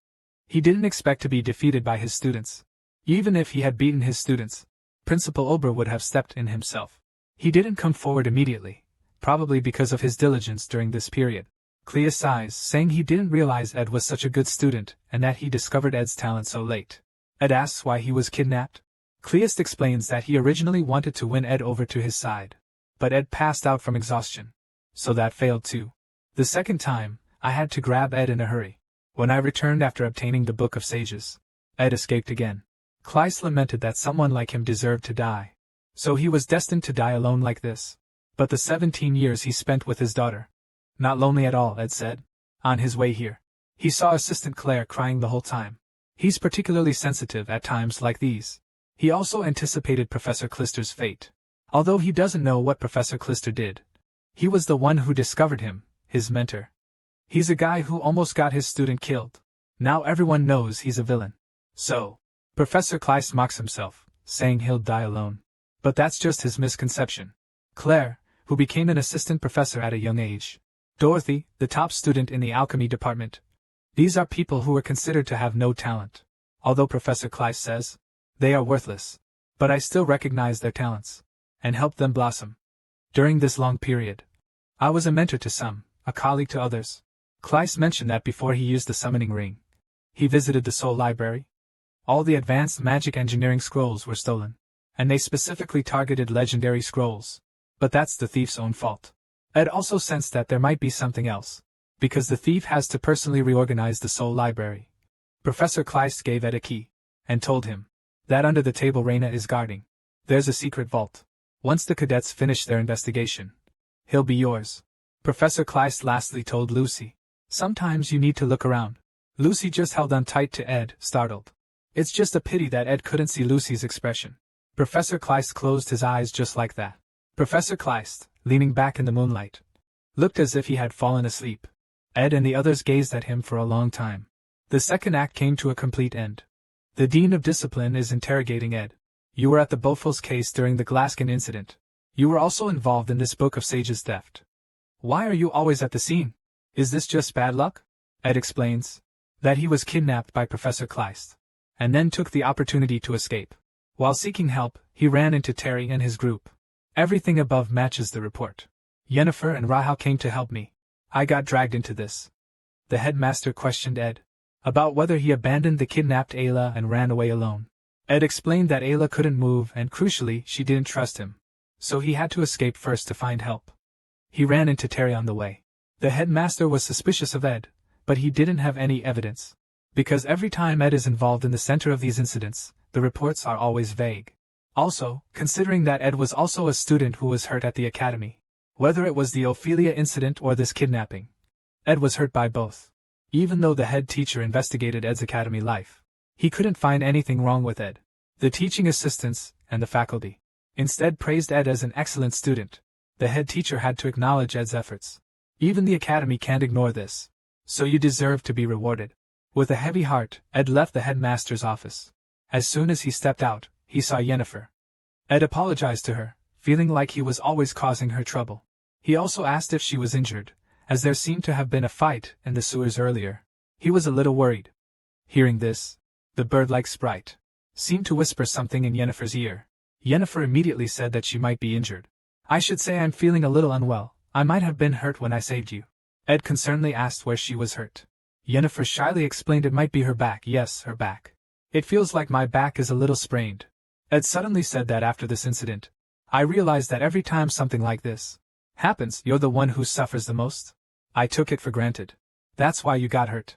S1: He didn't expect to be defeated by his students. Even if he had beaten his students, Principal Ober would have stepped in himself. He didn't come forward immediately, probably because of his diligence during this period. Kleist sighs, saying he didn't realize Ed was such a good student and that he discovered Ed's talent so late. Ed asks why he was kidnapped. Kleist explains that he originally wanted to win Ed over to his side, but Ed passed out from exhaustion, so that failed too. The second time, I had to grab Ed in a hurry. When I returned after obtaining the Book of Sages, Ed escaped again. Kleist lamented that someone like him deserved to die. So he was destined to die alone like this. But the 17 years he spent with his daughter. Not lonely at all, Ed said. On his way here, he saw Assistant Claire crying the whole time. He's particularly sensitive at times like these. He also anticipated Professor Klister's fate. Although he doesn't know what Professor Clister did. He was the one who discovered him, his mentor. He's a guy who almost got his student killed. Now everyone knows he's a villain. So, Professor Kleist mocks himself, saying he'll die alone. But that's just his misconception. Claire, who became an assistant professor at a young age. Dorothy, the top student in the alchemy department. These are people who are considered to have no talent. Although Professor Kleist says they are worthless. But I still recognize their talents and help them blossom. During this long period, I was a mentor to some, a colleague to others. Kleist mentioned that before he used the summoning ring, he visited the Soul Library. All the advanced magic engineering scrolls were stolen, and they specifically targeted legendary scrolls. But that's the thief's own fault. Ed also sensed that there might be something else, because the thief has to personally reorganize the Soul Library. Professor Kleist gave Ed a key, and told him that under the table Reina is guarding, there's a secret vault. Once the cadets finish their investigation, he'll be yours. Professor Kleist lastly told Lucy, sometimes you need to look around. Lucy just held on tight to Ed, startled. It's just a pity that Ed couldn't see Lucy's expression. Professor Kleist closed his eyes just like that. Professor Kleist, leaning back in the moonlight, looked as if he had fallen asleep. Ed and the others gazed at him for a long time. The second act came to a complete end. The Dean of Discipline is interrogating Ed. You were at the Bofels case during the Glaskin incident. You were also involved in this Book of Sages theft. Why are you always at the scene? Is this just bad luck? Ed explains that he was kidnapped by Professor Kleist, and then took the opportunity to escape. While seeking help, he ran into Terry and his group. Everything above matches the report. Yennefer and Rahel came to help me. I got dragged into this. The headmaster questioned Ed about whether he abandoned the kidnapped Ayla and ran away alone. Ed explained that Ayla couldn't move and crucially she didn't trust him. So he had to escape first to find help. He ran into Terry on the way. The headmaster was suspicious of Ed, but he didn't have any evidence. Because every time Ed is involved in the center of these incidents, the reports are always vague. Also, considering that Ed was also a student who was hurt at the academy. Whether it was the Ophelia incident or this kidnapping, Ed was hurt by both. Even though the head teacher investigated Ed's academy life, he couldn't find anything wrong with Ed. The teaching assistants and the faculty instead praised Ed as an excellent student. The head teacher had to acknowledge Ed's efforts. Even the academy can't ignore this. So you deserve to be rewarded. With a heavy heart, Ed left the headmaster's office. As soon as he stepped out, he saw Yennefer. Ed apologized to her, feeling like he was always causing her trouble. He also asked if she was injured, as there seemed to have been a fight in the sewers earlier. He was a little worried. Hearing this, the bird-like sprite seemed to whisper something in Yennefer's ear. Yennefer immediately said that she might be injured. I should say I'm feeling a little unwell. I might have been hurt when I saved you. Ed concernedly asked where she was hurt. Yennefer shyly explained it might be her back. Yes, her back. It feels like my back is a little sprained. Ed suddenly said that after this incident. I realized that every time something like this happens, you're the one who suffers the most. I took it for granted. That's why you got hurt.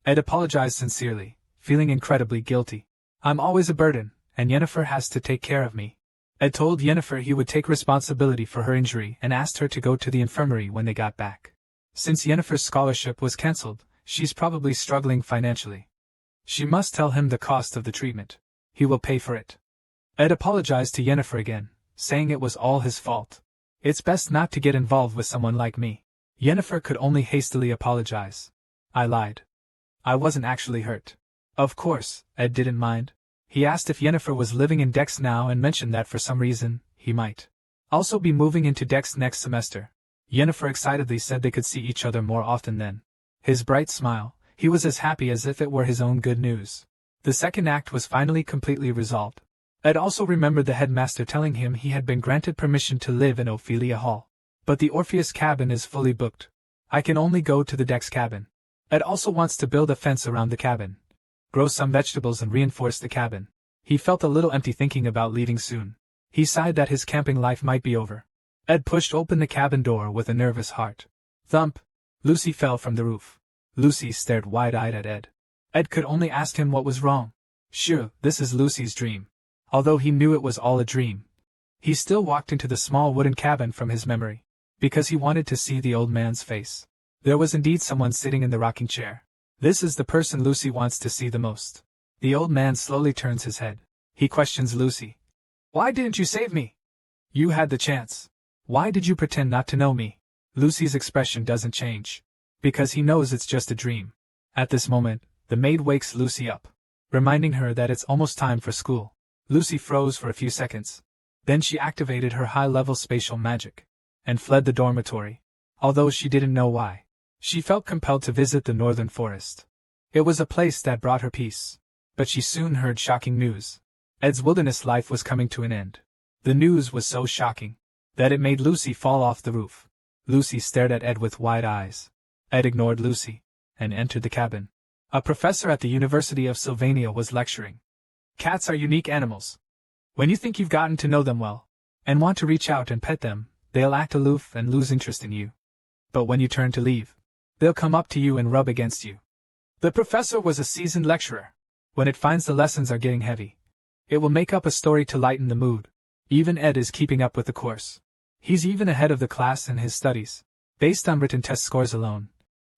S1: Ed apologized sincerely, feeling incredibly guilty. I'm always a burden, and Yennefer has to take care of me. Ed told Yennefer he would take responsibility for her injury and asked her to go to the infirmary when they got back. Since Yennefer's scholarship was cancelled, she's probably struggling financially. She must tell him the cost of the treatment. He will pay for it. Ed apologized to Yennefer again, saying it was all his fault. It's best not to get involved with someone like me. Yennefer could only hastily apologize. I lied. I wasn't actually hurt. Of course, Ed didn't mind. He asked if Yennefer was living in Dex now and mentioned that for some reason, he might also be moving into Dex next semester. Yennefer excitedly said they could see each other more often then. His bright smile, he was as happy as if it were his own good news. The second act was finally completely resolved. Ed also remembered the headmaster telling him he had been granted permission to live in Ophelia Hall. But the Orpheus cabin is fully booked. I can only go to the Dex cabin. Ed also wants to build a fence around the cabin, grow some vegetables and reinforce the cabin. He felt a little empty thinking about leaving soon. He sighed that his camping life might be over. Ed pushed open the cabin door with a nervous heart. Thump! Lucy fell from the roof. Lucy stared wide-eyed at Ed. Ed could only ask him what was wrong. Sure, this is Lucy's dream. Although he knew it was all a dream, he still walked into the small wooden cabin from his memory, because he wanted to see the old man's face. There was indeed someone sitting in the rocking chair. This is the person Lucy wants to see the most. The old man slowly turns his head. He questions Lucy. Why didn't you save me? You had the chance. Why did you pretend not to know me? Lucy's expression doesn't change. Because he knows it's just a dream. At this moment, the maid wakes Lucy up, reminding her that it's almost time for school. Lucy froze for a few seconds. Then she activated her high-level spatial magic and fled the dormitory. Although she didn't know why, she felt compelled to visit the northern forest. It was a place that brought her peace. But she soon heard shocking news. Ed's wilderness life was coming to an end. The news was so shocking that it made Lucy fall off the roof. Lucy stared at Ed with wide eyes. Ed ignored Lucy and entered the cabin. A professor at the University of Sylvania was lecturing. Cats are unique animals. When you think you've gotten to know them well, and want to reach out and pet them, they'll act aloof and lose interest in you. But when you turn to leave, they'll come up to you and rub against you. The professor was a seasoned lecturer. When it finds the lessons are getting heavy, it will make up a story to lighten the mood. Even Ed is keeping up with the course. He's even ahead of the class in his studies. Based on written test scores alone,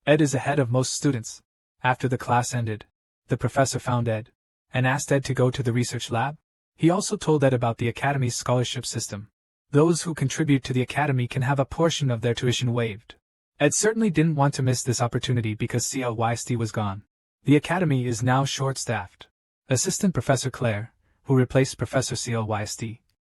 S1: Ed is ahead of most students. After the class ended, the professor found Ed and asked Ed to go to the research lab. He also told Ed about the Academy's scholarship system. Those who contribute to the Academy can have a portion of their tuition waived. Ed certainly didn't want to miss this opportunity because CLYST was gone. The Academy is now short-staffed. Assistant Professor Claire, who replaced Professor CLYST,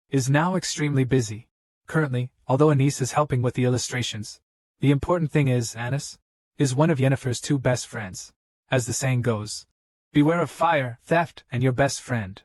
S1: is now extremely busy. Currently, although Anis is helping with the illustrations, the important thing is Anis is one of Yennefer's two best friends. As the saying goes, beware of fire, theft, and your best friend.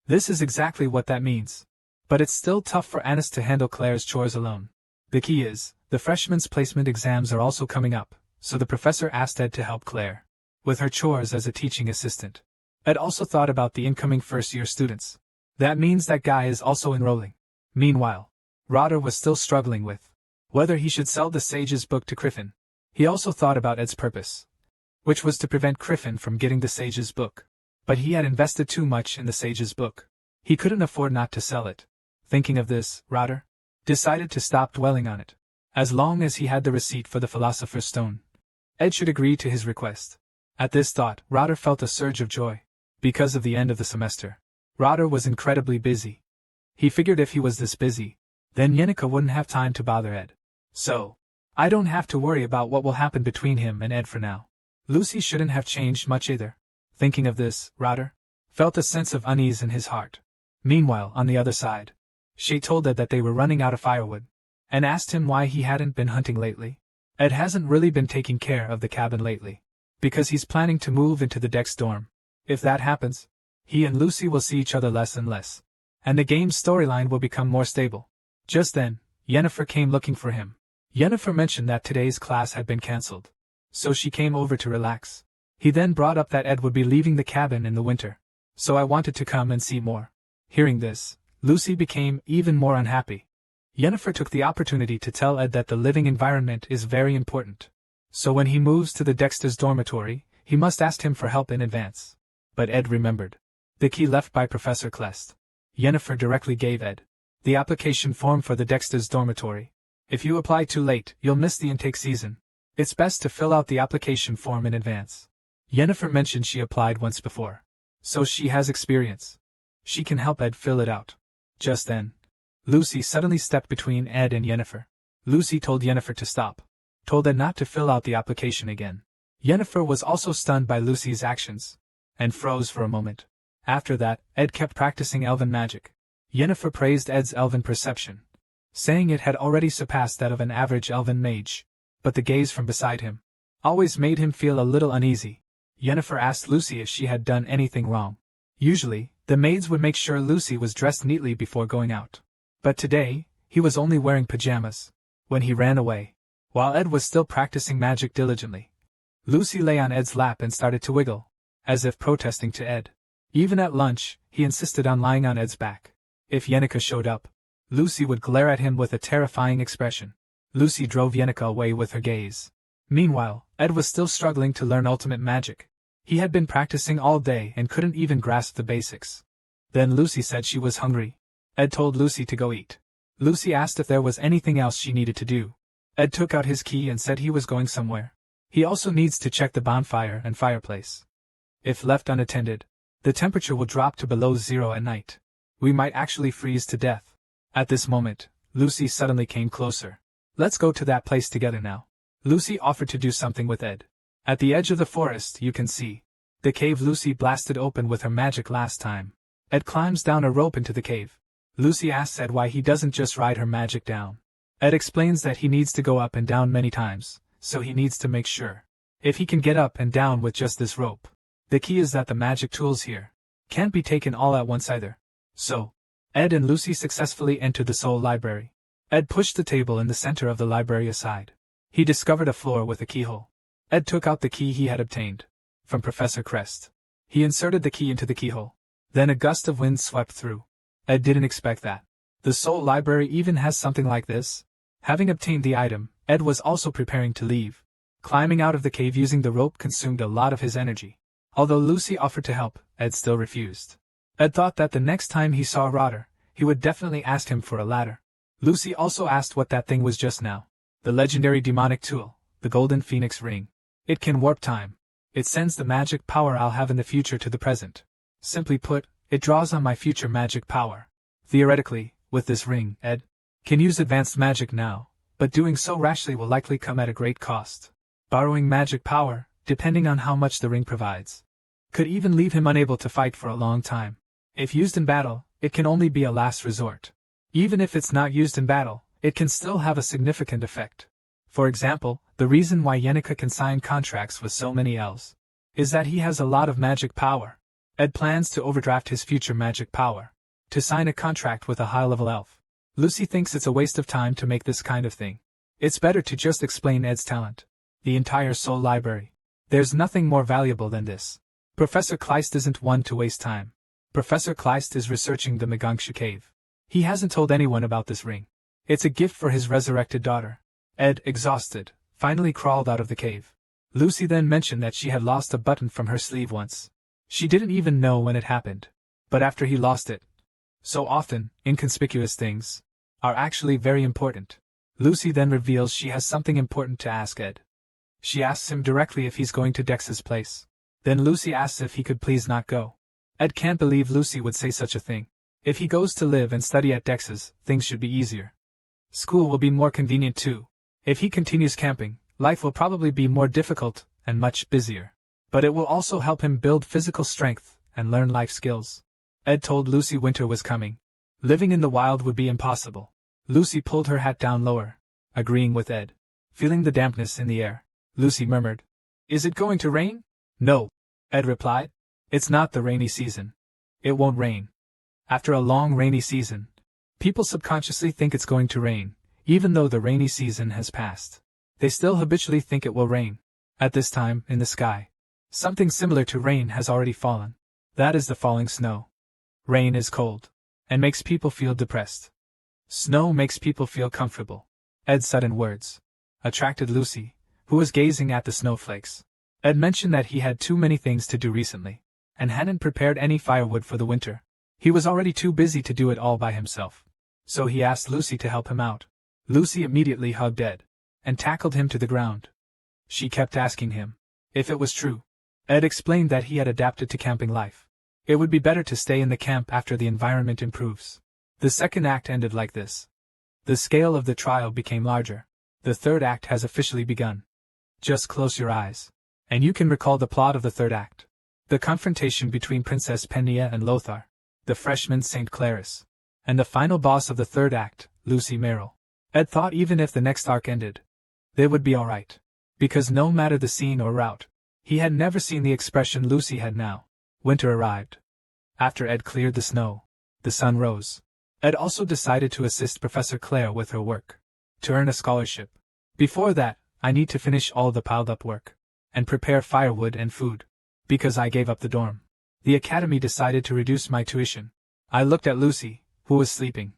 S1: This is exactly what that means. But it's still tough for Anis to handle Claire's chores alone. The key is, the freshmen's placement exams are also coming up, so the professor asked Ed to help Claire with her chores as a teaching assistant. Ed also thought about the incoming first-year students. That means that guy is also enrolling. Meanwhile, Rotter was still struggling with whether he should sell the Sage's book to Griffin. He also thought about Ed's purpose, which was to prevent Griffin from getting the Sage's book. But he had invested too much in the Sage's book. He couldn't afford not to sell it. Thinking of this, Rotter decided to stop dwelling on it. As long as he had the receipt for the Philosopher's Stone, Ed should agree to his request. At this thought, Rotter felt a surge of joy. Because of the end of the semester, Rotter was incredibly busy. He figured if he was this busy, then Yennefer wouldn't have time to bother Ed. So, I don't have to worry about what will happen between him and Ed for now. Lucy shouldn't have changed much either. Thinking of this, Rotter felt a sense of unease in his heart. Meanwhile, on the other side, Shay told Ed that they were running out of firewood, and asked him why he hadn't been hunting lately. Ed hasn't really been taking care of the cabin lately, because he's planning to move into the Dex dorm. If that happens, he and Lucy will see each other less and less, and the game's storyline will become more stable. Just then, Yennefer came looking for him. Yennefer mentioned that today's class had been cancelled, so she came over to relax. He then brought up that Ed would be leaving the cabin in the winter, so I wanted to come and see more. Hearing this, Lucy became even more unhappy. Yennefer took the opportunity to tell Ed that the living environment is very important. So when he moves to the Dexter's dormitory, he must ask him for help in advance. But Ed remembered the key left by Professor Klest. Yennefer directly gave Ed the application form for the Dexter's dormitory. If you apply too late, you'll miss the intake season. It's best to fill out the application form in advance. Yennefer mentioned she applied once before, so she has experience. She can help Ed fill it out. Just then, Lucy suddenly stepped between Ed and Yennefer. Lucy told Yennefer to stop, told Ed not to fill out the application again. Yennefer was also stunned by Lucy's actions, and froze for a moment. After that, Ed kept practicing elven magic. Yennefer praised Ed's elven perception, saying it had already surpassed that of an average elven mage. But the gaze from beside him always made him feel a little uneasy. Yennefer asked Lucy if she had done anything wrong. Usually, the maids would make sure Lucy was dressed neatly before going out. But today, he was only wearing pajamas. When he ran away, while Ed was still practicing magic diligently, Lucy lay on Ed's lap and started to wiggle, as if protesting to Ed. Even at lunch, he insisted on lying on Ed's back. If Yennefer showed up, Lucy would glare at him with a terrifying expression. Lucy drove Yennefer away with her gaze. Meanwhile, Ed was still struggling to learn ultimate magic. He had been practicing all day and couldn't even grasp the basics. Then Lucy said she was hungry. Ed told Lucy to go eat. Lucy asked if there was anything else she needed to do. Ed took out his key and said he was going somewhere. He also needs to check the bonfire and fireplace. If left unattended, the temperature will drop to below 0 at night. We might actually freeze to death. At this moment, Lucy suddenly came closer. Let's go to that place together now. Lucy offered to do something with Ed. At the edge of the forest, you can see the cave Lucy blasted open with her magic last time. Ed climbs down a rope into the cave. Lucy asks Ed why he doesn't just ride her magic down. Ed explains that he needs to go up and down many times, so he needs to make sure if he can get up and down with just this rope. The key is that the magic tools here can't be taken all at once either. So, Ed and Lucy successfully entered the Soul Library. Ed pushed the table in the center of the library aside. He discovered a floor with a keyhole. Ed took out the key he had obtained from Professor Crest. He inserted the key into the keyhole. Then a gust of wind swept through. Ed didn't expect that. The Soul Library even has something like this. Having obtained the item, Ed was also preparing to leave. Climbing out of the cave using the rope consumed a lot of his energy. Although Lucy offered to help, Ed still refused. Ed thought that the next time he saw Rotter, he would definitely ask him for a ladder. Lucy also asked what that thing was just now. The legendary demonic tool, the Golden Phoenix Ring. It can warp time. It sends the magic power I'll have in the future to the present. Simply put, it draws on my future magic power. Theoretically, with this ring, Ed can use advanced magic now, but doing so rashly will likely come at a great cost. Borrowing magic power, depending on how much the ring provides, could even leave him unable to fight for a long time. If used in battle, it can only be a last resort. Even if it's not used in battle, it can still have a significant effect. For example, the reason why Yenica can sign contracts with so many elves is that he has a lot of magic power. Ed plans to overdraft his future magic power to sign a contract with a high-level elf. Lucy thinks it's a waste of time to make this kind of thing. It's better to just explain Ed's talent. The entire Soul Library. There's nothing more valuable than this. Professor Kleist isn't one to waste time. Professor Kleist is researching the Megangshu cave. He hasn't told anyone about this ring. It's a gift for his resurrected daughter. Ed, exhausted, finally crawled out of the cave. Lucy then mentioned that she had lost a button from her sleeve once. She didn't even know when it happened. But after he lost it. So often, inconspicuous things are actually very important. Lucy then reveals she has something important to ask Ed. She asks him directly if he's going to Dex's place. Then Lucy asks if he could please not go. Ed can't believe Lucy would say such a thing. If he goes to live and study at Dex's, things should be easier. School will be more convenient too. If he continues camping, life will probably be more difficult and much busier. But it will also help him build physical strength and learn life skills. Ed told Lucy winter was coming. Living in the wild would be impossible. Lucy pulled her hat down lower, agreeing with Ed. Feeling the dampness in the air, Lucy murmured, "Is it going to rain?" "No," Ed replied. "It's not the rainy season. It won't rain." After a long rainy season, people subconsciously think it's going to rain, even though the rainy season has passed. They still habitually think it will rain. At this time, in the sky, something similar to rain has already fallen. That is the falling snow. Rain is cold, and makes people feel depressed. Snow makes people feel comfortable. Ed's sudden words attracted Lucy, who was gazing at the snowflakes. Ed mentioned that he had too many things to do recently, and hadn't prepared any firewood for the winter. He was already too busy to do it all by himself. So he asked Lucy to help him out. Lucy immediately hugged Ed, and tackled him to the ground. She kept asking him if it was true. Ed explained that he had adapted to camping life. It would be better to stay in the camp after the environment improves. The second act ended like this. The scale of the trial became larger. The third act has officially begun. Just close your eyes, and you can recall the plot of the third act. The confrontation between Princess Penia and Lothar, the freshman St. Claris, and the final boss of the third act, Lucy Merrill. Ed thought even if the next arc ended, they would be alright. Because no matter the scene or route, he had never seen the expression Lucy had now. Winter arrived. After Ed cleared the snow, the sun rose. Ed also decided to assist Professor Claire with her work, to earn a scholarship. Before that, I need to finish all the piled-up work, and prepare firewood and food. Because I gave up the dorm, the academy decided to reduce my tuition. I looked at Lucy, who was sleeping,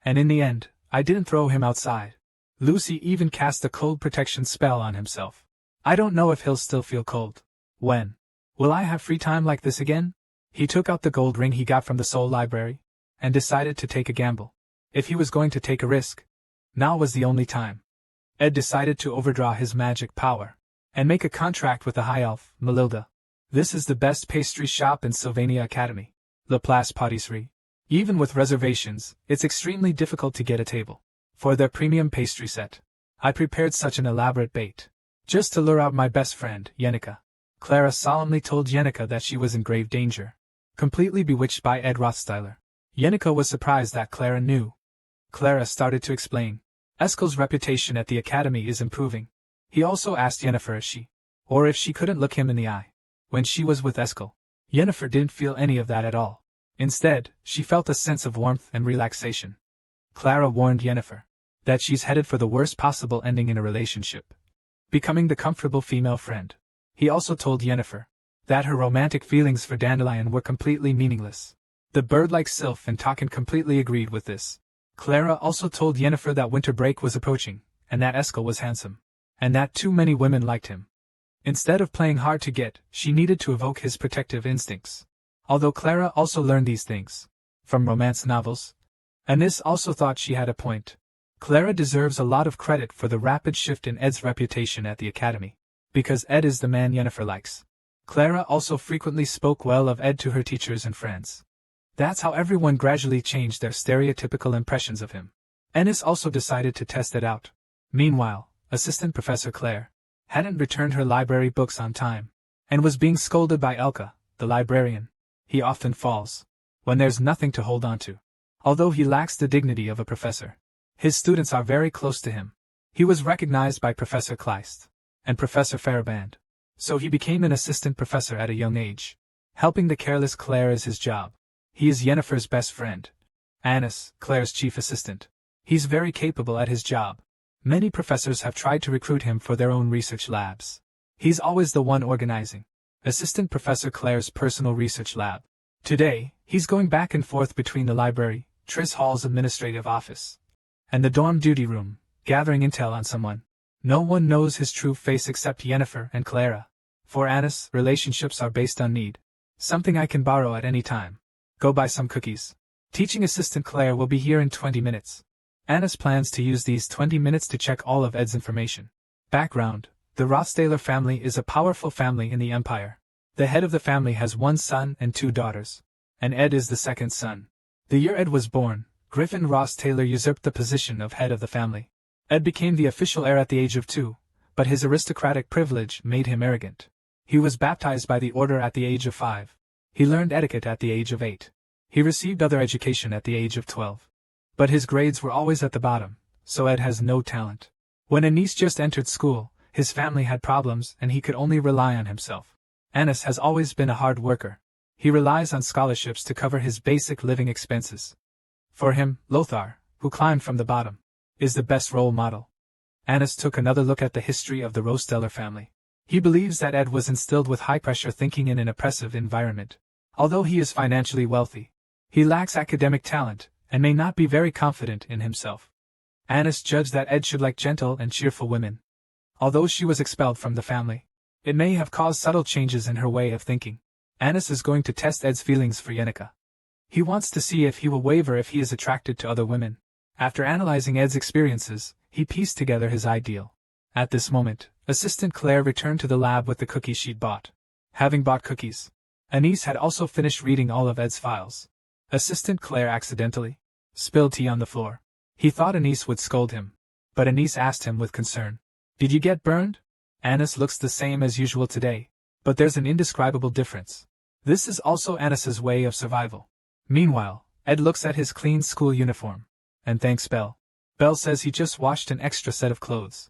S1: and in the end, I didn't throw him outside. Lucy even cast a cold protection spell on himself. I don't know if he'll still feel cold. When will I have free time like this again? He took out the gold ring he got from the Soul Library, and decided to take a gamble. If he was going to take a risk, now was the only time. Ed decided to overdraw his magic power, and make a contract with the High Elf, Melilda. This is the best pastry shop in Sylvania Academy. Laplace Patisserie. Even with reservations, it's extremely difficult to get a table. For their premium pastry set, I prepared such an elaborate bait. Just to lure out my best friend, Yenica. Clara solemnly told Yenica that she was in grave danger. Completely bewitched by Ed Rothsteiler. Yenica was surprised that Clara knew. Clara started to explain. Eskel's reputation at the academy is improving. He also asked Yennefer if she couldn't look him in the eye. When she was with Eskel, Yennefer didn't feel any of that at all. Instead, she felt a sense of warmth and relaxation. Clara warned Yennefer that she's headed for the worst possible ending in a relationship, becoming the comfortable female friend. He also told Yennefer that her romantic feelings for Dandelion were completely meaningless. The bird-like sylph and Taken completely agreed with this. Clara also told Yennefer that winter break was approaching, and that Eskel was handsome, and that too many women liked him. Instead of playing hard to get, she needed to evoke his protective instincts. Although Clara also learned these things from romance novels, Anis also thought she had a point. Clara deserves a lot of credit for the rapid shift in Ed's reputation at the academy, because Ed is the man Yennefer likes. Clara also frequently spoke well of Ed to her teachers and friends. That's how everyone gradually changed their stereotypical impressions of him. Anis also decided to test Ed out. Meanwhile, Assistant Professor Claire hadn't returned her library books on time, and was being scolded by Elka, the librarian. He often falls when there's nothing to hold on to. Although he lacks the dignity of a professor, his students are very close to him. He was recognized by Professor Kleist and Professor Faraband, so he became an assistant professor at a young age. Helping the careless Claire is his job. He is Yennefer's best friend. Anis, Claire's chief assistant. He's very capable at his job. Many professors have tried to recruit him for their own research labs. He's always the one organizing Assistant Professor Claire's personal research lab. Today, he's going back and forth between the library, Triss Hall's administrative office, and the dorm duty room, gathering intel on someone. No one knows his true face except Yennefer and Clara. For Anis, relationships are based on need. Something I can borrow at any time. Go buy some cookies. Teaching assistant Claire will be here in 20 minutes. Anis plans to use these 20 minutes to check all of Ed's information. Background: the Rothsteiler family is a powerful family in the Empire. The head of the family has one son and two daughters, and Ed is the second son. The year Ed was born, Griffin Rothsteiler usurped the position of head of the family. Ed became the official heir at the age of 2, but his aristocratic privilege made him arrogant. He was baptized by the order at the age of 5. He learned etiquette at the age of 8. He received other education at the age of 12. But his grades were always at the bottom, so Ed has no talent. When Anis just entered school, his family had problems and he could only rely on himself. Anis has always been a hard worker. He relies on scholarships to cover his basic living expenses. For him, Lothar, who climbed from the bottom, is the best role model. Anis took another look at the history of the Rothsteiler family. He believes that Ed was instilled with high-pressure thinking in an oppressive environment. Although he is financially wealthy, he lacks academic talent and may not be very confident in himself. Anis judged that Ed should like gentle and cheerful women. Although she was expelled from the family, it may have caused subtle changes in her way of thinking. Anis is going to test Ed's feelings for Yenica. He wants to see if he will waver if he is attracted to other women. After analyzing Ed's experiences, he pieced together his ideal. At this moment, Assistant Claire returned to the lab with the cookies she'd bought. Having bought cookies, Anis had also finished reading all of Ed's files. Assistant Claire accidentally spilled tea on the floor. He thought Anis would scold him, but Anis asked him with concern, "Did you get burned?" Anis looks the same as usual today, but there's an indescribable difference. This is also Anis's way of survival. Meanwhile, Ed looks at his clean school uniform and thanks Belle. Belle says he just washed an extra set of clothes.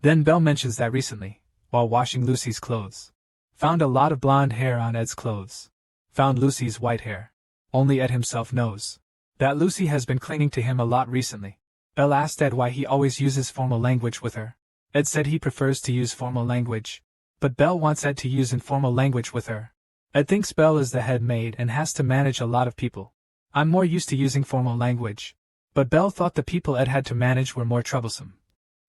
S1: Then Belle mentions that recently, while washing Lucy's clothes, found a lot of blonde hair on Ed's clothes. Found Lucy's white hair. Only Ed himself knows that Lucy has been clinging to him a lot recently. Belle asked Ed why he always uses formal language with her. Ed said he prefers to use formal language, but Belle wants Ed to use informal language with her. Ed thinks Belle is the head maid and has to manage a lot of people. I'm more used to using formal language, but Belle thought the people Ed had to manage were more troublesome.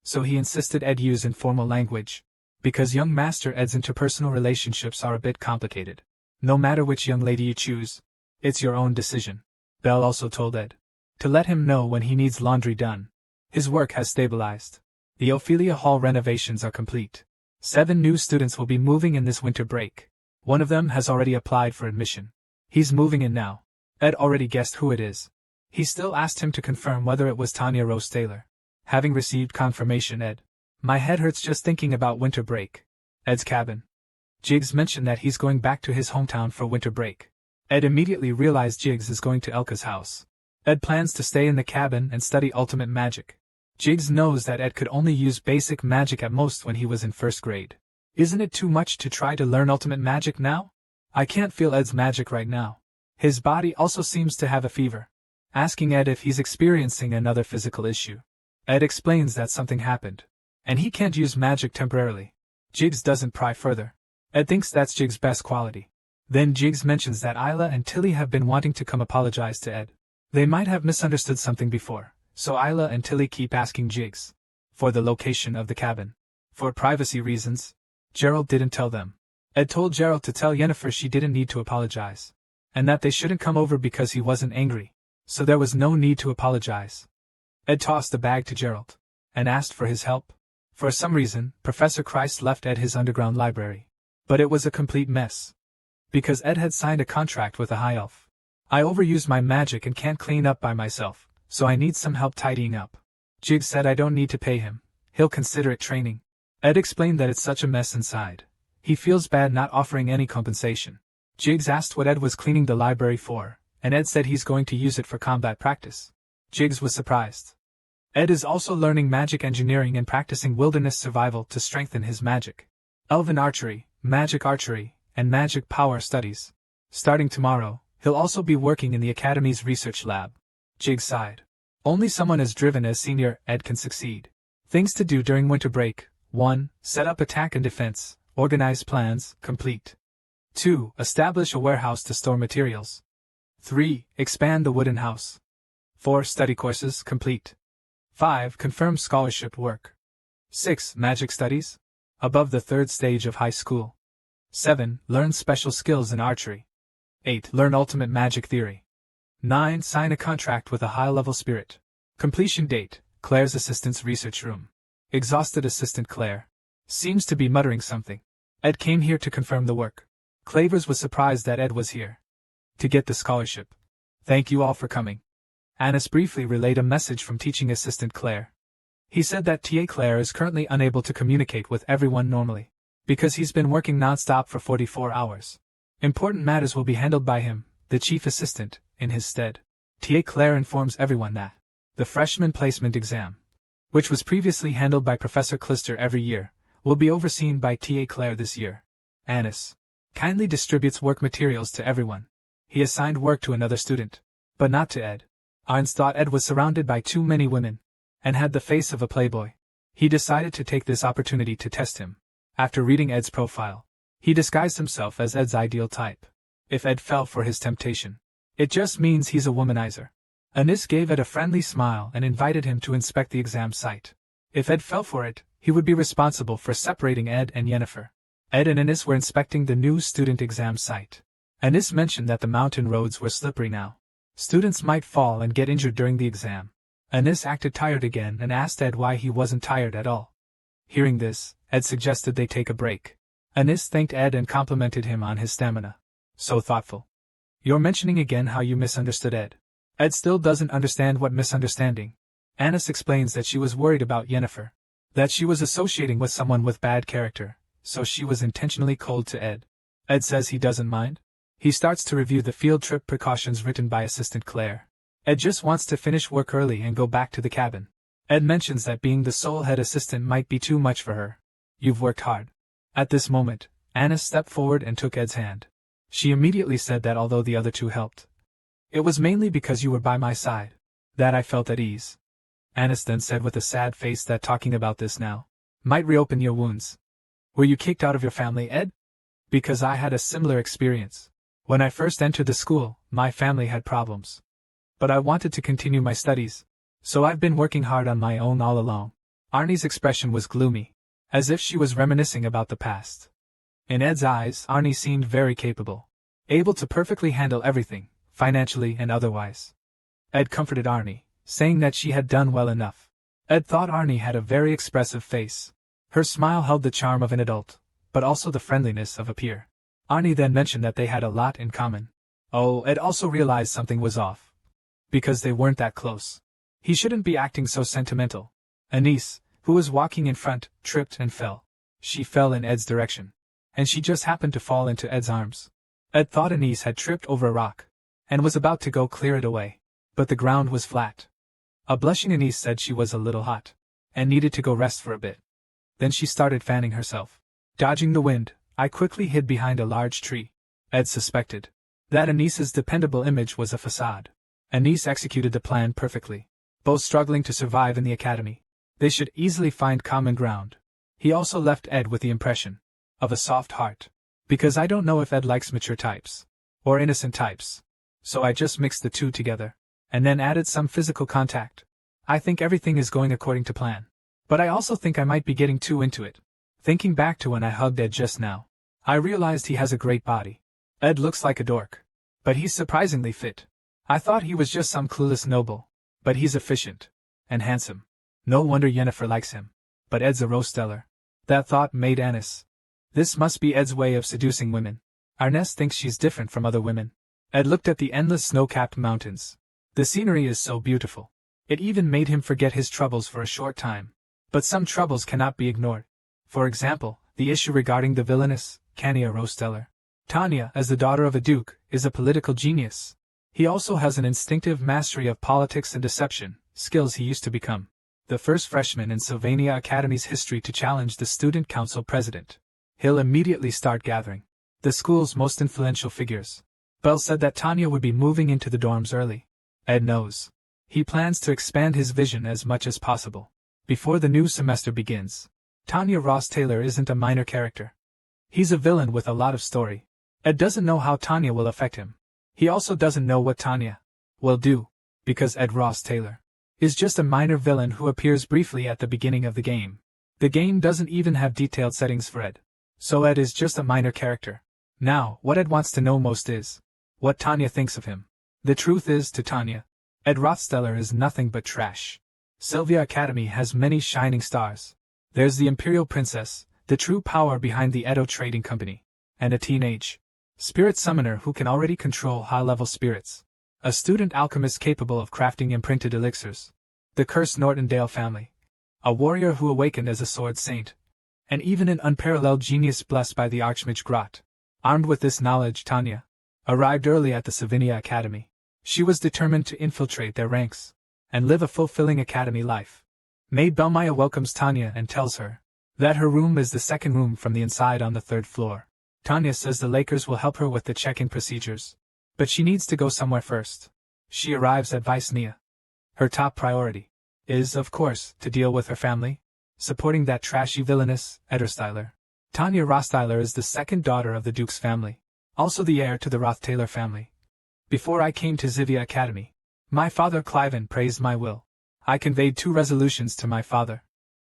S1: So he insisted Ed use informal language, because young Master Ed's interpersonal relationships are a bit complicated. No matter which young lady you choose, it's your own decision. Belle also told Ed to let him know when he needs laundry done. His work has stabilized. The Ophelia Hall renovations are complete. 7 new students will be moving in this winter break. One of them has already applied for admission. He's moving in now. Ed already guessed who it is. He still asked him to confirm whether it was Tanya Rose Taylor. Having received confirmation, Ed. My head hurts just thinking about winter break. Ed's cabin. Jiggs mentioned that he's going back to his hometown for winter break. Ed immediately realized Jiggs is going to Elka's house. Ed plans to stay in the cabin and study ultimate magic. Jiggs knows that Ed could only use basic magic at most when he was in first grade. Isn't it too much to try to learn ultimate magic now? I can't feel Ed's magic right now. His body also seems to have a fever. Asking Ed if he's experiencing another physical issue. Ed explains that something happened, and he can't use magic temporarily. Jiggs doesn't pry further. Ed thinks that's Jiggs' best quality. Then Jiggs mentions that Isla and Tilly have been wanting to come apologize to Ed. They might have misunderstood something before, so Isla and Tilly keep asking Jiggs for the location of the cabin. For privacy reasons, Gerald didn't tell them. Ed told Gerald to tell Yennefer she didn't need to apologize, and that they shouldn't come over because he wasn't angry, so there was no need to apologize. Ed tossed the bag to Gerald and asked for his help. For some reason, Professor Christ left Ed his underground library. But it was a complete mess. Because Ed had signed a contract with a high elf. I overused my magic and can't clean up by myself, so I need some help tidying up. Jiggs said I don't need to pay him. He'll consider it training. Ed explained that it's such a mess inside. He feels bad not offering any compensation. Jiggs asked what Ed was cleaning the library for, and Ed said he's going to use it for combat practice. Jiggs was surprised. Ed is also learning magic engineering and practicing wilderness survival to strengthen his magic. Elven archery, and magic power studies. Starting tomorrow, he'll also be working in the Academy's research lab. Jiggs sighed. Only someone as driven as Senior Ed can succeed. Things to do during winter break. 1. Set up attack and defense. Organize plans. Complete. 2. Establish a warehouse to store materials. 3. Expand the wooden house. 4. Study courses. Complete. 5. Confirm scholarship work. 6. Magic studies. Above the third stage of high school. 7. Learn special skills in archery. 8. Learn ultimate magic theory. 9. Sign a contract with a high-level spirit. Completion date, Claire's assistant's research room. Exhausted assistant Claire seems to be muttering something. Ed came here to confirm the work. Clavers was surprised that Ed was here to get the scholarship. Thank you all for coming. Annis briefly relayed a message from teaching assistant Claire. He said that TA Claire is currently unable to communicate with everyone normally, because he's been working non-stop for 44 hours. Important matters will be handled by him, the chief assistant, in his stead. TA Claire informs everyone that the freshman placement exam, which was previously handled by Professor Clister every year, will be overseen by TA Claire this year. Annis kindly distributes work materials to everyone. He assigned work to another student, but not to Ed. Arns thought Ed was surrounded by too many women, and had the face of a playboy. He decided to take this opportunity to test him. After reading Ed's profile, he disguised himself as Ed's ideal type. If Ed fell for his temptation, it just means he's a womanizer. Annis gave Ed a friendly smile and invited him to inspect the exam site. If Ed fell for it, he would be responsible for separating Ed and Yennefer. Ed and Annis were inspecting the new student exam site. Annis mentioned that the mountain roads were slippery now. Students might fall and get injured during the exam. Annis acted tired again and asked Ed why he wasn't tired at all. Hearing this, Ed suggested they take a break. Annis thanked Ed and complimented him on his stamina. So thoughtful. You're mentioning again how you misunderstood Ed. Ed still doesn't understand what misunderstanding. Annis explains that she was worried about Yennefer. That she was associating with someone with bad character, so she was intentionally cold to Ed. Ed says he doesn't mind. He starts to review the field trip precautions written by Assistant Claire. Ed just wants to finish work early and go back to the cabin. Ed mentions that being the sole head assistant might be too much for her. You've worked hard. At this moment, Annis stepped forward and took Ed's hand. She immediately said that although the other two helped, it was mainly because you were by my side that I felt at ease. Annis then said with a sad face that talking about this now might reopen your wounds. Were you kicked out of your family, Ed? Because I had a similar experience. When I first entered the school, my family had problems. But I wanted to continue my studies, so I've been working hard on my own all along. Arnie's expression was gloomy, as if she was reminiscing about the past. In Ed's eyes, Arnie seemed very capable, able to perfectly handle everything, financially and otherwise. Ed comforted Arnie, saying that she had done well enough. Ed thought Arnie had a very expressive face. Her smile held the charm of an adult, but also the friendliness of a peer. Arnie then mentioned that they had a lot in common. Oh, Ed also realized something was off. Because they weren't that close. He shouldn't be acting so sentimental. Anise, who was walking in front, tripped and fell. She fell in Ed's direction. And she just happened to fall into Ed's arms. Ed thought Anise had tripped over a rock, and was about to go clear it away. But the ground was flat. A blushing Anise said she was a little hot, and needed to go rest for a bit. Then she started fanning herself. Dodging the wind, I quickly hid behind a large tree. Ed suspected that Anise's dependable image was a facade. Anise executed the plan perfectly. Both struggling to survive in the academy, they should easily find common ground. He also left Ed with the impression of a soft heart. Because I don't know if Ed likes mature types, or innocent types. So I just mixed the two together, and then added some physical contact. I think everything is going according to plan. But I also think I might be getting too into it. Thinking back to when I hugged Ed just now, I realized he has a great body. Ed looks like a dork, but he's surprisingly fit. I thought he was just some clueless noble, but he's efficient and handsome. No wonder Yennefer likes him. But Ed's a rosteller. That thought made Anise. This must be Ed's way of seducing women. Arness thinks she's different from other women. Ed looked at the endless snow-capped mountains. The scenery is so beautiful. It even made him forget his troubles for a short time. But some troubles cannot be ignored. For example, the issue regarding the villainous, Cania Rosteller. Tanya, as the daughter of a duke, is a political genius. He also has an instinctive mastery of politics and deception, skills he used to become the first freshman in Sylvania Academy's history to challenge the student council president. He'll immediately start gathering the school's most influential figures. Belle said that Tanya would be moving into the dorms early. Ed knows. He plans to expand his vision as much as possible before the new semester begins. Tanya Ross Taylor isn't a minor character. He's a villain with a lot of story. Ed doesn't know how Tanya will affect him. He also doesn't know what Tanya will do, because Ed Ross Taylor is just a minor villain who appears briefly at the beginning of the game. The game doesn't even have detailed settings for Ed. So Ed is just a minor character. Now, what Ed wants to know most is what Tanya thinks of him. The truth is, to Tanya, Ed Rothsteller is nothing but trash. Sylvia Academy has many shining stars. There's the Imperial Princess, the true power behind the Edo Trading Company, and a teenage spirit summoner who can already control high-level spirits. A student alchemist capable of crafting imprinted elixirs. The cursed Nortondale family. A warrior who awakened as a sword saint. And even an unparalleled genius blessed by the Archmage Grot. Armed with this knowledge, Tanya arrived early at the Savinia Academy. She was determined to infiltrate their ranks and live a fulfilling academy life. Maid Belmaya welcomes Tanya and tells her that her room is the second room from the inside on the third floor. Tanya says the Lakers will help her with the check-in procedures, but she needs to go somewhere first. She arrives at Vicenia. Her top priority is, of course, to deal with her family, supporting that trashy villainous Ederstyler. Tanya Rothstyler is the second daughter of the Duke's family, also the heir to the Roth-Taylor family. Before I came to Zivia Academy, my father Cliven praised my will. I conveyed 2 resolutions to my father.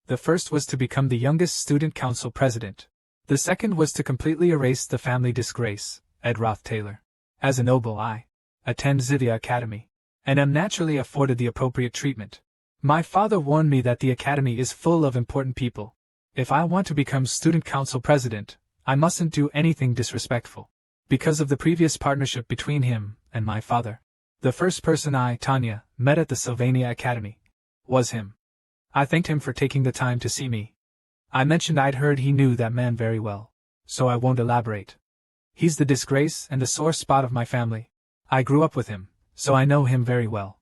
S1: The first was to become the youngest student council president. The second was to completely erase the family disgrace, Ed Roth-Taylor. As a noble I attend Zivia Academy, and am naturally afforded the appropriate treatment. My father warned me that the academy is full of important people. If I want to become student council president, I mustn't do anything disrespectful. Because of the previous partnership between him and my father, the first person I, Tanya, met at the Sylvania Academy was him. I thanked him for taking the time to see me. I mentioned I'd heard he knew that man very well, so I won't elaborate. He's the disgrace and the sore spot of my family. I grew up with him, so I know him very well.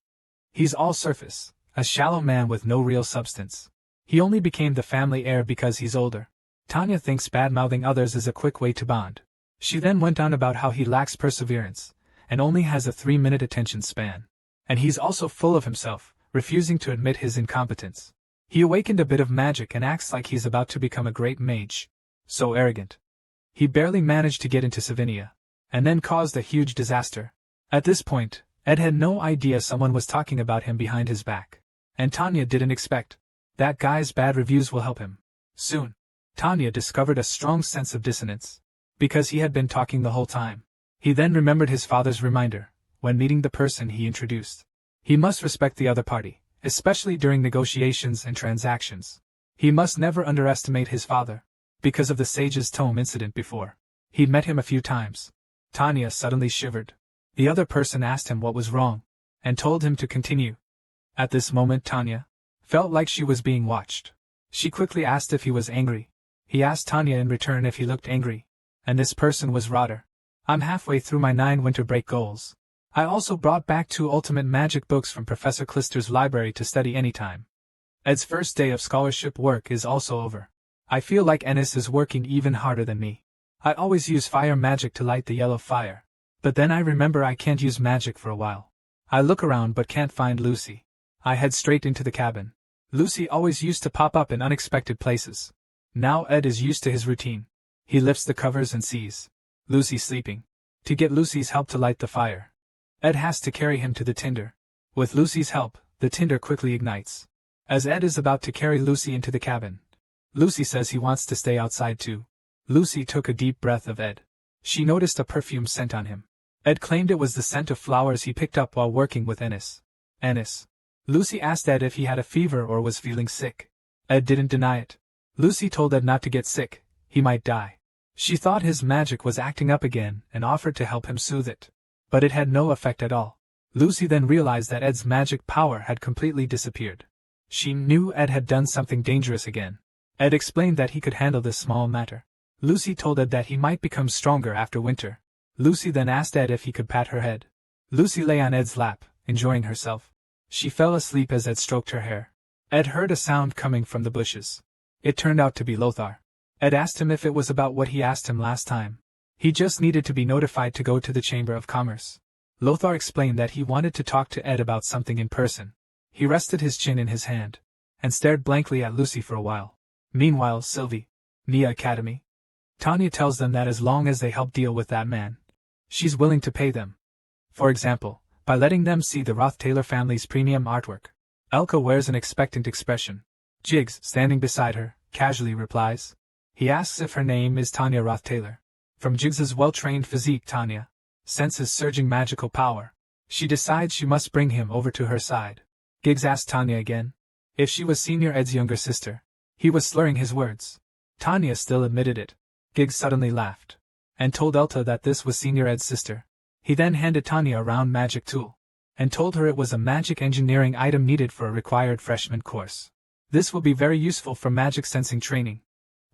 S1: He's all surface, a shallow man with no real substance. He only became the family heir because he's older. Tanya thinks bad-mouthing others is a quick way to bond. She then went on about how he lacks perseverance, and only has a 3-minute attention span. And he's also full of himself, refusing to admit his incompetence. He awakened a bit of magic and acts like he's about to become a great mage. So arrogant. He barely managed to get into Savinia, and then caused a huge disaster. At this point, Ed had no idea someone was talking about him behind his back. And Tanya didn't expect that guy's bad reviews will help him. Soon, Tanya discovered a strong sense of dissonance, because he had been talking the whole time. He then remembered his father's reminder, when meeting the person he introduced. He must respect the other party, especially during negotiations and transactions. He must never underestimate his father, because of the Sage's Tome incident before. He'd met him a few times. Tanya suddenly shivered. The other person asked him what was wrong, and told him to continue. At this moment Tanya felt like she was being watched. She quickly asked if he was angry. He asked Tanya in return if he looked angry. And this person was Rotter. I'm halfway through my 9 winter break goals. I also brought back 2 ultimate magic books from Professor Clister's library to study anytime. Ed's first day of scholarship work is also over. I feel like Ennis is working even harder than me. I always use fire magic to light the yellow fire. But then I remember I can't use magic for a while. I look around but can't find Lucy. I head straight into the cabin. Lucy always used to pop up in unexpected places. Now Ed is used to his routine. He lifts the covers and sees Lucy sleeping. To get Lucy's help to light the fire, Ed has to carry him to the tinder. With Lucy's help, the tinder quickly ignites. As Ed is about to carry Lucy into the cabin, Lucy says he wants to stay outside too. Lucy took a deep breath of Ed. She noticed a perfume scent on him. Ed claimed it was the scent of flowers he picked up while working with Ennis. Ennis. Lucy asked Ed if he had a fever or was feeling sick. Ed didn't deny it. Lucy told Ed not to get sick, he might die. She thought his magic was acting up again and offered to help him soothe it. But it had no effect at all. Lucy then realized that Ed's magic power had completely disappeared. She knew Ed had done something dangerous again. Ed explained that he could handle this small matter. Lucy told Ed that he might become stronger after winter. Lucy then asked Ed if he could pat her head. Lucy lay on Ed's lap, enjoying herself. She fell asleep as Ed stroked her hair. Ed heard a sound coming from the bushes. It turned out to be Lothar. Ed asked him if it was about what he asked him last time. He just needed to be notified to go to the Chamber of Commerce. Lothar explained that he wanted to talk to Ed about something in person. He rested his chin in his hand and stared blankly at Lucy for a while. Meanwhile, Sylvie, Nia Academy. Tanya tells them that as long as they help deal with that man, she's willing to pay them. For example, by letting them see the Roth-Taylor family's premium artwork. Elka wears an expectant expression. Jiggs, standing beside her, casually replies. He asks if her name is Tanya Roth-Taylor. From Jiggs's well-trained physique, Tanya senses surging magical power. She decides she must bring him over to her side. Giggs asked Tanya again if she was Senior Ed's younger sister. He was slurring his words. Tanya still admitted it. Giggs suddenly laughed and told Elta that this was Senior Ed's sister. He then handed Tanya a round magic tool and told her it was a magic engineering item needed for a required freshman course. This will be very useful for magic sensing training.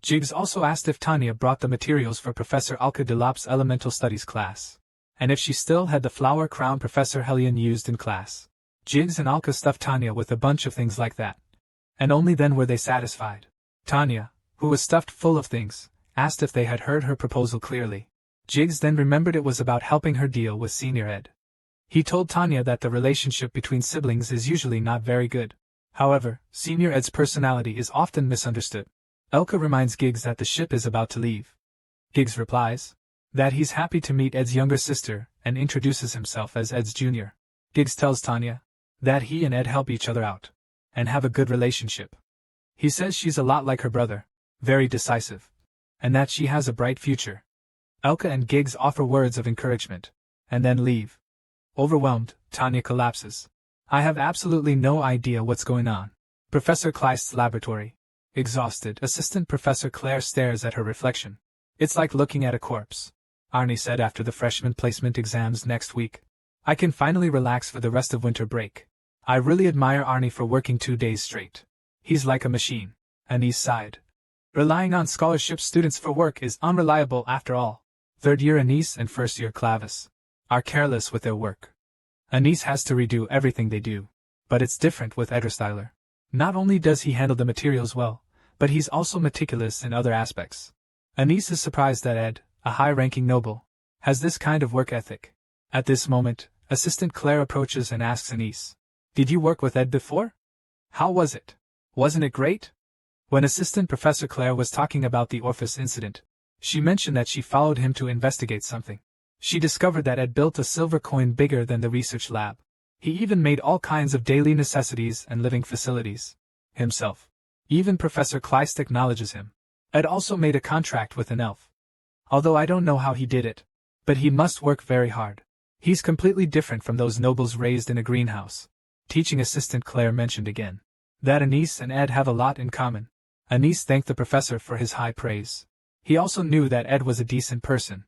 S1: Jiggs also asked if Tanya brought the materials for Professor Alka Delop's Elemental Studies class, and if she still had the flower crown Professor Hellion used in class. Jiggs and Alka stuffed Tanya with a bunch of things like that, and only then were they satisfied. Tanya, who was stuffed full of things, asked if they had heard her proposal clearly. Jiggs then remembered it was about helping her deal with Senior Ed. He told Tanya that the relationship between siblings is usually not very good. However, Senior Ed's personality is often misunderstood. Elka reminds Giggs that the ship is about to leave. Giggs replies that he's happy to meet Ed's younger sister and introduces himself as Ed's junior. Giggs tells Tanya that he and Ed help each other out and have a good relationship. He says she's a lot like her brother, very decisive, and that she has a bright future. Elka and Giggs offer words of encouragement and then leave. Overwhelmed, Tanya collapses. I have absolutely no idea what's going on. Professor Kleist's laboratory. Exhausted, Assistant Professor Claire stares at her reflection. It's like looking at a corpse. Arnie said after the freshman placement exams next week. I can finally relax for the rest of winter break. I really admire Arnie for working 2 days straight. He's like a machine. Anise sighed. Relying on scholarship students for work is unreliable after all. Third-year Anise and first-year Clavis are careless with their work. Anise has to redo everything they do. But it's different with Styler. Not only does he handle the materials well, but he's also meticulous in other aspects. Anise is surprised that Ed, a high-ranking noble, has this kind of work ethic. At this moment, Assistant Claire approaches and asks Anise, "Did you work with Ed before? How was it? Wasn't it great?" When Assistant Professor Claire was talking about the Orphis incident, she mentioned that she followed him to investigate something. She discovered that Ed built a silver coin bigger than the research lab. He even made all kinds of daily necessities and living facilities himself. Even Professor Kleist acknowledges him. Ed also made a contract with an elf. Although I don't know how he did it, but he must work very hard. He's completely different from those nobles raised in a greenhouse. Teaching Assistant Claire mentioned again that Anise and Ed have a lot in common. Anise thanked the professor for his high praise. He also knew that Ed was a decent person.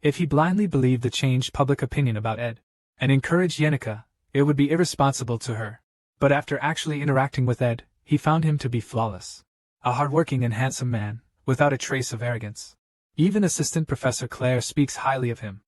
S1: If he blindly believed the changed public opinion about Ed, and encouraged Yenica, it would be irresponsible to her. But after actually interacting with Ed, he found him to be flawless. A hardworking and handsome man, without a trace of arrogance. Even Assistant Professor Claire speaks highly of him.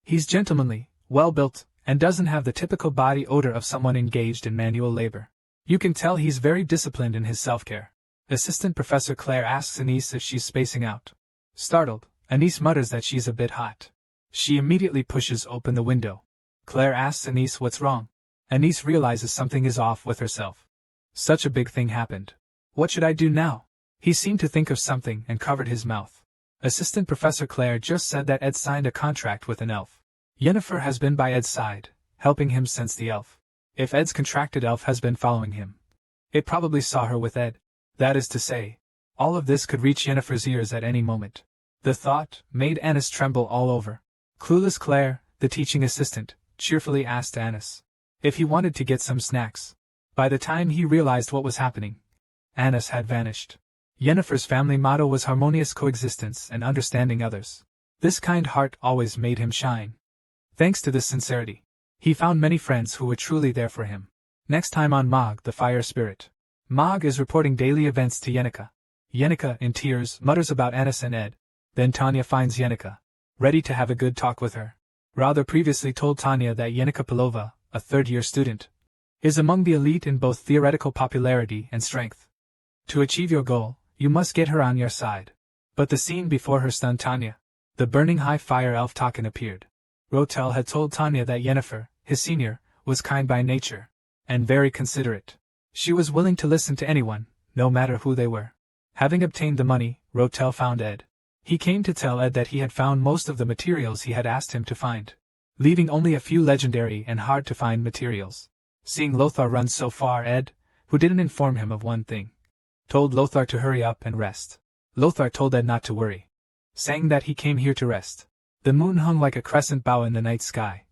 S1: He's gentlemanly, well-built, and doesn't have the typical body odor of someone engaged in manual labor. You can tell he's very disciplined in his self-care. Assistant Professor Claire asks Anise if she's spacing out. Startled, Anise mutters that she's a bit hot. She immediately pushes open the window. Claire asks Anise what's wrong. Anise realizes something is off with herself. Such a big thing happened. What should I do now? He seemed to think of something and covered his mouth. Assistant Professor Claire just said that Ed signed a contract with an elf. Yennefer has been by Ed's side, helping him sense the elf. If Ed's contracted elf has been following him, it probably saw her with Ed. That is to say, all of this could reach Yennefer's ears at any moment. The thought made Anise tremble all over. Clueless Claire, the teaching assistant, cheerfully asked Anise if he wanted to get some snacks. By the time he realized what was happening, Anise had vanished. Yennefer's family motto was harmonious coexistence and understanding others. This kind heart always made him shine. Thanks to this sincerity, he found many friends who were truly there for him. Next time on Mog, the Fire Spirit. Mog is reporting daily events to Yenica. Yenica, in tears, mutters about Anise and Ed. Then Tanya finds Yenica, ready to have a good talk with her. Rather previously told Tanya that Yenica Pelova, a third-year student, is among the elite in both theoretical popularity and strength. To achieve your goal, you must get her on your side. But the scene before her stunned Tanya. The burning high fire elf Taken appeared. Rotel had told Tanya that Yennefer, his senior, was kind by nature, and very considerate. She was willing to listen to anyone, no matter who they were. Having obtained the money, Rotel found Ed. He came to tell Ed that he had found most of the materials he had asked him to find, leaving only a few legendary and hard-to-find materials. Seeing Lothar run so far, Ed, who didn't inform him of one thing, told Lothar to hurry up and rest. Lothar told Ed not to worry, saying that he came here to rest. The moon hung like a crescent bow in the night sky,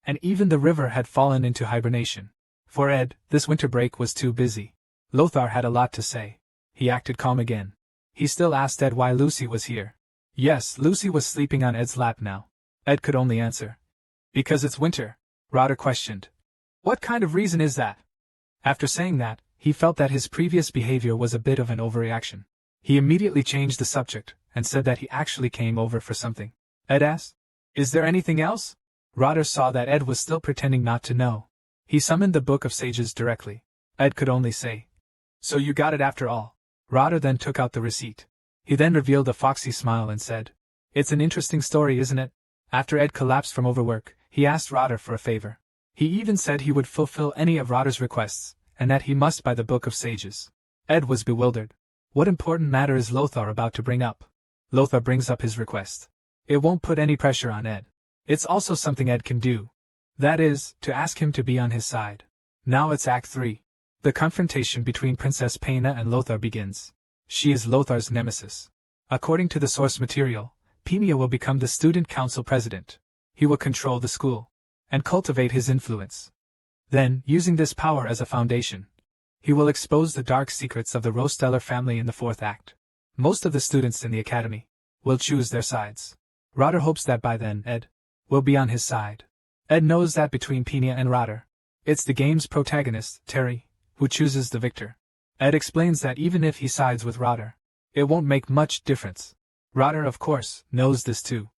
S1: and even the river had fallen into hibernation. For Ed, this winter break was too busy. Lothar had a lot to say. He acted calm again. He still asked Ed why Lucy was here. Yes, Lucy was sleeping on Ed's lap now. Ed could only answer. Because it's winter, Roder questioned. What kind of reason is that? After saying that, he felt that his previous behavior was a bit of an overreaction. He immediately changed the subject, and said that he actually came over for something. Ed asked, "Is there anything else?" Roder saw that Ed was still pretending not to know. He summoned the Book of Sages directly. Ed could only say, "So you got it after all." Roder then took out the receipt. He then revealed a foxy smile and said, "It's an interesting story, isn't it?" After Ed collapsed from overwork, he asked Roder for a favor. He even said he would fulfill any of Roder's requests, and that he must buy the Book of Sages. Ed was bewildered. What important matter is Lothar about to bring up? Lothar brings up his request. It won't put any pressure on Ed. It's also something Ed can do. That is, to ask him to be on his side. Now it's Act 3. The confrontation between Princess Paina and Lothar begins. She is Lothar's nemesis. According to the source material, Penia will become the student council president. He will control the school, and cultivate his influence. Then, using this power as a foundation, he will expose the dark secrets of the Rosteller family in the fourth act. Most of the students in the academy will choose their sides. Roder hopes that by then Ed will be on his side. Ed knows that between Penia and Roder, it's the game's protagonist, Terry, who chooses the victor. Ed explains that even if he sides with Roder, it won't make much difference. Roder, of course, knows this too.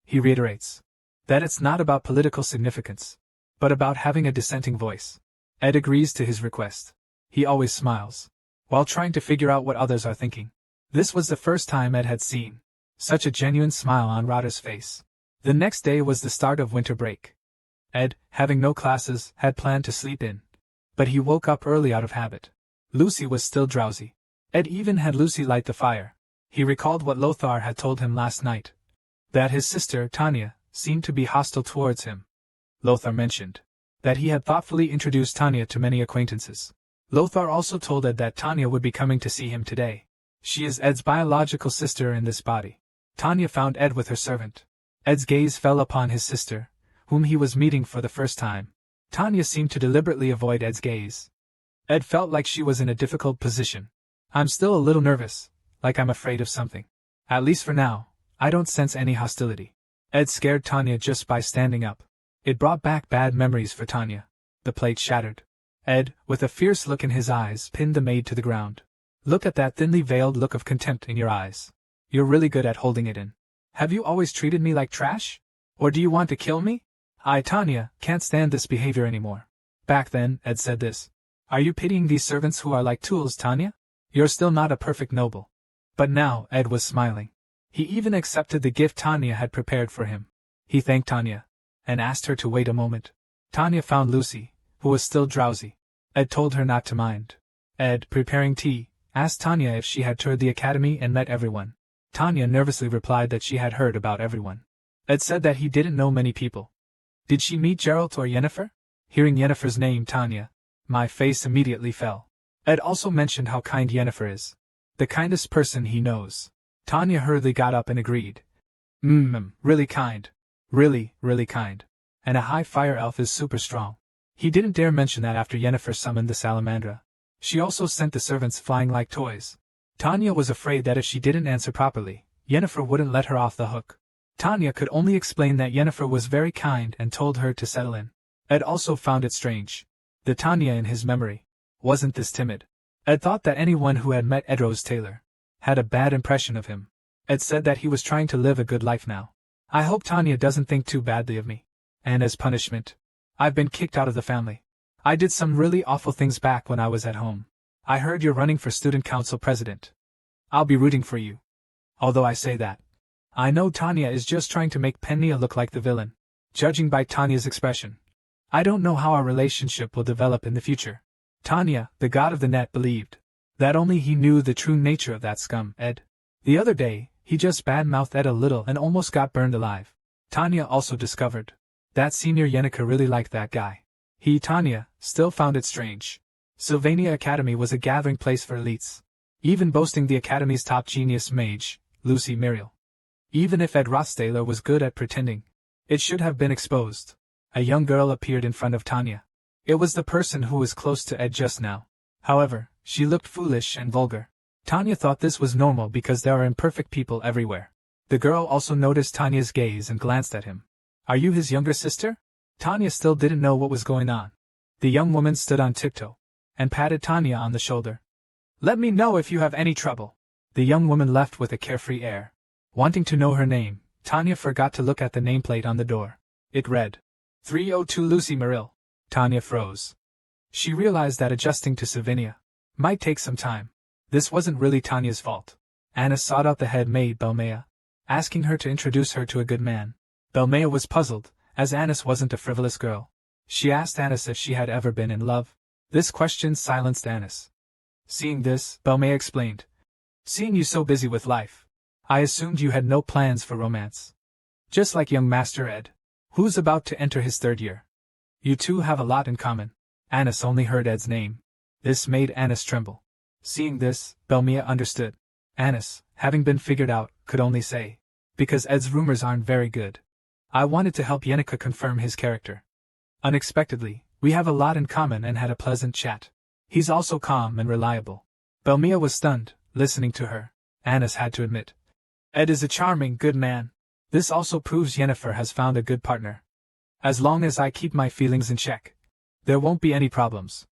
S1: He reiterates that it's not about political significance, but about having a dissenting voice. Ed agrees to his request. He always smiles, while trying to figure out what others are thinking. This was the first time Ed had seen such a genuine smile on Roder's face. The next day was the start of winter break. Ed, having no classes, had planned to sleep in, but he woke up early out of habit. Lucy was still drowsy. Ed even had Lucy light the fire. He recalled what Lothar had told him last night, that his sister, Tanya, seemed to be hostile towards him. Lothar mentioned that he had thoughtfully introduced Tanya to many acquaintances. Lothar also told Ed that Tanya would be coming to see him today. She is Ed's biological sister in this body. Tanya found Ed with her servant. Ed's gaze fell upon his sister, whom he was meeting for the first time. Tanya seemed to deliberately avoid Ed's gaze. Ed felt like she was in a difficult position. "I'm still a little nervous, like I'm afraid of something. At least for now, I don't sense any hostility." Ed scared Tanya just by standing up. It brought back bad memories for Tanya. The plate shattered. Ed, with a fierce look in his eyes, pinned the maid to the ground. Look at that thinly veiled look of contempt in your eyes. You're really good at holding it in. Have you always treated me like trash? Or do you want to kill me? I, Tanya, can't stand this behavior anymore. Back then, Ed said this. Are you pitying these servants who are like tools, Tanya? You're still not a perfect noble. But now, Ed was smiling. He even accepted the gift Tanya had prepared for him. He thanked Tanya and asked her to wait a moment. Tanya found Lucy, who was still drowsy. Ed told her not to mind. Ed, preparing tea, asked Tanya if she had toured the academy and met everyone. Tanya nervously replied that she had heard about everyone. Ed said that he didn't know many people. Did she meet Gerald or Yennefer? Hearing Yennefer's name, Tanya, my face immediately fell. Ed also mentioned how kind Yennefer is. The kindest person he knows. Tanya hurriedly got up and agreed. Really kind. Really, really kind. And a high fire elf is super strong. He didn't dare mention that after Yennefer summoned the Salamandra. She also sent the servants flying like toys. Tanya was afraid that if she didn't answer properly, Yennefer wouldn't let her off the hook. Tanya could only explain that Yennefer was very kind and told her to settle in. Ed also found it strange. The Tanya in his memory wasn't this timid. Ed thought that anyone who had met Edrose Taylor had a bad impression of him. Ed said that he was trying to live a good life now. I hope Tanya doesn't think too badly of me. And as punishment, I've been kicked out of the family. I did some really awful things back when I was at home. I heard you're running for student council president. I'll be rooting for you. Although I say that, I know Tanya is just trying to make Penia look like the villain. Judging by Tanya's expression, I don't know how our relationship will develop in the future. Tanya, the god of the net, believed that only he knew the true nature of that scum, Ed. The other day, he just bad-mouthed Ed a little and almost got burned alive. Tanya also discovered that Senior Yenneker really liked that guy. He, Tanya, still found it strange. Sylvania Academy was a gathering place for elites, even boasting the Academy's top genius mage, Lucy Muriel. Even if Ed Rothstaler was good at pretending, it should have been exposed. A young girl appeared in front of Tanya. It was the person who was close to Ed just now. However, she looked foolish and vulgar. Tanya thought this was normal because there are imperfect people everywhere. The girl also noticed Tanya's gaze and glanced at him. Are you his younger sister? Tanya still didn't know what was going on. The young woman stood on tiptoe and patted Tanya on the shoulder. Let me know if you have any trouble. The young woman left with a carefree air. Wanting to know her name, Tanya forgot to look at the nameplate on the door. It read, 302 Lucy Muriel. Tanya froze. She realized that adjusting to Savinia might take some time. This wasn't really Tanya's fault. Anna sought out the head maid Belmea, asking her to introduce her to a good man. Belmea was puzzled, as Annis wasn't a frivolous girl. She asked Annis if she had ever been in love. This question silenced Annis. Seeing this, Belmea explained. Seeing you so busy with life, I assumed you had no plans for romance. Just like young Master Ed, who's about to enter his third year. You two have a lot in common. Annis only heard Ed's name. This made Annis tremble. Seeing this, Belmea understood. Annis, having been figured out, could only say, because Ed's rumors aren't very good. I wanted to help Yenneker confirm his character. Unexpectedly, we have a lot in common and had a pleasant chat. He's also calm and reliable. Belmea was stunned, listening to her. Annis had to admit. Ed is a charming, good man. This also proves Yennefer has found a good partner. As long as I keep my feelings in check, there won't be any problems.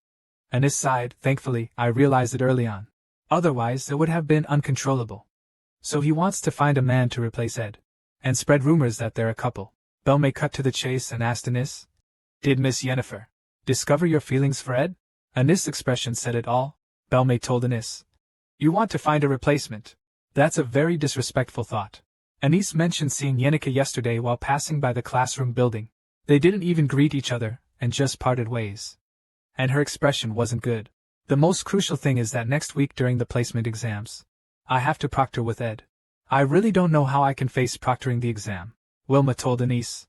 S1: Annis sighed. Thankfully, I realized it early on. Otherwise, it would have been uncontrollable. So he wants to find a man to replace Ed, and spread rumors that they're a couple. Belmea cut to the chase and asked Annis, did Miss Yennefer discover your feelings for Ed? Annis' expression said it all. Belmea told Annis, you want to find a replacement. That's a very disrespectful thought. Annis mentioned seeing Yenneker yesterday while passing by the classroom building. They didn't even greet each other, and just parted ways. And her expression wasn't good. The most crucial thing is that next week during the placement exams, I have to proctor with Ed. I really don't know how I can face proctoring the exam, Wilma told Annis.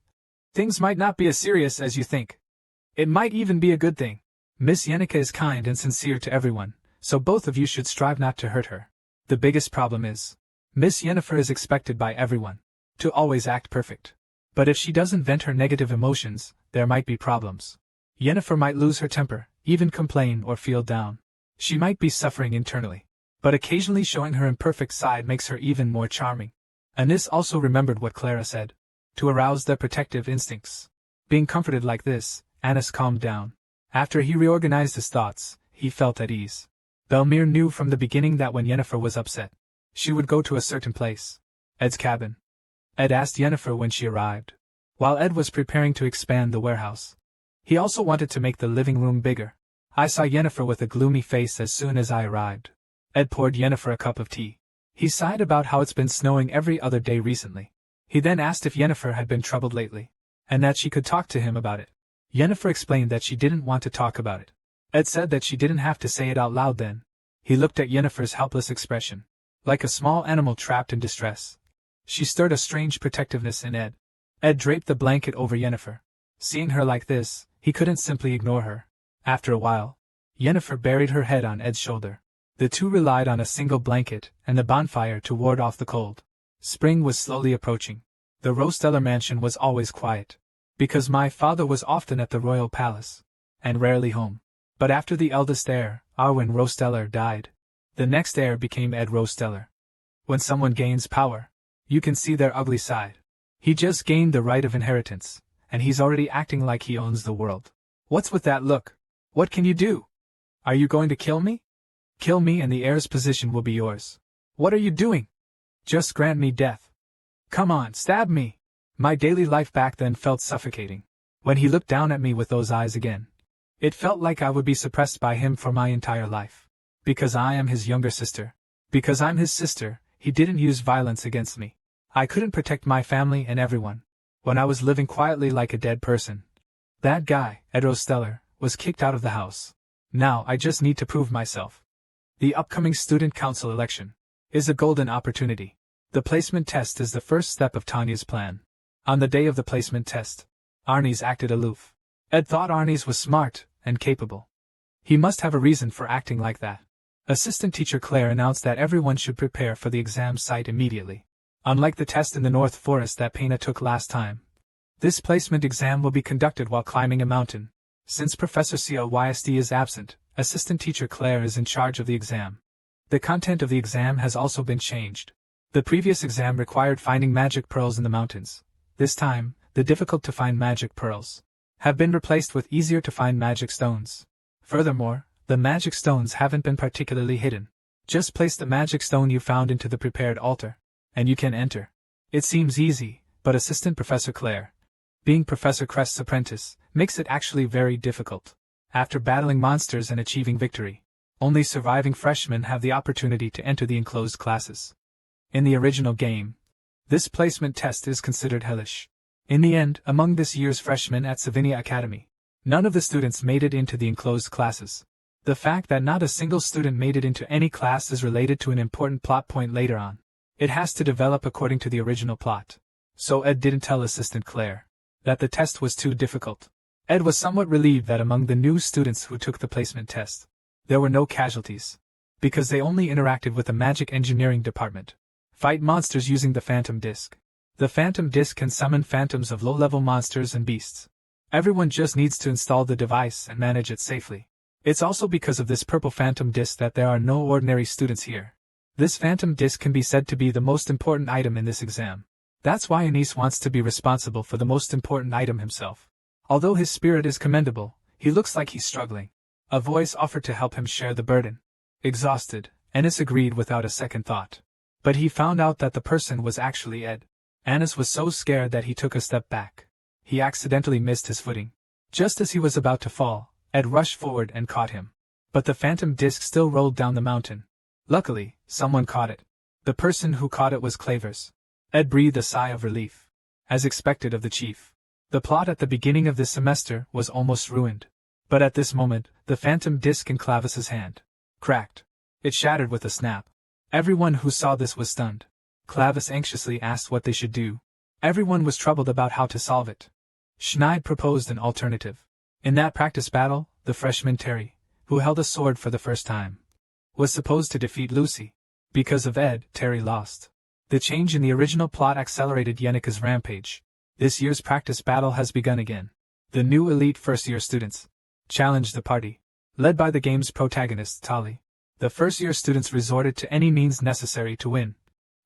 S1: Things might not be as serious as you think. It might even be a good thing. Miss Yenneker is kind and sincere to everyone, so both of you should strive not to hurt her. The biggest problem is, Miss Yennefer is expected by everyone to always act perfect. But if she doesn't vent her negative emotions, there might be problems. Yennefer might lose her temper, even complain or feel down. She might be suffering internally, but occasionally showing her imperfect side makes her even more charming. Annis also remembered what Clara said. to arouse their protective instincts. Being comforted like this, Anis calmed down. After he reorganized his thoughts, he felt at ease. Belmir knew from the beginning that when Yennefer was upset, she would go to a certain place. Ed's cabin. Ed asked Yennefer when she arrived. While Ed was preparing to expand the warehouse, he also wanted to make the living room bigger. I saw Yennefer with a gloomy face as soon as I arrived. Ed poured Yennefer a cup of tea. He sighed about how it's been snowing every other day recently. He then asked if Yennefer had been troubled lately, and that she could talk to him about it. Yennefer explained that she didn't want to talk about it. Ed said that she didn't have to say it out loud then. He looked at Yennefer's helpless expression, like a small animal trapped in distress. She stirred a strange protectiveness in Ed. Ed draped the blanket over Yennefer. Seeing her like this, he couldn't simply ignore her. After a while, Yennefer buried her head on Ed's shoulder. The two relied on a single blanket and the bonfire to ward off the cold. Spring was slowly approaching. The Rosteller mansion was always quiet, because my father was often at the royal palace, and rarely home. But after the eldest heir, Arwen Rosteller, died, the next heir became Ed Rosteller. When someone gains power, you can see their ugly side. He just gained the right of inheritance, and he's already acting like he owns the world. What's with that look? What can you do? Are you going to kill me? Kill me and the heir's position will be yours. What are you doing? Just grant me death. Come on, stab me. My daily life back then felt suffocating. When he looked down at me with those eyes again, it felt like I would be suppressed by him for my entire life. Because I am his younger sister. Because I'm his sister, he didn't use violence against me. I couldn't protect my family and everyone. When I was living quietly like a dead person. That guy, Ed Rosteller, was kicked out of the house. Now I just need to prove myself. The upcoming student council election is a golden opportunity. The placement test is the first step of Tanya's plan. On the day of the placement test, Arnis acted aloof. Ed thought Arnis was smart and capable. He must have a reason for acting like that. Assistant teacher Claire announced that everyone should prepare for the exam site immediately. Unlike the test in the North Forest that Pena took last time, this placement exam will be conducted while climbing a mountain. Since Professor Cylsd is absent, Assistant teacher Claire is in charge of the exam. The content of the exam has also been changed. The previous exam required finding magic pearls in the mountains. This time, the difficult-to-find magic pearls have been replaced with easier-to-find magic stones. Furthermore, the magic stones haven't been particularly hidden. Just place the magic stone you found into the prepared altar, and you can enter. It seems easy, but Assistant Professor Claire, being Professor Crest's apprentice, makes it actually very difficult. After battling monsters and achieving victory, only surviving freshmen have the opportunity to enter the enclosed classes. In the original game, this placement test is considered hellish. In the end, among this year's freshmen at Savinia Academy, none of the students made it into the enclosed classes. The fact that not a single student made it into any class is related to an important plot point later on. It has to develop according to the original plot. So Ed didn't tell Assistant Claire that the test was too difficult. Ed was somewhat relieved that among the new students who took the placement test, there were no casualties, because they only interacted with the magic engineering department. Fight monsters using the Phantom Disc. The Phantom Disc can summon phantoms of low-level monsters and beasts. Everyone just needs to install the device and manage it safely. It's also because of this purple Phantom Disc that there are no ordinary students here. This Phantom Disc can be said to be the most important item in this exam. That's why Anis wants to be responsible for the most important item himself. Although his spirit is commendable, he looks like he's struggling. A voice offered to help him share the burden. Exhausted, Anis agreed without a second thought. But he found out that the person was actually Ed. Anis was so scared that he took a step back. He accidentally missed his footing. Just as he was about to fall, Ed rushed forward and caught him. But the Phantom Disc still rolled down the mountain. Luckily, someone caught it. The person who caught it was Clavers. Ed breathed a sigh of relief. As expected of the chief, the plot at the beginning of this semester was almost ruined. But at this moment, the Phantom Disc in Clavis's hand cracked. It shattered with a snap. Everyone who saw this was stunned. Clavis anxiously asked what they should do. Everyone was troubled about how to solve it. Schneid proposed an alternative. In that practice battle, the freshman Terry, who held a sword for the first time, was supposed to defeat Lucy. Because of Ed, Terry lost. The change in the original plot accelerated Yennika's rampage. This year's practice battle has begun again. The new elite first-year students challenged the party. Led by the game's protagonist, Tali, the first-year students resorted to any means necessary to win.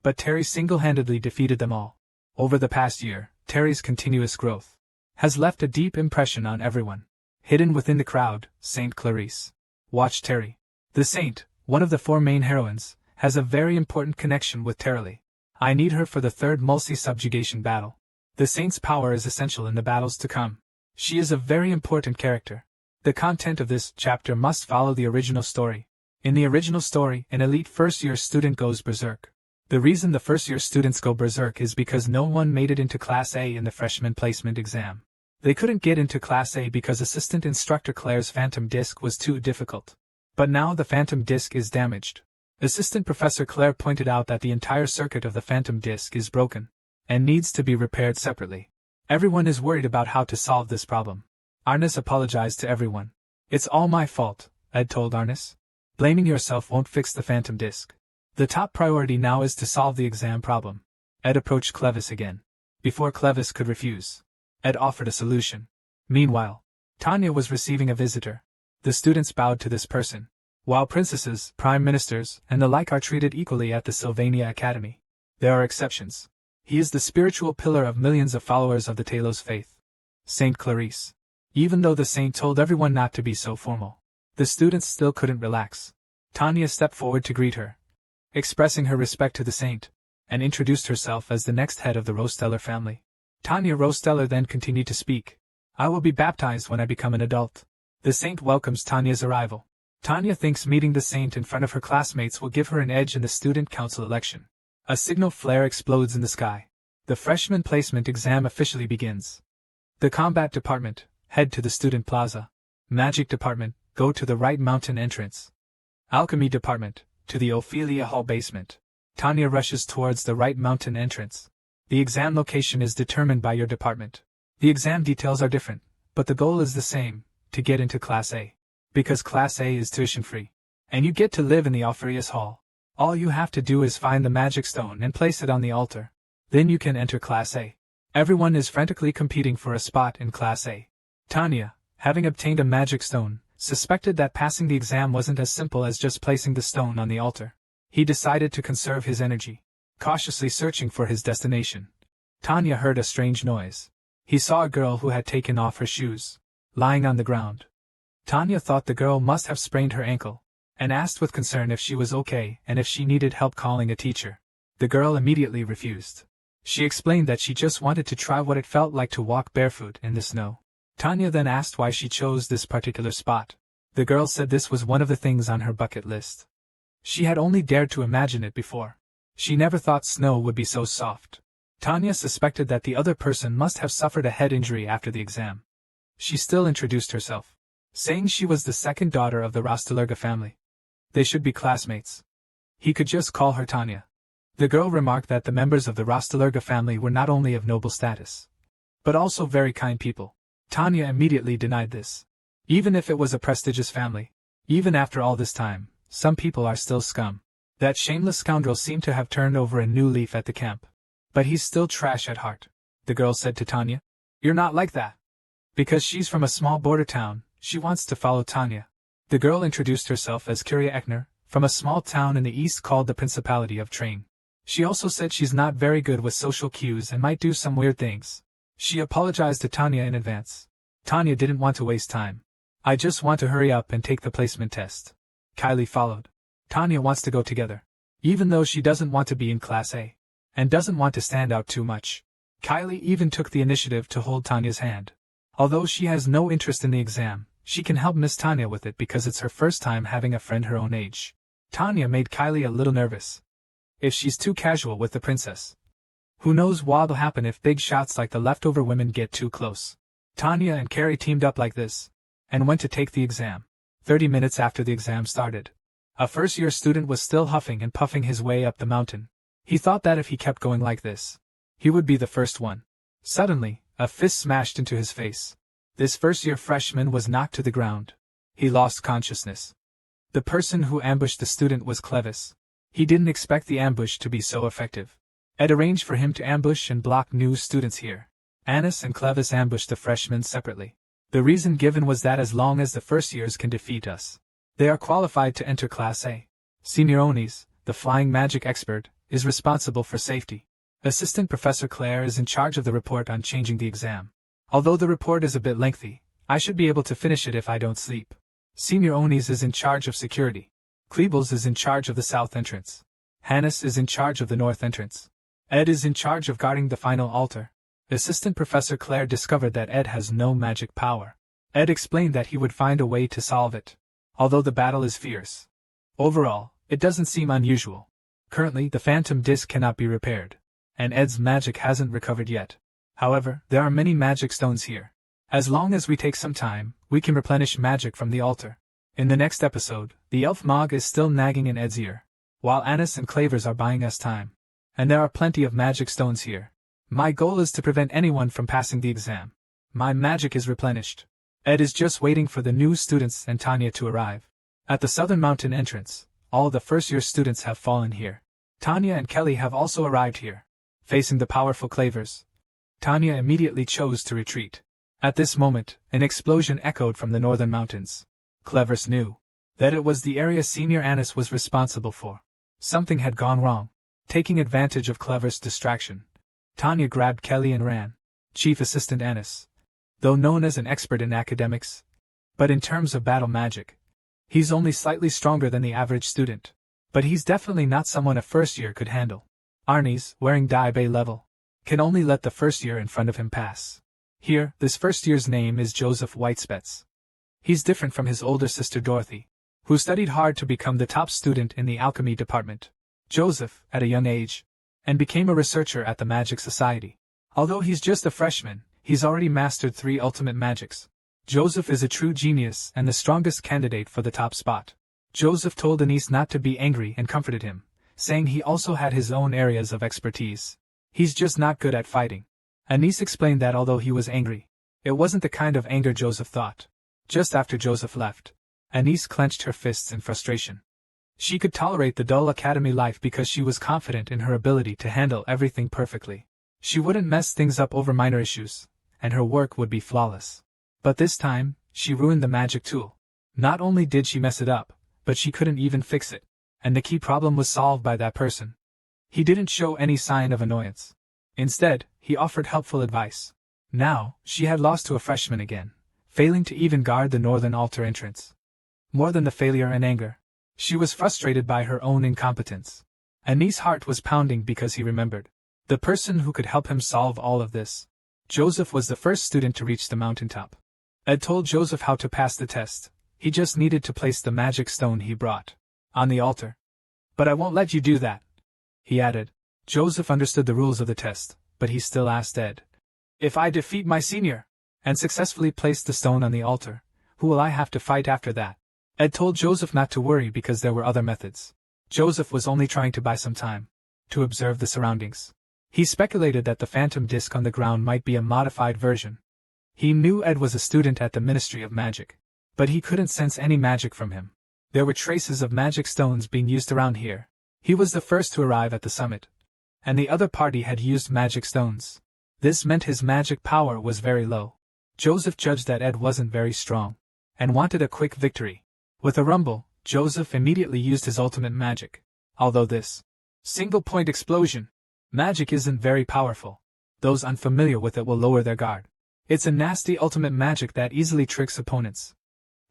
S1: But Terry single-handedly defeated them all. Over the past year, Terry's continuous growth has left a deep impression on everyone. Hidden within the crowd, Saint Clarice. Watch Terry. The Saint, one of the 4 main heroines, has a very important connection with Terry. I need her for the 3rd multi-subjugation battle. The Saint's power is essential in the battles to come. She is a very important character. The content of this chapter must follow the original story. In the original story, an elite first-year student goes berserk. The reason the first-year students go berserk is because no one made it into Class A in the freshman placement exam. They couldn't get into Class A because Assistant Instructor Claire's Phantom Disc was too difficult. But now the Phantom Disc is damaged. Assistant Professor Claire pointed out that the entire circuit of the Phantom Disc is broken and needs to be repaired separately. Everyone is worried about how to solve this problem. Arnis apologized to everyone. "It's all my fault," Ed told Arnis. "Blaming yourself won't fix the Phantom Disc. The top priority now is to solve the exam problem." Ed approached Clevis again. Before Clevis could refuse, Ed offered a solution. Meanwhile, Tanya was receiving a visitor. The students bowed to this person. While princesses, prime ministers, and the like are treated equally at the Sylvania Academy, there are exceptions. He is the spiritual pillar of millions of followers of the Talos faith. Saint Clarice. Even though the saint told everyone not to be so formal, the students still couldn't relax. Tanya stepped forward to greet her, expressing her respect to the saint, and introduced herself as the next head of the Rosteller family. Tanya Rosteller then continued to speak. "I will be baptized when I become an adult." The saint welcomes Tanya's arrival. Tanya thinks meeting the saint in front of her classmates will give her an edge in the student council election. A signal flare explodes in the sky. The freshman placement exam officially begins. The combat department, head to the student plaza. Magic department, go to the right mountain entrance. Alchemy department, to the Ophelia Hall basement. Tanya rushes towards the right mountain entrance. The exam location is determined by your department. The exam details are different, but the goal is the same, to get into Class A. Because Class A is tuition-free. And you get to live in the Ophelia Hall. All you have to do is find the magic stone and place it on the altar. Then you can enter Class A. Everyone is frantically competing for a spot in Class A. Tanya, having obtained a magic stone, suspected that passing the exam wasn't as simple as just placing the stone on the altar. He decided to conserve his energy, cautiously searching for his destination. Tanya heard a strange noise. He saw a girl who had taken off her shoes, lying on the ground. Tanya thought the girl must have sprained her ankle, and asked with concern if she was okay and if she needed help calling a teacher. The girl immediately refused. She explained that she just wanted to try what it felt like to walk barefoot in the snow. Tanya then asked why she chose this particular spot. The girl said this was one of the things on her bucket list. She had only dared to imagine it before. She never thought snow would be so soft. Tanya suspected that the other person must have suffered a head injury after the exam. She still introduced herself, saying she was the second daughter of the Rostelerga family. They should be classmates. He could just call her Tanya. The girl remarked that the members of the Rostelerga family were not only of noble status, but also very kind people. Tanya immediately denied this. Even if it was a prestigious family, even after all this time, some people are still scum. That shameless scoundrel seemed to have turned over a new leaf at the camp. But he's still trash at heart, the girl said to Tanya. You're not like that. Because she's from a small border town, she wants to follow Tanya. The girl introduced herself as Kyria Ekner, from a small town in the east called the Principality of Train. She also said she's not very good with social cues and might do some weird things. She apologized to Tanya in advance. Tanya didn't want to waste time. I just want to hurry up and take the placement test. Kylie followed. Tanya wants to go together, even though she doesn't want to be in Class A, and doesn't want to stand out too much. Kylie even took the initiative to hold Tanya's hand. Although she has no interest in the exam, she can help Miss Tanya with it because it's her first time having a friend her own age. Tanya made Kylie a little nervous. If she's too casual with the princess, who knows what'll happen if big shots like the leftover women get too close. Tanya and Carrie teamed up like this, and went to take the exam. 30 minutes after the exam started, a first-year student was still huffing and puffing his way up the mountain. He thought that if he kept going like this, he would be the first one. Suddenly, a fist smashed into his face. This first-year freshman was knocked to the ground. He lost consciousness. The person who ambushed the student was Clevis. He didn't expect the ambush to be so effective. Ed arranged for him to ambush and block new students here. Annis and Clevis ambushed the freshmen separately. The reason given was that as long as the first years can defeat us, they are qualified to enter Class A. Signorones, the flying magic expert, is responsible for safety. Assistant Professor Claire is in charge of the report on changing the exam. Although the report is a bit lengthy, I should be able to finish it if I don't sleep. Senior Onis is in charge of security. Kleebles is in charge of the south entrance. Hannes is in charge of the north entrance. Ed is in charge of guarding the final altar. Assistant Professor Claire discovered that Ed has no magic power. Ed explained that he would find a way to solve it, although the battle is fierce. Overall, it doesn't seem unusual. Currently, the phantom disc cannot be repaired, and Ed's magic hasn't recovered yet. However, there are many magic stones here. As long as we take some time, we can replenish magic from the altar. In the next episode, the elf Mog is still nagging in Ed's ear, while Anise and Clavers are buying us time. And there are plenty of magic stones here. My goal is to prevent anyone from passing the exam. My magic is replenished. Ed is just waiting for the new students and Tanya to arrive. At the southern mountain entrance, all the first-year students have fallen here. Tanya and Kelly have also arrived here. Facing the powerful Clavers, Tanya immediately chose to retreat. At this moment, an explosion echoed from the northern mountains. Clavers knew that it was the area Senior Anise was responsible for. Something had gone wrong. Taking advantage of Clavers' distraction, Tanya grabbed Kelly and ran. Chief Assistant Anise, though known as an expert in academics, but in terms of battle magic, he's only slightly stronger than the average student. But he's definitely not someone a first year could handle. Arnie's, wearing Dai Bei level, can only let the first year in front of him pass. Here, this first year's name is Joseph Whitespets. He's different from his older sister Dorothy, who studied hard to become the top student in the alchemy department. Joseph, at a young age, and became a researcher at the Magic Society. Although he's just a freshman, he's already mastered 3 ultimate magics. Joseph is a true genius and the strongest candidate for the top spot. Joseph told Anise not to be angry and comforted him, saying he also had his own areas of expertise. He's just not good at fighting. Anise explained that although he was angry, it wasn't the kind of anger Joseph thought. Just after Joseph left, Anise clenched her fists in frustration. She could tolerate the dull academy life because she was confident in her ability to handle everything perfectly. She wouldn't mess things up over minor issues, and her work would be flawless. But this time, she ruined the magic tool. Not only did she mess it up, but she couldn't even fix it, and the key problem was solved by that person. He didn't show any sign of annoyance. Instead, he offered helpful advice. Now, she had lost to a freshman again, failing to even guard the northern altar entrance. More than the failure and anger, she was frustrated by her own incompetence. Anise's heart was pounding because he remembered the person who could help him solve all of this. Joseph was the first student to reach the mountaintop. Ed told Joseph how to pass the test. He just needed to place the magic stone he brought on the altar. But I won't let you do that, he added. Joseph understood the rules of the test, but he still asked Ed, if I defeat my senior and successfully place the stone on the altar, who will I have to fight after that? Ed told Joseph not to worry because there were other methods. Joseph was only trying to buy some time to observe the surroundings. He speculated that the phantom disc on the ground might be a modified version. He knew Ed was a student at the Ministry of Magic, but he couldn't sense any magic from him. There were traces of magic stones being used around here. He was the first to arrive at the summit, and the other party had used magic stones. This meant his magic power was very low. Joseph judged that Ed wasn't very strong, and wanted a quick victory. With a rumble, Joseph immediately used his ultimate magic. Although this single-point explosion magic isn't very powerful, those unfamiliar with it will lower their guard. It's a nasty ultimate magic that easily tricks opponents.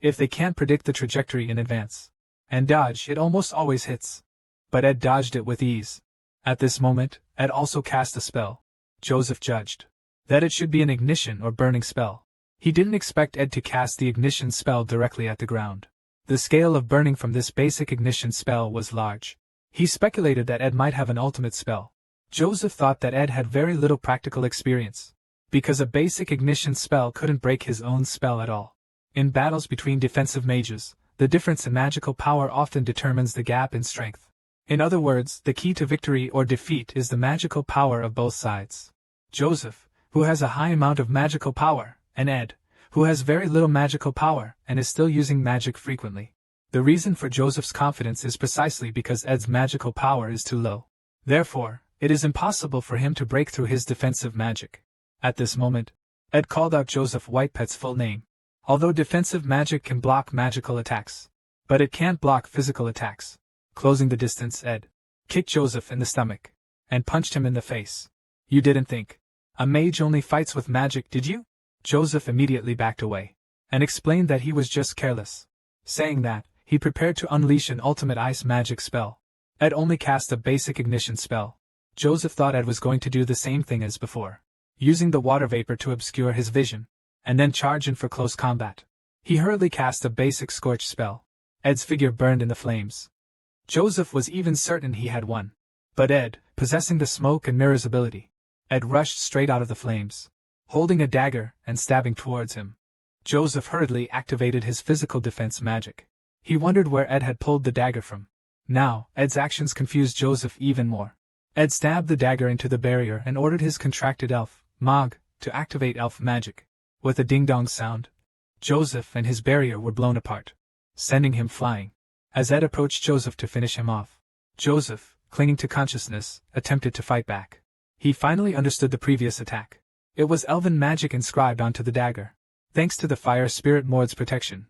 S1: If they can't predict the trajectory in advance and dodge, it almost always hits. But Ed dodged it with ease. At this moment, Ed also cast a spell. Joseph judged that it should be an ignition or burning spell. He didn't expect Ed to cast the ignition spell directly at the ground. The scale of burning from this basic ignition spell was large. He speculated that Ed might have an ultimate spell. Joseph thought that Ed had very little practical experience, because a basic ignition spell couldn't break his own spell at all. In battles between defensive mages, the difference in magical power often determines the gap in strength. In other words, the key to victory or defeat is the magical power of both sides. Joseph, who has a high amount of magical power, and Ed, who has very little magical power and is still using magic frequently. The reason for Joseph's confidence is precisely because Ed's magical power is too low. Therefore, it is impossible for him to break through his defensive magic. At this moment, Ed called out Joseph Whitepet's full name. Although defensive magic can block magical attacks, but it can't block physical attacks. Closing the distance, Ed kicked Joseph in the stomach, and punched him in the face. You didn't think a mage only fights with magic, did you? Joseph immediately backed away and explained that he was just careless. Saying that, he prepared to unleash an ultimate ice magic spell. Ed only cast a basic ignition spell. Joseph thought Ed was going to do the same thing as before, using the water vapor to obscure his vision, and then charge in for close combat. He hurriedly cast a basic scorch spell. Ed's figure burned in the flames. Joseph was even certain he had won. But Ed, possessing the smoke and mirrors ability, Ed rushed straight out of the flames, holding a dagger and stabbing towards him. Joseph hurriedly activated his physical defense magic. He wondered where Ed had pulled the dagger from. Now, Ed's actions confused Joseph even more. Ed stabbed the dagger into the barrier and ordered his contracted elf, Mog, to activate elf magic. With a ding-dong sound, Joseph and his barrier were blown apart, sending him flying. As Ed approached Joseph to finish him off, Joseph, clinging to consciousness, attempted to fight back. He finally understood the previous attack. It was elven magic inscribed onto the dagger. Thanks to the fire spirit Mord's protection,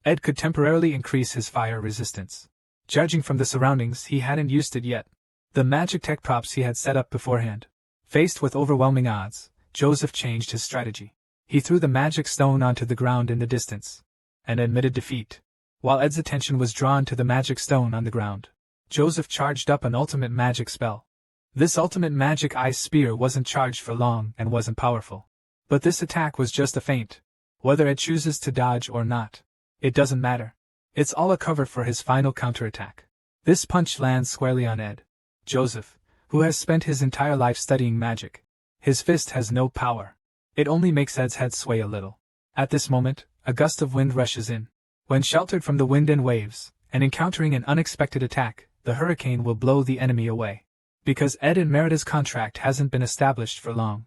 S1: Ed could temporarily increase his fire resistance. Judging from the surroundings, he hadn't used it yet. The magic tech props he had set up beforehand. Faced with overwhelming odds, Joseph changed his strategy. He threw the magic stone onto the ground in the distance, and admitted defeat. While Ed's attention was drawn to the magic stone on the ground, Joseph charged up an ultimate magic spell. This ultimate magic ice spear wasn't charged for long and wasn't powerful. But this attack was just a feint. Whether Ed chooses to dodge or not, it doesn't matter. It's all a cover for his final counterattack. This punch lands squarely on Ed. Joseph, who has spent his entire life studying magic, his fist has no power. It only makes Ed's head sway a little. At this moment, a gust of wind rushes in. When sheltered from the wind and waves, and encountering an unexpected attack, the hurricane will blow the enemy away. Because Ed and Merida's contract hasn't been established for long,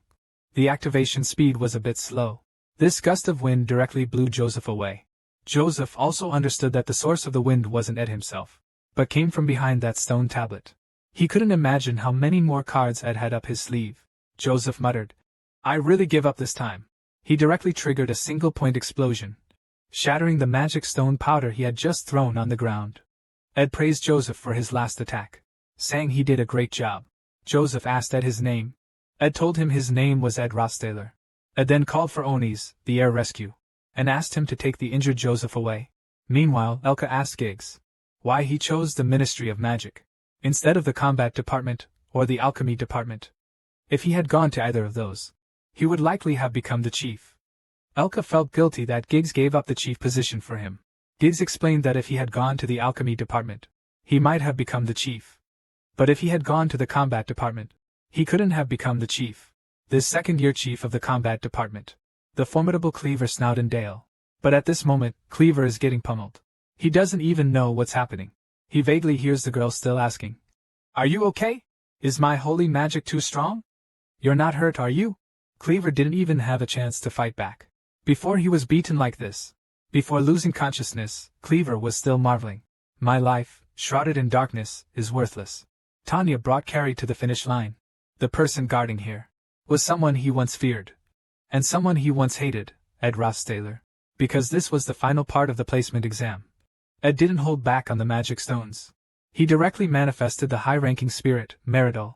S1: the activation speed was a bit slow. This gust of wind directly blew Joseph away. Joseph also understood that the source of the wind wasn't Ed himself, but came from behind that stone tablet. He couldn't imagine how many more cards Ed had up his sleeve. Joseph muttered, "I really give up this time." He directly triggered a single-point explosion, shattering the magic stone powder he had just thrown on the ground. Ed praised Joseph for his last attack, saying he did a great job. Joseph asked Ed his name. Ed told him his name was Ed Rostaler. Ed then called for Onis, the air rescue, and asked him to take the injured Joseph away. Meanwhile, Elka asked Giggs why he chose the Ministry of Magic instead of the Combat Department or the Alchemy Department. If he had gone to either of those, he would likely have become the chief. Elka felt guilty that Giggs gave up the chief position for him. Giggs explained that if he had gone to the Alchemy Department, he might have become the chief. But if he had gone to the Combat Department, he couldn't have become the chief. This second-year chief of the Combat Department, the formidable Cleaver Snoutendale. But at this moment, Cleaver is getting pummeled. He doesn't even know what's happening. He vaguely hears the girl still asking, "Are you okay? Is my holy magic too strong? You're not hurt, are you?" Cleaver didn't even have a chance to fight back. Before he was beaten like this, before losing consciousness, Cleaver was still marveling. My life, shrouded in darkness, is worthless. Tanya brought Carrie to the finish line. The person guarding here was someone he once feared, and someone he once hated, Ed Rostaler. Because this was the final part of the placement exam, Ed didn't hold back on the magic stones. He directly manifested the high-ranking spirit, Meridol,